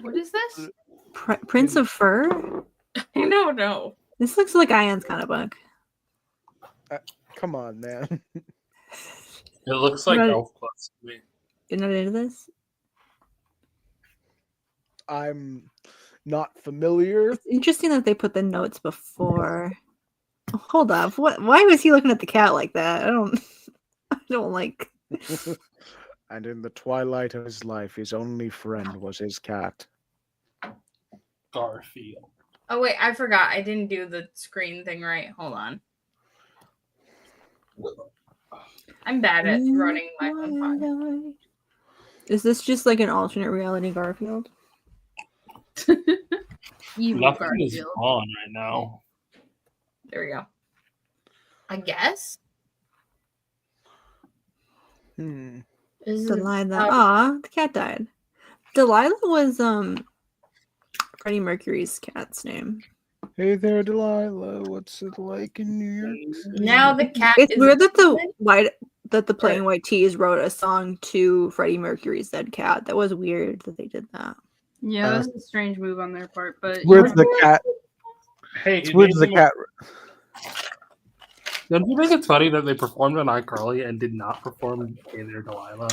Speaker 3: What is this?
Speaker 6: Prince of Fur?
Speaker 4: I don't know.
Speaker 6: This looks like Ayaan's kind of book.
Speaker 2: Come on, man.
Speaker 5: it looks like
Speaker 6: Right.
Speaker 5: Elf Plus to me.
Speaker 6: You're not into this?
Speaker 2: I'm not familiar.
Speaker 6: It's interesting that they put the notes before. Oh, hold up. Why was he looking at the cat like that? I don't like.
Speaker 2: And in the twilight of his life, his only friend was his cat.
Speaker 5: Garfield.
Speaker 4: Oh wait, I forgot. I didn't do the screen thing right. Hold on. I'm bad at running my own podcast.
Speaker 6: Is this just like an alternate reality Garfield?
Speaker 3: Evil
Speaker 5: Nothing is
Speaker 3: Garfield.
Speaker 5: on right now.
Speaker 4: There we go. I guess.
Speaker 2: Hmm.
Speaker 4: Is it-
Speaker 6: Delilah. Aw, the cat died. Delilah was Freddie Mercury's cat's name.
Speaker 2: Hey there, Delilah. What's it like in New York City?
Speaker 4: Now the cat
Speaker 6: It's
Speaker 4: is
Speaker 6: weird that
Speaker 4: dead?
Speaker 6: the Plain White Tees wrote a song to Freddie Mercury's dead cat. That was weird that they did that.
Speaker 3: Yeah, that's a strange move on their part, but
Speaker 2: Where's the cat?
Speaker 5: Hey,
Speaker 2: Where's the cat?
Speaker 5: Don't you think it's funny that they performed on iCarly and did not perform Hey There, Delilah?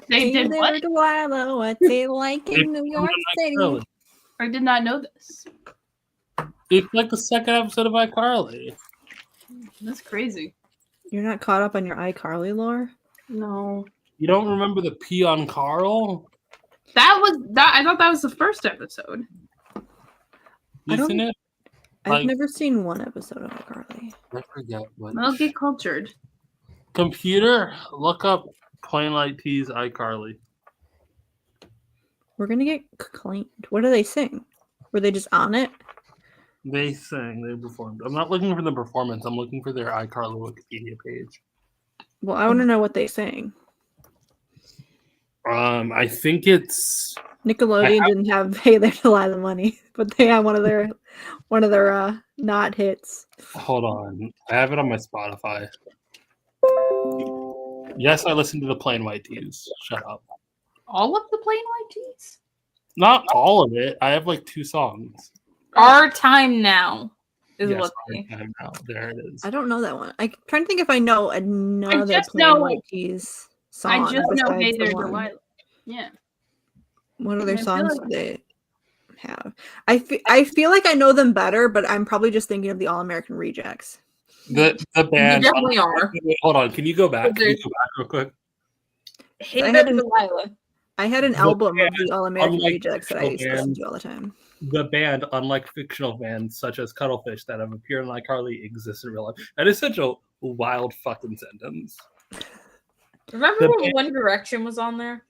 Speaker 3: they
Speaker 6: Hey
Speaker 3: did
Speaker 6: there,
Speaker 3: what?
Speaker 6: Delilah, what's it like
Speaker 5: They
Speaker 6: in New York
Speaker 5: performed on
Speaker 6: City?
Speaker 5: iCarly.
Speaker 3: I did not know this.
Speaker 5: It's like the second episode of iCarly.
Speaker 3: That's crazy.
Speaker 6: You're not caught up on your iCarly lore?
Speaker 3: No.
Speaker 5: You don't remember the pee on Carl?
Speaker 3: That was that I thought that was the first episode.
Speaker 5: Isn't it?
Speaker 6: I've
Speaker 5: Like-
Speaker 6: never seen one episode of iCarly.
Speaker 5: I forget what.
Speaker 3: Well, get cultured.
Speaker 5: Computer, look up Plain Light Tees iCarly.
Speaker 6: We're gonna get complained. What do they sing? Were they just on it?
Speaker 5: They sang, they performed. I'm not looking for the performance. I'm looking for their iCarly Wikipedia page.
Speaker 6: Well, I want to know what they sang.
Speaker 5: I think it's
Speaker 6: Nickelodeon didn't have Hey There Delilah money, but they had one of their not hits.
Speaker 5: hold on. I have it on my Spotify. Yes, I listened to the Plain White Tees. Shut up.
Speaker 3: All of the Plain White Tees?
Speaker 5: Not all of it. I have like 2 songs.
Speaker 4: Our Time Now is
Speaker 5: Yes,
Speaker 4: what
Speaker 5: I'm out. There it is.
Speaker 6: I don't know that one. I'm trying to think if I know another
Speaker 3: just
Speaker 6: Plain
Speaker 3: know-
Speaker 6: White Tees song.
Speaker 3: I just know
Speaker 6: besides
Speaker 3: Hey
Speaker 6: the
Speaker 3: There,
Speaker 6: one.
Speaker 3: Delilah. Yeah.
Speaker 6: What other
Speaker 3: I feel
Speaker 6: songs
Speaker 3: like-
Speaker 6: do they have? I feel like I know them better, but I'm probably just thinking of the All American Rejects.
Speaker 5: The band.
Speaker 4: You definitely are.
Speaker 5: Wait, hold on. Can you go back? Can you
Speaker 4: There's-
Speaker 5: go back real quick?
Speaker 4: Hey
Speaker 6: I
Speaker 4: there,
Speaker 6: had an-
Speaker 4: Delilah.
Speaker 6: I had an
Speaker 5: The
Speaker 6: album of
Speaker 5: band,
Speaker 6: the All American
Speaker 5: unlike
Speaker 6: Rejects that I used to listen to all the time.
Speaker 5: The band, unlike fictional bands such as Cuttlefish that have appeared in iCarly, exists in real life. That is such a wild fucking sentence.
Speaker 4: Remember
Speaker 5: The
Speaker 4: when
Speaker 5: band-
Speaker 4: One Direction was on there?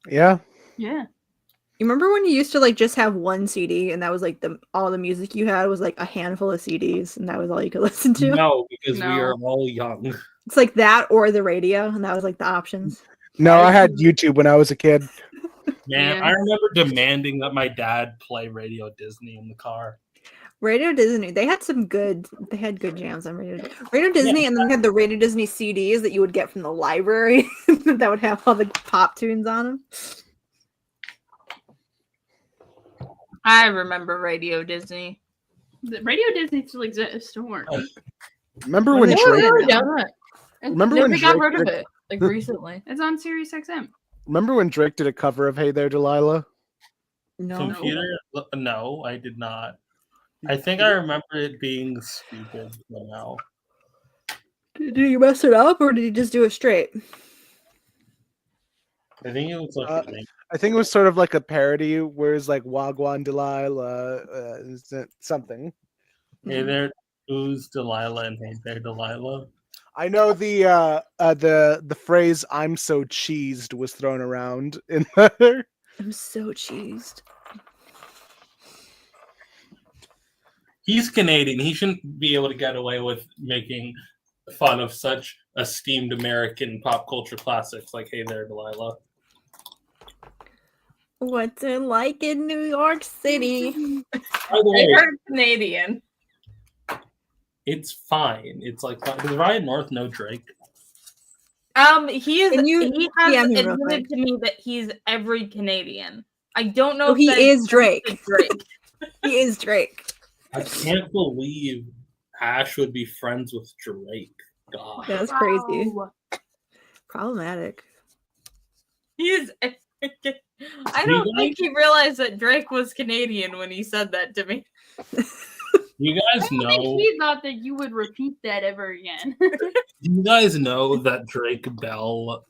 Speaker 2: Yeah.
Speaker 3: Yeah.
Speaker 6: You remember when you used to like just have one CD and that was like all the music you had was like a handful of CDs and that was all you could listen to?
Speaker 5: No, because we
Speaker 3: No.
Speaker 5: are all young.
Speaker 6: It's like that or the radio and that was like the options.
Speaker 2: No, I had YouTube when I was a kid.
Speaker 5: Man,
Speaker 3: Yeah.
Speaker 5: I remember demanding that my dad play Radio Disney in the car.
Speaker 6: Radio Disney, they had good jams on Radio Disney, and then they had the Radio Disney CDs that you would get from the library that would have all the pop tunes on them.
Speaker 4: I remember Radio Disney.
Speaker 3: The Radio Disney still exists. Don't worry.
Speaker 2: Remember
Speaker 6: Well,
Speaker 2: when
Speaker 6: they
Speaker 2: Drake?
Speaker 6: were-
Speaker 4: Never done it.
Speaker 2: Remember
Speaker 4: No,
Speaker 2: when
Speaker 4: they got
Speaker 2: Drake
Speaker 4: rid of
Speaker 2: did-
Speaker 4: it like recently.
Speaker 3: It's on Sirius XM.
Speaker 2: Remember when Drake did a cover of "Hey There, Delilah"?
Speaker 6: No.
Speaker 5: Computer? No, I did not. I think I remember it being stupid now.
Speaker 6: Did you mess it up or did you just do it straight?
Speaker 5: I think it was like
Speaker 2: Uh, I think it was sort of like a parody, where it's like "Wagwan Delilah," is it something.
Speaker 5: Hey there, who's Delilah and Hey there, Delilah.
Speaker 2: I know the phrase "I'm so cheesed" was thrown around in there.
Speaker 6: I'm so cheesed.
Speaker 5: He's Canadian. He shouldn't be able to get away with making fun of such esteemed American pop culture classics like Hey There, Delilah.
Speaker 6: What's it like in New York City?
Speaker 5: By the
Speaker 4: I
Speaker 5: way,
Speaker 4: heard Canadian.
Speaker 5: it's fine. It's like, does Ryan North know Drake?
Speaker 4: He has
Speaker 6: Can you
Speaker 4: admitted
Speaker 6: DM him real quick?
Speaker 4: to me that he's every Canadian. I don't know
Speaker 6: Oh,
Speaker 4: if
Speaker 6: he
Speaker 4: that
Speaker 6: is
Speaker 4: extends
Speaker 6: Drake.
Speaker 4: to Drake.
Speaker 6: He is Drake.
Speaker 5: I can't believe Ash would be friends with Drake. God.
Speaker 6: That's crazy.
Speaker 3: Wow.
Speaker 6: Problematic.
Speaker 4: He is. I
Speaker 5: You
Speaker 4: don't think
Speaker 5: guys-
Speaker 4: he realized that Drake was Canadian when he said that to me.
Speaker 5: You
Speaker 3: I
Speaker 5: guys
Speaker 3: don't think
Speaker 5: know.
Speaker 3: he thought that you would repeat that ever again.
Speaker 5: You guys know that Drake Bell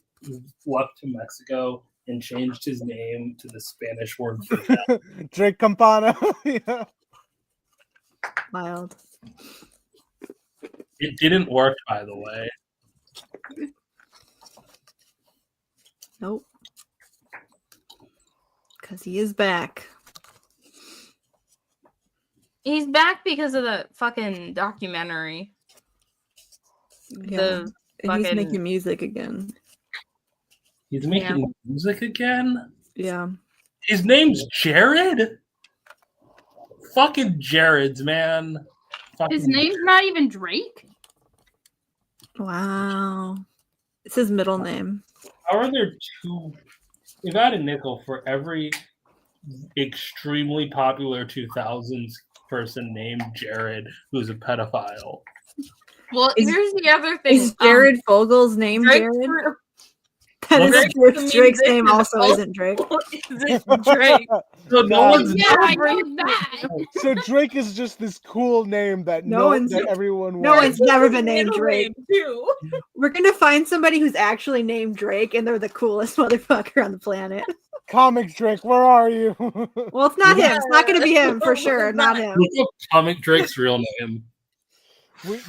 Speaker 5: left to Mexico and changed his name to the Spanish word for bell.
Speaker 2: Drake Campana. Yeah.
Speaker 6: Wild.
Speaker 5: It didn't work, by the way.
Speaker 6: Nope. Because he is back.
Speaker 4: He's back because of the fucking documentary.
Speaker 6: Yeah.
Speaker 4: The
Speaker 6: And he's
Speaker 4: fucking-
Speaker 6: making music again.
Speaker 5: He's making music again?
Speaker 6: Yeah.
Speaker 5: His name's Jared? Fucking Jared's, man. Fucking
Speaker 3: His name's not even Drake.
Speaker 6: Wow. It's his middle name.
Speaker 5: How are there two? If I had a nickel for every extremely popular 2000s person named Jared who's a pedophile.
Speaker 4: Well,
Speaker 6: Is-
Speaker 4: here's the other thing.
Speaker 6: Is Jared Fogel's name
Speaker 4: Drake
Speaker 6: Jared? That is
Speaker 5: Drake's
Speaker 6: true.
Speaker 4: the
Speaker 6: Drake's name
Speaker 4: musician.
Speaker 6: also isn't Drake.
Speaker 4: Is Drake?
Speaker 5: So no
Speaker 2: Nah.
Speaker 5: one's
Speaker 3: Yeah, I know that.
Speaker 2: So Drake is just this cool name that
Speaker 6: No one's-
Speaker 2: that everyone
Speaker 6: no
Speaker 2: wants.
Speaker 6: one's never been named
Speaker 4: Middle
Speaker 6: Drake.
Speaker 4: name, too.
Speaker 6: We're gonna find somebody who's actually named Drake, and they're the coolest motherfucker on the planet.
Speaker 2: Comic Drake, where are you?
Speaker 6: Well, it's not him. It's not gonna be him for sure. Not him.
Speaker 5: Look up Comic Drake's real name.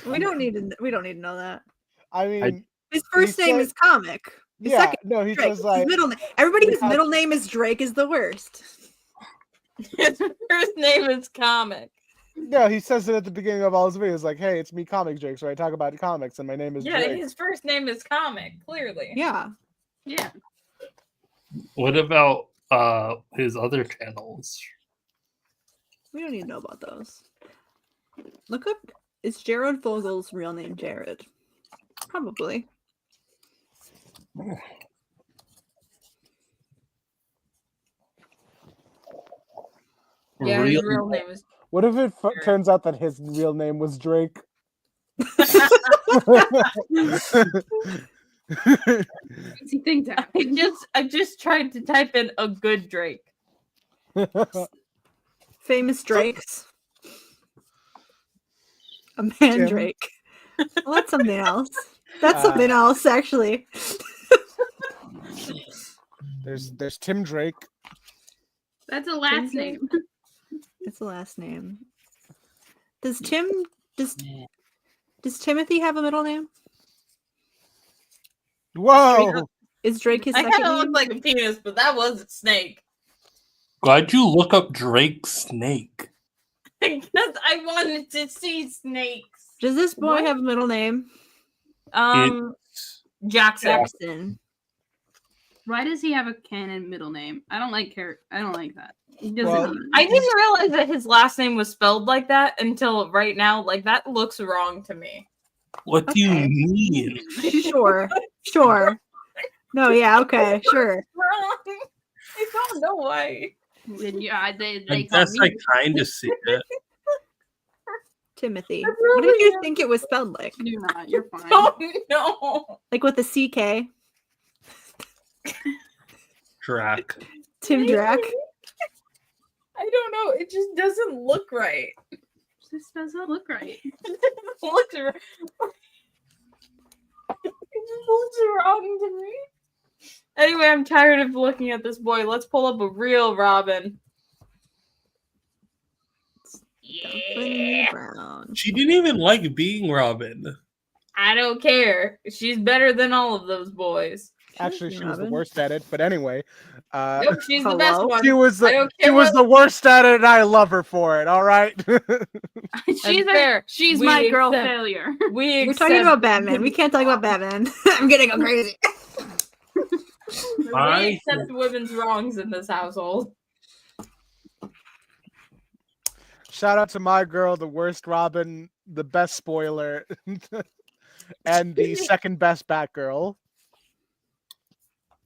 Speaker 6: We don't need to. We don't need to know that.
Speaker 2: I mean,
Speaker 6: His first
Speaker 2: He
Speaker 6: name
Speaker 2: said-
Speaker 6: is Comic. His
Speaker 2: yeah,
Speaker 6: second
Speaker 2: no, he
Speaker 6: Drake.
Speaker 2: says like,
Speaker 6: His middle name. Everybody whose
Speaker 2: Yeah.
Speaker 6: middle name is Drake is the worst.
Speaker 4: His first name is Comic.
Speaker 2: no, he says it at the beginning of all his videos, like, hey, it's me, Comic Drake, so I talk about comics, and my name is
Speaker 4: Yeah,
Speaker 2: Drake.
Speaker 4: his first name is Comic, clearly.
Speaker 6: Yeah.
Speaker 3: Yeah.
Speaker 5: What about his other channels?
Speaker 6: We don't need to know about those. Look up. Is Jared Fogel's real name Jared? Probably.
Speaker 4: Yeah, his
Speaker 5: Real-
Speaker 4: real name is.
Speaker 2: What if it turns out that his real name was Drake?
Speaker 3: What's he think that?
Speaker 4: I just tried to type in a good Drake.
Speaker 6: Famous Drakes. A man
Speaker 2: Tim.
Speaker 6: Drake. Well, that's something else. That's something else, actually.
Speaker 2: There's Tim Drake.
Speaker 3: That's a last
Speaker 6: Drake?
Speaker 3: name.
Speaker 6: It's the last name. Does Timothy have a middle name?
Speaker 2: Whoa!
Speaker 6: Is Drake his
Speaker 4: I
Speaker 6: second
Speaker 4: kind of
Speaker 6: name?
Speaker 4: look like a penis, but that was a snake.
Speaker 5: Why'd you look up Drake Snake?
Speaker 4: Because I wanted to see snakes.
Speaker 6: Does this boy
Speaker 4: What?
Speaker 6: have a middle name?
Speaker 4: Jackson.
Speaker 6: Jackson.
Speaker 3: Why does he have a canon middle name? I don't like that. He doesn't.
Speaker 2: Well,
Speaker 3: need it.
Speaker 4: I didn't realize that his last name was spelled like that until right now. Like, that looks wrong to me.
Speaker 5: What do you
Speaker 6: Okay.
Speaker 5: mean?
Speaker 6: Sure. Sure. No, yeah, okay, sure.
Speaker 4: Wrong. I don't know why.
Speaker 3: Yeah, they
Speaker 5: I
Speaker 3: call
Speaker 5: guess I
Speaker 3: me.
Speaker 5: kind of see it.
Speaker 6: Timothy.
Speaker 4: That's
Speaker 6: What did
Speaker 4: really
Speaker 6: you
Speaker 4: good.
Speaker 6: think it was spelled like?
Speaker 3: You're not. You're fine.
Speaker 4: Oh no.
Speaker 6: Like with a CK?
Speaker 5: Drac.
Speaker 6: Tim Drac?
Speaker 4: I don't know. It just doesn't look right.
Speaker 3: This doesn't look right.
Speaker 4: It just looks wrong. It just looks wrong to me. Anyway, I'm tired of looking at this boy. Let's pull up a real Robin.
Speaker 6: Dumpling Brown.
Speaker 5: She didn't even like being Robin.
Speaker 4: I don't care. She's better than all of those boys.
Speaker 2: Actually, she was the
Speaker 6: Robin.
Speaker 2: worst at it. But anyway,
Speaker 4: Nope, she's the best
Speaker 6: Hello?
Speaker 4: one.
Speaker 2: she was
Speaker 4: I
Speaker 2: the
Speaker 4: don't
Speaker 2: she
Speaker 4: care
Speaker 2: was
Speaker 4: what.
Speaker 2: the worst at it, and I love her for it. All right.
Speaker 3: she's
Speaker 4: fair.
Speaker 3: she's
Speaker 4: We
Speaker 3: my girl
Speaker 4: accept-
Speaker 3: failure.
Speaker 4: We
Speaker 6: We're talking about
Speaker 4: accept-
Speaker 6: Batman. We can't talk about Batman. I'm gonna go crazy.
Speaker 4: We accept women's wrongs in this household.
Speaker 2: Shout out to my girl, the worst Robin, the best spoiler, and the second best Batgirl.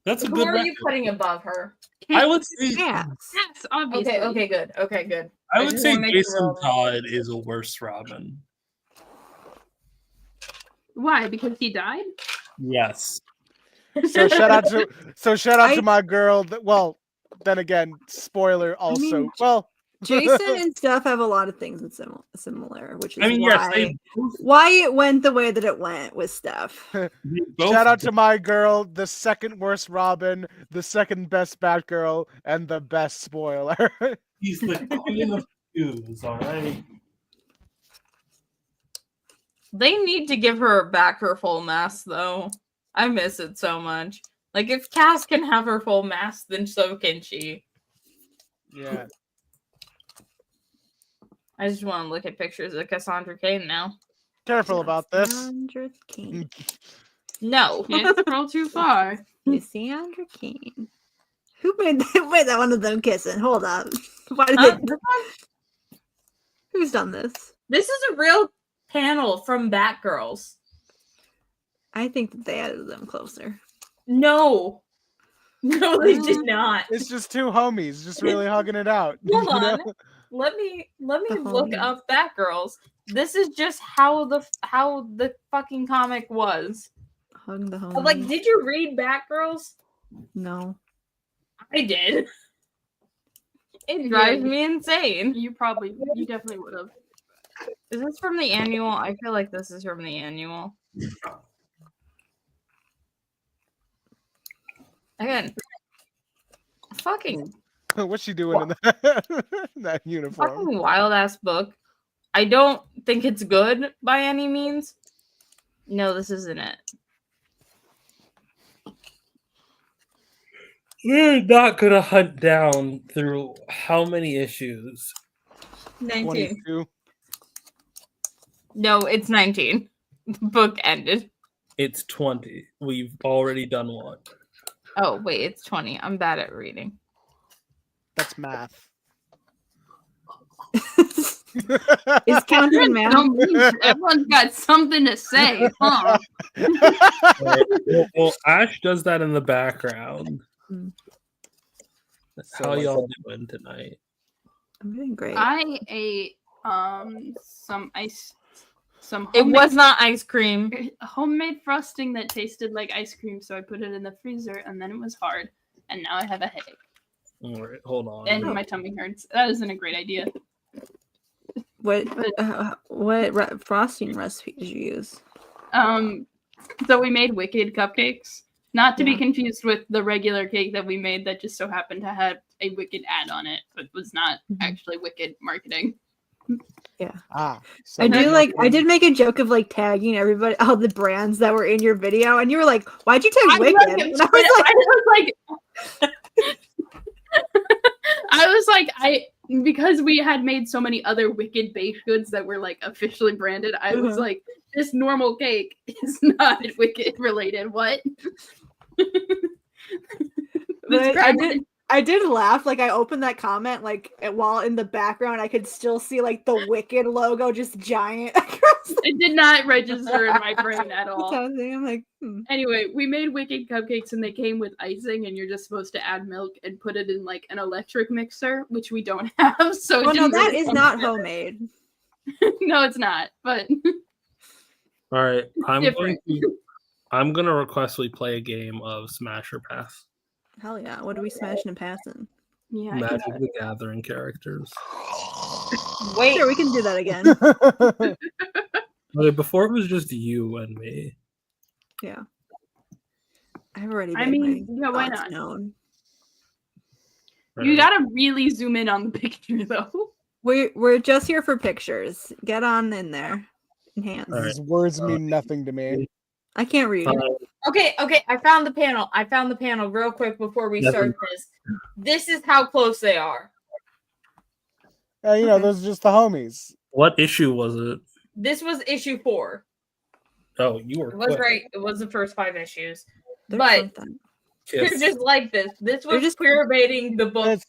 Speaker 5: That's a
Speaker 4: Who
Speaker 5: good.
Speaker 4: are you putting above her?
Speaker 5: I would say.
Speaker 6: Yeah.
Speaker 3: Yes, obviously.
Speaker 4: Okay, good. Okay, good.
Speaker 5: I
Speaker 4: I
Speaker 5: would
Speaker 4: just
Speaker 5: say
Speaker 4: wanna make sure
Speaker 5: Jason
Speaker 4: all that-
Speaker 5: Todd is a worse Robin.
Speaker 3: Why? Because he died?
Speaker 5: Yes.
Speaker 2: So shout out
Speaker 6: I-
Speaker 2: to my girl. Well, then again, spoiler also.
Speaker 6: mean,
Speaker 2: well,
Speaker 6: Jason and stuff have a lot of things that's similar, which is
Speaker 5: I mean,
Speaker 6: why,
Speaker 5: yes, they both,
Speaker 6: why it went the way that it went with Steph.
Speaker 5: they both
Speaker 2: shout out to my girl, the second worst Robin, the second best Batgirl, and the best spoiler.
Speaker 5: He's the queen of shoes, all right?
Speaker 4: They need to give her back her full mask, though. I miss it so much. Like, if Cass can have her full mask, then so can she.
Speaker 2: Yeah.
Speaker 4: I just want to look at pictures of Cassandra Cain now.
Speaker 2: Careful about this.
Speaker 6: Cassandra Cain.
Speaker 4: No.
Speaker 3: Can't scroll too far.
Speaker 6: Cassandra Cain. Who made that one of them kissing? Hold up. Why did
Speaker 4: Huh?
Speaker 6: they... Who's done this?
Speaker 4: This is a real panel from Batgirls.
Speaker 6: I think that they added them closer.
Speaker 4: No. No, they did not.
Speaker 2: It's just two homies just really hugging it out.
Speaker 4: Hold
Speaker 2: you know?
Speaker 4: on. Let me
Speaker 6: The
Speaker 4: look
Speaker 6: homies.
Speaker 4: up Batgirls. This is just how the fucking comic was.
Speaker 6: Hug the homie.
Speaker 4: Like, did you read Batgirls?
Speaker 6: No.
Speaker 4: I did. It drives me insane.
Speaker 3: You definitely would have.
Speaker 4: Is this from the annual? I feel like this is from the annual. Again, fucking
Speaker 2: What's she doing in that uniform?
Speaker 4: fucking wild ass book. I don't think it's good by any means. No, this isn't it.
Speaker 5: We're not gonna hunt down through how many issues.
Speaker 4: 19.
Speaker 2: 22.
Speaker 4: No, it's 19. The book ended.
Speaker 5: It's 20. We've already done one.
Speaker 4: Oh, wait, it's 20. I'm bad at reading.
Speaker 2: That's math.
Speaker 6: Is counting math?
Speaker 3: Everyone's got something to say, huh?
Speaker 5: Well, Ash does that in the background.
Speaker 6: Mm.
Speaker 2: So,
Speaker 5: How
Speaker 2: like,
Speaker 5: y'all doing tonight?
Speaker 6: I'm doing great.
Speaker 3: I ate some
Speaker 4: It was not ice cream.
Speaker 3: homemade frosting that tasted like ice cream, so I put it in the freezer, and then it was hard, and now I have a headache
Speaker 5: All right, hold on.
Speaker 3: and my tummy hurts. That isn't a great idea.
Speaker 6: What frosting recipe did you use?
Speaker 3: So we made Wicked cupcakes, not to be
Speaker 6: Yeah.
Speaker 3: confused with the regular cake that we made that just so happened to have a Wicked ad on it, but was not
Speaker 6: Mhm.
Speaker 3: actually Wicked marketing.
Speaker 2: So
Speaker 6: I
Speaker 2: that's-
Speaker 6: did make a joke of like tagging everybody, all the brands that were in your video, and you were like, "Why'd you tag Wicked?" And I was like,
Speaker 3: because we had made so many other Wicked baked goods that were like officially branded, I was
Speaker 6: Mhm.
Speaker 3: like, this normal cake is not Wicked related. What?
Speaker 6: But I did laugh. Like I opened that comment, like while in the background, I could still see like the Wicked logo just giant across the
Speaker 3: It did not register in my brain at all.
Speaker 6: thing. I'm like,
Speaker 3: Anyway, we made Wicked cupcakes and they came with icing, and you're just supposed to add milk and put it in like an electric mixer, which we don't have. So it
Speaker 6: oh no,
Speaker 3: didn't
Speaker 6: that
Speaker 3: really
Speaker 6: is
Speaker 3: come
Speaker 6: not
Speaker 3: out.
Speaker 6: homemade.
Speaker 3: No, it's not. But
Speaker 5: All right,
Speaker 3: different.
Speaker 5: I'm gonna request we play a game of Smash or Pass.
Speaker 6: Hell yeah! What are we smashing and passing?
Speaker 3: yeah,
Speaker 5: Magic the Gathering characters.
Speaker 4: Wait,
Speaker 6: Sure, we can do that again.
Speaker 5: Okay, before it was just you and me.
Speaker 6: Yeah, I've already.
Speaker 3: I
Speaker 6: made
Speaker 3: mean,
Speaker 6: my
Speaker 3: yeah, why
Speaker 6: thoughts
Speaker 3: not?
Speaker 6: known.
Speaker 3: You
Speaker 5: Right.
Speaker 3: gotta really zoom in on the picture though.
Speaker 6: We're just here for pictures. Get on in there. Enhance.
Speaker 5: All right.
Speaker 2: These words mean nothing to me.
Speaker 6: I can't read.
Speaker 4: Okay, I found the panel. Real quick before we start this. This is how close they are.
Speaker 2: Those are just the homies.
Speaker 5: What issue was it?
Speaker 4: This was issue 4.
Speaker 5: Oh, you were
Speaker 4: It was
Speaker 5: quick.
Speaker 4: right. It was the first 5 issues.
Speaker 6: They're
Speaker 4: But
Speaker 6: something.
Speaker 4: they're just like this. This was just queer-baiting the book.
Speaker 2: It's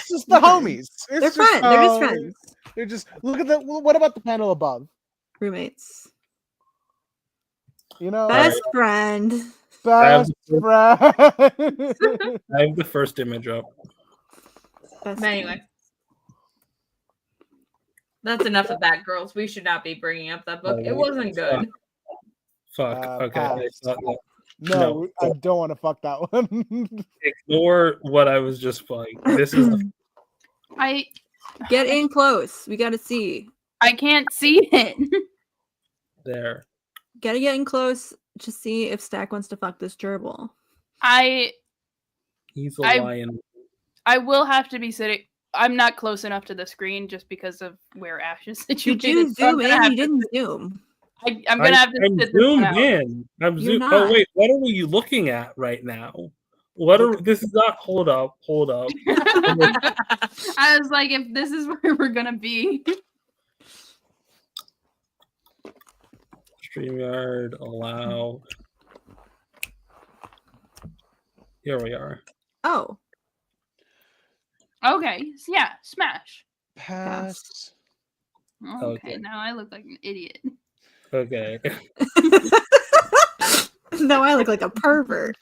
Speaker 2: just the homies.
Speaker 6: They're friends. They're just friends.
Speaker 2: They're just look at the. What about the panel above?
Speaker 6: Roommates.
Speaker 2: Best
Speaker 6: friend.
Speaker 2: Best friend.
Speaker 5: I have the first image up.
Speaker 4: Anyway. That's enough of that, girls. We should not be bringing up that book. It wasn't good.
Speaker 5: Fuck. Okay.
Speaker 2: No, I don't want to fuck that one.
Speaker 5: Ignore what I was just playing. This is.
Speaker 3: I
Speaker 6: get in close. We gotta see.
Speaker 3: I can't see it.
Speaker 5: There.
Speaker 6: Gotta get in close to see if Stack wants to fuck this gerbil.
Speaker 5: He's a lion.
Speaker 3: I will have to be sitting. I'm not close enough to the screen just because of where Ash is situated.
Speaker 6: Did you zoom in? You didn't zoom.
Speaker 3: I'm gonna have to sit this one out.
Speaker 5: I'm zoomed. Oh wait, what are we looking at right now? This is not. Hold up.
Speaker 3: I was like, if this is where we're gonna be.
Speaker 5: StreamYard allow. Here we are.
Speaker 6: Oh.
Speaker 3: Okay. Yeah. Smash.
Speaker 2: Pass.
Speaker 3: Okay. Now I look like an idiot.
Speaker 5: Okay.
Speaker 6: Now I look like a pervert.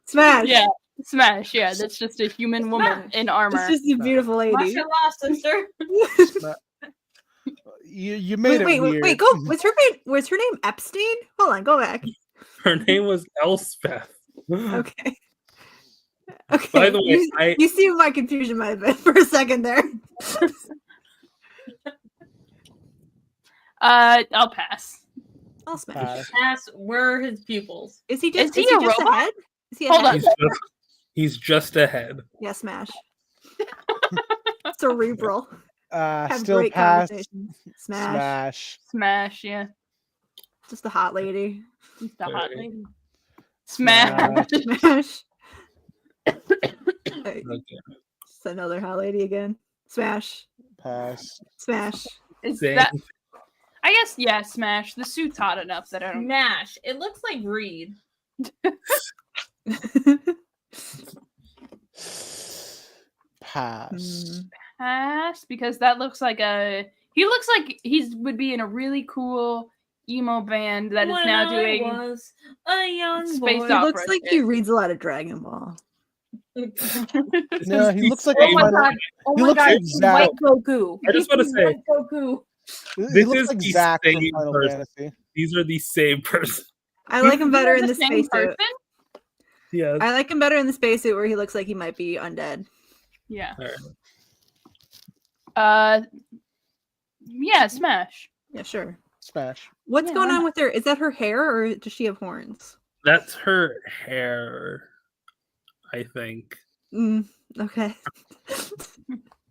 Speaker 6: Smash.
Speaker 3: Yeah. Smash. Yeah. That's just a human woman in armor.
Speaker 6: It's just a beautiful lady.
Speaker 4: Mashallah, sister.
Speaker 2: You made it weird.
Speaker 6: Wait, go. Was her name Epstein? Hold on, go back.
Speaker 5: Her name was Elspeth.
Speaker 6: Okay.
Speaker 5: By the way,
Speaker 6: you see my confusion might have been for a second there.
Speaker 3: I'll pass.
Speaker 6: I'll smash.
Speaker 4: Pass. Where are his pupils?
Speaker 6: Is he just
Speaker 3: a robot?
Speaker 6: ahead? Is he
Speaker 3: Hold
Speaker 6: ahead?
Speaker 3: on.
Speaker 5: He's just ahead.
Speaker 6: Yeah, smash. Cerebral. Have
Speaker 2: Still
Speaker 6: great
Speaker 2: pass.
Speaker 6: conversations. Smash.
Speaker 3: Smash. Yeah.
Speaker 6: Just a hot lady.
Speaker 3: Just a hot lady. Smash.
Speaker 6: Smash.
Speaker 5: Okay.
Speaker 6: Just another hot lady again. Smash.
Speaker 2: Pass.
Speaker 6: Smash.
Speaker 3: I guess yeah. Smash. The suit's hot enough that I don't.
Speaker 4: Smash. It looks like Reed.
Speaker 2: Pass.
Speaker 3: Pass because that looks like he looks like would be in a really cool emo band that is now doing
Speaker 4: was a young
Speaker 3: space
Speaker 4: boy.
Speaker 6: He
Speaker 3: opera.
Speaker 6: looks like he reads a lot of Dragon Ball.
Speaker 2: No, he looks like
Speaker 4: Oh my god! Oh
Speaker 2: he
Speaker 4: my
Speaker 2: looks
Speaker 4: god!
Speaker 2: like
Speaker 4: He's
Speaker 2: Zack.
Speaker 4: White Goku.
Speaker 5: I just want to say,
Speaker 4: White Goku.
Speaker 2: He
Speaker 5: this
Speaker 2: looks
Speaker 5: is
Speaker 2: like
Speaker 5: the
Speaker 2: Zack from
Speaker 5: same
Speaker 2: Final
Speaker 5: person.
Speaker 2: Fantasy.
Speaker 5: These are the same person.
Speaker 6: I like him better in
Speaker 3: the
Speaker 6: the
Speaker 3: same
Speaker 6: spacesuit.
Speaker 3: person.
Speaker 5: Yeah.
Speaker 6: I like him better in the spacesuit where he looks like he might be undead.
Speaker 3: Yeah.
Speaker 5: All right.
Speaker 3: Yeah. Smash.
Speaker 6: Yeah, sure.
Speaker 2: Smash.
Speaker 6: What's
Speaker 3: Yeah,
Speaker 6: going
Speaker 3: why
Speaker 6: on
Speaker 3: not?
Speaker 6: with her? Is that her hair or does she have horns?
Speaker 5: That's her hair, I think.
Speaker 6: Okay.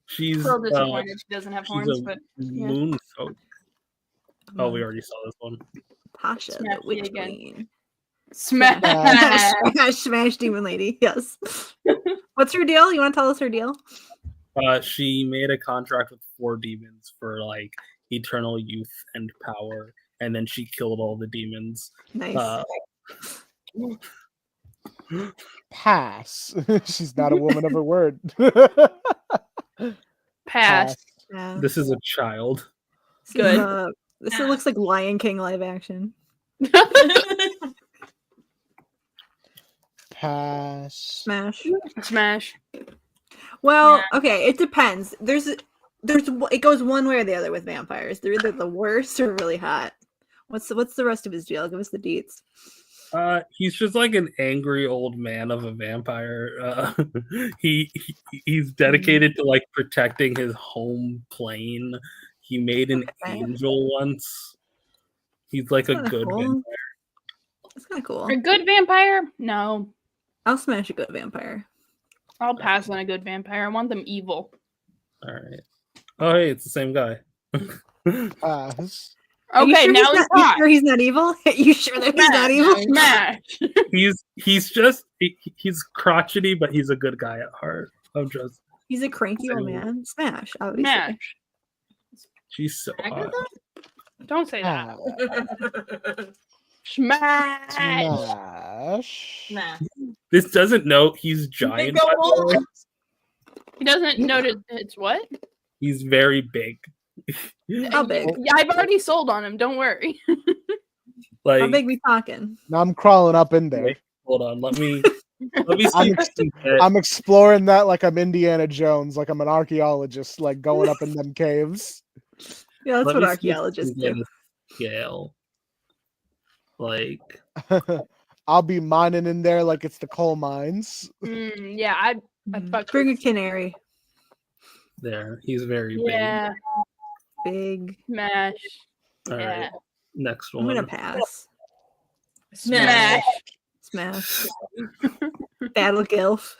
Speaker 5: She's
Speaker 3: Still disappointed she doesn't have horns, but yeah.
Speaker 5: moon folk. Oh, we already saw this one.
Speaker 6: Pasha,
Speaker 3: Smash
Speaker 6: the witch
Speaker 3: it again.
Speaker 6: queen.
Speaker 3: Smash.
Speaker 6: Smash demon lady. Yes. What's her deal? You want to tell us her deal?
Speaker 5: She made a contract with 4 demons for like eternal youth and power, and then she killed all the demons.
Speaker 6: Nice.
Speaker 2: Pass. She's not a woman of her word.
Speaker 3: Pass.
Speaker 6: Yeah.
Speaker 5: This is a child.
Speaker 3: Good.
Speaker 6: This looks like Lion King live action.
Speaker 2: Pass.
Speaker 6: Smash.
Speaker 3: Smash.
Speaker 6: Well, okay, it depends. It goes one way or the other with vampires. They're either the worst or really hot. What's the rest of his deal? Give us the deets.
Speaker 5: He's just like an angry old man of a vampire. He's dedicated to like protecting his home plane. He made an angel once. He's like a good vampire.
Speaker 6: That's kind of cool.
Speaker 3: A good vampire? No.
Speaker 6: I'll smash a good vampire.
Speaker 3: I'll pass on a good vampire. I want them evil.
Speaker 5: All right. Oh, hey, it's the same guy.
Speaker 2: Pass.
Speaker 6: Are you
Speaker 3: Okay,
Speaker 6: sure
Speaker 3: now
Speaker 6: he's
Speaker 3: it's
Speaker 6: not, you
Speaker 3: hot.
Speaker 6: sure he's not evil? You sure that he's not evil?
Speaker 3: Smash.
Speaker 5: He's crotchety, but he's a good guy at heart. I'm just
Speaker 6: He's a cranky old man. Smash, obviously.
Speaker 3: Smash.
Speaker 5: she's so hot.
Speaker 3: Don't say that.
Speaker 2: Ah,
Speaker 3: Smash.
Speaker 2: Smash.
Speaker 4: Nah.
Speaker 5: This doesn't know he's giant.
Speaker 4: Go
Speaker 5: by the way.
Speaker 4: on.
Speaker 3: He doesn't notice it's what?
Speaker 5: He's very big.
Speaker 6: How big?
Speaker 3: Yeah, I've already sold on him. Don't worry.
Speaker 5: Like,
Speaker 6: How big we talking?
Speaker 2: Now I'm crawling up in there.
Speaker 5: Wait, hold on. Let me see.
Speaker 2: I'm,
Speaker 5: if I can get-
Speaker 2: I'm exploring that like I'm Indiana Jones, like I'm an archaeologist, like going up in them caves.
Speaker 6: Yeah, that's
Speaker 5: let
Speaker 6: what
Speaker 5: me see if I can
Speaker 6: archaeologists
Speaker 5: get
Speaker 6: do.
Speaker 5: a scale. Like,
Speaker 2: I'll be mining in there like it's the coal mines.
Speaker 3: Yeah, I fucked
Speaker 6: Bring a
Speaker 3: with-
Speaker 6: canary.
Speaker 5: there. He's very
Speaker 3: Yeah,
Speaker 6: Big.
Speaker 3: smash.
Speaker 5: big. All right.
Speaker 3: Yeah.
Speaker 5: Next
Speaker 6: I'm
Speaker 5: one.
Speaker 6: gonna pass.
Speaker 3: Smash.
Speaker 6: Smash. Battle Gilf.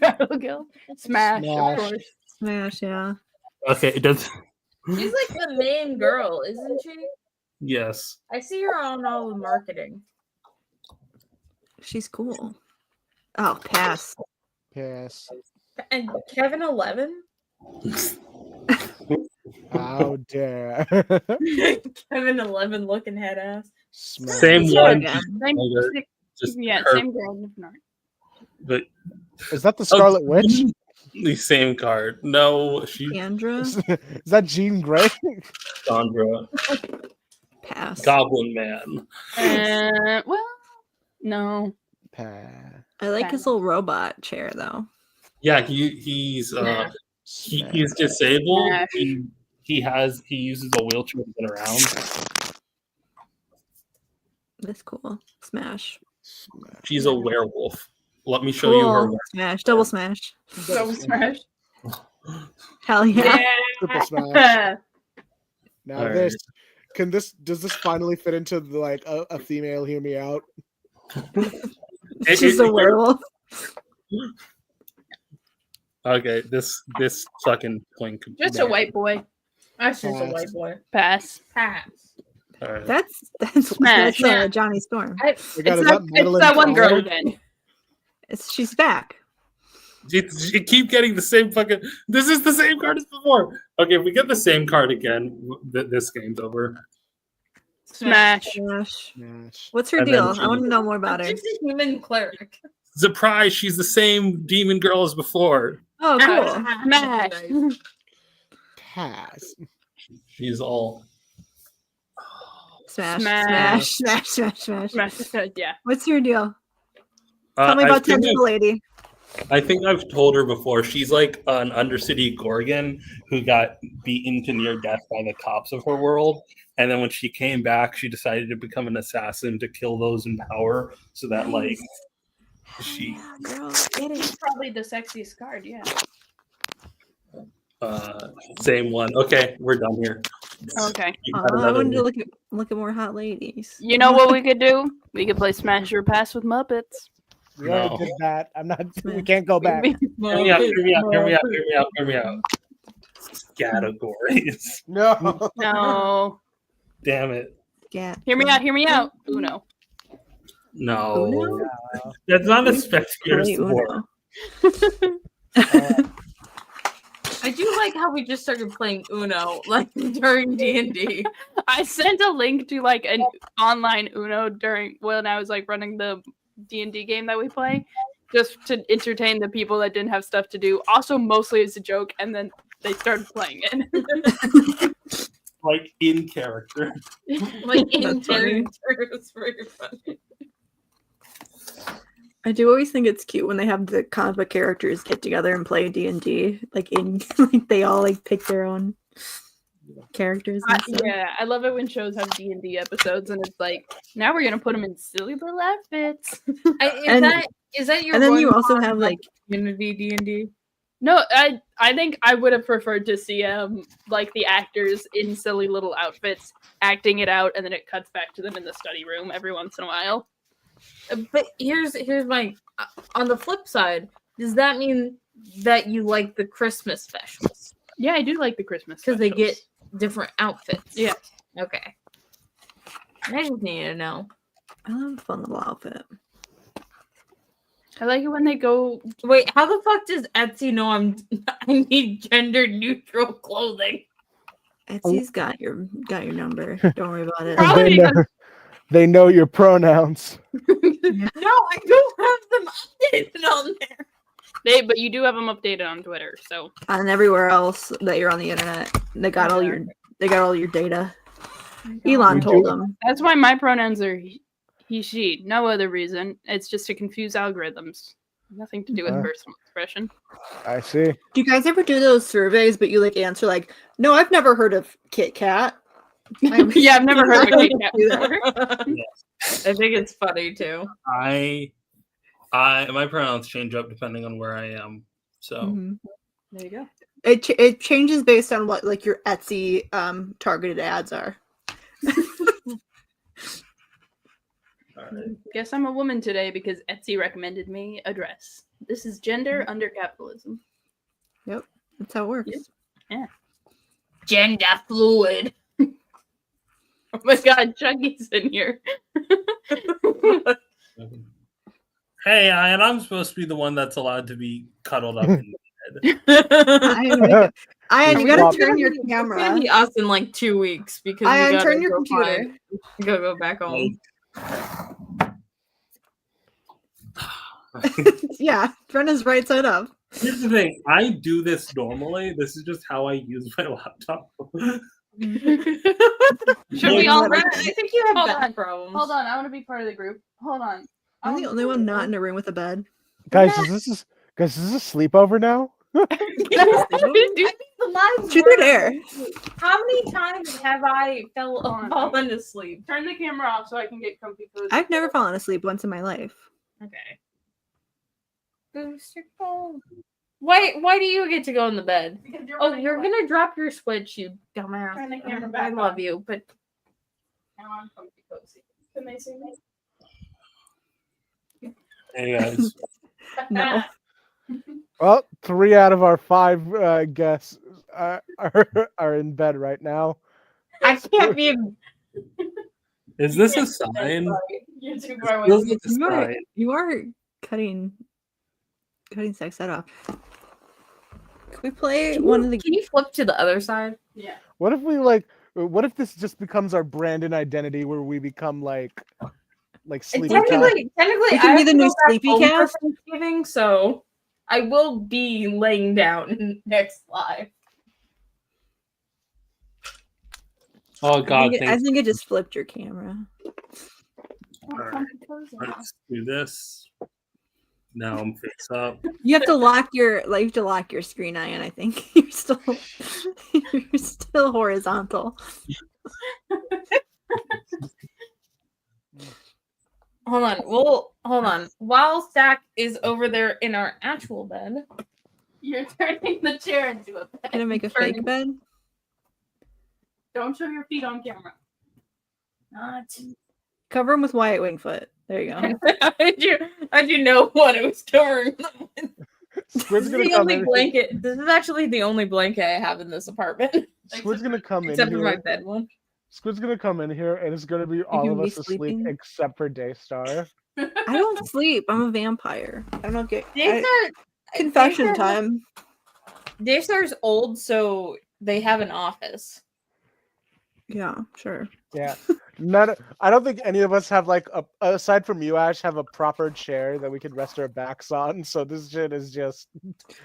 Speaker 3: Battle Guild. Smash,
Speaker 2: Smash.
Speaker 3: of course.
Speaker 6: Smash, yeah.
Speaker 5: Okay, it does.
Speaker 4: She's like the main girl, isn't she?
Speaker 5: Yes.
Speaker 4: I see her on all the marketing.
Speaker 6: She's cool. Oh, pass.
Speaker 2: Yes.
Speaker 4: And Kevin 11?
Speaker 2: How dare.
Speaker 4: Kevin 11 looking head ass.
Speaker 2: Smash.
Speaker 5: Same
Speaker 6: Let's do it
Speaker 5: one.
Speaker 6: again.
Speaker 3: Same,
Speaker 5: Longer, just
Speaker 3: yeah,
Speaker 5: her-
Speaker 3: same girl. If not.
Speaker 5: But
Speaker 2: Is that the Scarlet Witch?
Speaker 5: the same card. No, she
Speaker 6: Andra.
Speaker 2: Is that Jean Grey?
Speaker 5: Sandra.
Speaker 6: Pass.
Speaker 5: Goblin Man.
Speaker 3: Well, no.
Speaker 6: I like his little robot chair though.
Speaker 5: Yeah, he's
Speaker 4: Yeah.
Speaker 5: he's disabled.
Speaker 3: Yeah.
Speaker 5: He uses a wheelchair to get around.
Speaker 6: That's cool. Smash.
Speaker 5: She's a werewolf. Let me show you her.
Speaker 6: Cool. Smash. Double smash.
Speaker 3: Double smash.
Speaker 6: Hell yeah.
Speaker 2: Triple smash.
Speaker 3: Yeah.
Speaker 2: Now
Speaker 5: All
Speaker 2: this does this finally fit into the, like a female hear me out?
Speaker 6: She's a werewolf.
Speaker 5: Okay, this fucking twink.
Speaker 3: Just a white boy.
Speaker 4: That's just a
Speaker 2: Pass.
Speaker 4: white boy.
Speaker 3: Pass.
Speaker 4: Pass.
Speaker 5: All right.
Speaker 6: That's
Speaker 3: Smash.
Speaker 6: Johnny Storm.
Speaker 2: Oh my God,
Speaker 3: It's
Speaker 2: is
Speaker 3: that, it's
Speaker 2: Madeline
Speaker 3: that one girl
Speaker 2: Pryor?
Speaker 3: again.
Speaker 6: She's back.
Speaker 5: You keep getting the same fucking. This is the same card as before. Okay, if we get the same card again, this game's over.
Speaker 3: Smash.
Speaker 6: Smash.
Speaker 2: Smash.
Speaker 6: What's her
Speaker 5: And then
Speaker 6: deal?
Speaker 5: she-
Speaker 6: I want to know more about her.
Speaker 4: She's a human cleric.
Speaker 5: Surprise! She's the same demon girl as before.
Speaker 6: Oh, cool.
Speaker 3: Smash.
Speaker 2: Pass.
Speaker 5: She's all.
Speaker 6: Smash.
Speaker 3: Smash.
Speaker 6: Smash. Smash. Smash. Smash.
Speaker 3: Smash. Yeah.
Speaker 6: What's your deal? Tell me about Tentacle Lady.
Speaker 5: I think I've told her before. She's like an Undercity Gorgon who got beaten to near death by the cops of her world. And then when she came back, she decided to become an assassin to kill those in power so that, like, she.
Speaker 6: Yeah, girl, get it.
Speaker 3: It's probably the sexiest card. Yeah.
Speaker 5: Same one. Okay, we're done here.
Speaker 3: Okay.
Speaker 5: You got
Speaker 6: I
Speaker 5: another
Speaker 6: wanted to
Speaker 5: one.
Speaker 6: look at more hot ladies.
Speaker 3: You know what we could do? We could play Smash or Pass with Muppets.
Speaker 2: We already
Speaker 5: No.
Speaker 2: did that. I'm not. We can't go back.
Speaker 5: Hear me out. Hear me out. Hear me out. Hear me out. Hear me out. Categories.
Speaker 2: No.
Speaker 3: No.
Speaker 5: Damn it.
Speaker 6: Yeah.
Speaker 3: Hear me out. Hear me out. Uno.
Speaker 5: No.
Speaker 6: Uno?
Speaker 5: That's not a spectator
Speaker 6: Play
Speaker 5: sport.
Speaker 6: Uno.
Speaker 4: I do like how we just started playing Uno like during D&D.
Speaker 3: I sent a link to like an online Uno during when I was like running the D&D game that we play, just to entertain the people that didn't have stuff to do. Also, mostly as a joke, and then they started playing it.
Speaker 5: Like in character.
Speaker 4: Like in
Speaker 6: That's funny.
Speaker 4: character. It's very funny.
Speaker 6: I do always think it's cute when they have the comic book characters get together and play D&D. Like in like they all like pick their own characters. And stuff.
Speaker 3: Yeah, I love it when shows have D&D episodes, and it's like now we're gonna put them in silly little outfits.
Speaker 4: Is that your?
Speaker 6: And then you
Speaker 4: one
Speaker 6: also
Speaker 4: on,
Speaker 6: have like
Speaker 4: Unity D&D?
Speaker 3: No, I think I would have preferred to see like the actors in silly little outfits acting it out, and then it cuts back to them in the study room every once in a while.
Speaker 4: But here's my on the flip side. Does that mean that you like the Christmas specials
Speaker 3: Yeah, I do like the Christmas
Speaker 4: because they get
Speaker 3: specials.
Speaker 4: different outfits?
Speaker 3: Yeah.
Speaker 4: Okay. I just need to know.
Speaker 6: I love a fun little outfit.
Speaker 3: I like it when they go.
Speaker 4: Wait, how the fuck does Etsy know I need gender neutral clothing?
Speaker 6: Etsy's got your number. Don't worry about it.
Speaker 3: Probably
Speaker 2: They know your pronouns.
Speaker 4: No, I don't have them updated on there.
Speaker 3: But you do have them updated on Twitter, so
Speaker 6: And everywhere else that you're on the internet, they got all your data. Elon told them.
Speaker 3: that's why my pronouns are he, she. No other reason. It's just to confuse algorithms. Nothing to do with personal expression.
Speaker 2: I see.
Speaker 6: Do you guys ever do those surveys, but you like answer like, "No, I've never heard of Kit Kat."
Speaker 3: Yeah, I've never heard of Kit Kat
Speaker 6: Do that.
Speaker 3: before.
Speaker 4: I think it's funny too.
Speaker 5: I my pronouns change up depending on where I am. So
Speaker 6: Mhm.
Speaker 3: There you go.
Speaker 6: It changes based on what like your Etsy targeted ads are.
Speaker 3: Guess I'm a woman today because Etsy recommended me a dress. This is gender under capitalism.
Speaker 6: Yep, that's how it works.
Speaker 3: Yeah.
Speaker 4: Gender fluid.
Speaker 3: Oh my god, Chucky's in here.
Speaker 5: hey, and I'm supposed to be the one that's allowed to be cuddled up in bed.
Speaker 6: Ayaan, you gotta turn your
Speaker 4: It's
Speaker 6: camera.
Speaker 4: gonna be us in like 2 weeks because we
Speaker 6: Ayaan,
Speaker 4: gotta
Speaker 6: turn your
Speaker 4: go
Speaker 6: computer.
Speaker 4: go back home.
Speaker 6: Yeah, Brenna's right side up.
Speaker 5: Here's the thing. I do this normally. This is just how I use my laptop.
Speaker 4: Should we all run? I think you have
Speaker 3: Hold
Speaker 4: back
Speaker 3: on.
Speaker 4: problems.
Speaker 3: Hold on, I want to be part of the group. Hold on.
Speaker 6: I'm the only one not in a room with a bed.
Speaker 2: Guys, is this a sleepover now?
Speaker 6: Truth or dare?
Speaker 4: How many times have I fallen asleep?
Speaker 3: Turn the camera off so I can get comfy cozy.
Speaker 6: I've never fallen asleep once in my life.
Speaker 4: Okay. Booster phone. Why do you get to go in the bed?
Speaker 3: Because
Speaker 4: Oh, you're gonna drop your Switch, you dumbass.
Speaker 3: Turn the camera
Speaker 4: I
Speaker 3: back
Speaker 4: love
Speaker 3: on.
Speaker 4: you, but
Speaker 3: Now I'm comfy cozy. Can they see me?
Speaker 5: Hey guys.
Speaker 6: No.
Speaker 2: Well, 3 out of our 5 guests are in bed right now.
Speaker 4: I can't be.
Speaker 5: Is this a sign?
Speaker 3: YouTube
Speaker 5: It feels like a sign.
Speaker 6: You are cutting sex head off. Can we play one of the
Speaker 4: Can you flip to the other side?
Speaker 3: Yeah.
Speaker 2: What if what if this just becomes our brand and identity where we become like sleepy time?
Speaker 4: Technically,
Speaker 6: We
Speaker 4: I
Speaker 6: can be
Speaker 4: have
Speaker 6: the
Speaker 4: to
Speaker 6: new
Speaker 4: go back
Speaker 6: Sleepy
Speaker 4: home for
Speaker 6: Cast?
Speaker 4: Thanksgiving, so I will be laying down next live.
Speaker 5: Oh god,
Speaker 6: I think it just flipped your camera.
Speaker 5: Alright, let's do this. Now I'm face up.
Speaker 6: You have to lock your screen, Ayaan. I think you're still horizontal.
Speaker 4: Hold on. Well, hold on. While Stack is over there in our actual bed,
Speaker 3: You're turning the chair into a bed.
Speaker 6: Gonna make a fake bed.
Speaker 3: Don't show your feet on camera.
Speaker 4: not.
Speaker 6: Cover him with Wyatt Wingfoot. There you go.
Speaker 4: I do know what it was covering. This
Speaker 2: Squid's
Speaker 4: is
Speaker 2: gonna
Speaker 4: the
Speaker 2: come
Speaker 4: only
Speaker 2: in.
Speaker 4: blanket. This is actually the only blanket I have in this apartment,
Speaker 2: Squid's gonna come in
Speaker 4: except for my
Speaker 2: here.
Speaker 4: bed one.
Speaker 2: Squid's gonna come in here, and it's gonna be all
Speaker 6: can
Speaker 2: of
Speaker 6: be
Speaker 2: us asleep
Speaker 6: sleeping.
Speaker 2: except for Daystar.
Speaker 6: I don't sleep. I'm a vampire. I don't get
Speaker 4: Daystar-
Speaker 6: confession time.
Speaker 4: Daystar's old, so they have an office.
Speaker 6: Yeah, sure.
Speaker 2: Yeah, I don't think any of us have aside from you, Ash, have a proper chair that we could rest our backs on. So this shit is just.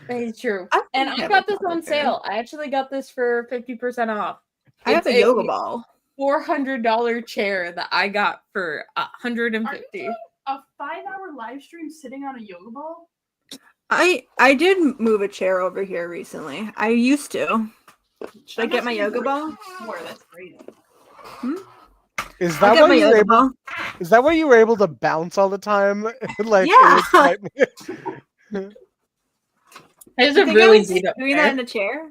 Speaker 4: Very true.
Speaker 6: I
Speaker 4: And
Speaker 6: think
Speaker 4: I
Speaker 6: have
Speaker 4: got
Speaker 6: a
Speaker 4: this
Speaker 6: proper
Speaker 4: on
Speaker 6: chair.
Speaker 4: sale. I actually got this for 50% off.
Speaker 6: I have
Speaker 4: It's
Speaker 6: a yoga ball.
Speaker 4: $400 chair that I got for $150.
Speaker 3: A 5-hour live stream sitting on a yoga ball?
Speaker 6: I did move a chair over here recently. I used to. Should I get my yoga ball?
Speaker 3: More, that's great.
Speaker 2: Is
Speaker 6: I'll
Speaker 2: that
Speaker 6: get
Speaker 2: why
Speaker 6: my
Speaker 2: you were
Speaker 6: yoga
Speaker 2: able?
Speaker 6: ball.
Speaker 2: Is that why you were able to bounce all the time? Like,
Speaker 6: Yeah.
Speaker 4: It's
Speaker 6: You
Speaker 4: a
Speaker 6: think I
Speaker 4: really
Speaker 6: was
Speaker 4: beat up
Speaker 6: doing that in a chair?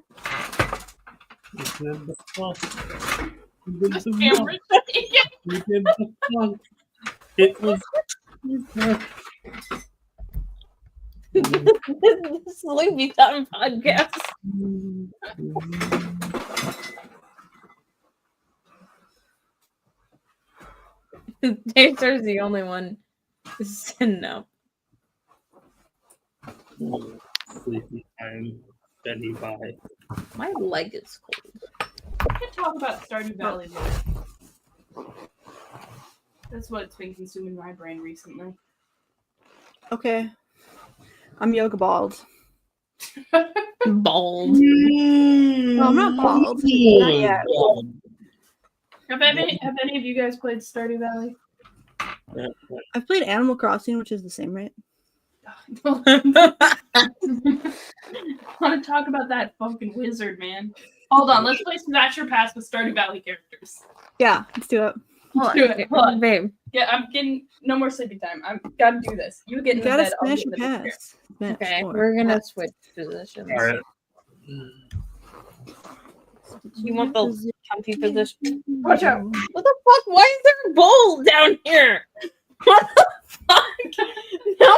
Speaker 3: Camera
Speaker 5: It was.
Speaker 4: Sleepy Time podcast. Daystar's the only one who said no.
Speaker 5: Sleepy time. Benny bye.
Speaker 4: My leg is cold.
Speaker 3: We could talk about Stardew Valley more. That's what's been consuming my brain recently.
Speaker 6: Okay. I'm yoga bald.
Speaker 4: Bald.
Speaker 6: No, I'm not bald. Not yet.
Speaker 3: Have any of you guys played Stardew Valley?
Speaker 6: I've played Animal Crossing, which is the same, right?
Speaker 3: I want to talk about that fucking wizard, man. Hold on, let's play Smash or Pass with Stardew Valley characters.
Speaker 6: Yeah, let's do it.
Speaker 3: Let's do it. Hold on.
Speaker 4: Babe.
Speaker 3: Yeah, I'm getting no more sleepy time. I've got to do this. You get in
Speaker 6: You
Speaker 3: the
Speaker 6: gotta
Speaker 3: bed. I'll
Speaker 6: smash
Speaker 3: get
Speaker 6: or
Speaker 3: in the bed.
Speaker 6: pass. Smash
Speaker 4: Okay,
Speaker 6: or
Speaker 4: we're gonna
Speaker 6: pass.
Speaker 4: switch positions.
Speaker 5: All right.
Speaker 4: You want the comfy position?
Speaker 3: Watch out.
Speaker 4: What the fuck? Why is there a bowl down here? What the fuck? No,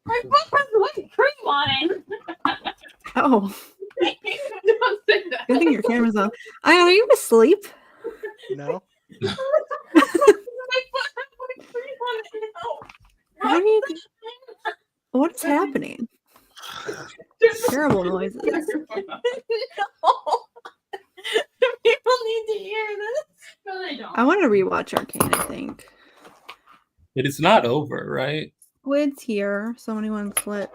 Speaker 4: my phone has whipped cream on it.
Speaker 6: Oh,
Speaker 3: Don't say that.
Speaker 6: I think your camera's on. Ayaan, are you asleep?
Speaker 2: No.
Speaker 4: My phone has whipped cream on it now.
Speaker 6: What are you? What's happening? Terrible noises.
Speaker 4: No. People need to hear this.
Speaker 3: No, they don't.
Speaker 6: I want to rewatch Arcane. I think
Speaker 5: It is not over, right?
Speaker 6: Squid's here. Somebody want to split.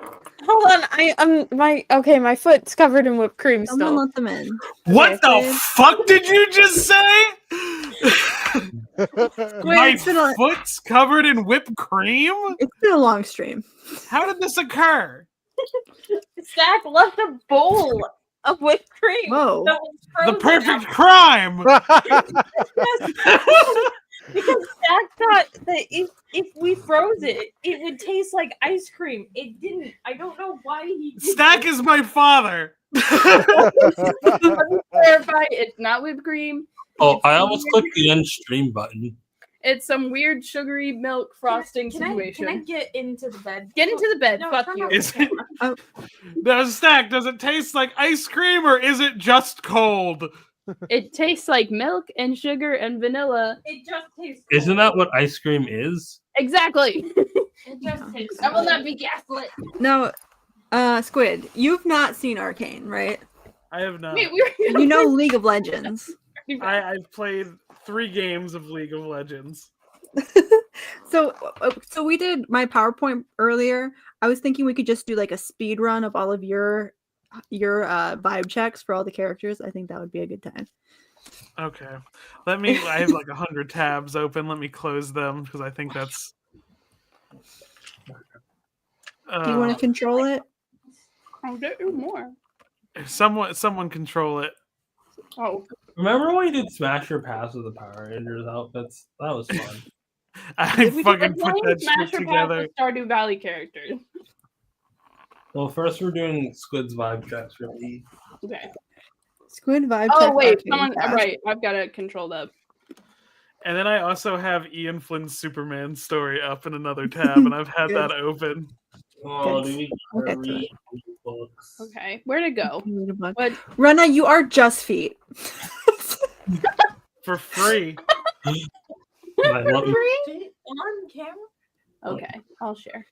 Speaker 4: Hold on, my foot's covered in whipped cream
Speaker 6: Someone
Speaker 4: still.
Speaker 6: let them in.
Speaker 8: What the
Speaker 6: Squid.
Speaker 8: fuck did you just say? My
Speaker 6: It's been a-
Speaker 8: foot's covered in whipped cream?
Speaker 6: It's been a long stream.
Speaker 8: How did this occur?
Speaker 4: Stack left a bowl of whipped cream.
Speaker 6: Whoa.
Speaker 4: That was
Speaker 8: The
Speaker 4: frozen
Speaker 8: perfect crime!
Speaker 4: because Stack thought that if we froze it, it would taste like ice cream. It didn't. I don't know why he did
Speaker 8: Stack
Speaker 4: this.
Speaker 8: is my father.
Speaker 3: Let me clarify, it's not whipped cream.
Speaker 5: Oh, I almost clicked the end stream button.
Speaker 3: It's some weird sugary milk frosting situation.
Speaker 4: Can I get into the bed?
Speaker 3: Get into the bed.
Speaker 4: No,
Speaker 3: Fuck
Speaker 4: turn
Speaker 3: you.
Speaker 4: off
Speaker 8: Is
Speaker 4: the
Speaker 8: it-
Speaker 4: camera.
Speaker 8: Now, Stack, does it taste like ice cream or is it just cold?
Speaker 3: It tastes like milk and sugar and vanilla.
Speaker 4: It just tastes.
Speaker 5: Isn't that what ice cream is?
Speaker 3: Exactly.
Speaker 4: It just tastes.
Speaker 3: I will not be gaslit.
Speaker 6: Now, Squid, you've not seen Arcane, right?
Speaker 8: I have not.
Speaker 3: Wait, we're
Speaker 6: You know League of Legends.
Speaker 8: I've played 3 games of League of Legends.
Speaker 6: So we did my PowerPoint earlier. I was thinking we could just do like a speed run of all of your vibe checks for all the characters. I think that would be a good time.
Speaker 8: Okay. I have like 100 tabs open. Let me close them because I think that's.
Speaker 6: Do you want to control it?
Speaker 3: I'll get you more.
Speaker 8: Someone control it.
Speaker 3: Oh,
Speaker 5: Remember when we did Smash or Pass with the Power Rangers outfits? That was fun.
Speaker 8: I
Speaker 3: we
Speaker 8: fucking
Speaker 3: did
Speaker 8: put that
Speaker 3: Smash
Speaker 8: shit
Speaker 3: or Pass
Speaker 8: together.
Speaker 3: with Stardew Valley characters.
Speaker 5: Well, first we're doing Squid's vibe checks, really.
Speaker 3: Okay.
Speaker 6: Squid vibe
Speaker 3: Oh
Speaker 6: check.
Speaker 3: wait,
Speaker 6: Arcane
Speaker 3: someone.
Speaker 6: Pass.
Speaker 3: Right, I've got to control that.
Speaker 8: And then I also have Ian Flynn's Superman story up in another tab, and I've had that open.
Speaker 5: Oh,
Speaker 6: Good.
Speaker 5: do we
Speaker 6: Okay,
Speaker 5: gotta read these books?
Speaker 3: Okay, where to go?
Speaker 6: Read a book.
Speaker 3: What?
Speaker 6: Rena, you are just feet.
Speaker 8: For free.
Speaker 5: I love you.
Speaker 4: On camera?
Speaker 3: Okay, I'll share.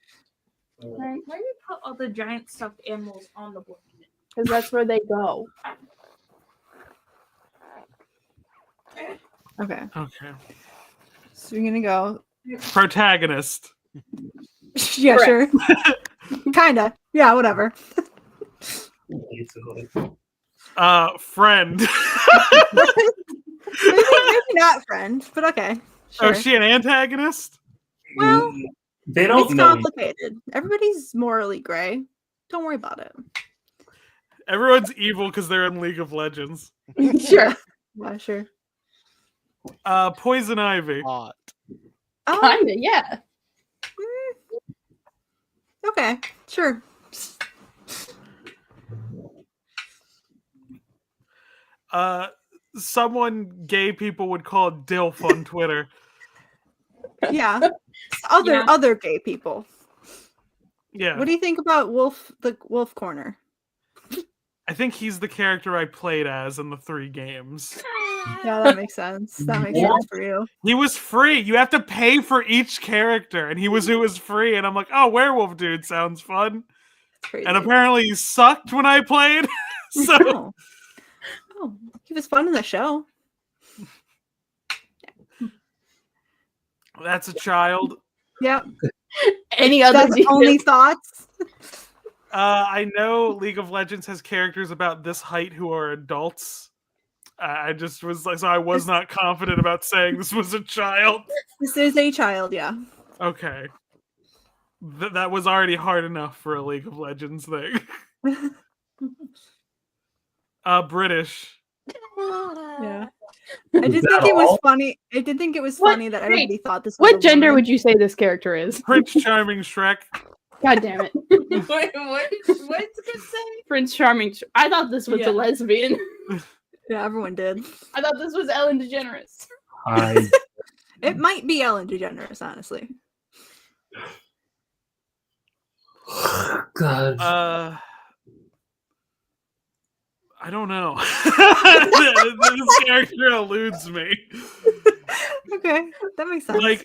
Speaker 4: Why do you put all the giant stuffed animals on the board?
Speaker 3: Because that's where they go.
Speaker 6: Okay,
Speaker 8: Okay.
Speaker 6: so you're gonna go.
Speaker 8: Protagonist.
Speaker 6: Yeah, sure. Kinda. Yeah, whatever.
Speaker 5: Basically.
Speaker 8: Friend.
Speaker 6: maybe not friend, but okay. Sure.
Speaker 8: Oh, is she an antagonist?
Speaker 6: Well,
Speaker 5: They don't
Speaker 6: it's
Speaker 5: know.
Speaker 6: complicated. Everybody's morally gray. Don't worry about it.
Speaker 8: Everyone's evil because they're in League of Legends.
Speaker 6: Sure. Yeah, sure.
Speaker 8: Poison Ivy.
Speaker 2: Hot.
Speaker 3: Kinda, yeah.
Speaker 6: Okay, sure.
Speaker 8: Someone gay people would call DILF on Twitter.
Speaker 6: Yeah. Other gay people.
Speaker 8: Yeah.
Speaker 6: What do you think about the Wolf Corner?
Speaker 8: I think he's the character I played as in the 3 games.
Speaker 6: Yeah, that makes sense. That makes sense for you.
Speaker 8: He was free. You have to pay for each character, and it was free. And I'm like, oh, werewolf dude sounds fun.
Speaker 6: Crazy.
Speaker 8: And apparently he sucked when I played. So
Speaker 6: oh, he was fun in the show.
Speaker 8: that's a child.
Speaker 6: Yep.
Speaker 3: Any other
Speaker 6: That's only thoughts?
Speaker 8: I know League of Legends has characters about this height who are adults. I just was like, so I was not confident about saying this was a child.
Speaker 6: This is a child, yeah.
Speaker 8: Okay. That was already hard enough for a League of Legends thing. British.
Speaker 6: Yeah. I did think it was funny. I did think it was funny that everybody thought this was
Speaker 3: What gender would you say this character is?
Speaker 8: Prince Charming Shrek.
Speaker 3: God damn it.
Speaker 4: Wait, what's it say?
Speaker 3: Prince Charming. I thought this was
Speaker 4: Yeah.
Speaker 3: a lesbian.
Speaker 6: Yeah, everyone did.
Speaker 3: I thought this was Ellen DeGeneres.
Speaker 6: It might be Ellen DeGeneres, honestly.
Speaker 10: God.
Speaker 8: I don't know. This character eludes me.
Speaker 6: Okay, that makes sense.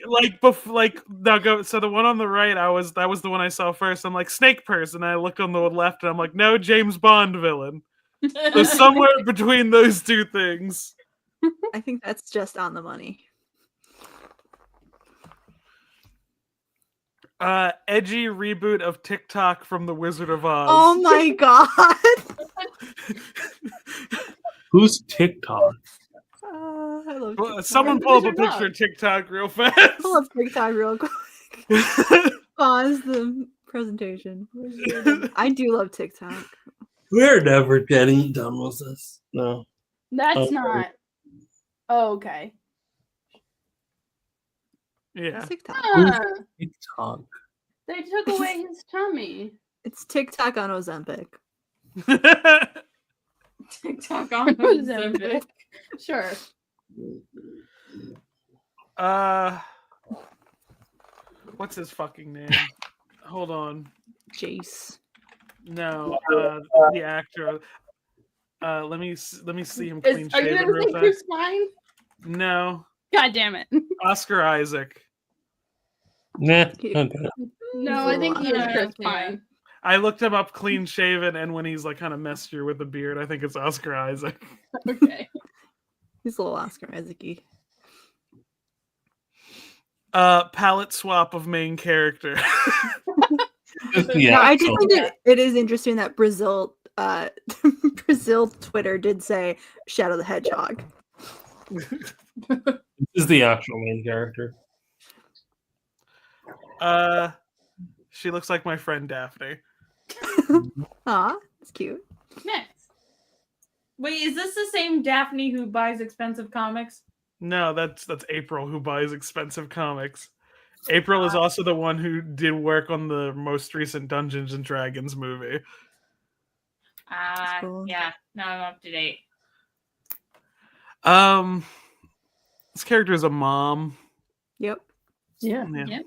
Speaker 8: So the one on the right, that was the one I saw first. I'm like Snake person. I looked on the left and I'm like, no, James Bond villain. So somewhere between those two things.
Speaker 6: I think that's just on the money.
Speaker 8: Edgy reboot of TikTok from The Wizard of Oz.
Speaker 6: Oh my god!
Speaker 10: Who's TikTok?
Speaker 6: I love
Speaker 8: Well,
Speaker 6: TikTok.
Speaker 8: someone pull up a picture of TikTok real fast.
Speaker 6: Pull up TikTok real quick. Pause the presentation. I do love TikTok.
Speaker 10: We're never getting done with this. No.
Speaker 3: That's
Speaker 10: Oh.
Speaker 3: not. Oh, okay.
Speaker 8: Yeah.
Speaker 6: TikTok.
Speaker 3: Ah,
Speaker 10: TikTok.
Speaker 3: they took away his tummy.
Speaker 6: It's TikTok on Ozempic.
Speaker 4: TikTok on
Speaker 3: Ozempic. Sure.
Speaker 8: What's his fucking name? Hold on.
Speaker 6: Jace.
Speaker 8: No, the actor. Let me see him
Speaker 3: Are
Speaker 8: clean
Speaker 3: you
Speaker 8: shaven
Speaker 3: gonna
Speaker 8: real
Speaker 3: say
Speaker 8: fast.
Speaker 3: Chris Pine?
Speaker 8: No,
Speaker 3: God damn it.
Speaker 8: Oscar Isaac.
Speaker 10: Nah.
Speaker 3: No, I think he is
Speaker 4: Yeah,
Speaker 3: Chris
Speaker 4: yeah.
Speaker 3: Pine.
Speaker 8: I looked him up clean shaven, and when he's like kind of messier with a beard, I think it's Oscar Isaac.
Speaker 3: Okay.
Speaker 6: He's a little Oscar Isaac-y.
Speaker 8: Palette swap of main character.
Speaker 6: Yeah, I just think it is interesting that Brazil Twitter did say Shadow the Hedgehog.
Speaker 10: This is the actual main character.
Speaker 8: She looks like my friend Daphne.
Speaker 6: Aw, it's cute.
Speaker 3: Nice.
Speaker 4: Wait, is this the same Daphne who buys expensive comics?
Speaker 8: No, that's April who buys expensive comics. April is also the one who did work on the most recent Dungeons and Dragons movie.
Speaker 6: cool.
Speaker 4: Yeah, now I'm up to date.
Speaker 8: This character is a mom.
Speaker 6: Yep.
Speaker 3: Yeah.
Speaker 4: Yep.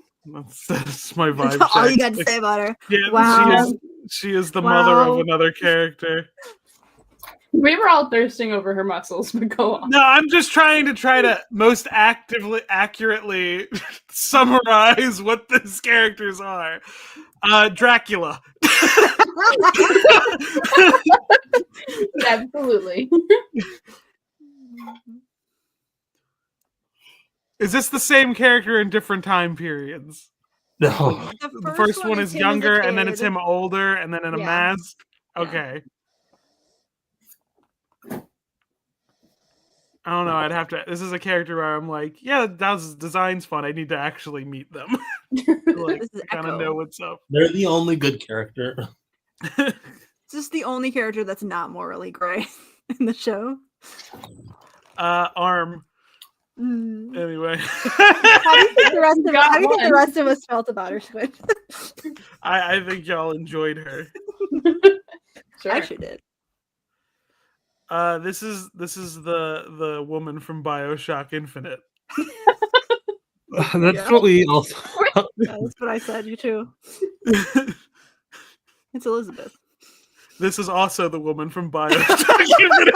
Speaker 8: That's my vibe.
Speaker 6: That's all you
Speaker 8: check.
Speaker 6: got to say about her.
Speaker 8: Yeah,
Speaker 6: Wow.
Speaker 8: she is the mother
Speaker 6: Wow.
Speaker 8: of another character.
Speaker 3: We were all thirsting over her muscles, but go on.
Speaker 8: No, I'm just trying to most accurately summarize what these characters are. Dracula.
Speaker 3: Absolutely.
Speaker 8: Is this the same character in different time periods?
Speaker 10: No.
Speaker 8: The first one is
Speaker 6: him as a
Speaker 8: younger, and then it's
Speaker 6: kid.
Speaker 8: him older, and then in a
Speaker 6: Yeah.
Speaker 8: mask.
Speaker 6: Yeah.
Speaker 8: Okay. I don't know. I'd have to. This is a character where I'm like, yeah, that design's fun. I need to actually meet them. Like,
Speaker 6: This is
Speaker 8: kind of
Speaker 6: Echo.
Speaker 8: know what's up.
Speaker 10: They're the only good character.
Speaker 6: This is the only character that's not morally gray in the show.
Speaker 8: Arm.
Speaker 6: Mm.
Speaker 8: Anyway,
Speaker 6: How do you think the rest of us felt about her, Squid?
Speaker 8: I think y'all enjoyed her.
Speaker 3: Sure.
Speaker 6: I actually did.
Speaker 8: This is the woman from BioShock Infinite.
Speaker 10: That's
Speaker 6: Yeah.
Speaker 10: what we also.
Speaker 6: Yeah, that's what I said. You too. It's Elizabeth.
Speaker 8: This is also the woman from BioShock Infinite.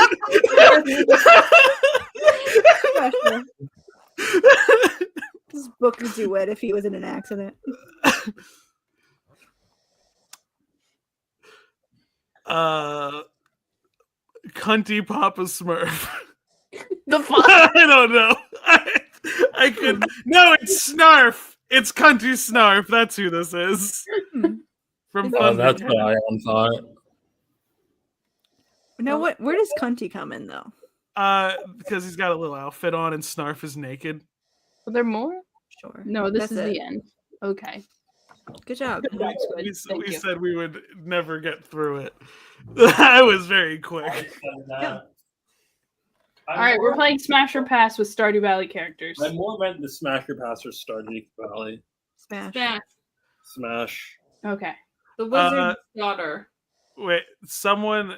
Speaker 6: Yeah, sure. This book is duet if he was in an accident.
Speaker 8: Cunty Papa Smurf.
Speaker 3: The fuck?
Speaker 8: I don't know. I could. No, it's Snarf. It's Cunty Snarf. That's who this is. From
Speaker 10: That's
Speaker 8: Thundercat.
Speaker 10: what Ayaan thought.
Speaker 6: Now, where does Cunty come in though?
Speaker 8: Because he's got a little outfit on and Snarf is naked.
Speaker 3: Are there more?
Speaker 6: Sure.
Speaker 3: No, this
Speaker 6: That's
Speaker 3: is
Speaker 6: it.
Speaker 3: the end. Okay.
Speaker 6: Good job.
Speaker 8: We
Speaker 3: Thank you.
Speaker 8: said we would never get through it. I was very quick.
Speaker 6: Yeah.
Speaker 3: All right, we're playing Smash or Pass with Stardew Valley characters.
Speaker 10: I more meant the Smash or Pass or Stardew Valley.
Speaker 6: Smash.
Speaker 4: Yeah.
Speaker 10: Smash.
Speaker 3: Okay.
Speaker 4: The wizard's daughter.
Speaker 8: Wait, someone.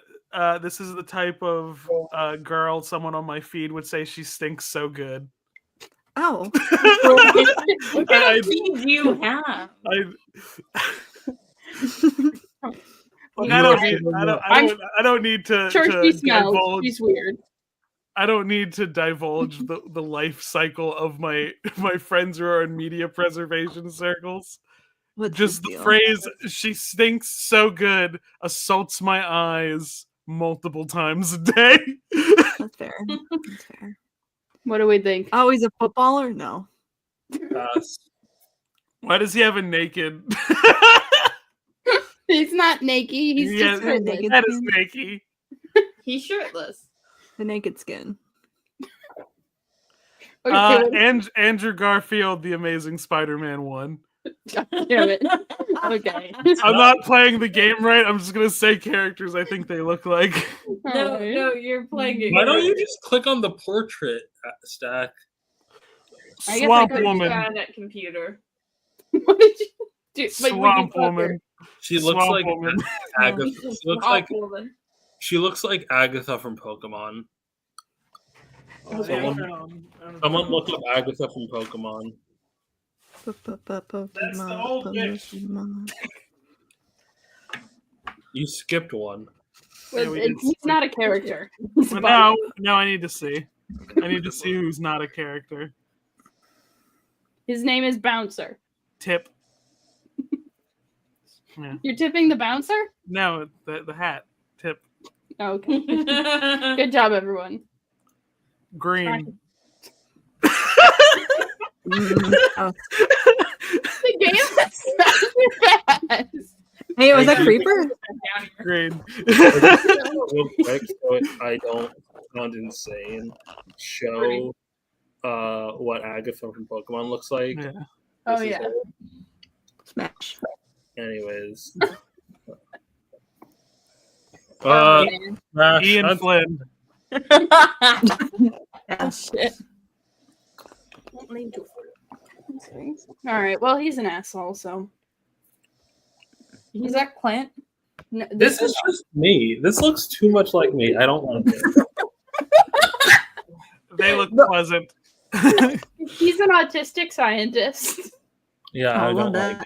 Speaker 8: This is the type of girl someone on my feed would say she stinks so good.
Speaker 6: Oh.
Speaker 4: What kind of feed do you have?
Speaker 8: I don't need to.
Speaker 3: Sure,
Speaker 8: to
Speaker 3: she smells.
Speaker 8: divulge-
Speaker 3: She's weird.
Speaker 8: I don't need to divulge the life cycle of my friends who are in media preservation circles.
Speaker 6: What's
Speaker 8: Just
Speaker 6: the
Speaker 8: the
Speaker 6: deal?
Speaker 8: phrase "she stinks so good" assaults my eyes multiple times a day.
Speaker 6: That's fair. That's fair.
Speaker 3: What do we think?
Speaker 6: Oh, he's a footballer? No.
Speaker 10: Pass.
Speaker 8: Why does he have a naked?
Speaker 3: He's not naked. He's
Speaker 8: He
Speaker 3: just
Speaker 8: has-
Speaker 3: shirtless.
Speaker 6: naked.
Speaker 8: That is naked.
Speaker 4: He's shirtless.
Speaker 6: The naked skin.
Speaker 3: Okay, what-
Speaker 8: Andrew Garfield, The Amazing Spider-Man 1.
Speaker 3: God damn it. Okay.
Speaker 8: I'm not playing the game right. I'm just gonna say characters I think they look like.
Speaker 4: No,
Speaker 3: Alright.
Speaker 4: no, you're playing it.
Speaker 10: Why don't you just click on the portrait stack?
Speaker 3: I guess I
Speaker 8: Swamp
Speaker 3: could
Speaker 8: Woman.
Speaker 4: on that computer.
Speaker 3: What did you do? Wait,
Speaker 8: Swamp
Speaker 3: fuck her?
Speaker 8: Woman.
Speaker 10: She looks
Speaker 8: Swamp
Speaker 10: like
Speaker 8: Woman.
Speaker 10: Agatha. She looks like Agatha from Pokemon. Someone look up Agatha from Pokemon.
Speaker 6: Pokemon.
Speaker 8: old bitch.
Speaker 6: Pokemon.
Speaker 10: You skipped one.
Speaker 8: Yeah, we did
Speaker 3: He's not a character. He's a
Speaker 8: But
Speaker 3: body.
Speaker 8: now I need to see. I need to see who's not a character.
Speaker 3: His name is Bouncer.
Speaker 8: Tip. Yeah.
Speaker 3: You're tipping the bouncer?
Speaker 8: No, the hat. Tip.
Speaker 3: Okay. Good job, everyone.
Speaker 8: Green.
Speaker 6: Oh.
Speaker 3: The game is not fast.
Speaker 6: Hey, was that Creeper?
Speaker 8: Green.
Speaker 10: Real quick, so I don't sound insane. Show what Agatha from Pokemon looks like.
Speaker 8: Yeah.
Speaker 3: Oh,
Speaker 10: This is
Speaker 3: yeah.
Speaker 10: her.
Speaker 6: Smash.
Speaker 10: Anyways.
Speaker 3: Oh, man.
Speaker 10: Smash.
Speaker 8: Ian Flynn.
Speaker 6: Yeah.
Speaker 3: Shit. All right. Well, he's an asshole, so.
Speaker 4: Is that Clint?
Speaker 3: No,
Speaker 10: This is just me. This looks too much like me. I don't want to.
Speaker 8: They look pleasant.
Speaker 3: He's an autistic scientist.
Speaker 10: Yeah,
Speaker 6: I
Speaker 10: I
Speaker 6: love
Speaker 10: don't like
Speaker 6: that.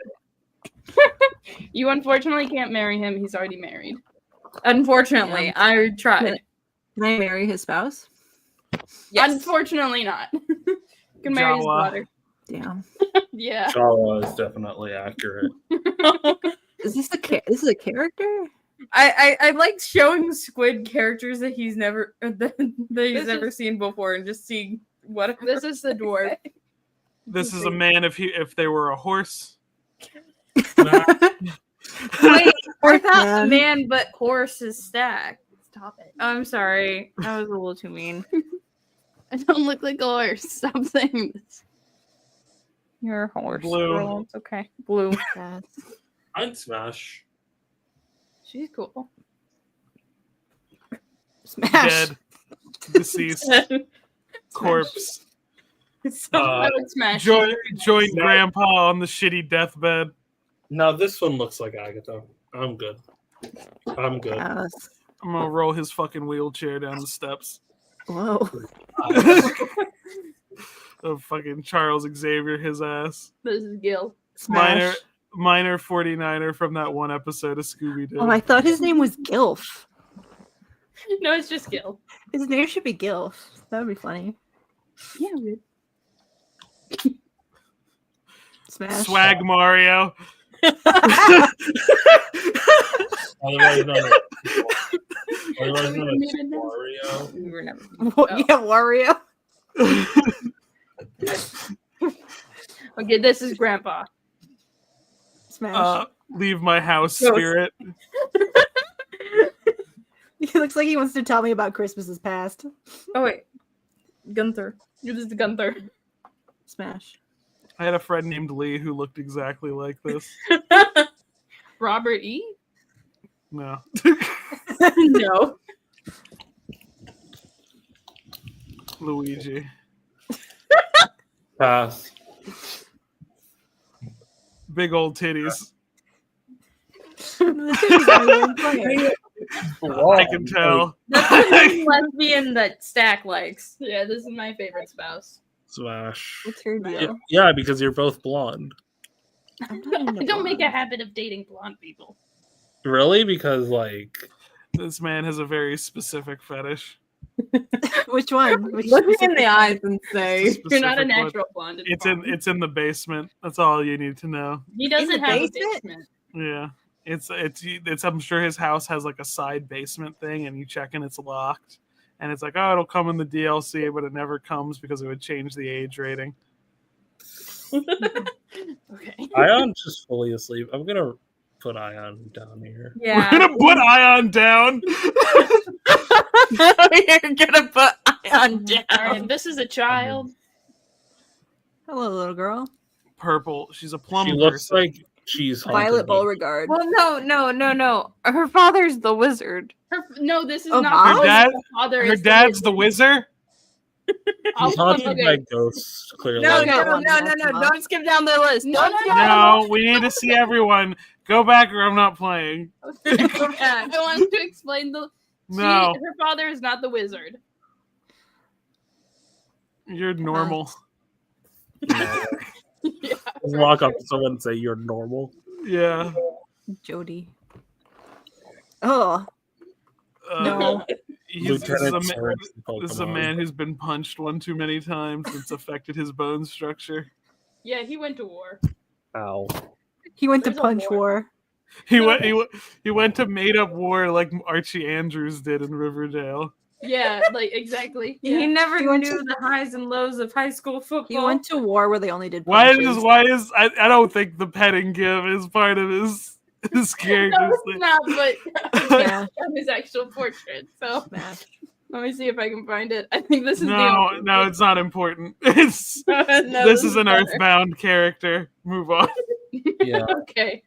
Speaker 10: it.
Speaker 3: You unfortunately can't marry him. He's already married.
Speaker 4: Unfortunately,
Speaker 6: Yeah.
Speaker 4: I tried.
Speaker 6: Can I marry his spouse?
Speaker 4: Yes.
Speaker 3: Unfortunately, not. You can marry his
Speaker 8: Jawa.
Speaker 3: daughter.
Speaker 6: Damn.
Speaker 3: Yeah.
Speaker 10: Jawa is definitely accurate.
Speaker 6: Is this this is a character?
Speaker 4: I like showing Squid characters that he's never that he's
Speaker 3: This
Speaker 4: never
Speaker 3: is-
Speaker 4: seen before and just seeing what
Speaker 3: This is the dwarf.
Speaker 8: This is a man if they were a horse.
Speaker 4: Wait, I thought
Speaker 6: Man.
Speaker 4: man but horse is stacked.
Speaker 3: Stop it.
Speaker 4: I'm sorry. That was a little too mean.
Speaker 3: I don't look like a horse. Stop saying this.
Speaker 4: You're a horse.
Speaker 8: Blue.
Speaker 4: Girl. It's okay. Blue.
Speaker 6: Yes.
Speaker 10: I'd smash.
Speaker 3: She's cool.
Speaker 6: Smash.
Speaker 8: Dead. Deceased. Corpse.
Speaker 3: I would smash.
Speaker 8: Join Grandpa on the shitty deathbed.
Speaker 10: Now this one looks like Agatha. I'm good. I'm good.
Speaker 6: Yes.
Speaker 8: I'm gonna roll his fucking wheelchair down the steps.
Speaker 6: Whoa.
Speaker 8: Of fucking Charles Xavier, his ass.
Speaker 3: This is Gil.
Speaker 6: Smash.
Speaker 8: Minor 49er from that one episode of Scooby Doo.
Speaker 6: Oh, I thought his name was Gilf.
Speaker 3: No, it's just Gil.
Speaker 6: His name should be Gilf. That would be funny.
Speaker 3: Yeah, weird.
Speaker 6: Smash.
Speaker 8: Swag Mario.
Speaker 10: Otherwise known as
Speaker 3: Are we muted now?
Speaker 10: Wario.
Speaker 4: We were never.
Speaker 6: Yeah, Wario.
Speaker 3: Okay, this is Grandpa.
Speaker 6: Smash.
Speaker 8: Leave my house,
Speaker 6: Gross.
Speaker 8: spirit.
Speaker 6: He looks like he wants to tell me about Christmas's past.
Speaker 4: Oh wait, Gunther.
Speaker 3: This is Gunther.
Speaker 6: Smash.
Speaker 8: I had a friend named Lee who looked exactly like this.
Speaker 3: Robert E.
Speaker 8: No.
Speaker 3: No.
Speaker 8: Luigi.
Speaker 10: Pass.
Speaker 8: Big old titties.
Speaker 6: The titties are really funny.
Speaker 8: I can tell.
Speaker 4: That's the lesbian that Stack likes.
Speaker 3: Yeah, this is my favorite spouse.
Speaker 10: Smash.
Speaker 6: What's her deal?
Speaker 10: Yeah, because you're both blonde.
Speaker 6: I'm not into
Speaker 3: I don't make a
Speaker 6: blonde.
Speaker 3: habit of dating blonde people.
Speaker 10: Really? Because like
Speaker 8: This man has a very specific fetish.
Speaker 6: Which one? Which
Speaker 4: Look me in
Speaker 6: specific
Speaker 4: the
Speaker 6: one?
Speaker 4: eyes and say,
Speaker 3: You're not a
Speaker 8: Specific one.
Speaker 3: natural blonde.
Speaker 8: It's in the basement. That's all you need to know.
Speaker 3: He doesn't
Speaker 6: the
Speaker 3: have
Speaker 6: basement?
Speaker 3: a basement.
Speaker 8: Yeah. It's I'm sure his house has like a side basement thing and you check and it's locked. And it's like, oh, it'll come in the DLC, but it never comes because it would change the age rating.
Speaker 3: Okay.
Speaker 10: Ayaan just fully asleep. I'm gonna put Ayaan down here.
Speaker 8: We're
Speaker 4: yeah.
Speaker 8: gonna put Ayaan down.
Speaker 4: You're gonna put Ayaan down.
Speaker 3: All right, this is a child.
Speaker 6: Hello, little girl.
Speaker 8: Purple. She's a plum
Speaker 10: She looks
Speaker 8: person.
Speaker 10: like she's haunted
Speaker 6: Violet
Speaker 10: by-
Speaker 6: Beauregard.
Speaker 4: Well, no. Her father's the wizard.
Speaker 3: No, this is
Speaker 6: Oh,
Speaker 3: not.
Speaker 6: Mom?
Speaker 8: Her dad-
Speaker 3: Father
Speaker 8: Her
Speaker 3: is
Speaker 8: dad's the wizard.
Speaker 10: She's haunted by ghosts, clearly.
Speaker 4: No.
Speaker 6: That's Mom.
Speaker 4: Don't skip down the list.
Speaker 3: No,
Speaker 4: Don't
Speaker 3: no,
Speaker 4: skip
Speaker 8: No, we need to see everyone. Go back or I'm not playing.
Speaker 4: Go back.
Speaker 3: I want to explain the.
Speaker 8: No,
Speaker 3: Her father is not the wizard.
Speaker 8: you're normal.
Speaker 10: No.
Speaker 3: Yeah.
Speaker 10: Just walk up to someone and say you're normal.
Speaker 8: Yeah.
Speaker 6: Jody. Oh, no.
Speaker 8: This
Speaker 10: Lieutenant Surge from
Speaker 8: is a
Speaker 10: Pokemon.
Speaker 8: man who's been punched one too many times. It's affected his bone structure.
Speaker 3: Yeah, he went to war.
Speaker 10: Ow.
Speaker 6: He went to
Speaker 3: There's a
Speaker 6: Punch
Speaker 3: war.
Speaker 6: War.
Speaker 8: He went to made up war like Archie Andrews did in Riverdale.
Speaker 3: Yeah, like exactly.
Speaker 4: He
Speaker 3: Yeah.
Speaker 4: never
Speaker 6: He went
Speaker 4: knew
Speaker 6: to-
Speaker 4: the highs and lows of high school football.
Speaker 6: He went to war where they only did
Speaker 8: Why
Speaker 6: punches.
Speaker 8: is I don't think the petting give is part of his character's
Speaker 3: No, it's
Speaker 8: thing.
Speaker 3: not, but
Speaker 6: Yeah.
Speaker 3: on his actual portrait. So
Speaker 6: Smash.
Speaker 3: let me see if I can find it. I think this is
Speaker 8: No, no, it's not important. It's
Speaker 3: no,
Speaker 8: this is an
Speaker 3: better.
Speaker 8: Earthbound character. Move on.
Speaker 10: Yeah.
Speaker 3: Okay.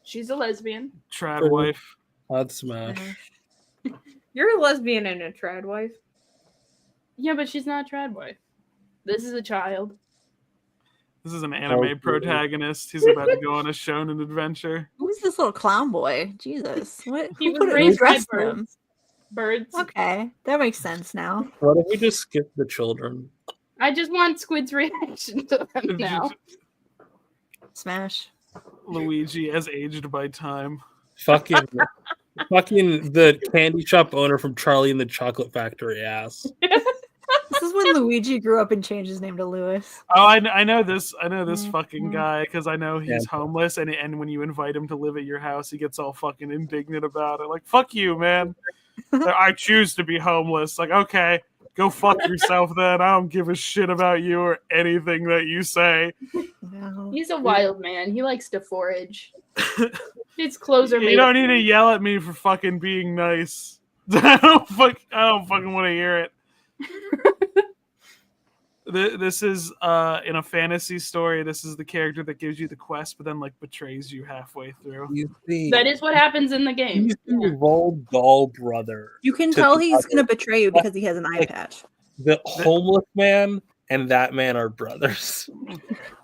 Speaker 3: She's a lesbian.
Speaker 8: Trad
Speaker 10: Cool.
Speaker 8: wife.
Speaker 10: I'd smash.
Speaker 4: You're a lesbian and a trad wife.
Speaker 3: Yeah, but she's not a trad wife. This is a child.
Speaker 8: This is an anime
Speaker 10: cool.
Speaker 8: protagonist. He's about to go on a shonen adventure.
Speaker 6: Who's this little clown boy? Jesus. What?
Speaker 3: He
Speaker 6: Who
Speaker 3: was
Speaker 6: put it- who
Speaker 3: raised by
Speaker 6: dressed him?
Speaker 3: birds. Birds.
Speaker 6: Okay, that makes sense now.
Speaker 10: What if we just skip the children?
Speaker 3: I just want Squid's reaction to them now.
Speaker 6: Smash.
Speaker 8: Luigi as aged by time.
Speaker 10: Fucking the candy shop owner from Charlie and the Chocolate Factory ass.
Speaker 6: This is when Luigi grew up and changed his name to Lewis.
Speaker 8: Oh, I know this. I know this
Speaker 6: Mhm.
Speaker 8: fucking guy because I know he's
Speaker 10: Yeah.
Speaker 8: homeless, and when you invite him to live at your house, he gets all fucking indignant about it. Like, fuck you, man. I choose to be homeless. Like, okay, go fuck yourself then. I don't give a shit about you or anything that you say.
Speaker 6: No.
Speaker 3: He's a wild man. He likes to forage. His clothes are made.
Speaker 8: You don't need to yell at me for fucking being nice. I don't fucking want to hear it. This is in a fantasy story. This is the character that gives you the quest, but then like betrays you halfway through.
Speaker 10: He's the,
Speaker 3: That is what happens in the game.
Speaker 10: he's the Roald Dahl brother.
Speaker 6: You can
Speaker 10: To
Speaker 6: tell
Speaker 10: the
Speaker 6: he's
Speaker 10: other-
Speaker 6: gonna betray you because he has an eye
Speaker 10: Like-
Speaker 6: patch.
Speaker 10: The homeless man and that man are brothers.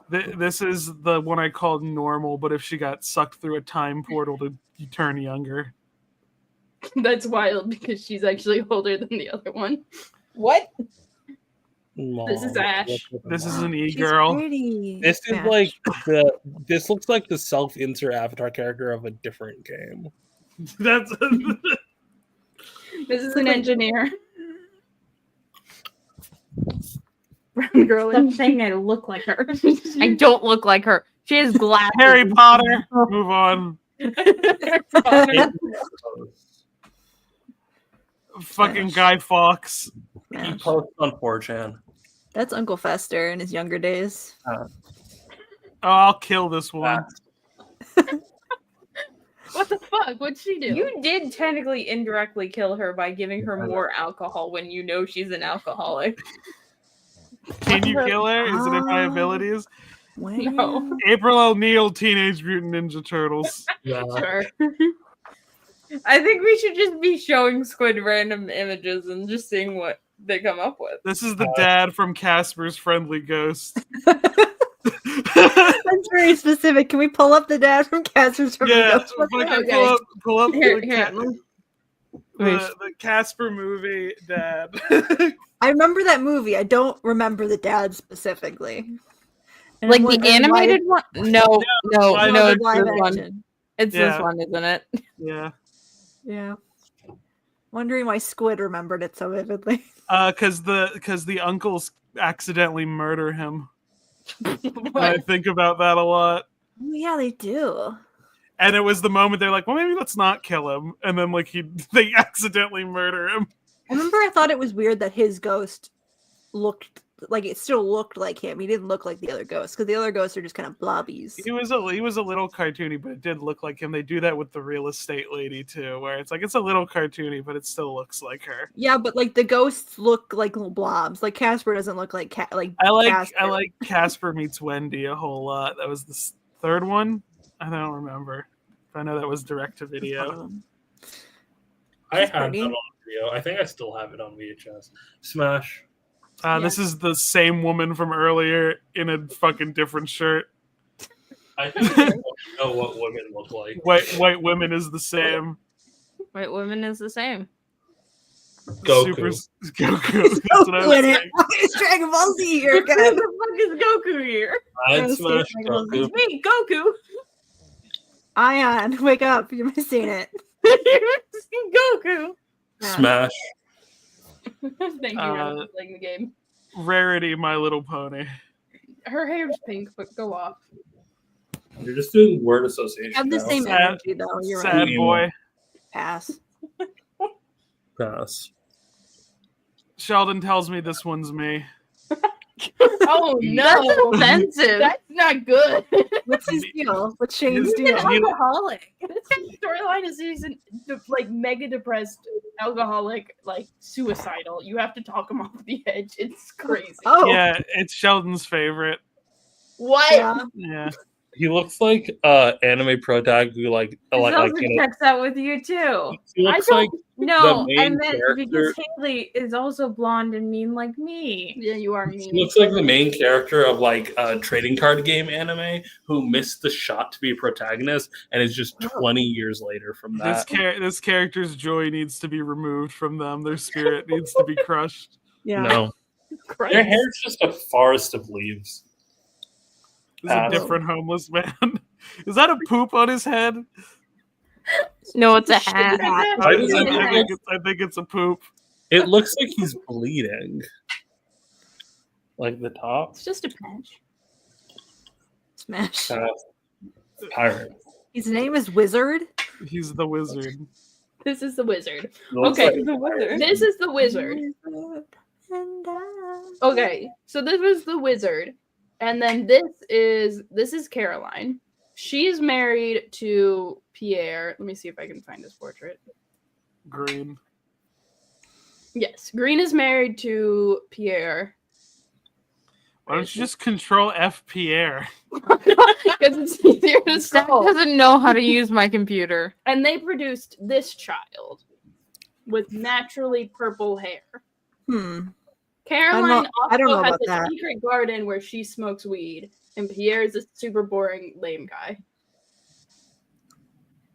Speaker 8: This is the one I called normal, but if she got sucked through a time portal to turn younger.
Speaker 3: That's wild because she's actually older than the other one.
Speaker 4: What?
Speaker 3: This is Ash.
Speaker 8: This is an
Speaker 6: She's
Speaker 8: e-girl.
Speaker 6: pretty.
Speaker 10: This is
Speaker 6: Smash.
Speaker 10: like this looks like the self-insert avatar character of a different game.
Speaker 8: That's
Speaker 3: This is an engineer. girl.
Speaker 4: Stop saying I look like her. I don't look like her. She has glasses.
Speaker 8: Harry Potter. Move on. Fucking Guy Fawkes.
Speaker 10: He
Speaker 6: Smash.
Speaker 10: posts on 4chan.
Speaker 6: That's Uncle Fester in his younger days.
Speaker 8: Oh, I'll kill this one.
Speaker 3: What the fuck? What'd she do?
Speaker 4: You did technically indirectly kill her by giving her more alcohol when you know she's an alcoholic.
Speaker 8: Can you kill her? Is it in my abilities?
Speaker 4: No.
Speaker 8: April O'Neil, Teenage Mutant Ninja Turtles.
Speaker 10: Yeah.
Speaker 3: Sure.
Speaker 4: I think we should just be showing Squid random images and just seeing what they come up with.
Speaker 8: This is the dad from Casper's Friendly Ghost.
Speaker 6: That's very specific. Can we pull up the dad from Casper's from
Speaker 8: Yeah,
Speaker 6: the Ghost?
Speaker 8: fucking pull up
Speaker 4: Here,
Speaker 8: the Casper movie dad.
Speaker 6: I remember that movie. I don't remember the dad specifically. And
Speaker 4: Like
Speaker 6: I'm
Speaker 4: the
Speaker 6: wondering why-
Speaker 4: animated one? No,
Speaker 8: live
Speaker 4: no, it's
Speaker 6: live
Speaker 4: this one.
Speaker 6: action.
Speaker 4: It's
Speaker 8: Yeah.
Speaker 4: this one, isn't it?
Speaker 8: Yeah.
Speaker 6: Yeah. Wondering why Squid remembered it so vividly.
Speaker 8: Because the uncles accidentally murder him. I think about that a lot.
Speaker 6: Oh, yeah, they do.
Speaker 8: And it was the moment they're like, well, maybe let's not kill him. And then like they accidentally murder him.
Speaker 6: I remember I thought it was weird that his ghost looked like it still looked like him. He didn't look like the other ghosts because the other ghosts are just kind of blobbies.
Speaker 8: He was a little cartoony, but it did look like him. They do that with the real estate lady too, where it's like it's a little cartoony, but it still looks like her.
Speaker 6: Yeah, but like the ghosts look like little blobs. Like Casper doesn't look like
Speaker 8: I
Speaker 6: Casper.
Speaker 8: like Casper Meets Wendy a whole lot. That was the third one. I don't remember. I know that was direct to video.
Speaker 10: I had
Speaker 6: pretty.
Speaker 10: that on video. I think I still have it on VHS. Smash.
Speaker 8: This is the same woman from earlier in a fucking different shirt.
Speaker 10: I think I know what women look like.
Speaker 8: White women is the same.
Speaker 4: White women is the same.
Speaker 10: Goku.
Speaker 8: Goku. That's what I was saying.
Speaker 6: It's Dragon Ball Z here
Speaker 4: Who
Speaker 6: again.
Speaker 4: the fuck is Goku here?
Speaker 10: I'd
Speaker 6: Yes,
Speaker 10: smash
Speaker 6: Dragon Ball Z.
Speaker 10: Goku.
Speaker 4: It's me, Goku.
Speaker 6: Ayaan, wake up. You're missing it.
Speaker 4: Goku.
Speaker 6: Yeah.
Speaker 10: Smash.
Speaker 3: Thank you for playing the game.
Speaker 8: Rarity, My Little Pony.
Speaker 3: Her hair's pink, but go off.
Speaker 10: You're just doing word association.
Speaker 6: Have the
Speaker 10: now.
Speaker 6: same
Speaker 8: Sad-
Speaker 6: energy though. You're
Speaker 8: Sad
Speaker 6: right.
Speaker 8: boy.
Speaker 6: Pass.
Speaker 10: Pass.
Speaker 8: Sheldon tells me this one's me.
Speaker 3: Oh no,
Speaker 4: That's offensive.
Speaker 3: That's not good.
Speaker 6: What's his deal? What's Shane's
Speaker 8: He's
Speaker 6: deal?
Speaker 8: an
Speaker 3: Alcoholic. This storyline is he's like mega depressed, alcoholic, like suicidal. You have to talk him off the edge. It's crazy.
Speaker 6: Oh,
Speaker 8: Yeah, it's Sheldon's favorite.
Speaker 3: What?
Speaker 6: yeah.
Speaker 8: Yeah.
Speaker 10: He looks like anime pro tag who like
Speaker 4: This
Speaker 10: like
Speaker 4: also
Speaker 10: you know,
Speaker 4: checks out with you too.
Speaker 10: he looks
Speaker 3: I don't-
Speaker 10: like
Speaker 4: No,
Speaker 10: main
Speaker 4: and then
Speaker 10: character-
Speaker 4: because Haley is also blonde and mean like me.
Speaker 3: Yeah, you are
Speaker 10: he
Speaker 3: mean.
Speaker 10: looks like the main character of like a trading card game anime who missed the shot to be a protagonist and is just 20 years later from that.
Speaker 8: This character's joy needs to be removed from them. Their spirit needs to be crushed.
Speaker 6: Yeah.
Speaker 10: No,
Speaker 3: Christ.
Speaker 10: their hair's just a forest of leaves.
Speaker 8: This is a different homeless man. Is that a poop on his head?
Speaker 4: No, it's a hat.
Speaker 10: Why does it look
Speaker 8: I think it's a poop.
Speaker 10: It looks like he's bleeding. Like the top.
Speaker 3: It's just a patch.
Speaker 6: Smash.
Speaker 10: Pirate.
Speaker 6: His name is Wizard.
Speaker 8: He's the wizard.
Speaker 3: This is the wizard.
Speaker 10: Looks
Speaker 3: Okay,
Speaker 10: like
Speaker 4: The wizard.
Speaker 3: This is the wizard.
Speaker 6: And
Speaker 3: Okay, so this was the wizard, and then this is Caroline. She's married to Pierre. Let me see if I can find his portrait.
Speaker 8: Green.
Speaker 3: Yes, Green is married to Pierre.
Speaker 8: Why don't you just control F Pierre?
Speaker 3: Because it's easier to
Speaker 4: Zach
Speaker 3: spell.
Speaker 4: doesn't know how to use my computer.
Speaker 3: And they produced this child with naturally purple hair. Caroline
Speaker 6: I don't know
Speaker 3: also has
Speaker 6: about
Speaker 3: a
Speaker 6: that.
Speaker 3: secret garden where she smokes weed, and Pierre is a super boring, lame guy.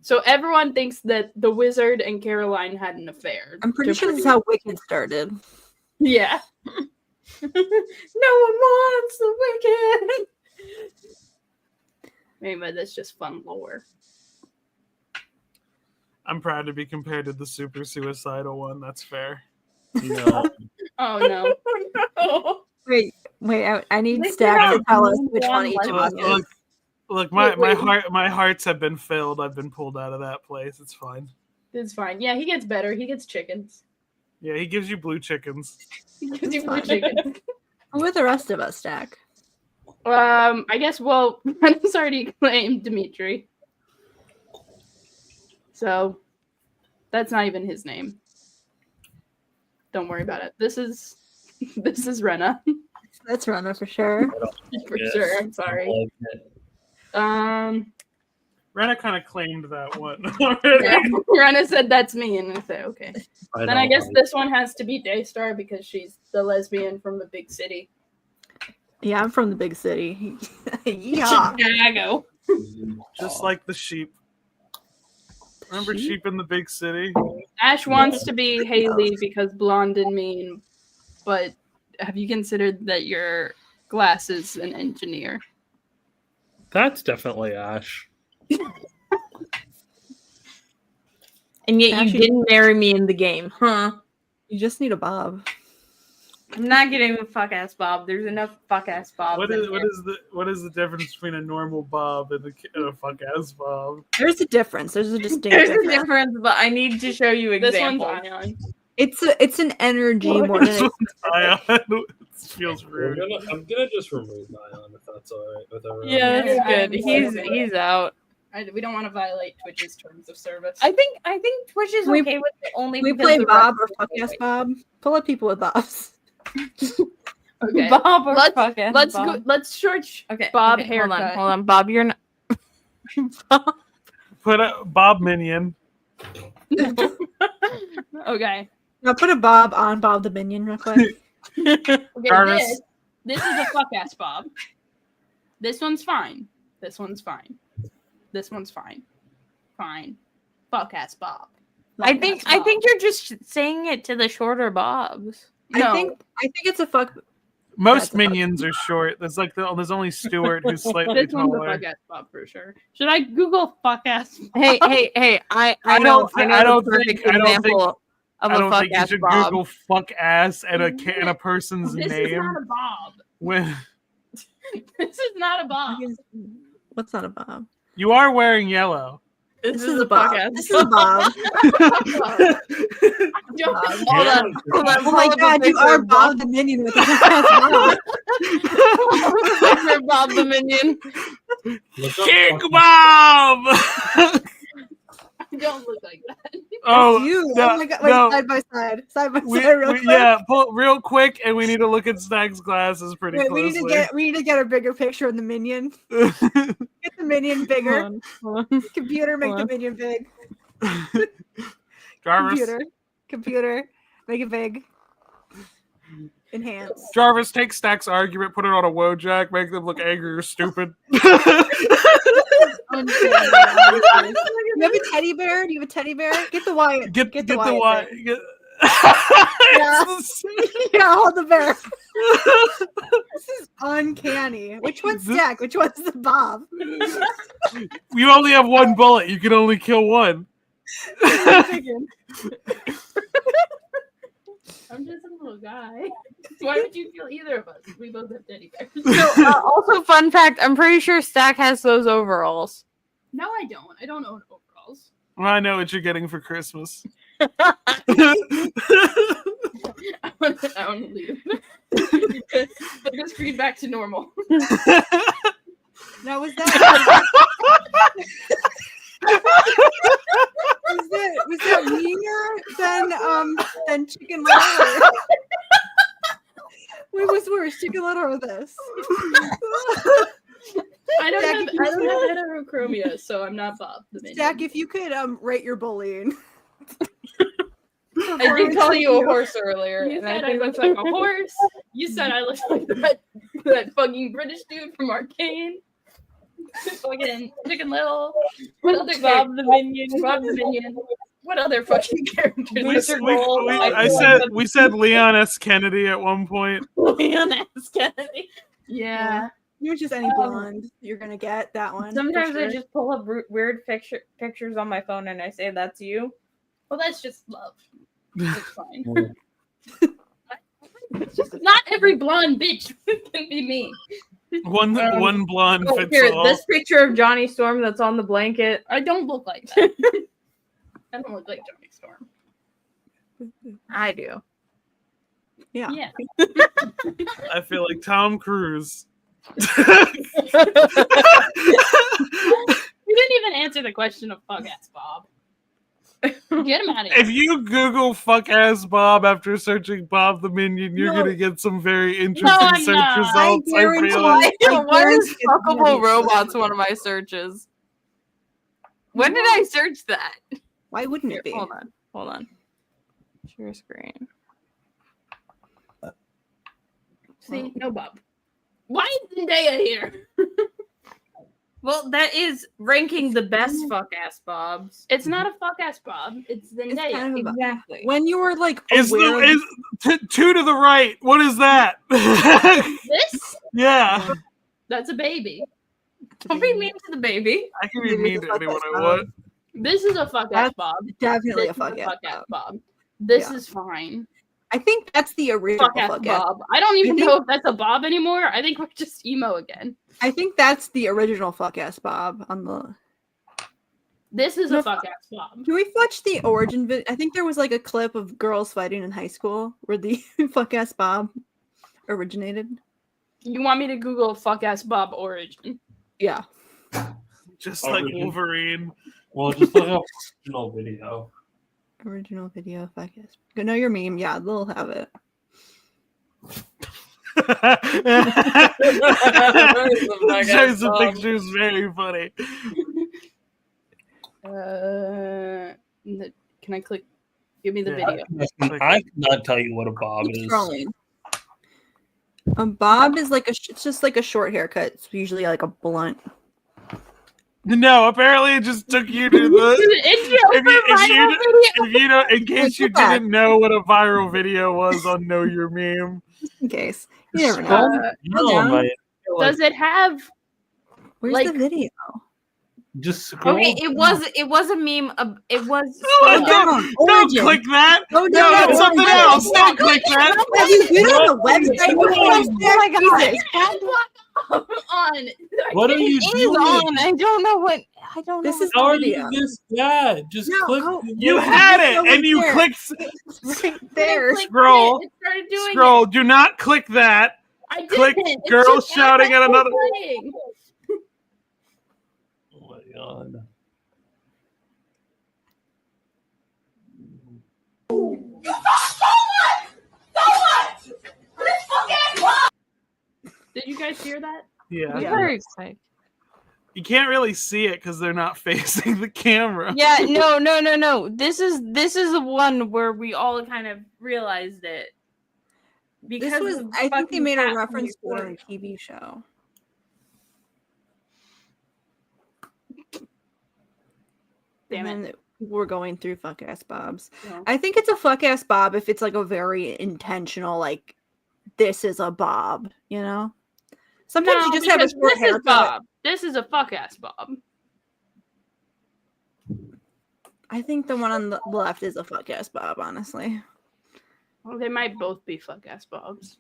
Speaker 3: So everyone thinks that the wizard and Caroline had an affair.
Speaker 6: I'm pretty
Speaker 3: to
Speaker 6: sure this is
Speaker 3: prove-
Speaker 6: how Wicked started.
Speaker 3: Yeah.
Speaker 4: No one wants the wicked.
Speaker 3: Maybe that's just fun lore.
Speaker 8: I'm proud to be compared to the super suicidal one. That's fair.
Speaker 10: No.
Speaker 3: Oh no.
Speaker 6: Wait, Wait, I need
Speaker 4: They
Speaker 6: Stack
Speaker 4: have
Speaker 6: to tell us
Speaker 4: one
Speaker 6: which one each of us
Speaker 8: Look,
Speaker 6: is.
Speaker 8: look,
Speaker 3: Wait, wait.
Speaker 8: my hearts have been filled. I've been pulled out of that place. It's fine.
Speaker 3: It's fine. Yeah, he gets better. He gets chickens.
Speaker 8: Yeah, he gives you blue chickens.
Speaker 3: He gives you blue chickens.
Speaker 6: Who are the rest of us, Stack?
Speaker 3: I guess. Well, Rena's already claimed Dimitri, so that's not even his name. Don't worry about it. This is Rena
Speaker 6: That's Rena for sure.
Speaker 3: for
Speaker 10: Yes.
Speaker 3: sure. I'm sorry.
Speaker 8: Rena kind of claimed that one.
Speaker 3: Yeah, Rena said that's me, and I said okay. Then I guess this one has to be Daystar because she's the lesbian from the big city.
Speaker 6: Yeah, I'm from the big city. Yeah.
Speaker 3: Chicago.
Speaker 8: Just like the sheep. Remember sheep in the big city?
Speaker 3: Ash wants to be Haley because blonde and mean, but have you considered that your Glass is an engineer?
Speaker 10: That's definitely Ash.
Speaker 4: And yet
Speaker 6: Actually-
Speaker 4: you didn't marry me in the game, huh?
Speaker 6: You just need a Bob.
Speaker 4: I'm not getting a fuck ass Bob. There's enough fuck ass Bobs.
Speaker 8: What
Speaker 4: in
Speaker 8: is
Speaker 4: here.
Speaker 8: what is the difference between a normal Bob and a fuck ass Bob?
Speaker 6: There's a difference. There's a distinct
Speaker 4: There's a
Speaker 6: difference.
Speaker 4: difference, but I need to show you
Speaker 3: This one's
Speaker 4: examples.
Speaker 3: Ayaan.
Speaker 6: It's an energy more than
Speaker 8: This
Speaker 6: it,
Speaker 8: one's Ayaan. It feels rude.
Speaker 10: I'm gonna just remove Ayaan if that's alright with everyone.
Speaker 4: Yeah, that's
Speaker 3: Yeah,
Speaker 4: good.
Speaker 3: yeah.
Speaker 4: He's out.
Speaker 3: We don't want to violate Twitch's terms of service.
Speaker 4: I think Twitch is
Speaker 6: We-
Speaker 4: okay with it only
Speaker 6: we
Speaker 4: because
Speaker 6: play
Speaker 4: the
Speaker 6: Bob
Speaker 4: rest
Speaker 6: or
Speaker 4: of
Speaker 6: fuck
Speaker 4: the
Speaker 6: ass
Speaker 4: way.
Speaker 6: Bob. Pull up people with Bobs.
Speaker 3: Okay.
Speaker 4: Bob or
Speaker 3: Let's-
Speaker 4: fuck ass
Speaker 3: Let's
Speaker 4: Bob.
Speaker 3: go. Let's search
Speaker 4: Okay,
Speaker 3: Bob
Speaker 4: okay,
Speaker 3: haircut.
Speaker 4: Hold on, Bob. You're not.
Speaker 8: Put a Bob Minion.
Speaker 3: Okay.
Speaker 6: Now put a Bob on Bob the Minion real quick.
Speaker 3: Okay.
Speaker 8: Jarvis.
Speaker 3: This is a fuck ass Bob. This one's fine. This one's fine. This one's fine. Fine. Fuck ass Bob.
Speaker 4: I
Speaker 3: Fuck
Speaker 4: think
Speaker 3: ass Bob.
Speaker 4: you're just saying it to the shorter Bobs.
Speaker 3: No.
Speaker 6: I think it's a fuck.
Speaker 8: Most
Speaker 6: That's a Bob.
Speaker 8: minions are short. There's only Stuart who's slightly
Speaker 3: This one's a
Speaker 8: taller.
Speaker 3: fuck ass Bob for sure. Should I Google fuck ass?
Speaker 4: Hey! I
Speaker 8: I
Speaker 4: know
Speaker 8: don't
Speaker 4: the
Speaker 8: think-
Speaker 4: perfect
Speaker 8: I don't think-
Speaker 4: example of
Speaker 8: I
Speaker 4: a
Speaker 8: don't
Speaker 4: fuck
Speaker 8: think you
Speaker 4: ass
Speaker 8: should
Speaker 4: Bob.
Speaker 8: Google fuck ass and a person's
Speaker 3: This is
Speaker 8: name
Speaker 3: not a Bob.
Speaker 8: when
Speaker 3: This is not a Bob.
Speaker 6: What's not a Bob?
Speaker 8: you are wearing yellow.
Speaker 6: This is a Bob. This is a Bob.
Speaker 3: Don't-
Speaker 4: Hold on.
Speaker 6: Oh my god, you are Bob the Minion with a fuck ass Bob.
Speaker 4: For Bob the Minion.
Speaker 10: Look up
Speaker 8: Kick
Speaker 10: fucking-
Speaker 8: Bob!
Speaker 3: You don't look like that.
Speaker 8: Oh,
Speaker 6: You.
Speaker 8: no,
Speaker 6: Oh my god. Wait,
Speaker 8: no.
Speaker 6: side by side. Side by
Speaker 8: We,
Speaker 6: side real
Speaker 8: we-
Speaker 6: quick.
Speaker 8: yeah, pull real quick, and we need to look at Stack's glasses pretty
Speaker 6: Wait,
Speaker 8: closely.
Speaker 6: we need to get a bigger picture of the Minion. Get the Minion bigger. Computer, make the Minion big.
Speaker 8: Jarvis,
Speaker 6: Computer, make it big. Enhance.
Speaker 8: Jarvis, take Stack's argument, put it on a Wojak, make them look angry or stupid.
Speaker 6: Do you have a teddy bear? Do you have a teddy bear? Get the Wyatt.
Speaker 8: Get
Speaker 6: the
Speaker 8: the
Speaker 6: Wyatt
Speaker 8: Wyatt.
Speaker 6: thing.
Speaker 8: Get...
Speaker 6: Yeah.
Speaker 8: It's
Speaker 6: Yeah, hold the bear. This is uncanny. Which one's Stack? Which one's the Bob?
Speaker 8: you only have one bullet. You can only kill one.
Speaker 3: I'm just a little guy. Why would you kill either of us? We both have teddy bears.
Speaker 4: So, also, fun fact: I'm pretty sure Stack has those overalls.
Speaker 3: No, I don't. I don't own overalls.
Speaker 8: Well, I know what you're getting for Christmas.
Speaker 3: I want to leave. Put the screen back to normal.
Speaker 6: Now was that? was that meaner than Chicken Little? Wait, what's worse, Chicken Little or this?
Speaker 3: I don't
Speaker 6: Stack,
Speaker 3: have heterochromia, so I'm not Bob the Minion.
Speaker 6: Stack, if you could rate your bullying.
Speaker 4: I did call you a horse earlier.
Speaker 3: You
Speaker 4: and
Speaker 3: said I
Speaker 4: think
Speaker 3: looked like a horse. You said I looked like that fucking British dude from Arcane. Fucking Chicken Little. What other
Speaker 4: Bob the Minion.
Speaker 3: Bob the Minion. What other fucking characters?
Speaker 4: Mr. Gold.
Speaker 8: We said Leon S. Kennedy at one point.
Speaker 4: Leon S. Kennedy.
Speaker 3: Yeah.
Speaker 6: You're just any blonde. You're gonna get that one. for
Speaker 4: Sometimes I
Speaker 6: sure.
Speaker 4: just pull up weird pictures on my phone and I say, "That's you."
Speaker 3: Well, that's just love. It's fine. Not every blonde bitch can be me.
Speaker 8: One blonde fits
Speaker 4: Here,
Speaker 8: all.
Speaker 4: this picture of Johnny Storm that's on the blanket.
Speaker 3: I don't look like that. I don't look like Johnny Storm.
Speaker 4: I do.
Speaker 6: Yeah.
Speaker 3: Yeah.
Speaker 8: I feel like Tom Cruise.
Speaker 3: You didn't even answer the question of fuck ass Bob. Get him out of here.
Speaker 8: If you Google fuck ass Bob after searching Bob the Minion, you're
Speaker 6: No.
Speaker 8: gonna get some very interesting
Speaker 3: I'm
Speaker 8: search
Speaker 3: not.
Speaker 8: results. I
Speaker 6: guarantee
Speaker 8: feel
Speaker 6: I-
Speaker 8: like.
Speaker 4: Why is
Speaker 6: guarantee it's
Speaker 4: fuckable
Speaker 6: gonna be
Speaker 4: robots
Speaker 6: so
Speaker 4: one of my searches? When did I search that?
Speaker 6: Why wouldn't
Speaker 4: Here,
Speaker 6: it be?
Speaker 4: hold on. Share screen.
Speaker 3: See, no Bob. Why is Zendaya here?
Speaker 4: Well, that is ranking the best fuck ass Bobs.
Speaker 3: It's not a fuck ass Bob. It's
Speaker 6: It's
Speaker 3: Zendaya.
Speaker 6: kind of a-
Speaker 4: Exactly.
Speaker 6: when you were like
Speaker 8: Is
Speaker 6: aware of
Speaker 8: two to the right? What is that?
Speaker 3: This?
Speaker 8: Yeah,
Speaker 3: That's a baby.
Speaker 4: Don't be mean to the baby.
Speaker 8: I can be
Speaker 6: Maybe
Speaker 8: mean
Speaker 6: it's
Speaker 8: to
Speaker 6: a
Speaker 8: anyone
Speaker 6: fuck
Speaker 8: I
Speaker 6: ass
Speaker 8: want.
Speaker 3: This is a fuck ass
Speaker 6: That's
Speaker 3: Bob.
Speaker 6: definitely
Speaker 3: This
Speaker 6: a fuck
Speaker 3: is
Speaker 6: ass.
Speaker 3: Bob. This
Speaker 6: Yeah.
Speaker 3: is fine.
Speaker 6: I think that's the original
Speaker 3: Fuck ass
Speaker 6: fuck ass.
Speaker 3: Bob. I don't even
Speaker 6: I think-
Speaker 3: know if that's a Bob anymore. I think we're just emo again.
Speaker 6: I think that's the original fuck ass Bob on the.
Speaker 3: This is
Speaker 6: No,
Speaker 3: a fuck ass Bob.
Speaker 6: Can we watch the origin video? I think there was like a clip of girls fighting in high school where the fuck ass Bob originated.
Speaker 3: You want me to Google fuck ass Bob origin?
Speaker 6: Yeah.
Speaker 8: Just like
Speaker 10: Origin.
Speaker 8: Wolverine.
Speaker 10: Well, just look up original video.
Speaker 6: Original video fuck ass. Go know your meme. Yeah, they'll have it.
Speaker 8: Shows the pictures very funny.
Speaker 3: Can I click? Give me the
Speaker 8: Yeah.
Speaker 3: video.
Speaker 10: I cannot tell you what a bob
Speaker 6: Keep
Speaker 10: is.
Speaker 6: scrolling. A bob is like it's just like a short haircut. It's usually like a blunt.
Speaker 8: No, apparently it just took you to the. If you don't, in case you didn't know what a viral video was on Know Your Meme.
Speaker 6: In case. You never know.
Speaker 10: Scroll
Speaker 6: Go
Speaker 10: down,
Speaker 6: down.
Speaker 10: like,
Speaker 3: Does it have?
Speaker 6: Where's
Speaker 3: like-
Speaker 6: the video?
Speaker 10: just scroll.
Speaker 4: Okay, it was a meme. It was.
Speaker 8: No,
Speaker 6: Go down.
Speaker 8: don't
Speaker 6: Origin.
Speaker 8: click that.
Speaker 6: Go
Speaker 8: No,
Speaker 6: down.
Speaker 8: that's something
Speaker 6: Origin.
Speaker 8: else. Don't click that.
Speaker 6: Have you been on the website?
Speaker 4: Oh my God.
Speaker 3: On.
Speaker 10: What are you
Speaker 4: It is
Speaker 10: doing?
Speaker 4: on. I don't know what. I don't know.
Speaker 6: This is
Speaker 10: How
Speaker 6: the
Speaker 10: are
Speaker 6: video.
Speaker 10: you this bad? Just
Speaker 6: No,
Speaker 10: click.
Speaker 6: go-
Speaker 10: the
Speaker 8: You
Speaker 10: video.
Speaker 8: had
Speaker 6: video
Speaker 8: it, and you
Speaker 6: right
Speaker 8: clicked.
Speaker 6: Right there.
Speaker 3: Click
Speaker 8: Scroll.
Speaker 3: It started doing
Speaker 8: Scroll.
Speaker 3: It.
Speaker 8: Do not click that.
Speaker 3: I didn't.
Speaker 8: Click
Speaker 3: It's
Speaker 8: girl
Speaker 3: just
Speaker 8: shouting at another-
Speaker 3: playing.
Speaker 10: Oh my god.
Speaker 3: Did you guys hear that?
Speaker 8: Yeah.
Speaker 4: I'm
Speaker 6: Yeah.
Speaker 4: very excited.
Speaker 8: You can't really see it because they're not facing the camera.
Speaker 4: Yeah, no. This is the one where we all kind of realized it. Because
Speaker 6: This was.
Speaker 4: of
Speaker 6: I think they
Speaker 4: fucking
Speaker 6: made a
Speaker 4: cat
Speaker 6: reference to
Speaker 4: from
Speaker 6: it on a TV show.
Speaker 3: Damn
Speaker 6: and
Speaker 3: it.
Speaker 6: then people were going through fuck ass bobs.
Speaker 3: No.
Speaker 6: I think it's a fuck ass bob if it's like a very intentional, like this is a bob, you know? Sometimes you
Speaker 3: No,
Speaker 6: just have a
Speaker 3: because
Speaker 6: short
Speaker 3: this is
Speaker 6: haircut.
Speaker 3: Bob. This is a fuck ass Bob.
Speaker 6: I think the one on the left is a fuck ass bob, honestly.
Speaker 3: Well, they might both be fuck ass Bobs.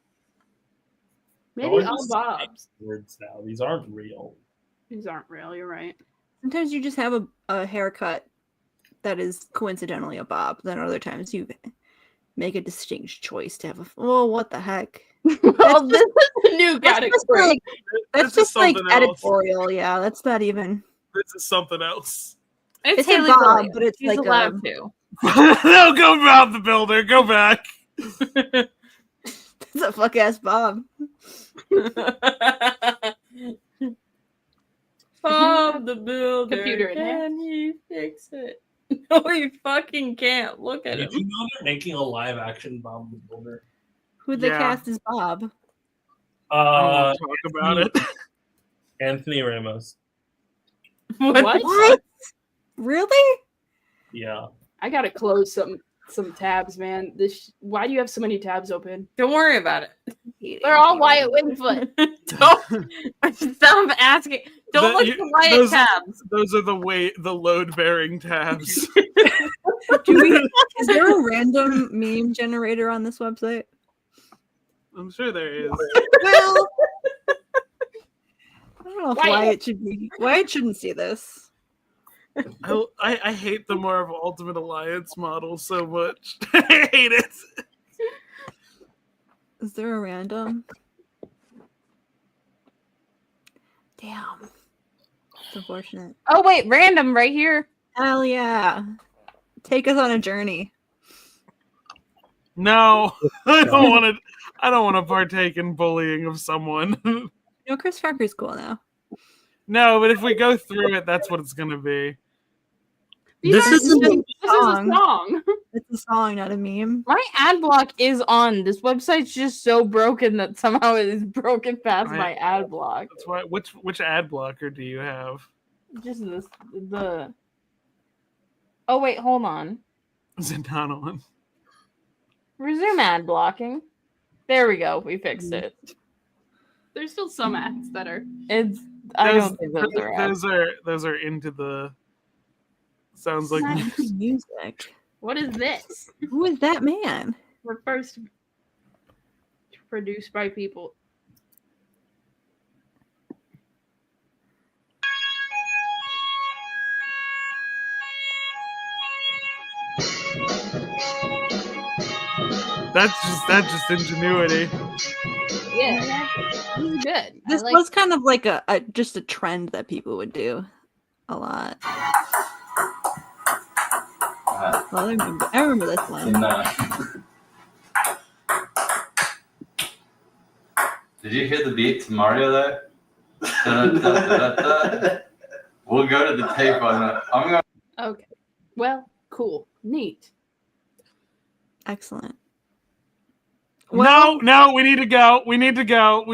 Speaker 10: Don't
Speaker 3: Maybe all
Speaker 10: just
Speaker 3: Bobs.
Speaker 10: say Words now. These aren't real.
Speaker 3: These aren't real. You're right.
Speaker 6: Sometimes you just have a haircut that is coincidentally a bob. Then other times you make a distinct choice to have a. Well, what the heck?
Speaker 3: Well, this is a new
Speaker 6: That's just
Speaker 3: category.
Speaker 6: like, that's
Speaker 8: This is
Speaker 6: just like
Speaker 8: something else.
Speaker 6: editorial. Yeah, that's not even.
Speaker 8: This is something else.
Speaker 4: It's
Speaker 6: It's a
Speaker 4: Haley
Speaker 6: bob,
Speaker 4: Williams.
Speaker 6: but it's
Speaker 4: She's
Speaker 6: like
Speaker 4: allowed to.
Speaker 8: No, go about the builder. Go back.
Speaker 6: It's a fuck ass bob.
Speaker 4: Bob the Builder.
Speaker 3: Computer
Speaker 4: Can he fix it? No, he fucking can't. Look at
Speaker 10: Did
Speaker 4: him.
Speaker 10: you know they're making a live action Bob the Builder?
Speaker 6: Who the
Speaker 8: Yeah.
Speaker 6: cast is Bob?
Speaker 8: I don't want to talk about it.
Speaker 10: Anthony Ramos.
Speaker 3: What?
Speaker 6: What? Really?
Speaker 10: Yeah.
Speaker 3: I gotta close some tabs, man. Why do you have so many tabs open?
Speaker 4: Don't worry about it.
Speaker 3: They're all Wyatt Wingfoot.
Speaker 4: Don't stop asking. Don't look at the Wyatt
Speaker 8: those,
Speaker 4: tabs.
Speaker 8: Those are the load bearing tabs.
Speaker 6: Is there a random meme generator on this website?
Speaker 8: I'm sure there is.
Speaker 6: Well, I don't know if
Speaker 3: Why-
Speaker 6: Wyatt should be. Wyatt shouldn't see this.
Speaker 8: I hate the Marvel Ultimate Alliance model so much. I hate it.
Speaker 6: Is there a random? Damn. It's unfortunate.
Speaker 11: Oh wait, random right here.
Speaker 6: Hell yeah. Take us on a journey.
Speaker 8: No, I don't want to. I don't want to partake in bullying of someone.
Speaker 6: You know, Chris Parker's cool now.
Speaker 8: No, but if we go through it, that's what it's gonna be.
Speaker 5: This isn't
Speaker 3: This is a song.
Speaker 6: It's a song, not a meme.
Speaker 11: My ad block is on. This website's just so broken that somehow it is broken past my ad block.
Speaker 8: That's why. Which ad blocker do you have?
Speaker 11: Just the. Oh wait, hold on.
Speaker 8: Is it not on?
Speaker 11: Resume ad blocking. There we go. We fixed it.
Speaker 3: There's still some ads that are.
Speaker 11: It's. I don't think those are ads.
Speaker 8: Those are into the. Sounds like
Speaker 6: Nice music.
Speaker 3: What is this?
Speaker 6: Who is that man?
Speaker 3: Refers to produced by people.
Speaker 8: that's just ingenuity.
Speaker 3: Yeah, this is good.
Speaker 6: This was kind of like a just a trend that people would do a lot. Well, I remember this one.
Speaker 12: Did you hear the beat to Mario there? Da-da-da-da-da-da. We'll go to the tape on that. I'm gonna.
Speaker 3: Okay. Well, cool. Neat.
Speaker 6: Excellent.
Speaker 8: No, we need to go. We need to go.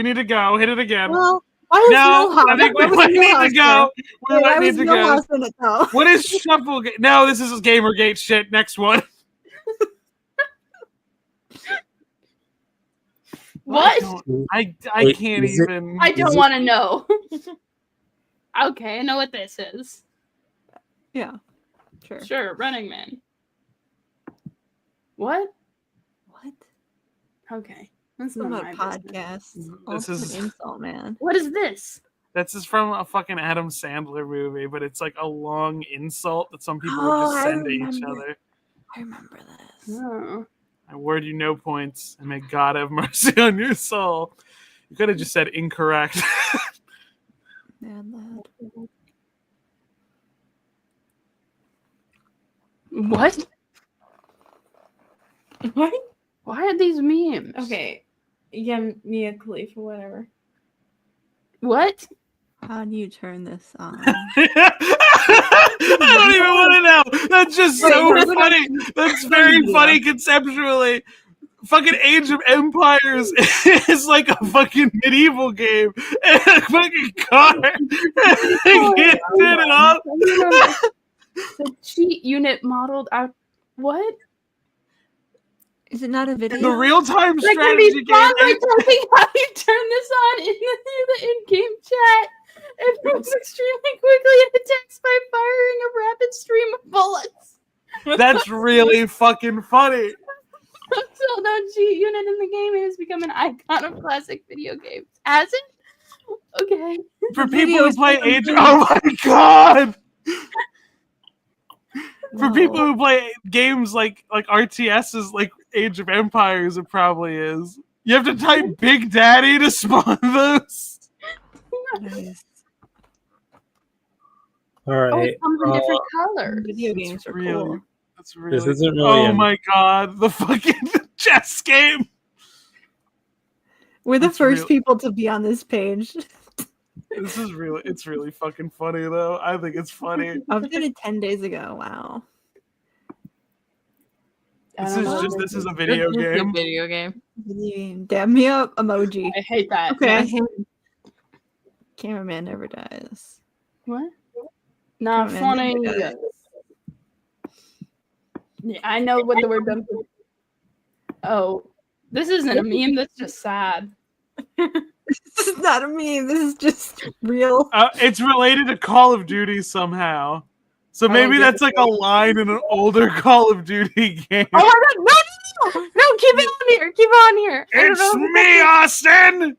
Speaker 8: Hit it again.
Speaker 6: Well, why was
Speaker 8: No, I think we might need to go. We might need to go.
Speaker 6: In it, though?
Speaker 8: What is Shufflegate? No, this is Gamergate shit. Next one.
Speaker 3: What?
Speaker 8: I
Speaker 5: Wait,
Speaker 8: can't
Speaker 5: is it-
Speaker 8: even.
Speaker 3: I don't want to know. Okay, I know what this is.
Speaker 6: Yeah, sure.
Speaker 3: Sure, Running Man. What?
Speaker 6: What?
Speaker 3: Okay. That's
Speaker 6: This is
Speaker 3: not
Speaker 6: not a
Speaker 3: my business.
Speaker 6: podcast.
Speaker 8: This
Speaker 6: This
Speaker 8: is-
Speaker 6: an insult, man.
Speaker 3: What is this?
Speaker 8: This is from a fucking Adam Sandler movie, but it's like a long insult that some people would
Speaker 6: Oh,
Speaker 8: just
Speaker 6: I
Speaker 8: send to each
Speaker 6: remember.
Speaker 8: other.
Speaker 6: I remember this.
Speaker 3: Oh.
Speaker 8: I award you no points, and may God have mercy on your soul. You could have just said incorrect.
Speaker 6: Mad lad.
Speaker 3: What?
Speaker 11: What?
Speaker 3: Why are these memes?
Speaker 11: Okay. Yeah, Mia Khalifa, whatever.
Speaker 3: What?
Speaker 6: How do you turn this on?
Speaker 8: I don't even want to know. That's just so funny. That's very funny conceptually. Fucking Age of Empires is like a fucking medieval game. And a fucking car. You can't turn it off.
Speaker 3: The cheat unit modeled out. What?
Speaker 6: Is it not a video?
Speaker 8: The real-time
Speaker 3: That can be
Speaker 8: strategy
Speaker 3: fun by
Speaker 8: game.
Speaker 3: telling how you turn this on in the in-game chat. It moves extremely quickly and attacks by firing a rapid stream of bullets.
Speaker 8: That's really fucking funny.
Speaker 3: So no cheat unit in the game has become an icon of classic video games. Has it? Okay.
Speaker 8: For people who play Age, oh my god! For people who play games like RTSs, like Age of Empires, it probably is. You have to type Big Daddy to spawn those.
Speaker 6: Nice.
Speaker 5: All
Speaker 3: Oh,
Speaker 5: right.
Speaker 3: it comes in different colors.
Speaker 6: Video games are
Speaker 8: really-
Speaker 6: cool.
Speaker 8: That's really.
Speaker 5: This isn't really.
Speaker 8: Oh
Speaker 5: a-
Speaker 8: my god! The fucking chess game.
Speaker 6: We're the
Speaker 8: That's
Speaker 6: first
Speaker 8: real-
Speaker 6: people to be on this page.
Speaker 8: This is really. It's really fucking funny though. I think it's funny.
Speaker 6: I did it 10 days ago. Wow.
Speaker 8: This is just. This is a video
Speaker 11: This is a
Speaker 8: game.
Speaker 11: video game.
Speaker 6: Video game. Dab me up emoji.
Speaker 3: I hate that.
Speaker 6: Okay.
Speaker 3: I hate-
Speaker 6: Cameraman never dies.
Speaker 3: What? Not funny.
Speaker 6: Cameraman never dies.
Speaker 3: Yeah, I know what the word dumb. Oh, this isn't a meme. That's just sad.
Speaker 6: This is not a meme. This is just real.
Speaker 8: It's related to Call of Duty somehow. So maybe
Speaker 3: get
Speaker 8: that's like a line in an older Call of Duty game.
Speaker 3: Oh my god! No!
Speaker 11: No, keep it on here. Keep it on here. I don't
Speaker 8: It's
Speaker 11: know.
Speaker 8: me, Austin.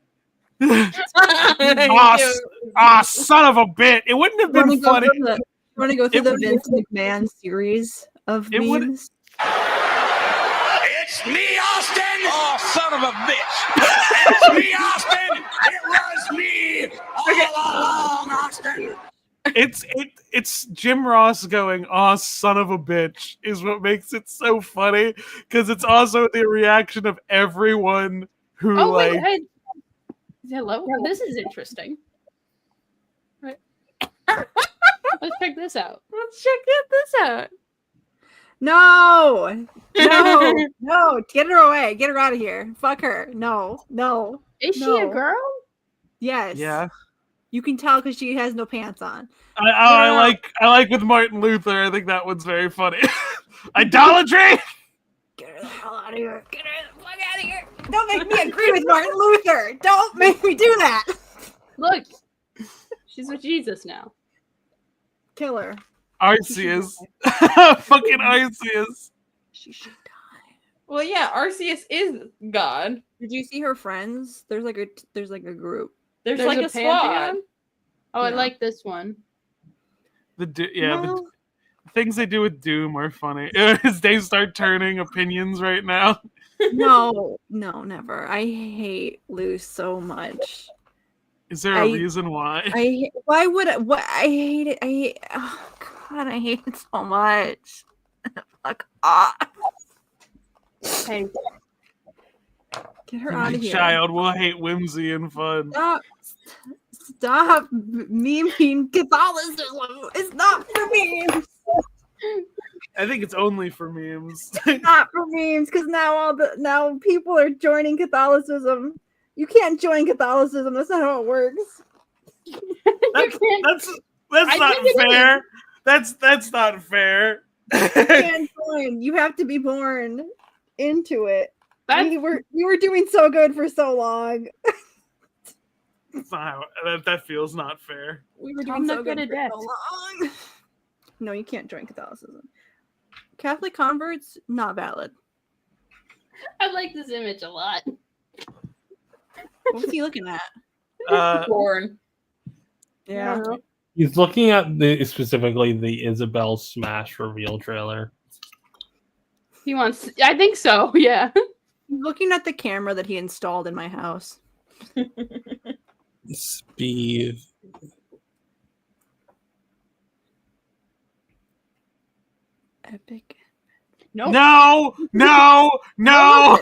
Speaker 8: Son of a bit! It wouldn't have been funny.
Speaker 6: Want to go through
Speaker 8: It
Speaker 6: the
Speaker 8: would-
Speaker 6: Vince McMahon series of
Speaker 8: It would-
Speaker 6: memes?
Speaker 1: It's me, Austin! Oh, son of a bitch! It's me, Austin! It was me all along, Austin!
Speaker 8: It's Jim Ross going, "Oh, son of a bitch," is what makes it so funny because it's also the reaction of everyone who
Speaker 3: Oh
Speaker 8: like.
Speaker 3: wait, hello. This is interesting. Right. Let's check this out.
Speaker 11: Let's check this out.
Speaker 6: No, no, get her away, get her out of here. Fuck her. No.
Speaker 3: Is she a
Speaker 6: No.
Speaker 3: girl?
Speaker 6: Yes.
Speaker 8: Yeah,
Speaker 6: You can tell because she has no pants on.
Speaker 8: I like with Martin Luther. I think that one's very funny. Idolatry.
Speaker 6: Get her the hell out of here. Get her the fuck out of here. Don't make me agree with Martin Luther. Don't make me do that.
Speaker 3: Look, she's with Jesus now.
Speaker 6: Kill her.
Speaker 8: Arceus, fucking Arceus.
Speaker 6: She should die.
Speaker 11: Well, yeah, Arceus is God.
Speaker 6: Did you see her friends? There's like a group.
Speaker 11: There's
Speaker 3: There's
Speaker 11: like
Speaker 3: a
Speaker 11: a squad.
Speaker 3: pantheon? Oh, I
Speaker 6: Yeah.
Speaker 3: like this one.
Speaker 8: The things they do with Doom are funny. As they start turning opinions right now.
Speaker 6: No, never. I hate Lou so much.
Speaker 8: Is there a reason why?
Speaker 6: Why would I? What I hate it. Oh God, I hate it so much. Fuck off.
Speaker 3: Hey,
Speaker 6: Get her
Speaker 8: My
Speaker 6: out of here.
Speaker 8: child will hate whimsy and fun.
Speaker 6: Stop memeing Catholicism. It's not for memes.
Speaker 8: I think it's only for memes.
Speaker 6: Not for memes, because now people are joining Catholicism. You can't join Catholicism. That's not how it works.
Speaker 8: That's not
Speaker 3: think it
Speaker 8: fair. That's not fair.
Speaker 6: You can't join. You have to be born into it. We were doing so good for so long.
Speaker 8: That's not that feels not fair.
Speaker 6: We were
Speaker 3: I'm
Speaker 6: doing so
Speaker 3: not
Speaker 6: good
Speaker 3: good
Speaker 6: for
Speaker 3: at
Speaker 6: so long. No, you can't join Catholicism. Catholic converts, not valid.
Speaker 3: I like this image a lot.
Speaker 6: What's he looking at?
Speaker 11: Born.
Speaker 6: Yeah.
Speaker 10: He's looking at specifically the Isabel Smash reveal trailer.
Speaker 3: He wants. I think so. Yeah.
Speaker 6: He's looking at the camera that he installed in my house.
Speaker 10: Speed.
Speaker 6: Epic.
Speaker 3: No.
Speaker 8: No.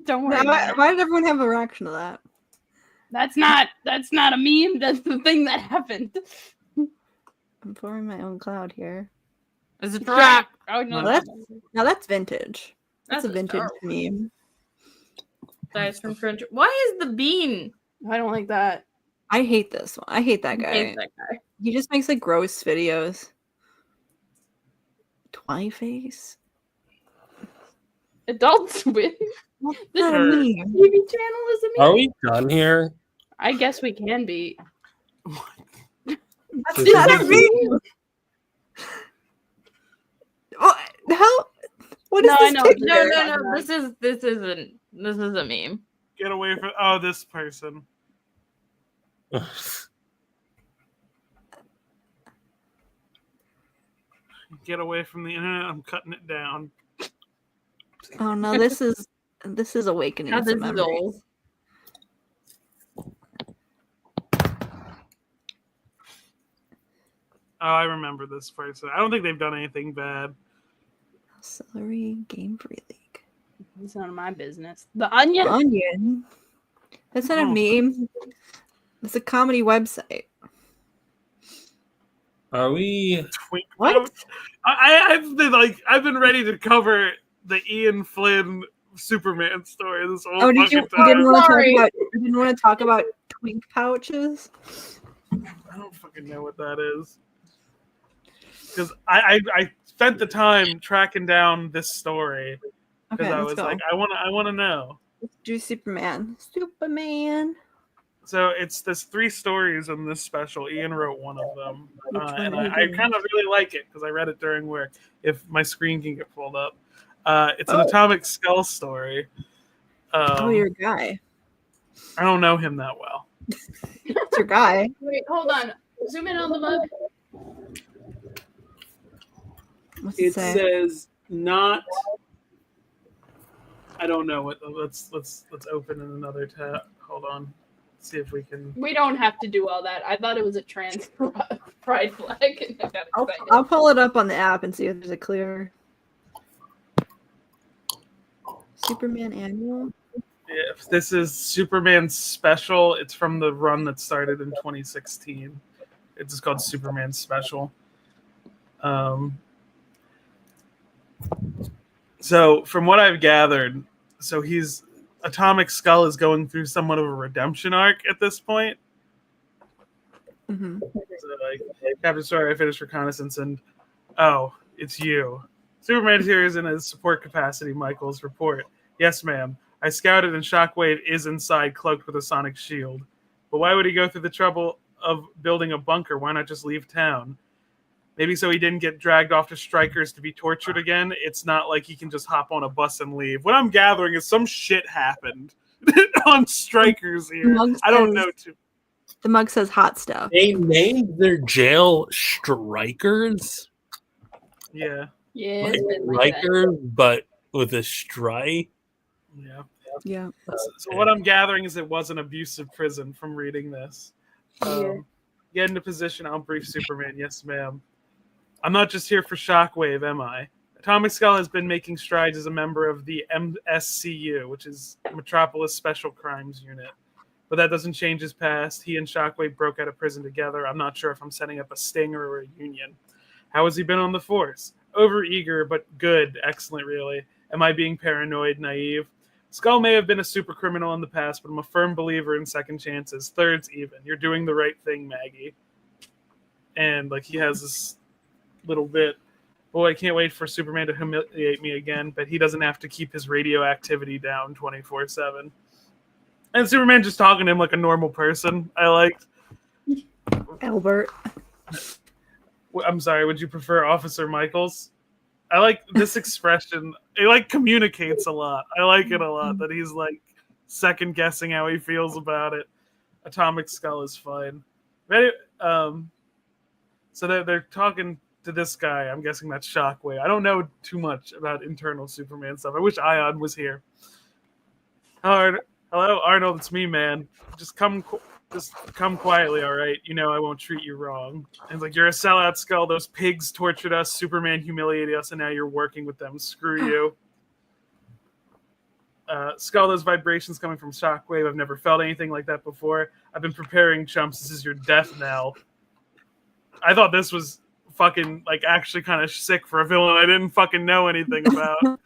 Speaker 3: Don't worry.
Speaker 6: Why did everyone have a reaction to that?
Speaker 3: That's not a meme. That's the thing that happened.
Speaker 6: I'm forming my own cloud here.
Speaker 11: It's a trap.
Speaker 3: Oh no.
Speaker 6: Now that's vintage. That's a
Speaker 11: That's a
Speaker 6: vintage
Speaker 11: Star
Speaker 6: meme.
Speaker 11: Dice from French. Why is the bean?
Speaker 3: I don't like that.
Speaker 6: I hate this one. I hate that guy.
Speaker 11: Hate that guy.
Speaker 6: He just makes like gross videos. Twiface?
Speaker 3: Adult Swim.
Speaker 6: What's
Speaker 3: This
Speaker 6: that a meme?
Speaker 3: TV channel is a meme.
Speaker 10: Are we done here?
Speaker 3: I guess we can be.
Speaker 6: That's
Speaker 10: This
Speaker 6: not
Speaker 10: is
Speaker 6: a
Speaker 10: a
Speaker 6: meme. What the hell? What is
Speaker 3: No, I
Speaker 6: this
Speaker 3: know.
Speaker 6: picture?
Speaker 11: No. This is a meme.
Speaker 8: Get away from this person. Get away from the internet. I'm cutting it down.
Speaker 6: Oh no, this is awakening
Speaker 11: Now
Speaker 6: some
Speaker 11: this is
Speaker 6: memories.
Speaker 11: old.
Speaker 8: Oh, I remember this person. I don't think they've done anything bad.
Speaker 6: Celery Game Free League.
Speaker 3: It's none of my business. The Onion.
Speaker 6: Onion. That's not a
Speaker 8: Oh.
Speaker 6: meme. It's a comedy website.
Speaker 10: Are we?
Speaker 8: Twink
Speaker 6: What?
Speaker 8: pouch. I've been ready to cover the Ian Flynn Superman story this whole
Speaker 6: Oh,
Speaker 8: fucking
Speaker 6: did you
Speaker 8: time.
Speaker 6: didn't want to talk about twink pouches?
Speaker 8: I don't fucking know what that is. Because I spent the time tracking down this story because
Speaker 6: Okay,
Speaker 8: I
Speaker 6: let's
Speaker 8: was
Speaker 6: go.
Speaker 8: like, I want to know.
Speaker 6: Let's do Superman. Superman.
Speaker 8: So there's 3 stories in this special. Ian wrote one of them,
Speaker 6: Which one
Speaker 8: and
Speaker 6: did he
Speaker 8: I
Speaker 6: do?
Speaker 8: kind of really like it because I read it during work. If my screen can get pulled up, It's an Atomic Skull story.
Speaker 6: Your guy.
Speaker 8: I don't know him that well.
Speaker 6: It's your guy.
Speaker 3: Wait, hold on. Zoom in on the mug.
Speaker 6: What's
Speaker 8: It
Speaker 6: say?
Speaker 8: says not. I don't know what. Let's open in another tab. Hold on. See if we can.
Speaker 3: We don't have to do all that. I thought it was a trans pride flag. And I got excited.
Speaker 6: I'll pull it up on the app and see if there's a clear. Superman annual.
Speaker 8: Yeah, this is Superman Special. It's from the run that started in 2016. It's just called Superman Special. So from what I've gathered, Atomic Skull is going through somewhat of a redemption arc at this point.
Speaker 6: Mm-hmm.
Speaker 8: So Captain Story, I finished reconnaissance, and it's you. Superman here is in a support capacity. Michael's report. Yes, ma'am. I scouted, and Shockwave is inside, cloaked with a sonic shield. But why would he go through the trouble of building a bunker? Why not just leave town? Maybe so he didn't get dragged off to Strikers to be tortured again. It's not like he can just hop on a bus and leave. What I'm gathering is some shit happened on Strikers here. I don't know too.
Speaker 6: The mug says hot stuff.
Speaker 10: They named their jail Strikers.
Speaker 8: Yeah.
Speaker 3: Yeah.
Speaker 10: Like Strikers, but with a strike.
Speaker 8: Yeah.
Speaker 6: Yeah.
Speaker 8: So what I'm gathering is it was an abusive prison from reading this. Get into position. I'll brief Superman. Yes, ma'am. I'm not just here for Shockwave, am I? Atomic Skull has been making strides as a member of the MSCU, which is Metropolis Special Crimes Unit. But that doesn't change his past. He and Shockwave broke out of prison together. I'm not sure if I'm setting up a stinger or a union. How has he been on the force? Overeager, but good. Excellent, really. Am I being paranoid, naive? Skull may have been a super criminal in the past, but I'm a firm believer in second chances, thirds even. You're doing the right thing, Maggie. And he has this little bit. Boy, I can't wait for Superman to humiliate me again, but he doesn't have to keep his radioactivity down 24/7. And Superman just talking to him like a normal person. I liked.
Speaker 6: Albert.
Speaker 8: I'm sorry. Would you prefer Officer Michaels? I like this expression. It communicates a lot. I like it a lot that he's second guessing how he feels about it. Atomic Skull is fine. Ready? So they're talking to this guy. I'm guessing that's Shockwave. I don't know too much about internal Superman stuff. I wish Ayaan was here. Hello, Arnold. It's me, man. Just come quietly, all right? You know I won't treat you wrong. And you're a sellout, Skull. Those pigs tortured us. Superman humiliated us, and now you're working with them. Screw you. Skull, those vibrations coming from Shockwave. I've never felt anything like that before. I've been preparing, chumps. This is your death knell. I thought this was fucking actually kind of sick for a villain I didn't fucking know anything about.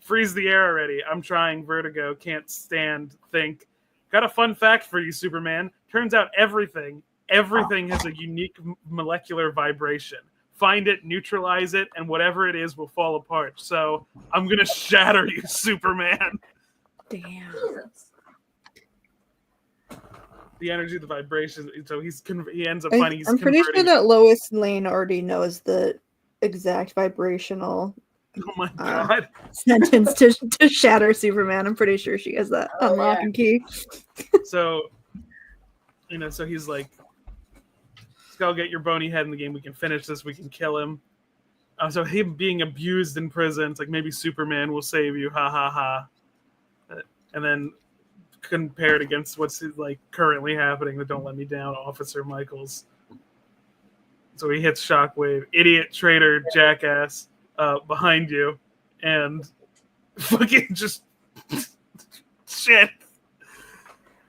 Speaker 8: Freeze the air already. I'm trying. Vertigo. Can't stand. Think. Got a fun fact for you, Superman. Turns out everything has a unique molecular vibration. Find it, neutralize it, and whatever it is will fall apart. So I'm gonna shatter you, Superman.
Speaker 6: Damn.
Speaker 8: The energy, the vibration. So he ends up finding.
Speaker 6: I'm pretty sure that Lois Lane already knows the exact vibrational.
Speaker 8: Oh my god!
Speaker 6: Sentence to shatter Superman. I'm pretty sure she has that unlock and key.
Speaker 8: So, so he's like, Skull, get your bony head in the game. We can finish this. We can kill him. So him being abused in prison, it's maybe Superman will save you. Ha ha ha. And then compare it against what's currently happening. The Don't Let Me Down, Officer Michaels. So he hits Shockwave. Idiot, traitor, jackass. Behind you, and fucking just shit.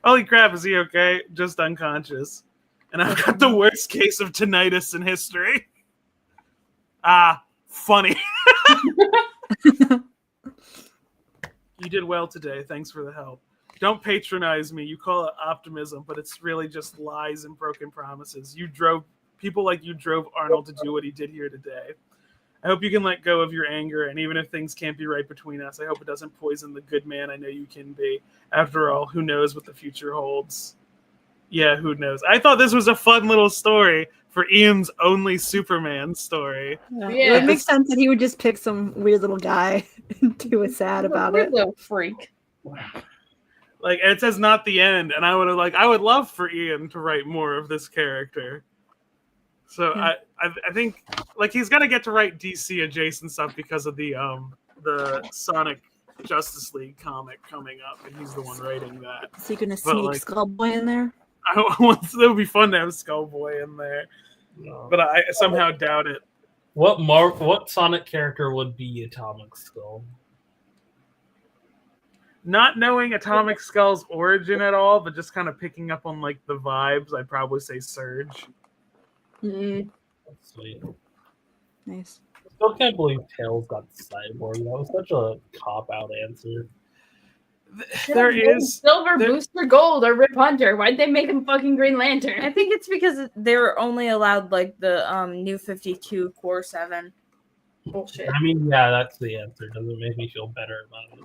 Speaker 8: Holy crap, is he okay? Just unconscious. And I've got the worst case of tinnitus in history. Funny. You did well today. Thanks for the help. Don't patronize me. You call it optimism, but it's really just lies and broken promises. People like you drove Arnold to do what he did here today. I hope you can let go of your anger, and even if things can't be right between us, I hope it doesn't poison the good man I know you can be. After all, who knows what the future holds? Yeah, who knows? I thought this was a fun little story for Ian's only Superman story.
Speaker 6: It would make sense that he would just pick some weird little guy and do a sad about
Speaker 3: Weird
Speaker 6: it.
Speaker 3: little freak.
Speaker 8: Like, and it says not the end, and I would love for Ian to write more of this character. So I think like he's gonna get to write DC adjacent stuff because of the Sonic Justice League comic coming up, and he's the one writing that.
Speaker 6: Is he gonna
Speaker 8: But,
Speaker 6: sneak
Speaker 8: like,
Speaker 6: Skullboy in there?
Speaker 8: It would be fun to have Skullboy in there, but I somehow doubt it.
Speaker 10: What Sonic character would be Atomic Skull?
Speaker 8: Not knowing Atomic Skull's origin at all, but just kind of picking up on like the vibes, I'd probably say Surge.
Speaker 10: Sweet.
Speaker 6: Nice.
Speaker 10: Still can't believe Tails got Cyborg. That was such a cop-out answer.
Speaker 8: There is
Speaker 3: Silver, Booster Gold, or Rip Hunter. Why'd they make him fucking Green Lantern?
Speaker 4: I think it's because they were only allowed like the New 52 Core 7.
Speaker 3: Bullshit.
Speaker 10: I mean, yeah, that's the answer. Doesn't make me feel better about it.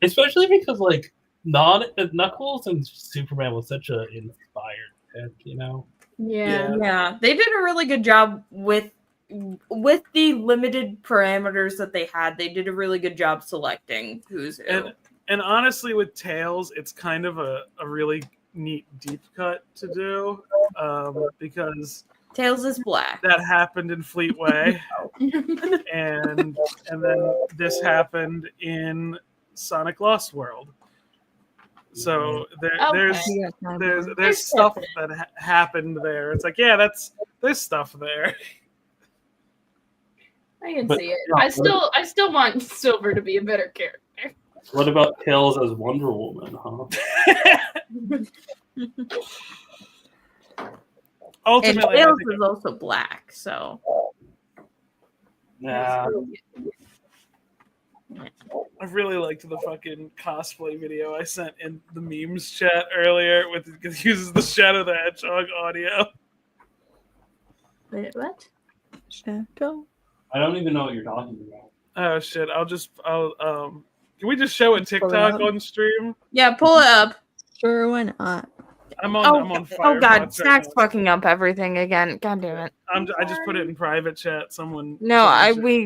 Speaker 10: Especially because like Knuckles and Superman was such an inspired pick, you know?
Speaker 4: Yeah. They did a really good job with the limited parameters that they had. They did a really good job selecting who's who.
Speaker 8: And honestly, with Tails, it's kind of a really neat deep cut to do because
Speaker 4: Tails is black.
Speaker 8: That happened in Fleetway, and then this happened in Sonic Lost World. So there's stuff that happened there. It's like, yeah, there's stuff there.
Speaker 3: I can see it. I still want Silver to be a better character.
Speaker 10: What about Tails as Wonder Woman, huh?
Speaker 4: Ultimately, and Tails is also black, so.
Speaker 10: Yeah.
Speaker 8: I really liked the fucking cosplay video I sent in the memes chat earlier because it uses the Shadow the Hedgehog audio.
Speaker 6: Wait, what? Shadow?
Speaker 10: I don't even know what you're talking about.
Speaker 8: Oh shit! Can we just show it TikTok on stream?
Speaker 4: Yeah, pull it up.
Speaker 6: Sure, why not?
Speaker 8: I'm on Firefox.
Speaker 4: Oh god,
Speaker 8: right
Speaker 4: Snack's
Speaker 8: now.
Speaker 4: fucking up everything again. God damn it.
Speaker 8: I just put it in private chat. Someone.
Speaker 4: No, we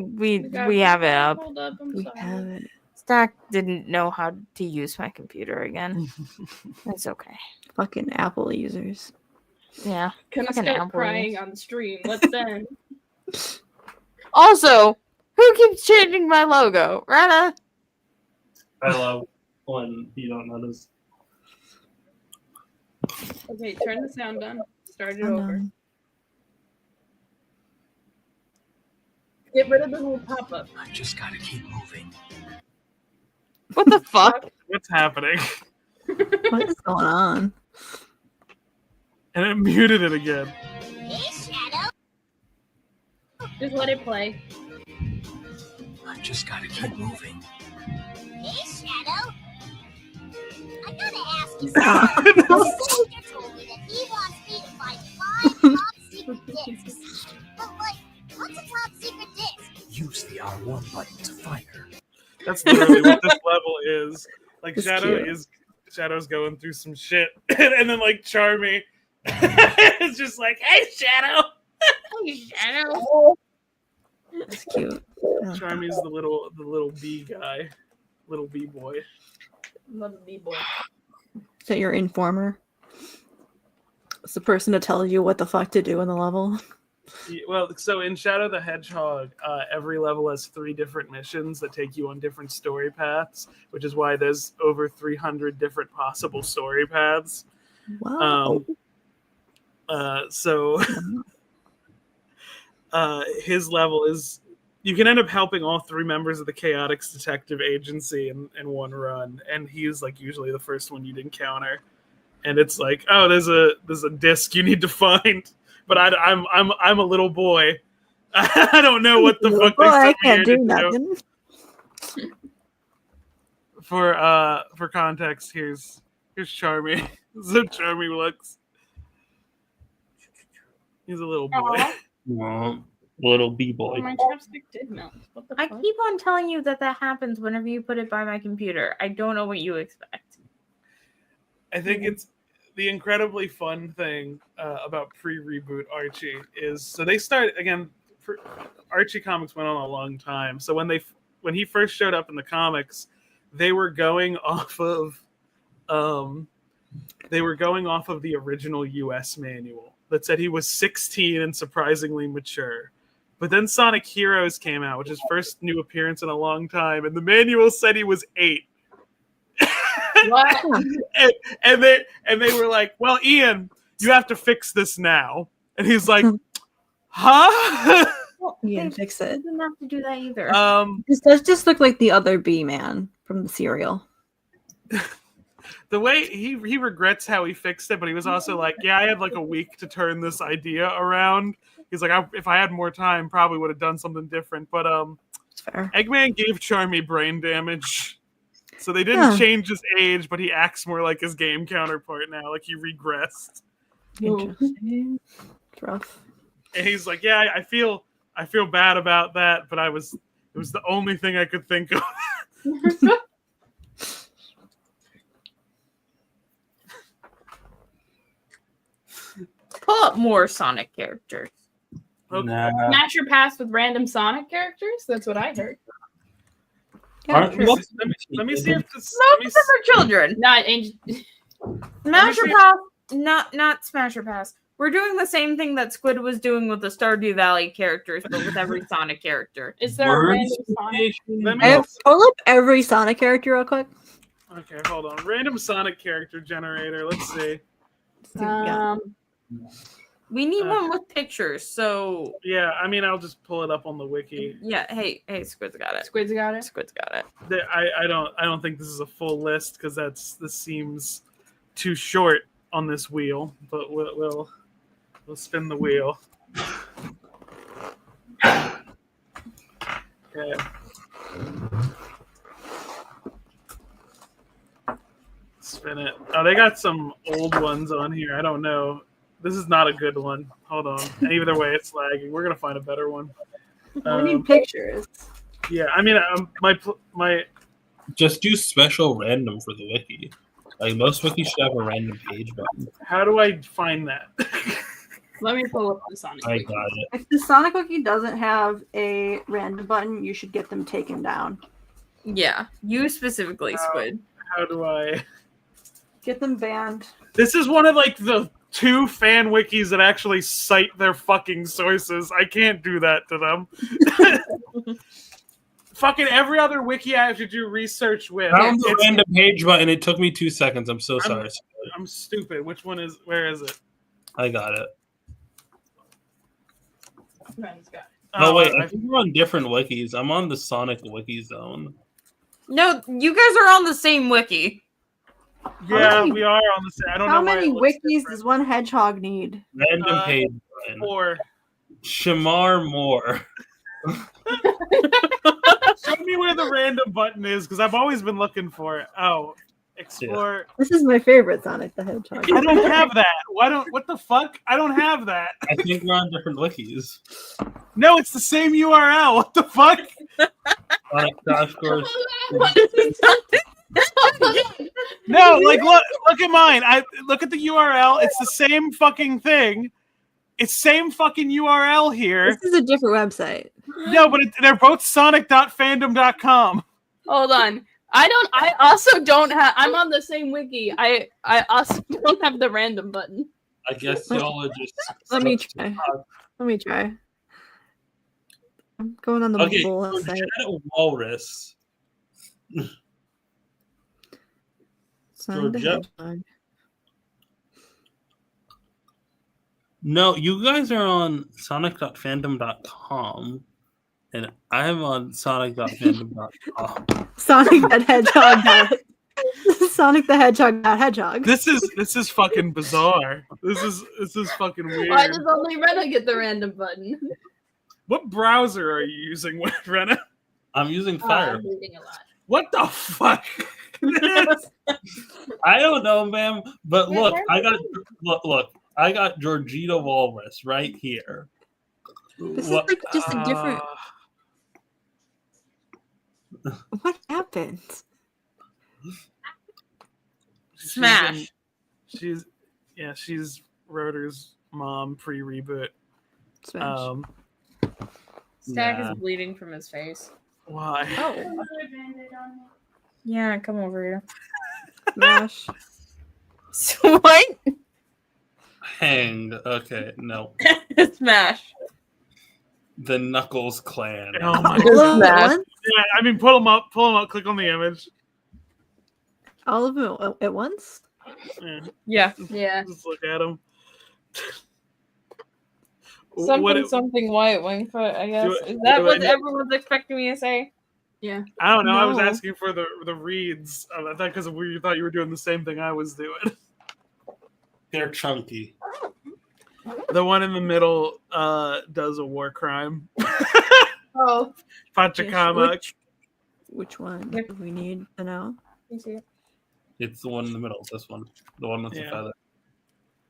Speaker 4: have it up.
Speaker 3: Hold up, I'm
Speaker 6: We
Speaker 3: sorry.
Speaker 6: have it.
Speaker 4: Stack didn't know how to use my computer again. It's okay.
Speaker 6: Fucking Apple users.
Speaker 4: Yeah.
Speaker 3: Gonna
Speaker 4: fucking
Speaker 3: start
Speaker 4: Apple
Speaker 3: crying
Speaker 4: users.
Speaker 3: on stream. Let's then.
Speaker 4: Also, who keeps changing my logo? Rena?
Speaker 10: I love when you don't notice.
Speaker 3: Okay, turn the sound on. Start it over. Get rid of the little pop-up.
Speaker 7: I just gotta keep moving.
Speaker 4: What the fuck?
Speaker 8: What's happening?
Speaker 6: What is going on?
Speaker 8: And it muted it again.
Speaker 3: Just let it play.
Speaker 7: I just gotta keep moving.
Speaker 13: Hey, Shadow. I gotta ask you something. The soldier told me that he wants me to find 5 top secret discs. But, like, what's a top secret disc?
Speaker 7: Use the R1 button to find her.
Speaker 8: That's literally what this level is. Like
Speaker 6: It's
Speaker 8: Shadow's going through some shit, and then like Charmy, it's just like, hey Shadow,
Speaker 4: Hey, Shadow.
Speaker 6: That's cute.
Speaker 8: Charmy's the little bee guy, little bee boy.
Speaker 3: Love the B-boy.
Speaker 6: Is that your informer? It's the person to tell you what the fuck to do in the level.
Speaker 8: Yeah, well, so in Shadow the Hedgehog, every level has 3 different missions that take you on different story paths, which is why there's over 300 different possible story paths.
Speaker 6: Wow.
Speaker 8: So his level is you can end up helping all 3 members of the Chaotix Detective Agency in one run, and he's like usually the first one you'd encounter. And it's like, oh, there's a disc you need to find, but I'm a little boy. I don't know what the fuck they
Speaker 6: I
Speaker 8: sent me
Speaker 6: can't
Speaker 8: here
Speaker 6: do
Speaker 8: to
Speaker 6: nothing.
Speaker 8: For context, here's Charmy. So Charmy looks. He's a little boy.
Speaker 10: Well, little bee
Speaker 3: Oh,
Speaker 10: boy.
Speaker 3: my chapstick did melt. What the
Speaker 4: I
Speaker 3: fuck?
Speaker 4: keep on telling you that happens whenever you put it by my computer. I don't know what you expect.
Speaker 8: I think it's the incredibly fun thing about pre-reboot Archie is so they start again. Archie comics went on a long time, so when he first showed up in the comics, they were going off of the original U.S. manual that said he was 16 and surprisingly mature. But then Sonic Heroes came out, which is his first new appearance in a long time, and the manual said he was 8.
Speaker 3: What?
Speaker 8: and they were like, "Well, Ian, you have to fix this now." And he's like, "Huh?"
Speaker 6: Yeah, fix it.
Speaker 4: Didn't have to do that either.
Speaker 6: This does just look like the other B-Man from the cereal.
Speaker 8: The way he regrets how he fixed it, but he was also like, "Yeah, I had like a week to turn this idea around." He's like, "If I had more time, probably would have done something different." But
Speaker 6: Fair.
Speaker 8: Eggman gave Charmy brain damage, so they didn't change his age, but he acts more like his game counterpart now, like he regressed.
Speaker 6: Interesting. It's rough.
Speaker 8: And he's like, "Yeah, I feel bad about that, but it was the only thing I could think of."
Speaker 4: Pull up more Sonic characters.
Speaker 5: Nah.
Speaker 3: Smash your pass with random Sonic characters? That's what I heard.
Speaker 5: Aren't we-
Speaker 8: Let me see if this.
Speaker 4: Most of them are children.
Speaker 3: Not Angel.
Speaker 4: Smasher Pass, not Smasher Pass. We're doing the same thing that Squid was doing with the Stardew Valley characters, but with every Sonic character.
Speaker 3: Is there a random Sonic?
Speaker 8: Let me
Speaker 6: Pull up every Sonic character real quick.
Speaker 8: Okay, hold on. Random Sonic character generator. Let's see.
Speaker 4: We need one with pictures, so
Speaker 8: Yeah, I mean, I'll just pull it up on the wiki.
Speaker 4: yeah. Hey, Squid's got it.
Speaker 3: Squid's got it.
Speaker 4: Squid's got it.
Speaker 8: I don't think this is a full list because this seems too short on this wheel. But we'll spin the wheel. Okay. Spin it. Oh, they got some old ones on here. I don't know. This is not a good one. Hold on. Either way, it's lagging. We're gonna find a better one.
Speaker 6: We need pictures.
Speaker 8: Yeah, I mean, my
Speaker 10: Just do special random for the wiki. Like most wikis should have a random page button.
Speaker 8: How do I find that?
Speaker 3: Let me pull up the Sonic.
Speaker 10: I got it.
Speaker 6: If the Sonic Wiki doesn't have a random button, you should get them taken down.
Speaker 4: Yeah, you specifically, Squid.
Speaker 8: How do I?
Speaker 6: Get them banned.
Speaker 8: This is one of like the 2 fan wikis that actually cite their fucking sources. I can't do that to them. Fucking every other wiki I have to do research with.
Speaker 10: Found the random page button. It took me 2 seconds. I'm so sorry.
Speaker 8: I'm stupid. Where is it?
Speaker 10: I got it.
Speaker 3: Ren's got it.
Speaker 10: Oh wait, I think we're on different wikis. I'm on the Sonic Wiki Zone.
Speaker 4: No, you guys are on the same wiki.
Speaker 8: Yeah, we are on the same. I don't know
Speaker 6: How
Speaker 8: why
Speaker 6: many
Speaker 8: it looks
Speaker 6: wikis does one hedgehog need?
Speaker 10: Random page button.
Speaker 8: 4.
Speaker 10: Shamar Moore.
Speaker 8: Show me where the random button is, because I've always been looking for it. Oh, explore.
Speaker 6: This is my favorite Sonic the Hedgehog.
Speaker 8: I don't have that. What the fuck? I don't have that.
Speaker 10: I think we're on different wikis.
Speaker 8: No, it's the same URL. What the fuck?
Speaker 10: Sonic Dash Course.
Speaker 8: No, like look at mine. I look at the URL. It's the same fucking thing. It's same fucking URL here.
Speaker 6: This is a different website.
Speaker 8: No, but they're both sonic.fandom.com.
Speaker 3: Hold on. I also don't have. I'm on the same wiki. I also don't have the random button.
Speaker 10: I guess y'all are just.
Speaker 6: Let me try. I'm going on the
Speaker 10: Okay,
Speaker 6: mobile
Speaker 10: so
Speaker 6: website.
Speaker 10: Shadow Walrus.
Speaker 6: Sonic the
Speaker 10: Georgia?
Speaker 6: Hedgehog.
Speaker 10: No, you guys are on sonic.fandom.com, and I'm on sonic.fandom.com.
Speaker 6: Sonic the Hedgehog. Sonic the Hedgehog. Hedgehog.
Speaker 8: This is fucking bizarre. This is fucking weird.
Speaker 3: Why does only Rena get the random button?
Speaker 8: What browser are you using, Rena?
Speaker 10: I'm using Fire.
Speaker 3: I'm reading a lot.
Speaker 8: What the fuck?
Speaker 10: I don't know, ma'am, but look, look, I got Georgita Walrus right here.
Speaker 6: This is like just a different. What happened?
Speaker 4: Smash.
Speaker 8: She's Yeah, she's Rotor's mom pre-reboot.
Speaker 6: Smash.
Speaker 4: Stack
Speaker 5: Nah.
Speaker 4: is bleeding from his face.
Speaker 8: Why?
Speaker 4: Oh. Yeah, come over here.
Speaker 6: Smash.
Speaker 4: What?
Speaker 5: Hanged. Okay, no.
Speaker 4: Smash.
Speaker 5: The Knuckles clan.
Speaker 8: Oh my
Speaker 6: All of them at
Speaker 4: Smash.
Speaker 6: once?
Speaker 8: Yeah, I mean, pull them up. Click on the image.
Speaker 6: All of them at once?
Speaker 8: Yeah,
Speaker 4: Yeah.
Speaker 8: just look at them.
Speaker 4: Something white Wingfoot, I guess. Is that what everyone's expecting me to say?
Speaker 3: Yeah.
Speaker 8: I don't know. I was
Speaker 6: No.
Speaker 8: asking for the reads. I thought because you thought you were doing the same thing I was doing.
Speaker 5: They're chunky.
Speaker 8: The one in the middle does a war crime.
Speaker 3: Oh.
Speaker 8: Pachacamac.
Speaker 6: Which one do we need to know?
Speaker 4: You see it?
Speaker 5: It's the one in the middle. This one. The one with the
Speaker 8: Yeah.
Speaker 5: feather.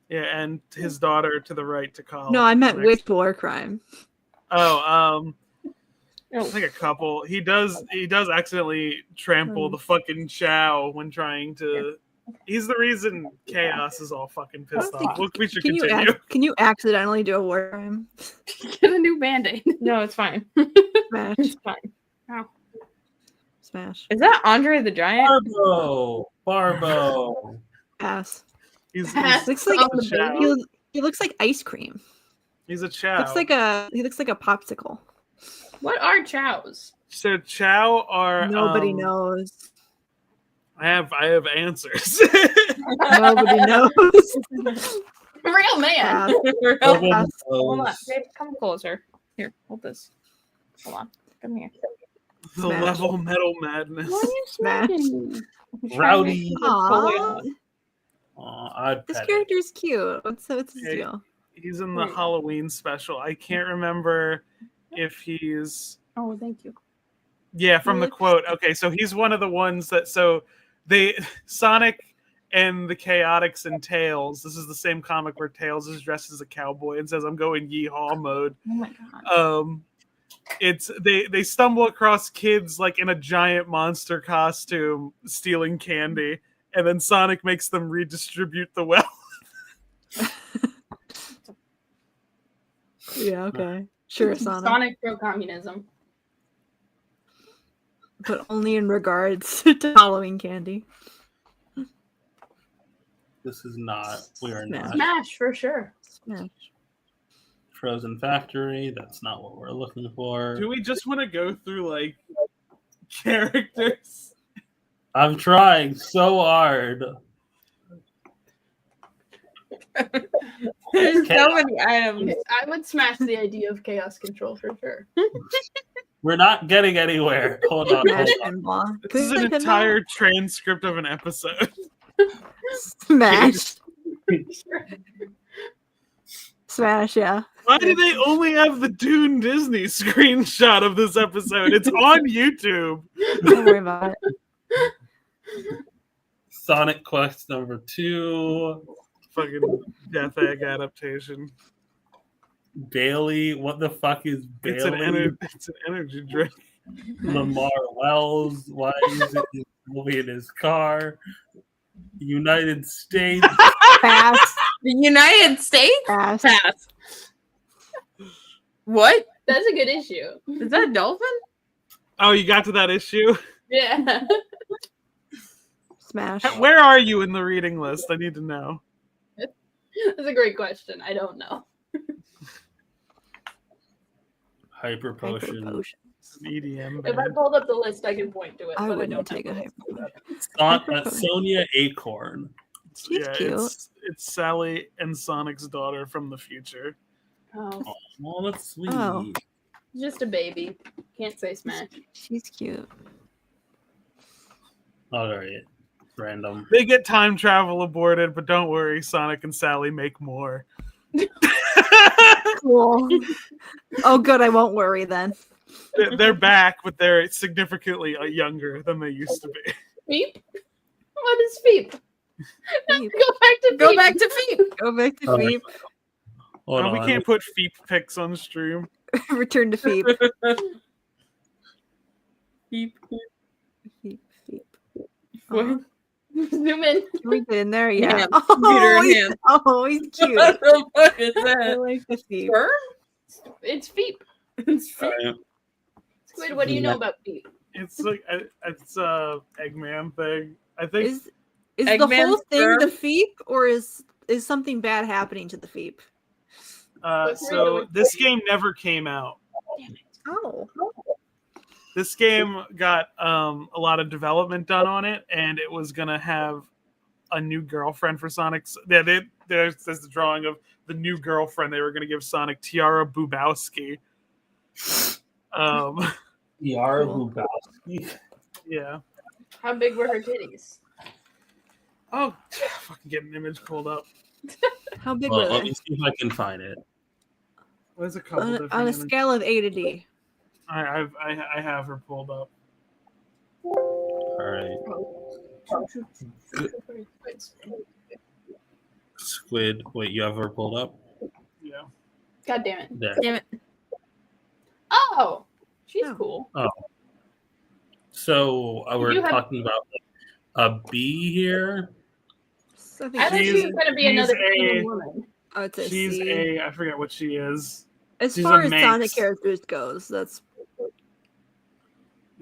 Speaker 8: Yeah, and his daughter to the right to call.
Speaker 6: No, I meant
Speaker 8: next.
Speaker 6: which war crime.
Speaker 8: Oh, I think a couple. He does accidentally trample the fucking Chow when trying to. He's the reason Chaos is all fucking pissed off. We should
Speaker 6: Can
Speaker 8: continue.
Speaker 6: can you accidentally do a war crime?
Speaker 3: Get a new band-aid.
Speaker 4: No, it's fine.
Speaker 6: Smash.
Speaker 4: It's fine.
Speaker 3: Ow.
Speaker 6: Smash.
Speaker 4: Is that Andre the Giant?
Speaker 5: Barbo.
Speaker 6: Pass.
Speaker 8: He's
Speaker 6: Looks like
Speaker 8: a Chow.
Speaker 6: he looks like ice cream.
Speaker 8: He's a Chow.
Speaker 6: He looks like a popsicle.
Speaker 3: What are chows?
Speaker 8: So Chow are
Speaker 6: Nobody knows.
Speaker 8: I have answers.
Speaker 6: Nobody knows.
Speaker 3: Real man.
Speaker 6: Pass.
Speaker 4: Hold on. Babe, come closer. Here, hold this. Hold on. Come here.
Speaker 8: The
Speaker 6: Smash.
Speaker 8: level metal madness.
Speaker 3: Why are you
Speaker 6: Smash.
Speaker 3: smacking?
Speaker 5: Rowdy.
Speaker 6: Aw,
Speaker 5: I'd
Speaker 6: this
Speaker 5: pet it.
Speaker 6: character's cute. What's his
Speaker 8: Hey.
Speaker 6: deal?
Speaker 8: He's in the Halloween special. I can't remember if he's
Speaker 3: Oh, thank you.
Speaker 8: yeah, from the quote. Okay, so he's one of the ones that Sonic and the Chaotix and Tails. This is the same comic where Tails is dressed as a cowboy and says, "I'm going yeehaw mode."
Speaker 3: Oh my god.
Speaker 8: It's they stumble across kids like in a giant monster costume stealing candy, and then Sonic makes them redistribute the wealth.
Speaker 6: Yeah, okay. Sure, Sonic.
Speaker 3: Sonic pro-communism.
Speaker 6: But only in regards to Halloween candy.
Speaker 5: This is not. We are not.
Speaker 3: Smash for sure.
Speaker 6: Smash.
Speaker 5: Frozen Factory. That's not what we're looking for.
Speaker 8: Do we just want to go through like characters?
Speaker 5: I'm trying so hard.
Speaker 4: There's so many items.
Speaker 3: I would smash the idea of chaos control for sure.
Speaker 5: We're not getting anywhere. Hold on.
Speaker 6: Smash
Speaker 5: Hold on.
Speaker 6: pinball.
Speaker 8: This is an entire transcript of an episode.
Speaker 6: Smash. Smash, yeah.
Speaker 8: Why do they only have the Dune Disney screenshot of this episode? It's on YouTube.
Speaker 6: Don't worry about it.
Speaker 5: Sonic Quest number 2.
Speaker 8: Fucking Death Egg adaptation.
Speaker 5: Bailey. What the fuck is Bailey?
Speaker 8: It's an energy drink.
Speaker 5: Lamar Wells. Why is it movie in his car? United States.
Speaker 6: Pass.
Speaker 4: The United States?
Speaker 6: Pass.
Speaker 4: Pass. What?
Speaker 3: That's a good issue.
Speaker 4: Is that a dolphin?
Speaker 8: Oh, you got to that issue?
Speaker 3: Yeah.
Speaker 6: Smash.
Speaker 8: Where are you in the reading list? I need to know.
Speaker 3: That's a great question. I don't know.
Speaker 5: Hyper Potion.
Speaker 8: EDM.
Speaker 3: If I pulled up the list, I can point to it.
Speaker 6: I
Speaker 3: but
Speaker 6: wouldn't
Speaker 3: don't
Speaker 6: take a
Speaker 3: have
Speaker 6: hyper.
Speaker 3: it.
Speaker 5: Sonia Acorn.
Speaker 6: She's cute.
Speaker 8: It's Sally and Sonic's daughter from the future.
Speaker 3: Oh,
Speaker 5: Oh, that's sweet.
Speaker 6: Oh.
Speaker 3: just a baby. Can't say smash.
Speaker 6: She's cute.
Speaker 5: All right. Random.
Speaker 8: They get time travel aborted, but don't worry, Sonic and Sally make more.
Speaker 6: Cool. Oh, good. I won't worry then.
Speaker 8: They're back, but they're significantly younger than they used to be.
Speaker 3: Feep? What is Feep?
Speaker 6: Feep.
Speaker 3: Go back to Feep.
Speaker 6: Go back to
Speaker 5: Oh,
Speaker 6: Feep.
Speaker 5: Hold
Speaker 8: We
Speaker 5: on.
Speaker 8: can't put Feep pics on stream.
Speaker 6: Return to Feep.
Speaker 4: Feep.
Speaker 6: Feep. Feep.
Speaker 4: What?
Speaker 3: Zoom in.
Speaker 6: Can we get in there? Yeah.
Speaker 4: Hand. Computer in
Speaker 6: he's,
Speaker 4: hand.
Speaker 6: oh, he's cute.
Speaker 4: What the fuck is
Speaker 6: I
Speaker 4: that?
Speaker 6: like the feet.
Speaker 4: Sperm?
Speaker 3: It's Feep. Squid, what do you know about Feep?
Speaker 8: It's like it's Eggman thing. I think
Speaker 6: Is the
Speaker 4: Eggman
Speaker 6: whole thing the
Speaker 4: sperm?
Speaker 6: feep, or is something bad happening to the feep?
Speaker 8: so. This game never came out.
Speaker 6: Oh.
Speaker 8: This game got a lot of development done on it, and it was gonna have a new girlfriend for Sonic. There's the drawing of the new girlfriend they were gonna give Sonic, Tiara Bubowski.
Speaker 10: Yara Bubowski.
Speaker 8: Yeah.
Speaker 3: How big were her titties?
Speaker 8: Oh, fucking get an image pulled up.
Speaker 6: How big
Speaker 10: Well,
Speaker 6: were
Speaker 10: let
Speaker 6: they?
Speaker 10: me see if I can find it.
Speaker 8: There's a couple different
Speaker 6: On a
Speaker 8: images.
Speaker 6: scale of A to D.
Speaker 8: I have her pulled up.
Speaker 10: All right. Squid. Wait, you have her pulled up?
Speaker 8: Yeah.
Speaker 3: God damn it.
Speaker 10: There.
Speaker 3: Damn it. Oh, she's
Speaker 6: Oh.
Speaker 3: cool.
Speaker 10: Oh. So we're
Speaker 3: You have-
Speaker 10: talking about a bee here.
Speaker 6: So I
Speaker 3: I
Speaker 6: think
Speaker 3: thought she was going to be
Speaker 8: she's
Speaker 3: another
Speaker 8: a-
Speaker 3: human woman.
Speaker 6: I would say
Speaker 8: She's
Speaker 6: C.
Speaker 8: I forget what she is.
Speaker 6: As
Speaker 8: she's
Speaker 6: far
Speaker 8: a
Speaker 6: as
Speaker 8: Manx.
Speaker 6: Sonic characters goes, that's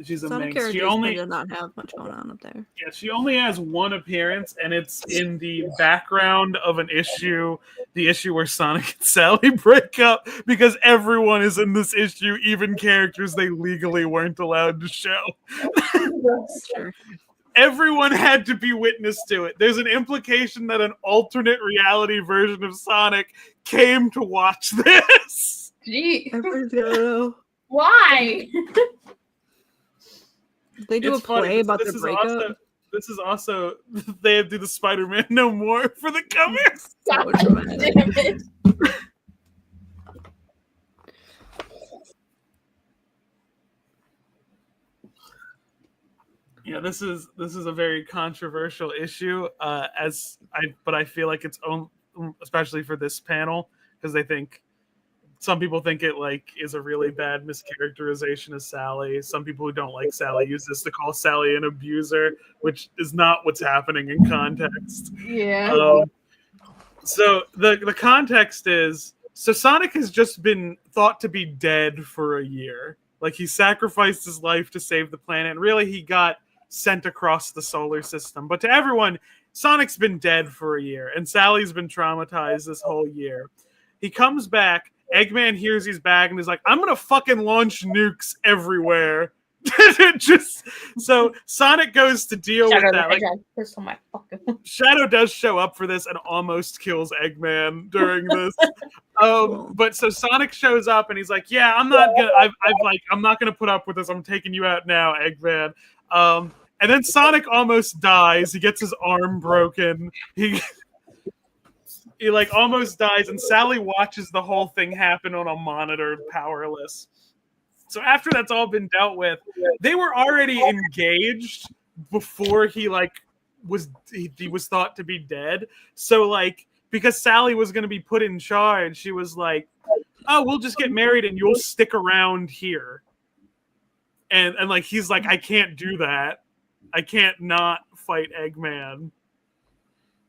Speaker 8: She's a
Speaker 6: Sonic
Speaker 8: Manx. She
Speaker 6: characters
Speaker 8: only
Speaker 6: does not have much going on up there.
Speaker 8: she only has one appearance, and it's in the background of an issue, the issue where Sonic and Sally break up, because everyone is in this issue, even characters they legally weren't allowed to show.
Speaker 6: Sure.
Speaker 8: Everyone had to be witness to it. There's an implication that an alternate reality version of Sonic came to watch this.
Speaker 3: Gee.
Speaker 6: Everyone's gonna know.
Speaker 3: Why?
Speaker 6: They do
Speaker 8: It's
Speaker 6: a
Speaker 8: funny,
Speaker 6: play about
Speaker 8: this
Speaker 6: their
Speaker 8: is
Speaker 6: breakup.
Speaker 8: also- This is also they do the Spider-Man No More for the comics.
Speaker 6: So dramatic.
Speaker 3: Damn it.
Speaker 8: Yeah, this is a very controversial issue. But I feel like it's especially for this panel, because they think some people think it like is a really bad mischaracterization of Sally. Some people who don't like Sally use this to call Sally an abuser, which is not what's happening in context.
Speaker 3: Yeah.
Speaker 8: So the context is, so Sonic has just been thought to be dead for a year. Like, he sacrificed his life to save the planet, and really he got sent across the solar system. But to everyone, Sonic's been dead for a year, and Sally's been traumatized this whole year. He comes back, Eggman hears he's back, and is like, I'm gonna fucking launch nukes everywhere. Just so Sonic goes to deal with that. Like, Shadow does show up for this and almost kills Eggman during this. But so Sonic shows up and he's like, "Yeah, I'm not gonna put up with this. I'm taking you out now, Eggman." And then Sonic almost dies. He gets his arm broken. He like almost dies, and Sally watches the whole thing happen on a monitor, powerless. So after that's all been dealt with, they were already engaged before he was thought to be dead. So like, because Sally was going to be put in charge, she was like, "Oh, we'll just get married and you'll stick around here." And like, he's like, "I can't do that. I can't not fight Eggman."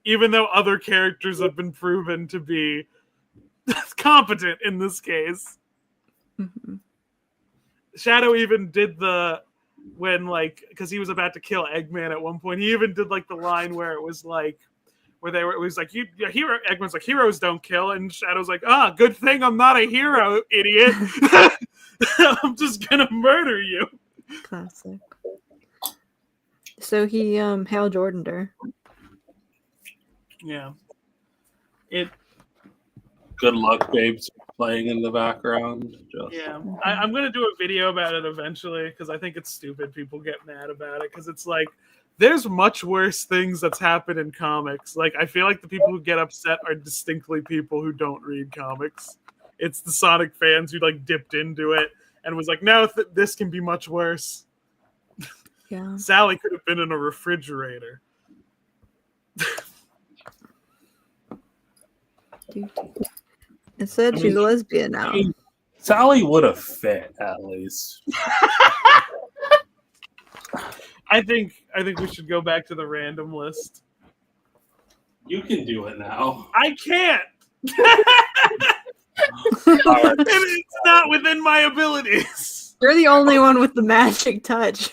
Speaker 8: Even though other characters have been proven to be competent in this case.
Speaker 6: Mm-hmm.
Speaker 8: Shadow even did because he was about to kill Eggman at one point, he even did like the line where it was like, Eggman's like, "Heroes don't kill," and Shadow's like, "Good thing I'm not a hero, idiot." "I'm just gonna murder you."
Speaker 6: Classic. So he Hal Jordaned her.
Speaker 8: Yeah.
Speaker 10: Good luck, babes, playing in the background.
Speaker 8: Yeah, I'm going to do a video about it eventually, because I think it's stupid people get mad about it, because it's like, there's much worse things that's happened in comics. Like, I feel like the people who get upset are distinctly people who don't read comics. It's the Sonic fans who like dipped into it and was like, "No, this can be much worse."
Speaker 6: Yeah.
Speaker 8: Sally could have been in a refrigerator.
Speaker 6: It said she's a lesbian now.
Speaker 10: Sally would have fit, at least.
Speaker 8: I think we should go back to the random list.
Speaker 5: You can do it now.
Speaker 8: I can't. And it's not within my abilities.
Speaker 6: You're the only one with the magic touch.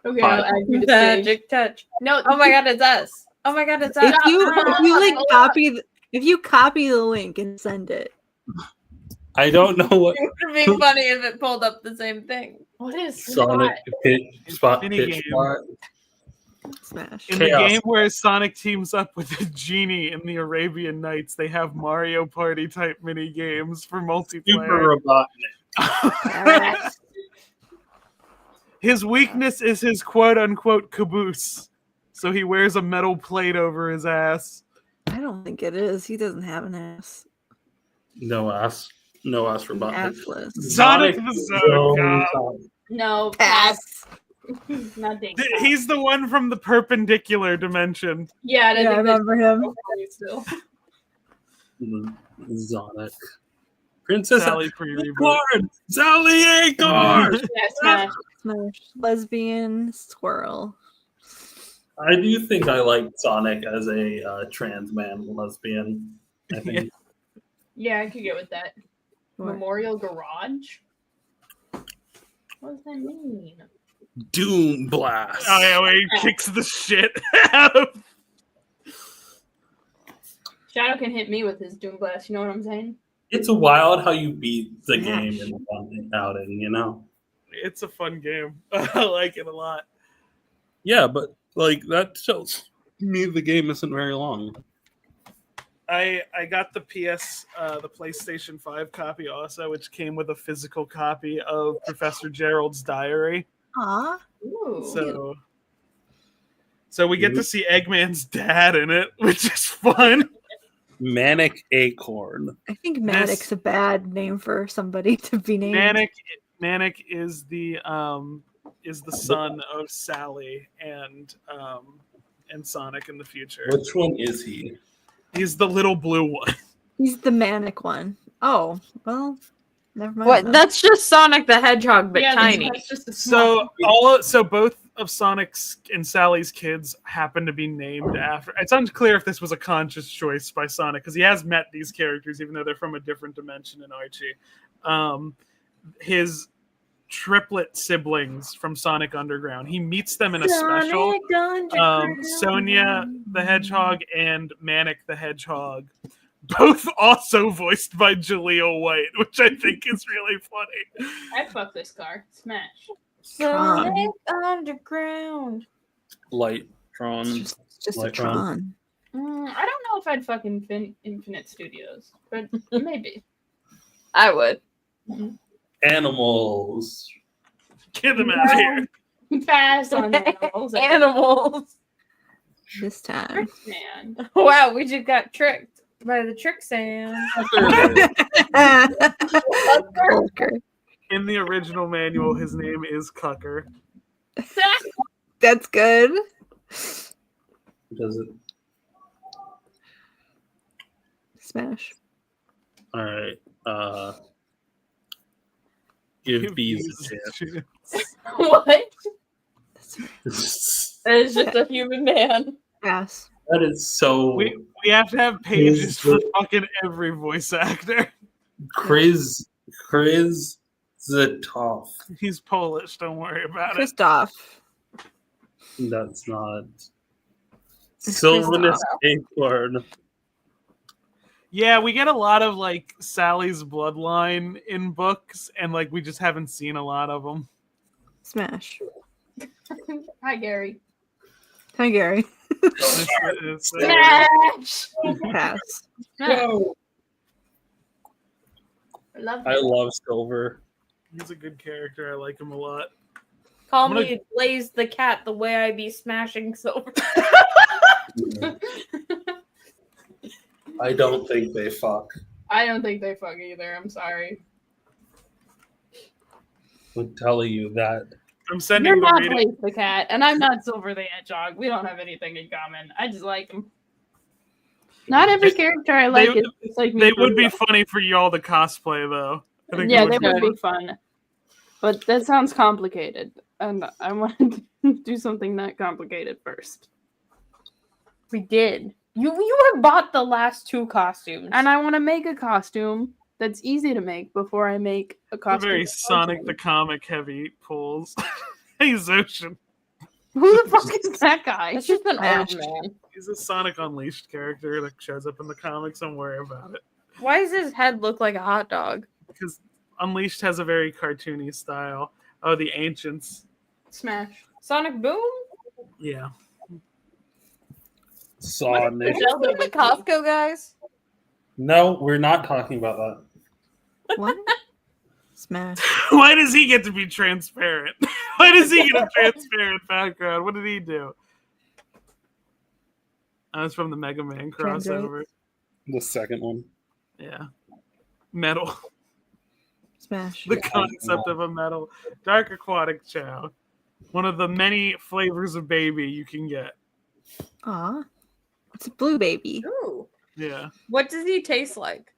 Speaker 3: Okay, I'll add you to stage.
Speaker 4: Magic touch.
Speaker 3: No,
Speaker 4: Oh my god, it's us. Oh my god, it's us.
Speaker 6: If you copy the link and send it.
Speaker 5: I don't know what
Speaker 4: It would be funny if it pulled up the same thing.
Speaker 3: What is
Speaker 5: Sonic spot
Speaker 8: Mini
Speaker 5: pitch
Speaker 8: game.
Speaker 5: spot.
Speaker 6: Smash.
Speaker 8: In
Speaker 5: Chaos.
Speaker 8: the game where Sonic teams up with a genie in the Arabian Nights, they have Mario Party type mini games for multiplayer.
Speaker 5: Super Robotnik.
Speaker 8: His weakness is his quote unquote caboose. So he wears a metal plate over his ass.
Speaker 6: I don't think it is. He doesn't have an ass.
Speaker 5: No ass. No ass Robotnik.
Speaker 6: Assless.
Speaker 8: Sonic the Zone God.
Speaker 3: No,
Speaker 6: Pass.
Speaker 3: Not Daystar.
Speaker 8: He's the one from the perpendicular dimension.
Speaker 3: Yeah, and I
Speaker 6: Yeah, I
Speaker 3: think that's
Speaker 6: remember him.
Speaker 3: still.
Speaker 5: Sonic. Princess
Speaker 8: Sally pre-reboot.
Speaker 5: Acorn! Sally Acorn!
Speaker 3: Yeah, Smash.
Speaker 6: Smash. Lesbian squirrel.
Speaker 5: I do think I like Sonic as a trans man lesbian. I think.
Speaker 3: Yeah, I could get with that.
Speaker 6: What?
Speaker 3: Memorial Garage? What does that mean?
Speaker 5: Doom Blast.
Speaker 8: Oh yeah, where he kicks the shit out of.
Speaker 3: Shadow can hit me with his Doom Blast, you know what I'm saying?
Speaker 5: It's wild how you beat the
Speaker 6: Smash.
Speaker 5: game in one outing, you know?
Speaker 8: It's a fun game. I like it a lot.
Speaker 5: Yeah, but like that shows me the game isn't very long.
Speaker 8: I got the the PlayStation 5 copy also, which came with a physical copy of Professor Gerald's diary.
Speaker 6: Aw.
Speaker 3: Ooh.
Speaker 8: So we get to see Eggman's dad in it, which is fun.
Speaker 5: Manic Acorn.
Speaker 6: I think Maddox's a bad name for somebody to be named.
Speaker 8: Manic is the son of Sally and Sonic in the future.
Speaker 5: Which one is he?
Speaker 8: He's the little blue one.
Speaker 6: He's the manic one. Oh, well, never mind.
Speaker 4: What?
Speaker 6: then.
Speaker 4: That's just Sonic the Hedgehog, but
Speaker 3: Yeah,
Speaker 4: tiny.
Speaker 3: that's just a small
Speaker 8: So both of Sonic's and Sally's kids happen to be named after. It's unclear if this was a conscious choice by Sonic because he has met these characters even though they're from a different dimension in Archie. His triplet siblings from Sonic Underground. He meets them in a special. Sonia the Hedgehog and Manic the Hedgehog, both also voiced by Jaleel White, which I think is really funny.
Speaker 3: I fuck this car. Smash.
Speaker 4: Sonic Underground.
Speaker 5: Lightron.
Speaker 6: It's just a
Speaker 5: Like
Speaker 6: Tron.
Speaker 3: I don't know if I'd fuck Infinite Studios, but maybe.
Speaker 4: I would.
Speaker 5: Animals.
Speaker 8: Get them out of here.
Speaker 3: Fast on animals.
Speaker 4: Animals.
Speaker 6: This time.
Speaker 3: Man.
Speaker 4: Wow, we just got tricked by the trick sound.
Speaker 6: Vulgar.
Speaker 8: In the original manual, his name is Cucker.
Speaker 6: That's good.
Speaker 5: Does it?
Speaker 6: Smash.
Speaker 5: All right. Give bees a chance.
Speaker 4: What?
Speaker 6: That's
Speaker 4: That is just a human man.
Speaker 6: Yes.
Speaker 5: That is so.
Speaker 8: We have to have pages for fucking every voice actor.
Speaker 5: Chris Zatoff.
Speaker 8: He's Polish. Don't worry about it.
Speaker 6: Christoph.
Speaker 5: That's not.
Speaker 6: It's
Speaker 5: Sylvanus Acorn.
Speaker 8: Yeah, we get a lot of like Sally's bloodline in books, and like we just haven't seen a lot of them.
Speaker 6: Smash.
Speaker 3: Hi, Gary.
Speaker 6: Hi, Gary.
Speaker 3: Smash.
Speaker 6: Pass.
Speaker 5: No. I love Silver.
Speaker 8: He's a good character. I like him a lot.
Speaker 4: Call
Speaker 8: I'm gonna-
Speaker 4: me Blaze the Cat the way I be smashing Silver.
Speaker 5: I don't think they fuck.
Speaker 3: I don't think they fuck either. I'm sorry.
Speaker 5: I'm telling you that.
Speaker 8: I'm sending
Speaker 3: You're
Speaker 8: the
Speaker 3: not
Speaker 8: reading.
Speaker 3: Blaze the Cat, and I'm not Silver the Hedgehog. We don't have anything in common. I just like him. Not every character I like
Speaker 8: They-
Speaker 3: is like me.
Speaker 8: They would be funny for y'all to cosplay, though. I think
Speaker 3: Yeah,
Speaker 8: it
Speaker 3: they
Speaker 8: would
Speaker 3: would be fun. But that sounds complicated. And I wanted to do something not complicated first.
Speaker 11: We did. You have bought the last 2 costumes.
Speaker 3: And I want to make a costume that's easy to make before I make a
Speaker 8: It's a
Speaker 3: costume.
Speaker 8: very
Speaker 3: that's
Speaker 8: Sonic
Speaker 3: hard
Speaker 8: the
Speaker 3: to
Speaker 8: Comic heavy pulls. He's Ocean.
Speaker 3: make. Who the fuck is that guy?
Speaker 11: It's just an old
Speaker 6: Smash.
Speaker 11: man.
Speaker 8: He's a Sonic Unleashed character that shows up in the comics. Don't worry about it.
Speaker 11: Why does his head look like a hot dog?
Speaker 8: Because Unleashed has a very cartoony style. Oh, the Ancients.
Speaker 3: Smash.
Speaker 11: Sonic Boom?
Speaker 8: Yeah.
Speaker 10: Sonic.
Speaker 11: Zelda with Costco guys?
Speaker 10: No, we're not talking about that.
Speaker 6: What? Smash.
Speaker 8: Why does he get to be transparent? Why does he get a transparent background? What did he do? That was from the Mega Man crossover.
Speaker 10: The second one.
Speaker 8: Yeah. Metal.
Speaker 6: Smash.
Speaker 8: The concept of a metal. Dark Aquatic Chow. One of the many flavors of baby you can get.
Speaker 6: Aw. It's a blue baby.
Speaker 11: Ooh.
Speaker 8: Yeah.
Speaker 11: What does he taste like?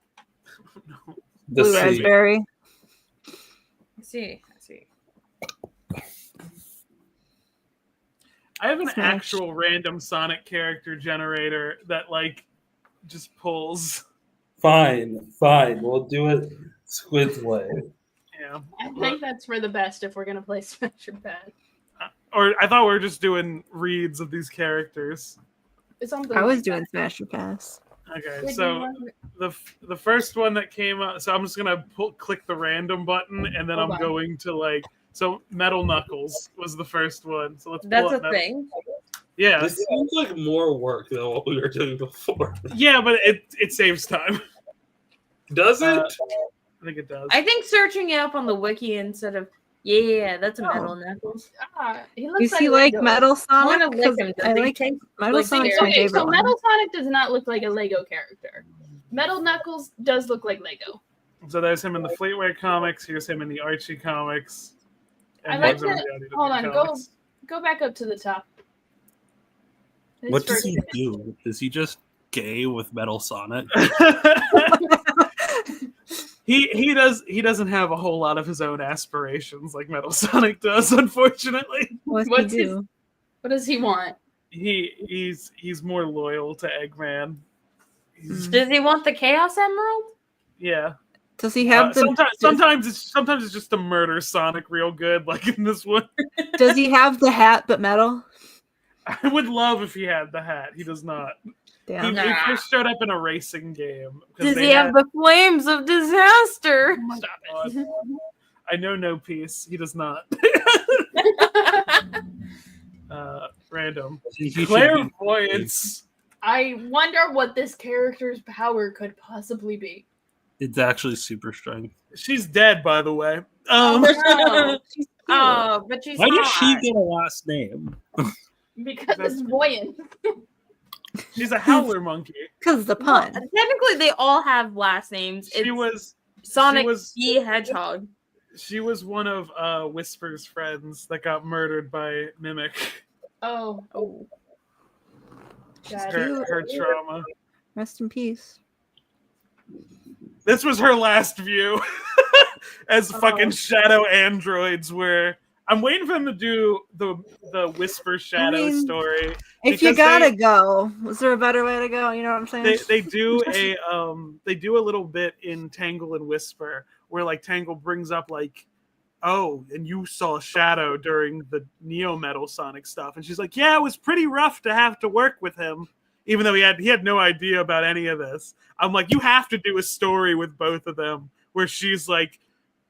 Speaker 10: The
Speaker 6: Blue
Speaker 10: sea.
Speaker 6: raspberry.
Speaker 11: I see.
Speaker 8: I have an
Speaker 6: Smash.
Speaker 8: actual random Sonic character generator that like just pulls.
Speaker 10: Fine. We'll do it Squid's way.
Speaker 8: Yeah.
Speaker 3: I think that's for the best if we're gonna play Smash or Pass.
Speaker 8: Or I thought we were just doing reads of these characters.
Speaker 3: It's something
Speaker 6: I was
Speaker 3: like
Speaker 6: doing
Speaker 3: that.
Speaker 6: Smash or Pass.
Speaker 8: Okay,
Speaker 3: Did
Speaker 8: so
Speaker 3: you want-
Speaker 8: the first one that came up. So I'm just gonna click the random button, and then
Speaker 3: Hold
Speaker 8: I'm
Speaker 3: on.
Speaker 8: going to like. So Metal Knuckles was the first one. So let's. Pull
Speaker 11: That's
Speaker 8: up
Speaker 11: a
Speaker 8: Metal-
Speaker 11: thing.
Speaker 8: Yeah,
Speaker 10: This seems like more work than what we were doing before.
Speaker 8: yeah, but it saves time.
Speaker 10: Does it?
Speaker 8: I think it does.
Speaker 11: I think searching it up on the wiki instead of that's a Metal Knuckles.
Speaker 3: He looks
Speaker 6: You see, like
Speaker 3: Lego.
Speaker 6: Metal
Speaker 11: I
Speaker 6: Sonic?
Speaker 11: want to lick him.
Speaker 6: I
Speaker 11: Does he
Speaker 6: like
Speaker 11: taste
Speaker 6: Metal
Speaker 11: like
Speaker 6: Sonic's
Speaker 11: Lego?
Speaker 6: my
Speaker 3: Okay,
Speaker 6: favorite
Speaker 3: so
Speaker 6: one.
Speaker 3: Metal Sonic does not look like a Lego character. Metal Knuckles does look like Lego.
Speaker 8: So there's him in the Fleetway comics. Here's him in the Archie comics.
Speaker 3: I
Speaker 8: And
Speaker 3: like
Speaker 8: here's
Speaker 3: that.
Speaker 8: everybody in the
Speaker 3: Hold on,
Speaker 8: comics.
Speaker 3: go back up to the top. His
Speaker 5: What does
Speaker 3: first
Speaker 5: he
Speaker 3: image.
Speaker 5: do? Is he just gay with Metal Sonic?
Speaker 8: He doesn't have a whole lot of his own aspirations like Metal Sonic does, unfortunately.
Speaker 6: What's
Speaker 3: What's
Speaker 6: he
Speaker 3: his-
Speaker 6: do?
Speaker 3: What does he want?
Speaker 8: He's more loyal to Eggman.
Speaker 11: Does he want the Chaos Emerald?
Speaker 8: Yeah.
Speaker 6: Does he have the?
Speaker 8: Sometimes it's just to murder Sonic real good, like in this one.
Speaker 6: Does he have the hat but metal?
Speaker 8: I would love if he had the hat. He does not.
Speaker 6: Damn.
Speaker 8: He first showed up in a racing game. 'cause
Speaker 11: Does
Speaker 8: they
Speaker 11: he have
Speaker 8: had-
Speaker 11: the flames of disaster?
Speaker 8: Stop it. I know no peace. He does not. Random.
Speaker 5: He should be-
Speaker 8: Clairvoyance.
Speaker 3: I wonder what this character's power could possibly be.
Speaker 5: It's actually super strength.
Speaker 8: She's dead, by the way.
Speaker 3: No, she's cute.
Speaker 11: Oh, but she's
Speaker 5: Why does she
Speaker 11: hot.
Speaker 5: get a last name?
Speaker 3: Because it's buoyant.
Speaker 8: She's a howler monkey.
Speaker 6: Because the pun.
Speaker 11: Technically, they all have last names.
Speaker 8: She was
Speaker 11: Sonic
Speaker 8: she was-
Speaker 11: the Hedgehog.
Speaker 8: She was one of Whisper's friends that got murdered by Mimic.
Speaker 3: Oh. God.
Speaker 8: Her trauma.
Speaker 6: Rest in peace.
Speaker 8: This was her last view as
Speaker 3: Oh.
Speaker 8: fucking shadow androids were. I'm waiting for them to do the Whisper Shadow
Speaker 6: mean,
Speaker 8: story.
Speaker 6: If you
Speaker 8: because
Speaker 6: gotta go, was there a better way to go? You know what I'm saying?
Speaker 8: they do a little bit in Tangle and Whisper where like Tangle brings up like, oh, and you saw Shadow during the Neo Metal Sonic stuff, and she's like, yeah, it was pretty rough to have to work with him, even though he had no idea about any of this. I'm like, you have to do a story with both of them where she's like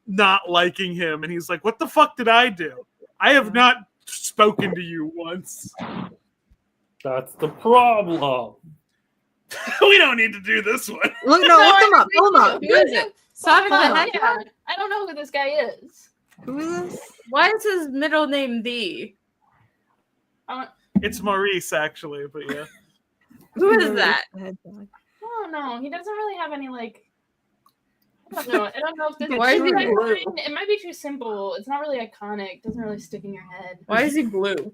Speaker 8: not liking him, and he's like, what the fuck did I do? I have not spoken to you once.
Speaker 10: That's the problem.
Speaker 8: We don't need to do this one.
Speaker 6: Look him up. Hold on.
Speaker 11: Who is it? Sonic the
Speaker 3: Hold on,
Speaker 11: Hedgehog?
Speaker 3: yeah. I don't know who this guy is.
Speaker 6: Who is this?
Speaker 11: Why is his middle name The?
Speaker 8: It's Maurice, actually, but yeah.
Speaker 11: Who is that?
Speaker 3: Oh no, he doesn't really have any like. I don't know. I don't know if this.
Speaker 11: Why is he
Speaker 3: it
Speaker 11: blue?
Speaker 3: it might be too simple. It's not really iconic. Doesn't really stick in your head.
Speaker 11: Why is he blue?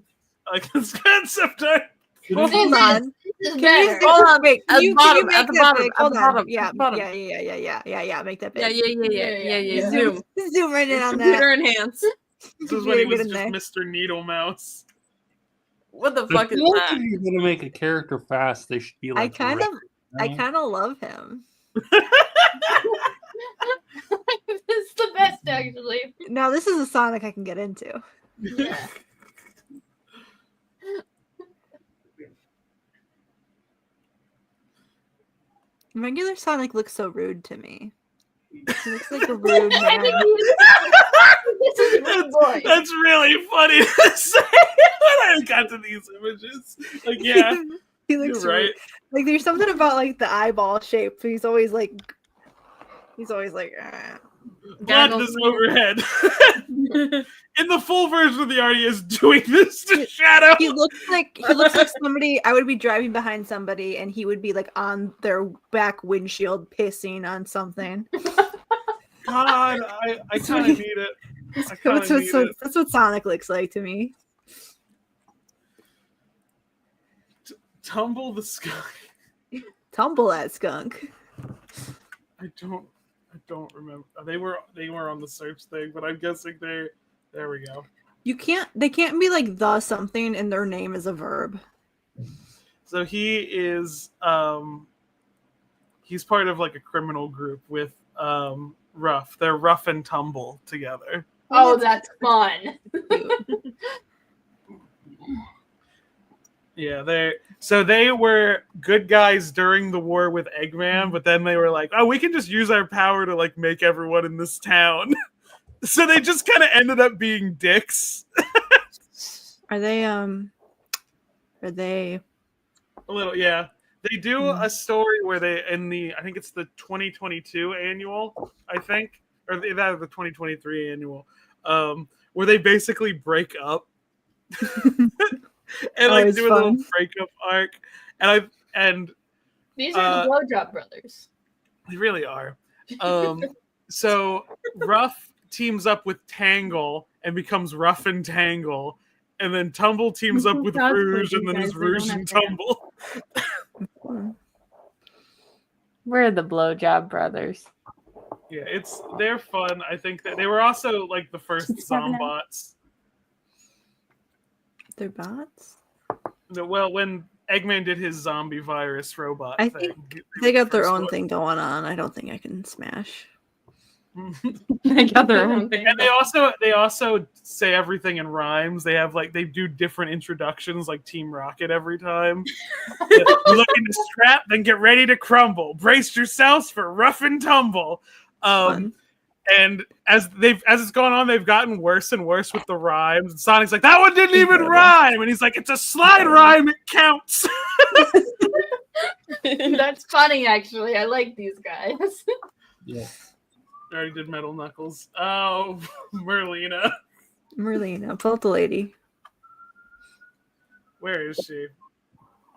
Speaker 8: Like this concept art.
Speaker 6: Well, hold on.
Speaker 3: This is
Speaker 6: Can you
Speaker 3: better.
Speaker 6: see?
Speaker 11: Hold on.
Speaker 6: Wait,
Speaker 11: At the bottom,
Speaker 6: make
Speaker 11: at the
Speaker 6: that
Speaker 11: bottom,
Speaker 6: big?
Speaker 11: at
Speaker 6: Hold
Speaker 11: the
Speaker 6: on.
Speaker 11: bottom,
Speaker 6: Yeah,
Speaker 11: at the bottom.
Speaker 6: yeah. Make that big.
Speaker 11: Yeah. Zoom.
Speaker 6: Zoom right in on that.
Speaker 11: Computer enhanced.
Speaker 8: This is when he
Speaker 6: Get
Speaker 8: was
Speaker 6: in
Speaker 8: just
Speaker 6: there.
Speaker 8: Mr. Needle Mouse.
Speaker 4: What the
Speaker 10: I
Speaker 4: fuck is
Speaker 10: feel like
Speaker 4: that?
Speaker 10: if you're gonna make a character fast, they should be
Speaker 6: I
Speaker 10: like.
Speaker 6: kind
Speaker 10: red,
Speaker 6: of
Speaker 10: you know?
Speaker 6: love him.
Speaker 3: It's the best, actually.
Speaker 6: Now this is a Sonic I can get into.
Speaker 3: Yeah.
Speaker 6: Regular Sonic looks so rude to me. He looks like a rude man.
Speaker 3: This is rude boy.
Speaker 8: That's really funny to say when I got to these images. Like, yeah,
Speaker 6: He looks
Speaker 8: you're right.
Speaker 6: rude. Like there's something about like the eyeball shape. He's always like "Ah."
Speaker 8: Blackness overhead. In the full version of the art, he is doing this to Shadow.
Speaker 6: He looks like somebody I would be driving behind somebody and he would be like on their back windshield pissing on something.
Speaker 8: God, I kind of need it. I kind of need it.
Speaker 6: That's what Sonic looks like to me.
Speaker 8: Tumble the skunk.
Speaker 6: Tumble that skunk.
Speaker 8: I don't remember. They were on the search thing, but I'm guessing there we go.
Speaker 6: They can't be like the something and their name is a verb.
Speaker 8: So he is he's part of like a criminal group with Ruff. They're Ruff and Tumble together.
Speaker 3: Oh, that's fun.
Speaker 8: Yeah, they were good guys during the war with Eggman, but then they were like, "Oh, we can just use our power to like make everyone in this town." So they just kind of ended up being dicks.
Speaker 6: Are they
Speaker 8: A little, yeah. They do a story where they I think it's the 2022 annual, I think, or the 2023 annual, where they basically break up. And like do a little breakup arc, and
Speaker 3: these are the blowjob brothers.
Speaker 8: They really are. So Ruff teams up with Tangle and becomes Ruff and Tangle, and then Tumble teams up with Rouge, and then is Rouge and Tumble.
Speaker 11: We're the blowjob brothers.
Speaker 8: Yeah, they're fun. I think that they were also like the first Zombots.
Speaker 6: They're bots?
Speaker 8: Well, when Eggman did his zombie virus robot
Speaker 6: I
Speaker 8: thing,
Speaker 6: think they got their own thing going on. I don't think I can smash.
Speaker 11: They got their own thing.
Speaker 8: And they also say everything in rhymes. They have they do different introductions like Team Rocket every time. You looking to scrap, then get ready to crumble. Brace yourselves for rough and tumble. And as it's gone on, they've gotten worse and worse with the rhymes. And Sonic's like, that one didn't even rhyme. And he's like, it's a slide rhyme, it counts.
Speaker 3: That's funny, actually. I like these guys.
Speaker 10: Yeah.
Speaker 8: I already did Metal Knuckles. Oh, Merlina.
Speaker 6: Pull up the lady.
Speaker 8: Where is she?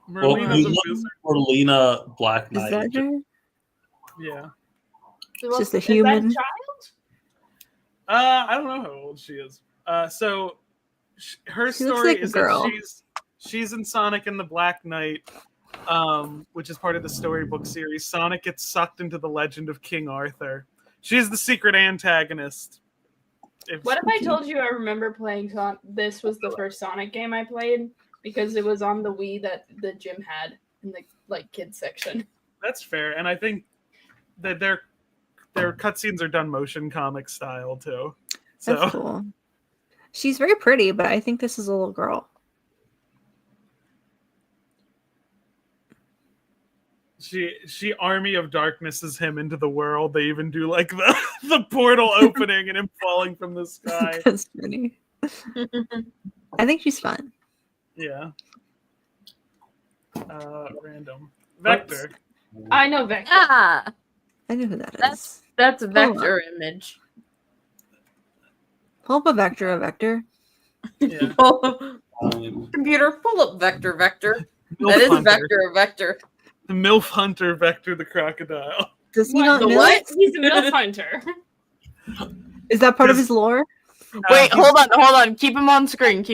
Speaker 10: Well,
Speaker 8: Merlina's a wizard.
Speaker 10: Merlina Black
Speaker 6: Is
Speaker 10: Knight.
Speaker 6: that her?
Speaker 8: Yeah.
Speaker 6: It's just a human.
Speaker 3: Is that a child?
Speaker 8: I don't know how old she is. So her
Speaker 6: She looks
Speaker 8: story
Speaker 6: like a
Speaker 8: is
Speaker 6: girl.
Speaker 8: that she's in Sonic and the Black Knight, which is part of the storybook series. Sonic gets sucked into the legend of King Arthur. She's the secret antagonist.
Speaker 3: What if I told you I remember playing this was the first Sonic game I played because it was on the Wii that the gym had in the kids section.
Speaker 8: That's fair, and I think that their cutscenes are done motion comic style too. So
Speaker 6: That's cool. She's very pretty, but I think this is a little girl.
Speaker 8: she Army of Darknesses him into the world. They even do like the portal opening and him falling from the sky.
Speaker 6: That's pretty. I think she's fun.
Speaker 8: Yeah. Random. Vector.
Speaker 3: I know Vector.
Speaker 11: Ah,
Speaker 6: I know who that is.
Speaker 11: that's a vector image.
Speaker 6: Pull up a vector.
Speaker 8: Yeah.
Speaker 4: Computer, pull up Vector.
Speaker 8: Milf
Speaker 4: That is
Speaker 8: Hunter.
Speaker 4: Vector.
Speaker 8: The MILF Hunter Vector the crocodile.
Speaker 6: Does he not
Speaker 4: The
Speaker 6: know?
Speaker 4: what?
Speaker 3: He's a MILF hunter.
Speaker 6: Is that part of his lore?
Speaker 11: Wait, hold on. Keep him on screen.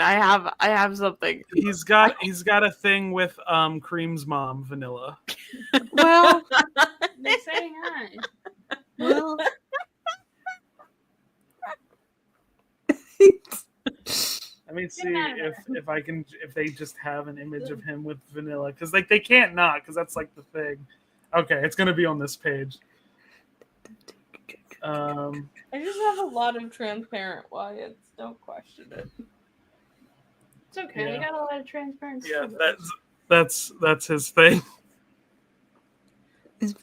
Speaker 11: I have something.
Speaker 8: He's got a thing with Cream's mom, Vanilla.
Speaker 6: Well,
Speaker 3: They say hi.
Speaker 6: well.
Speaker 8: Let me see if they just have an image of him with vanilla, because like they can't not, because that's like the thing. Okay, it's gonna be on this page.
Speaker 4: I just have a lot of transparent Wyatts. Don't question it.
Speaker 3: It's okay. We
Speaker 8: Yeah.
Speaker 3: got a lot of transparency.
Speaker 8: Yeah, that's his thing.
Speaker 6: Is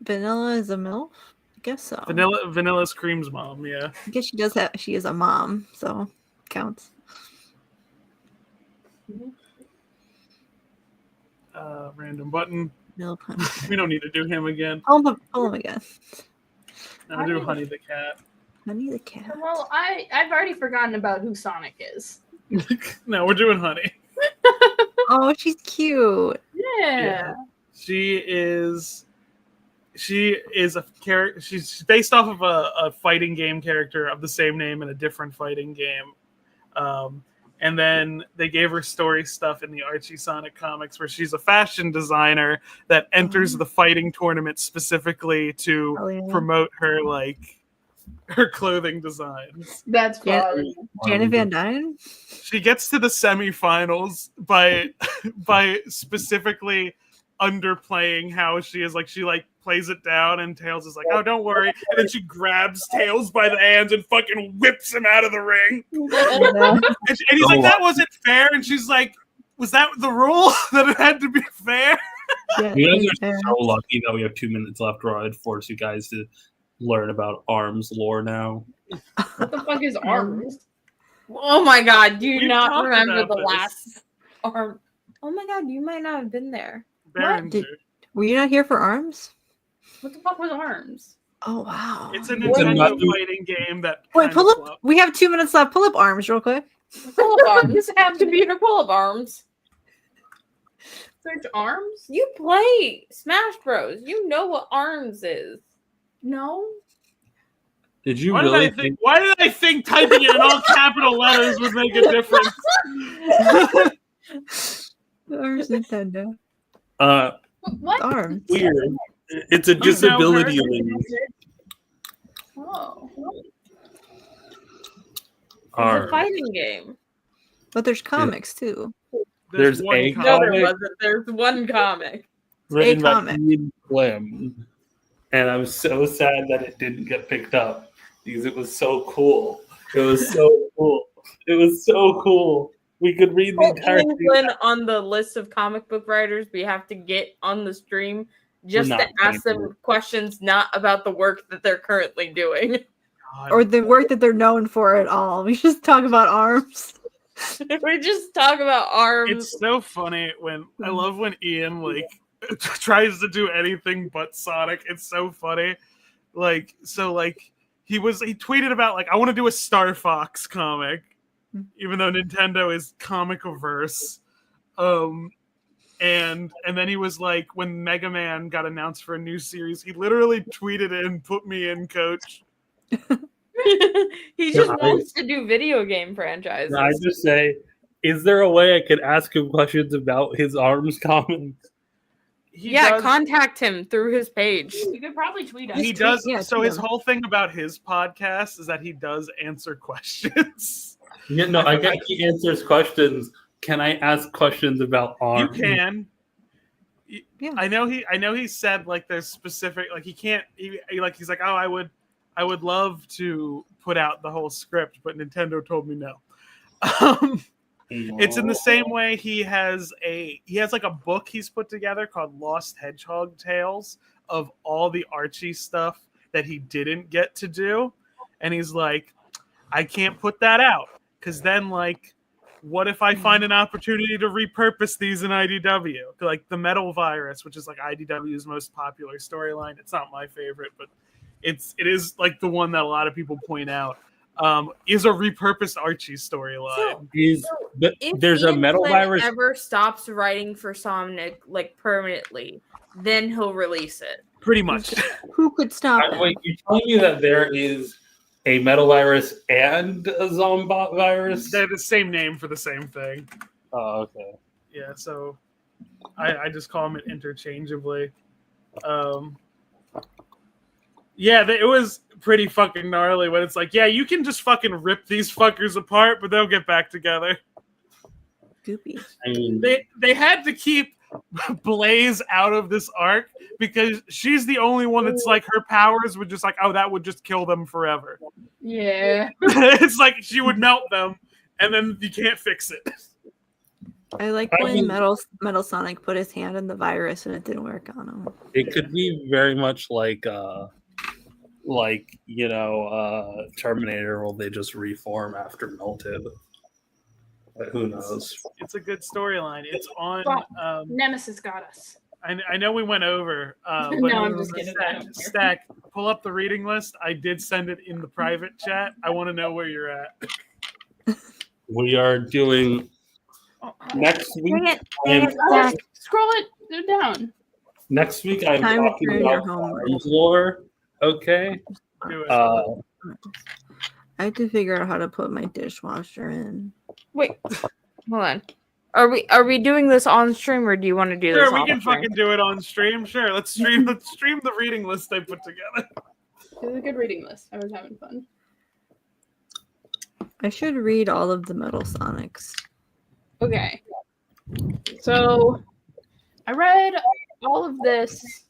Speaker 6: Vanilla is a MILF? I guess so.
Speaker 8: Vanilla Scream's mom. Yeah.
Speaker 6: I guess she does have. She is a mom, so counts.
Speaker 8: Random button.
Speaker 6: Milk
Speaker 8: We don't need to do him again.
Speaker 6: Pull him again.
Speaker 8: I'll do Honey the cat.
Speaker 6: Honey the cat.
Speaker 3: Well, I've already forgotten about who Sonic is.
Speaker 8: No, we're doing Honey.
Speaker 6: Oh, she's cute.
Speaker 3: Yeah.
Speaker 8: She is a character. She's based off of a fighting game character of the same name in a different fighting game. And then they gave her story stuff in the Archie Sonic comics where she's a fashion designer that enters the fighting tournament specifically to promote her her clothing designs.
Speaker 3: That's fun.
Speaker 6: Janet Van Dyne?
Speaker 8: She gets to the semifinals by specifically underplaying how she is she plays it down, and Tails is like, oh, don't worry, and then she grabs Tails by the hands and fucking whips him out of the ring. And he's like, that wasn't fair, and she's like, was that the rule that it had to be fair?
Speaker 10: You guys are so lucky that we have 2 minutes left, or I'd force you guys to learn about ARMS lore now.
Speaker 3: What the fuck is ARMS?
Speaker 4: Oh my god, do you
Speaker 8: We've
Speaker 4: not
Speaker 8: talked
Speaker 4: remember
Speaker 8: about
Speaker 4: the
Speaker 8: this.
Speaker 4: last arm? Oh my god, you might not have been there.
Speaker 6: Were you not here for ARMS?
Speaker 3: What the fuck was ARMS?
Speaker 6: Oh wow!
Speaker 8: It's a Nintendo fighting game that.
Speaker 6: Wait, pull up. We have 2 minutes left. Pull up ARMS real quick.
Speaker 4: Pull-up arms have to be in a pull-up arms.
Speaker 3: Search ARMS?
Speaker 4: You play Smash Bros. You know what ARMS is.
Speaker 3: No.
Speaker 10: Did you
Speaker 8: Why
Speaker 10: really
Speaker 8: why did I think typing it in all capital letters would make a difference?
Speaker 6: ARMS Nintendo.
Speaker 3: What?
Speaker 6: ARMS.
Speaker 10: Weird. It's a disability link.
Speaker 3: Oh.
Speaker 4: It's a fighting game.
Speaker 6: But there's comics too.
Speaker 10: There's a
Speaker 4: No, there
Speaker 10: comic
Speaker 4: wasn't. There's one comic.
Speaker 10: written by
Speaker 6: comic.
Speaker 10: Ian Clem, and I'm so sad that it didn't get picked up because it was so cool. It was so cool. It was so cool. We could read the entire
Speaker 4: Ian
Speaker 10: thing.
Speaker 4: Flynn on the list of comic book writers we have to get on the stream just
Speaker 10: We're
Speaker 4: to
Speaker 10: not
Speaker 4: ask
Speaker 10: going
Speaker 4: them questions not about the work that they're currently doing.
Speaker 6: Or the work that they're known for at all. We just talk about ARMS.
Speaker 4: We just talk about arms.
Speaker 8: It's so funny when I love when Ian tries to do anything but Sonic. It's so funny. He tweeted about I want to do a Star Fox comic, even though Nintendo is comic-averse. And then he was like, when Mega Man got announced for a new series, he literally tweeted in, "Put me in, coach."
Speaker 4: He just wants to do video game franchises.
Speaker 10: I just say, is there a way I could ask him questions about his ARMS comics?
Speaker 4: Contact him through his page.
Speaker 3: You could probably tweet us.
Speaker 8: He does. So his whole thing about his podcast is that he does answer questions.
Speaker 10: Yeah, no, I get he answers questions. Can I ask questions about ARMS?
Speaker 8: You can. Yeah. I know he said there's specific he can't he's like, oh, I would love to put out the whole script, but Nintendo told me no. It's in the same way he has a book he's put together called Lost Hedgehog Tales of all the Archie stuff that he didn't get to do, and he's like, I can't put that out because then what if I find an opportunity to repurpose these in IDW? Like the Metal Virus, which is IDW's most popular storyline. It's not my favorite, but it is the one that a lot of people point out. Is a repurposed Archie storyline.
Speaker 4: If
Speaker 10: there's a
Speaker 4: Ian
Speaker 10: Metal
Speaker 4: Flynn
Speaker 10: Virus
Speaker 4: ever stops writing for Somnic permanently, then he'll release it.
Speaker 8: Pretty much.
Speaker 6: Who could stop him?
Speaker 10: Wait, you telling me that there is a Metal Virus and a Zombot virus?
Speaker 8: They're the same name for the same thing.
Speaker 10: Oh, okay.
Speaker 8: Yeah, so I just call them it interchangeably. Yeah, it was pretty fucking gnarly when it's like, yeah, you can just fucking rip these fuckers apart, but they'll get back together.
Speaker 6: Goopy.
Speaker 10: I mean,
Speaker 8: They had to keep Blaze out of this arc because she's the only one that's like her powers would just like, oh, that would just kill them forever.
Speaker 3: Yeah.
Speaker 8: It's like she would melt them and then you can't fix it.
Speaker 6: I like when Metal Sonic put his hand in the virus and it didn't work on him.
Speaker 10: it could be very much like Terminator, will they just reform after melted? But who knows?
Speaker 8: It's a good storyline. It's on.
Speaker 3: Nemesis got us.
Speaker 8: I know we went over. But
Speaker 3: No, I'm just kidding. I don't care.
Speaker 8: Stack, pull up the reading list. I did send it in the private chat. I want to know where you're at.
Speaker 10: We are doing next week.
Speaker 3: Scroll it down.
Speaker 10: Next week, I'm
Speaker 6: Time to
Speaker 10: talking
Speaker 6: turn your
Speaker 10: about
Speaker 6: home.
Speaker 10: Arms lore. Okay.
Speaker 8: Do it.
Speaker 6: I have to figure out how to put my dishwasher in.
Speaker 11: Wait, hold on. Are we doing this on stream or do you want to do this?
Speaker 8: Sure, we
Speaker 11: off
Speaker 8: can
Speaker 11: stream?
Speaker 8: fucking do it on stream. Sure, let's stream the reading list I put together.
Speaker 3: It was a good reading list. I was having fun.
Speaker 6: I should read all of the Metal Sonics.
Speaker 3: Okay. So I read all of this,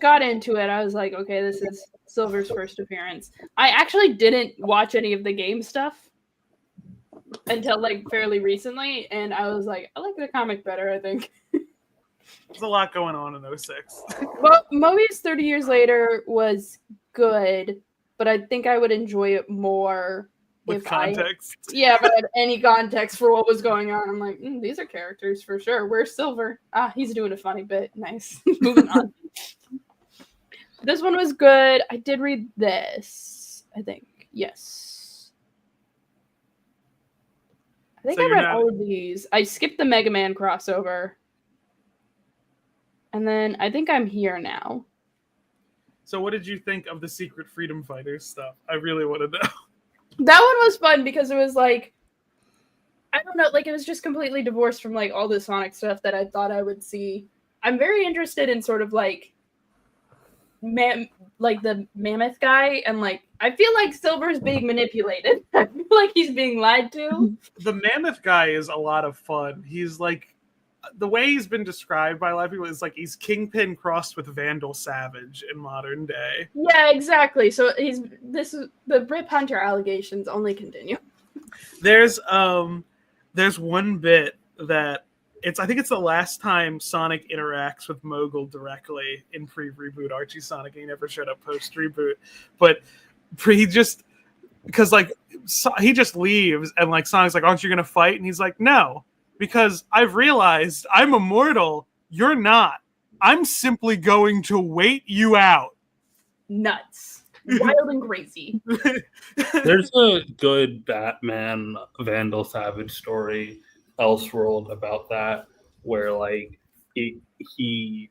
Speaker 3: got into it. I was like, okay, this is Silver's first appearance. I actually didn't watch any of the game stuff until like fairly recently, and I was like, I like the comic better, I think.
Speaker 8: There's a lot going on in 06.
Speaker 3: Well, Mobius 30 Years Later was good, but I think I would enjoy it more
Speaker 8: With context.
Speaker 3: If I had any context for what was going on. I'm like, these are characters for sure. Where's Silver? He's doing a funny bit. Nice. Moving on. This one was good. I did read this, I think. Yes. I think
Speaker 8: So
Speaker 3: I
Speaker 8: you're
Speaker 3: read
Speaker 8: not-
Speaker 3: all of these. I skipped the Mega Man crossover. And then I think I'm here now.
Speaker 8: So what did you think of the Secret Freedom Fighters stuff? I really want to know.
Speaker 3: That one was fun because it was like, I don't know, like it was just completely divorced from like all the Sonic stuff that I thought I would see. I'm very interested in sort of like the mammoth guy, and like I feel like Silver's being manipulated. I feel like he's being lied to.
Speaker 8: The mammoth guy is a lot of fun. He's like, the way he's been described by a lot of people is like he's Kingpin crossed with Vandal Savage in modern day.
Speaker 3: Yeah, exactly. So the Rip Hunter allegations only continue.
Speaker 8: There's one bit that I think it's the last time Sonic interacts with Mogul directly in pre-reboot Archie Sonic, and he never showed up post-reboot. But he just leaves, and like Sonic's like, "Aren't you gonna fight?" And he's like, "No, because I've realized I'm immortal. You're not. I'm simply going to wait you out."
Speaker 3: Nuts. Wild and crazy.
Speaker 10: There's a good Batman Vandal Savage story, Elseworld, about that, where like he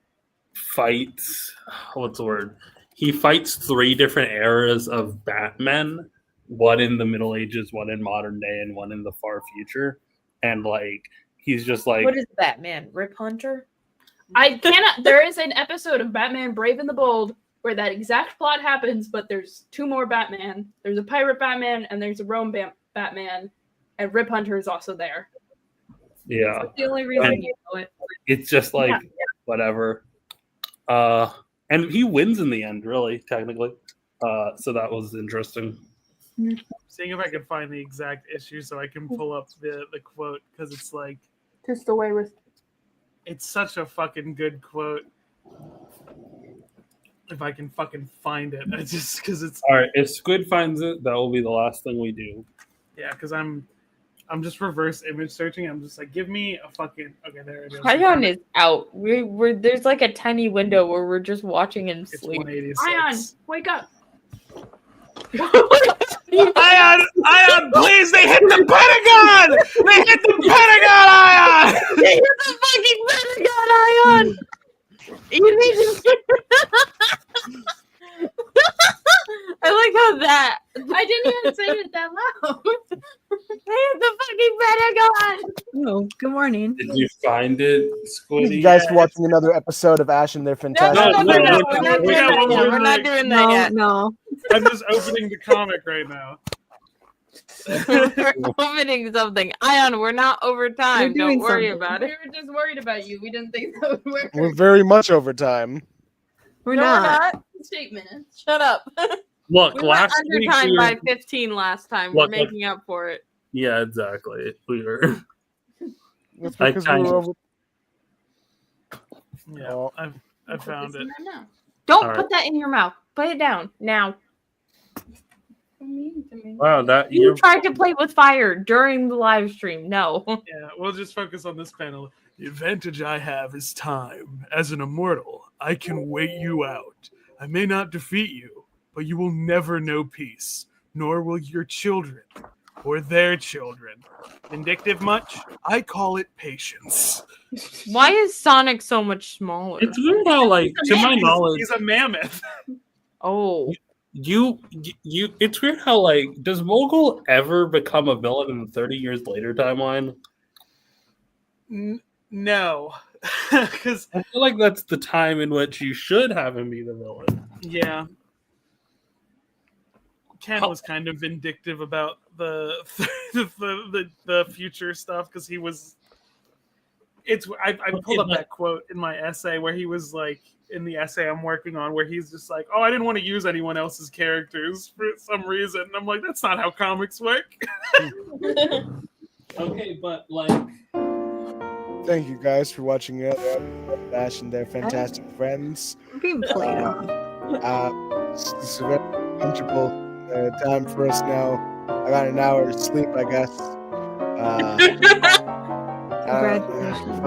Speaker 10: fights, what's the word? He fights 3 different eras of Batman, one in the Middle Ages, one in modern day, and one in the far future. And like he's just like,
Speaker 4: What is Batman? Rip Hunter?
Speaker 3: I cannot. There is an episode of Batman Brave and the Bold where that exact plot happens, but there's 2 more Batman. There's a pirate Batman and there's a Rome Batman, and Rip Hunter is also there.
Speaker 10: yeah.
Speaker 4: That's the only reason
Speaker 10: And
Speaker 4: you know it.
Speaker 10: it's just like whatever. And he wins in the end, really, technically. So that was interesting.
Speaker 8: Seeing if I can find the exact issue so I can pull up the quote, because it's like,
Speaker 3: Just away with.
Speaker 8: it's such a fucking good quote. If I can fucking find it, I just because it's
Speaker 10: All right, if Squid finds it, that will be the last thing we do.
Speaker 8: yeah, because I'm just reverse image searching. I'm just like, give me a fucking okay. There it is.
Speaker 11: Ayaan is out. We're there's like a tiny window where we're just watching him
Speaker 8: It's
Speaker 11: sleep.
Speaker 8: 186.
Speaker 3: Ayaan, wake up.
Speaker 8: Ayaan, please! They hit the Pentagon! They hit the Pentagon, Ayaan!
Speaker 11: They hit the fucking Pentagon, Ayaan! You need to. I like how that.
Speaker 3: I didn't even say it that loud.
Speaker 11: They hit the fucking Pentagon!
Speaker 6: No. Good morning.
Speaker 10: Did you find it,
Speaker 2: Thank
Speaker 10: Squiddy?
Speaker 2: you guys for watching another episode of Ash and their fantastic.
Speaker 11: No,
Speaker 8: we're not
Speaker 11: doing that yet. We're not doing that yet.
Speaker 6: No.
Speaker 8: I'm just opening the comic right now.
Speaker 11: We're opening something. Ayaan, we're not over time.
Speaker 6: We're doing
Speaker 11: Don't worry
Speaker 6: something.
Speaker 11: about
Speaker 3: We
Speaker 11: it.
Speaker 3: were just worried about you. We didn't think that would work.
Speaker 2: We're very much over time.
Speaker 6: We're
Speaker 11: No,
Speaker 6: not.
Speaker 3: It's 8 minutes.
Speaker 11: Shut up.
Speaker 10: Look,
Speaker 11: We went
Speaker 10: last
Speaker 11: under
Speaker 10: week
Speaker 11: time
Speaker 10: we were,
Speaker 11: by 15 last time.
Speaker 10: Look,
Speaker 11: We're making up for it.
Speaker 10: yeah, exactly. We were.
Speaker 2: That's
Speaker 10: I
Speaker 2: because we
Speaker 10: kind
Speaker 2: were
Speaker 10: of-
Speaker 2: over.
Speaker 8: Yeah,
Speaker 2: Oh.
Speaker 8: I found it.
Speaker 11: Don't
Speaker 10: All
Speaker 11: put
Speaker 10: right.
Speaker 11: that in your mouth. Put it down now.
Speaker 10: Wow, that
Speaker 11: You
Speaker 10: you're
Speaker 11: tried to play with fire during the live stream. No.
Speaker 8: Yeah, we'll just focus on this panel. The advantage I have is time. As an immortal, I can wait you out. I may not defeat you, but you will never know peace, nor will your children or their children. Vindictive much? I call it patience.
Speaker 11: Why is Sonic so much smaller?
Speaker 10: It's weird how, like, to my knowledge,
Speaker 8: He's a mammoth.
Speaker 11: Oh.
Speaker 10: you. It's weird how, like, does Mogul ever become a villain in the 30 years later timeline?
Speaker 8: No. Because,
Speaker 10: I feel like that's the time in which you should have him be the villain.
Speaker 8: yeah. Ken was kind of vindictive about the future stuff because he was. I pulled up that quote in my essay where he was like in the essay I'm working on where he's just like, oh, I didn't want to use anyone else's characters for some reason. And I'm like, that's not how comics work.
Speaker 10: Okay, but like,
Speaker 2: Thank you guys for watching Ash and their fantastic friends.
Speaker 6: We're being played on.
Speaker 2: This is a very comfortable time for us now. I got an hour of sleep, I guess.
Speaker 6: Congratulations.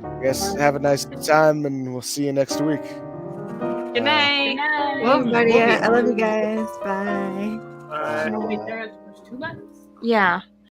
Speaker 2: I guess have a nice time, and we'll see you next week.
Speaker 11: Good night.
Speaker 6: Well, everybody, I love you guys. Bye.
Speaker 8: Bye.
Speaker 3: Wait, there's 2 buttons?
Speaker 11: Yeah.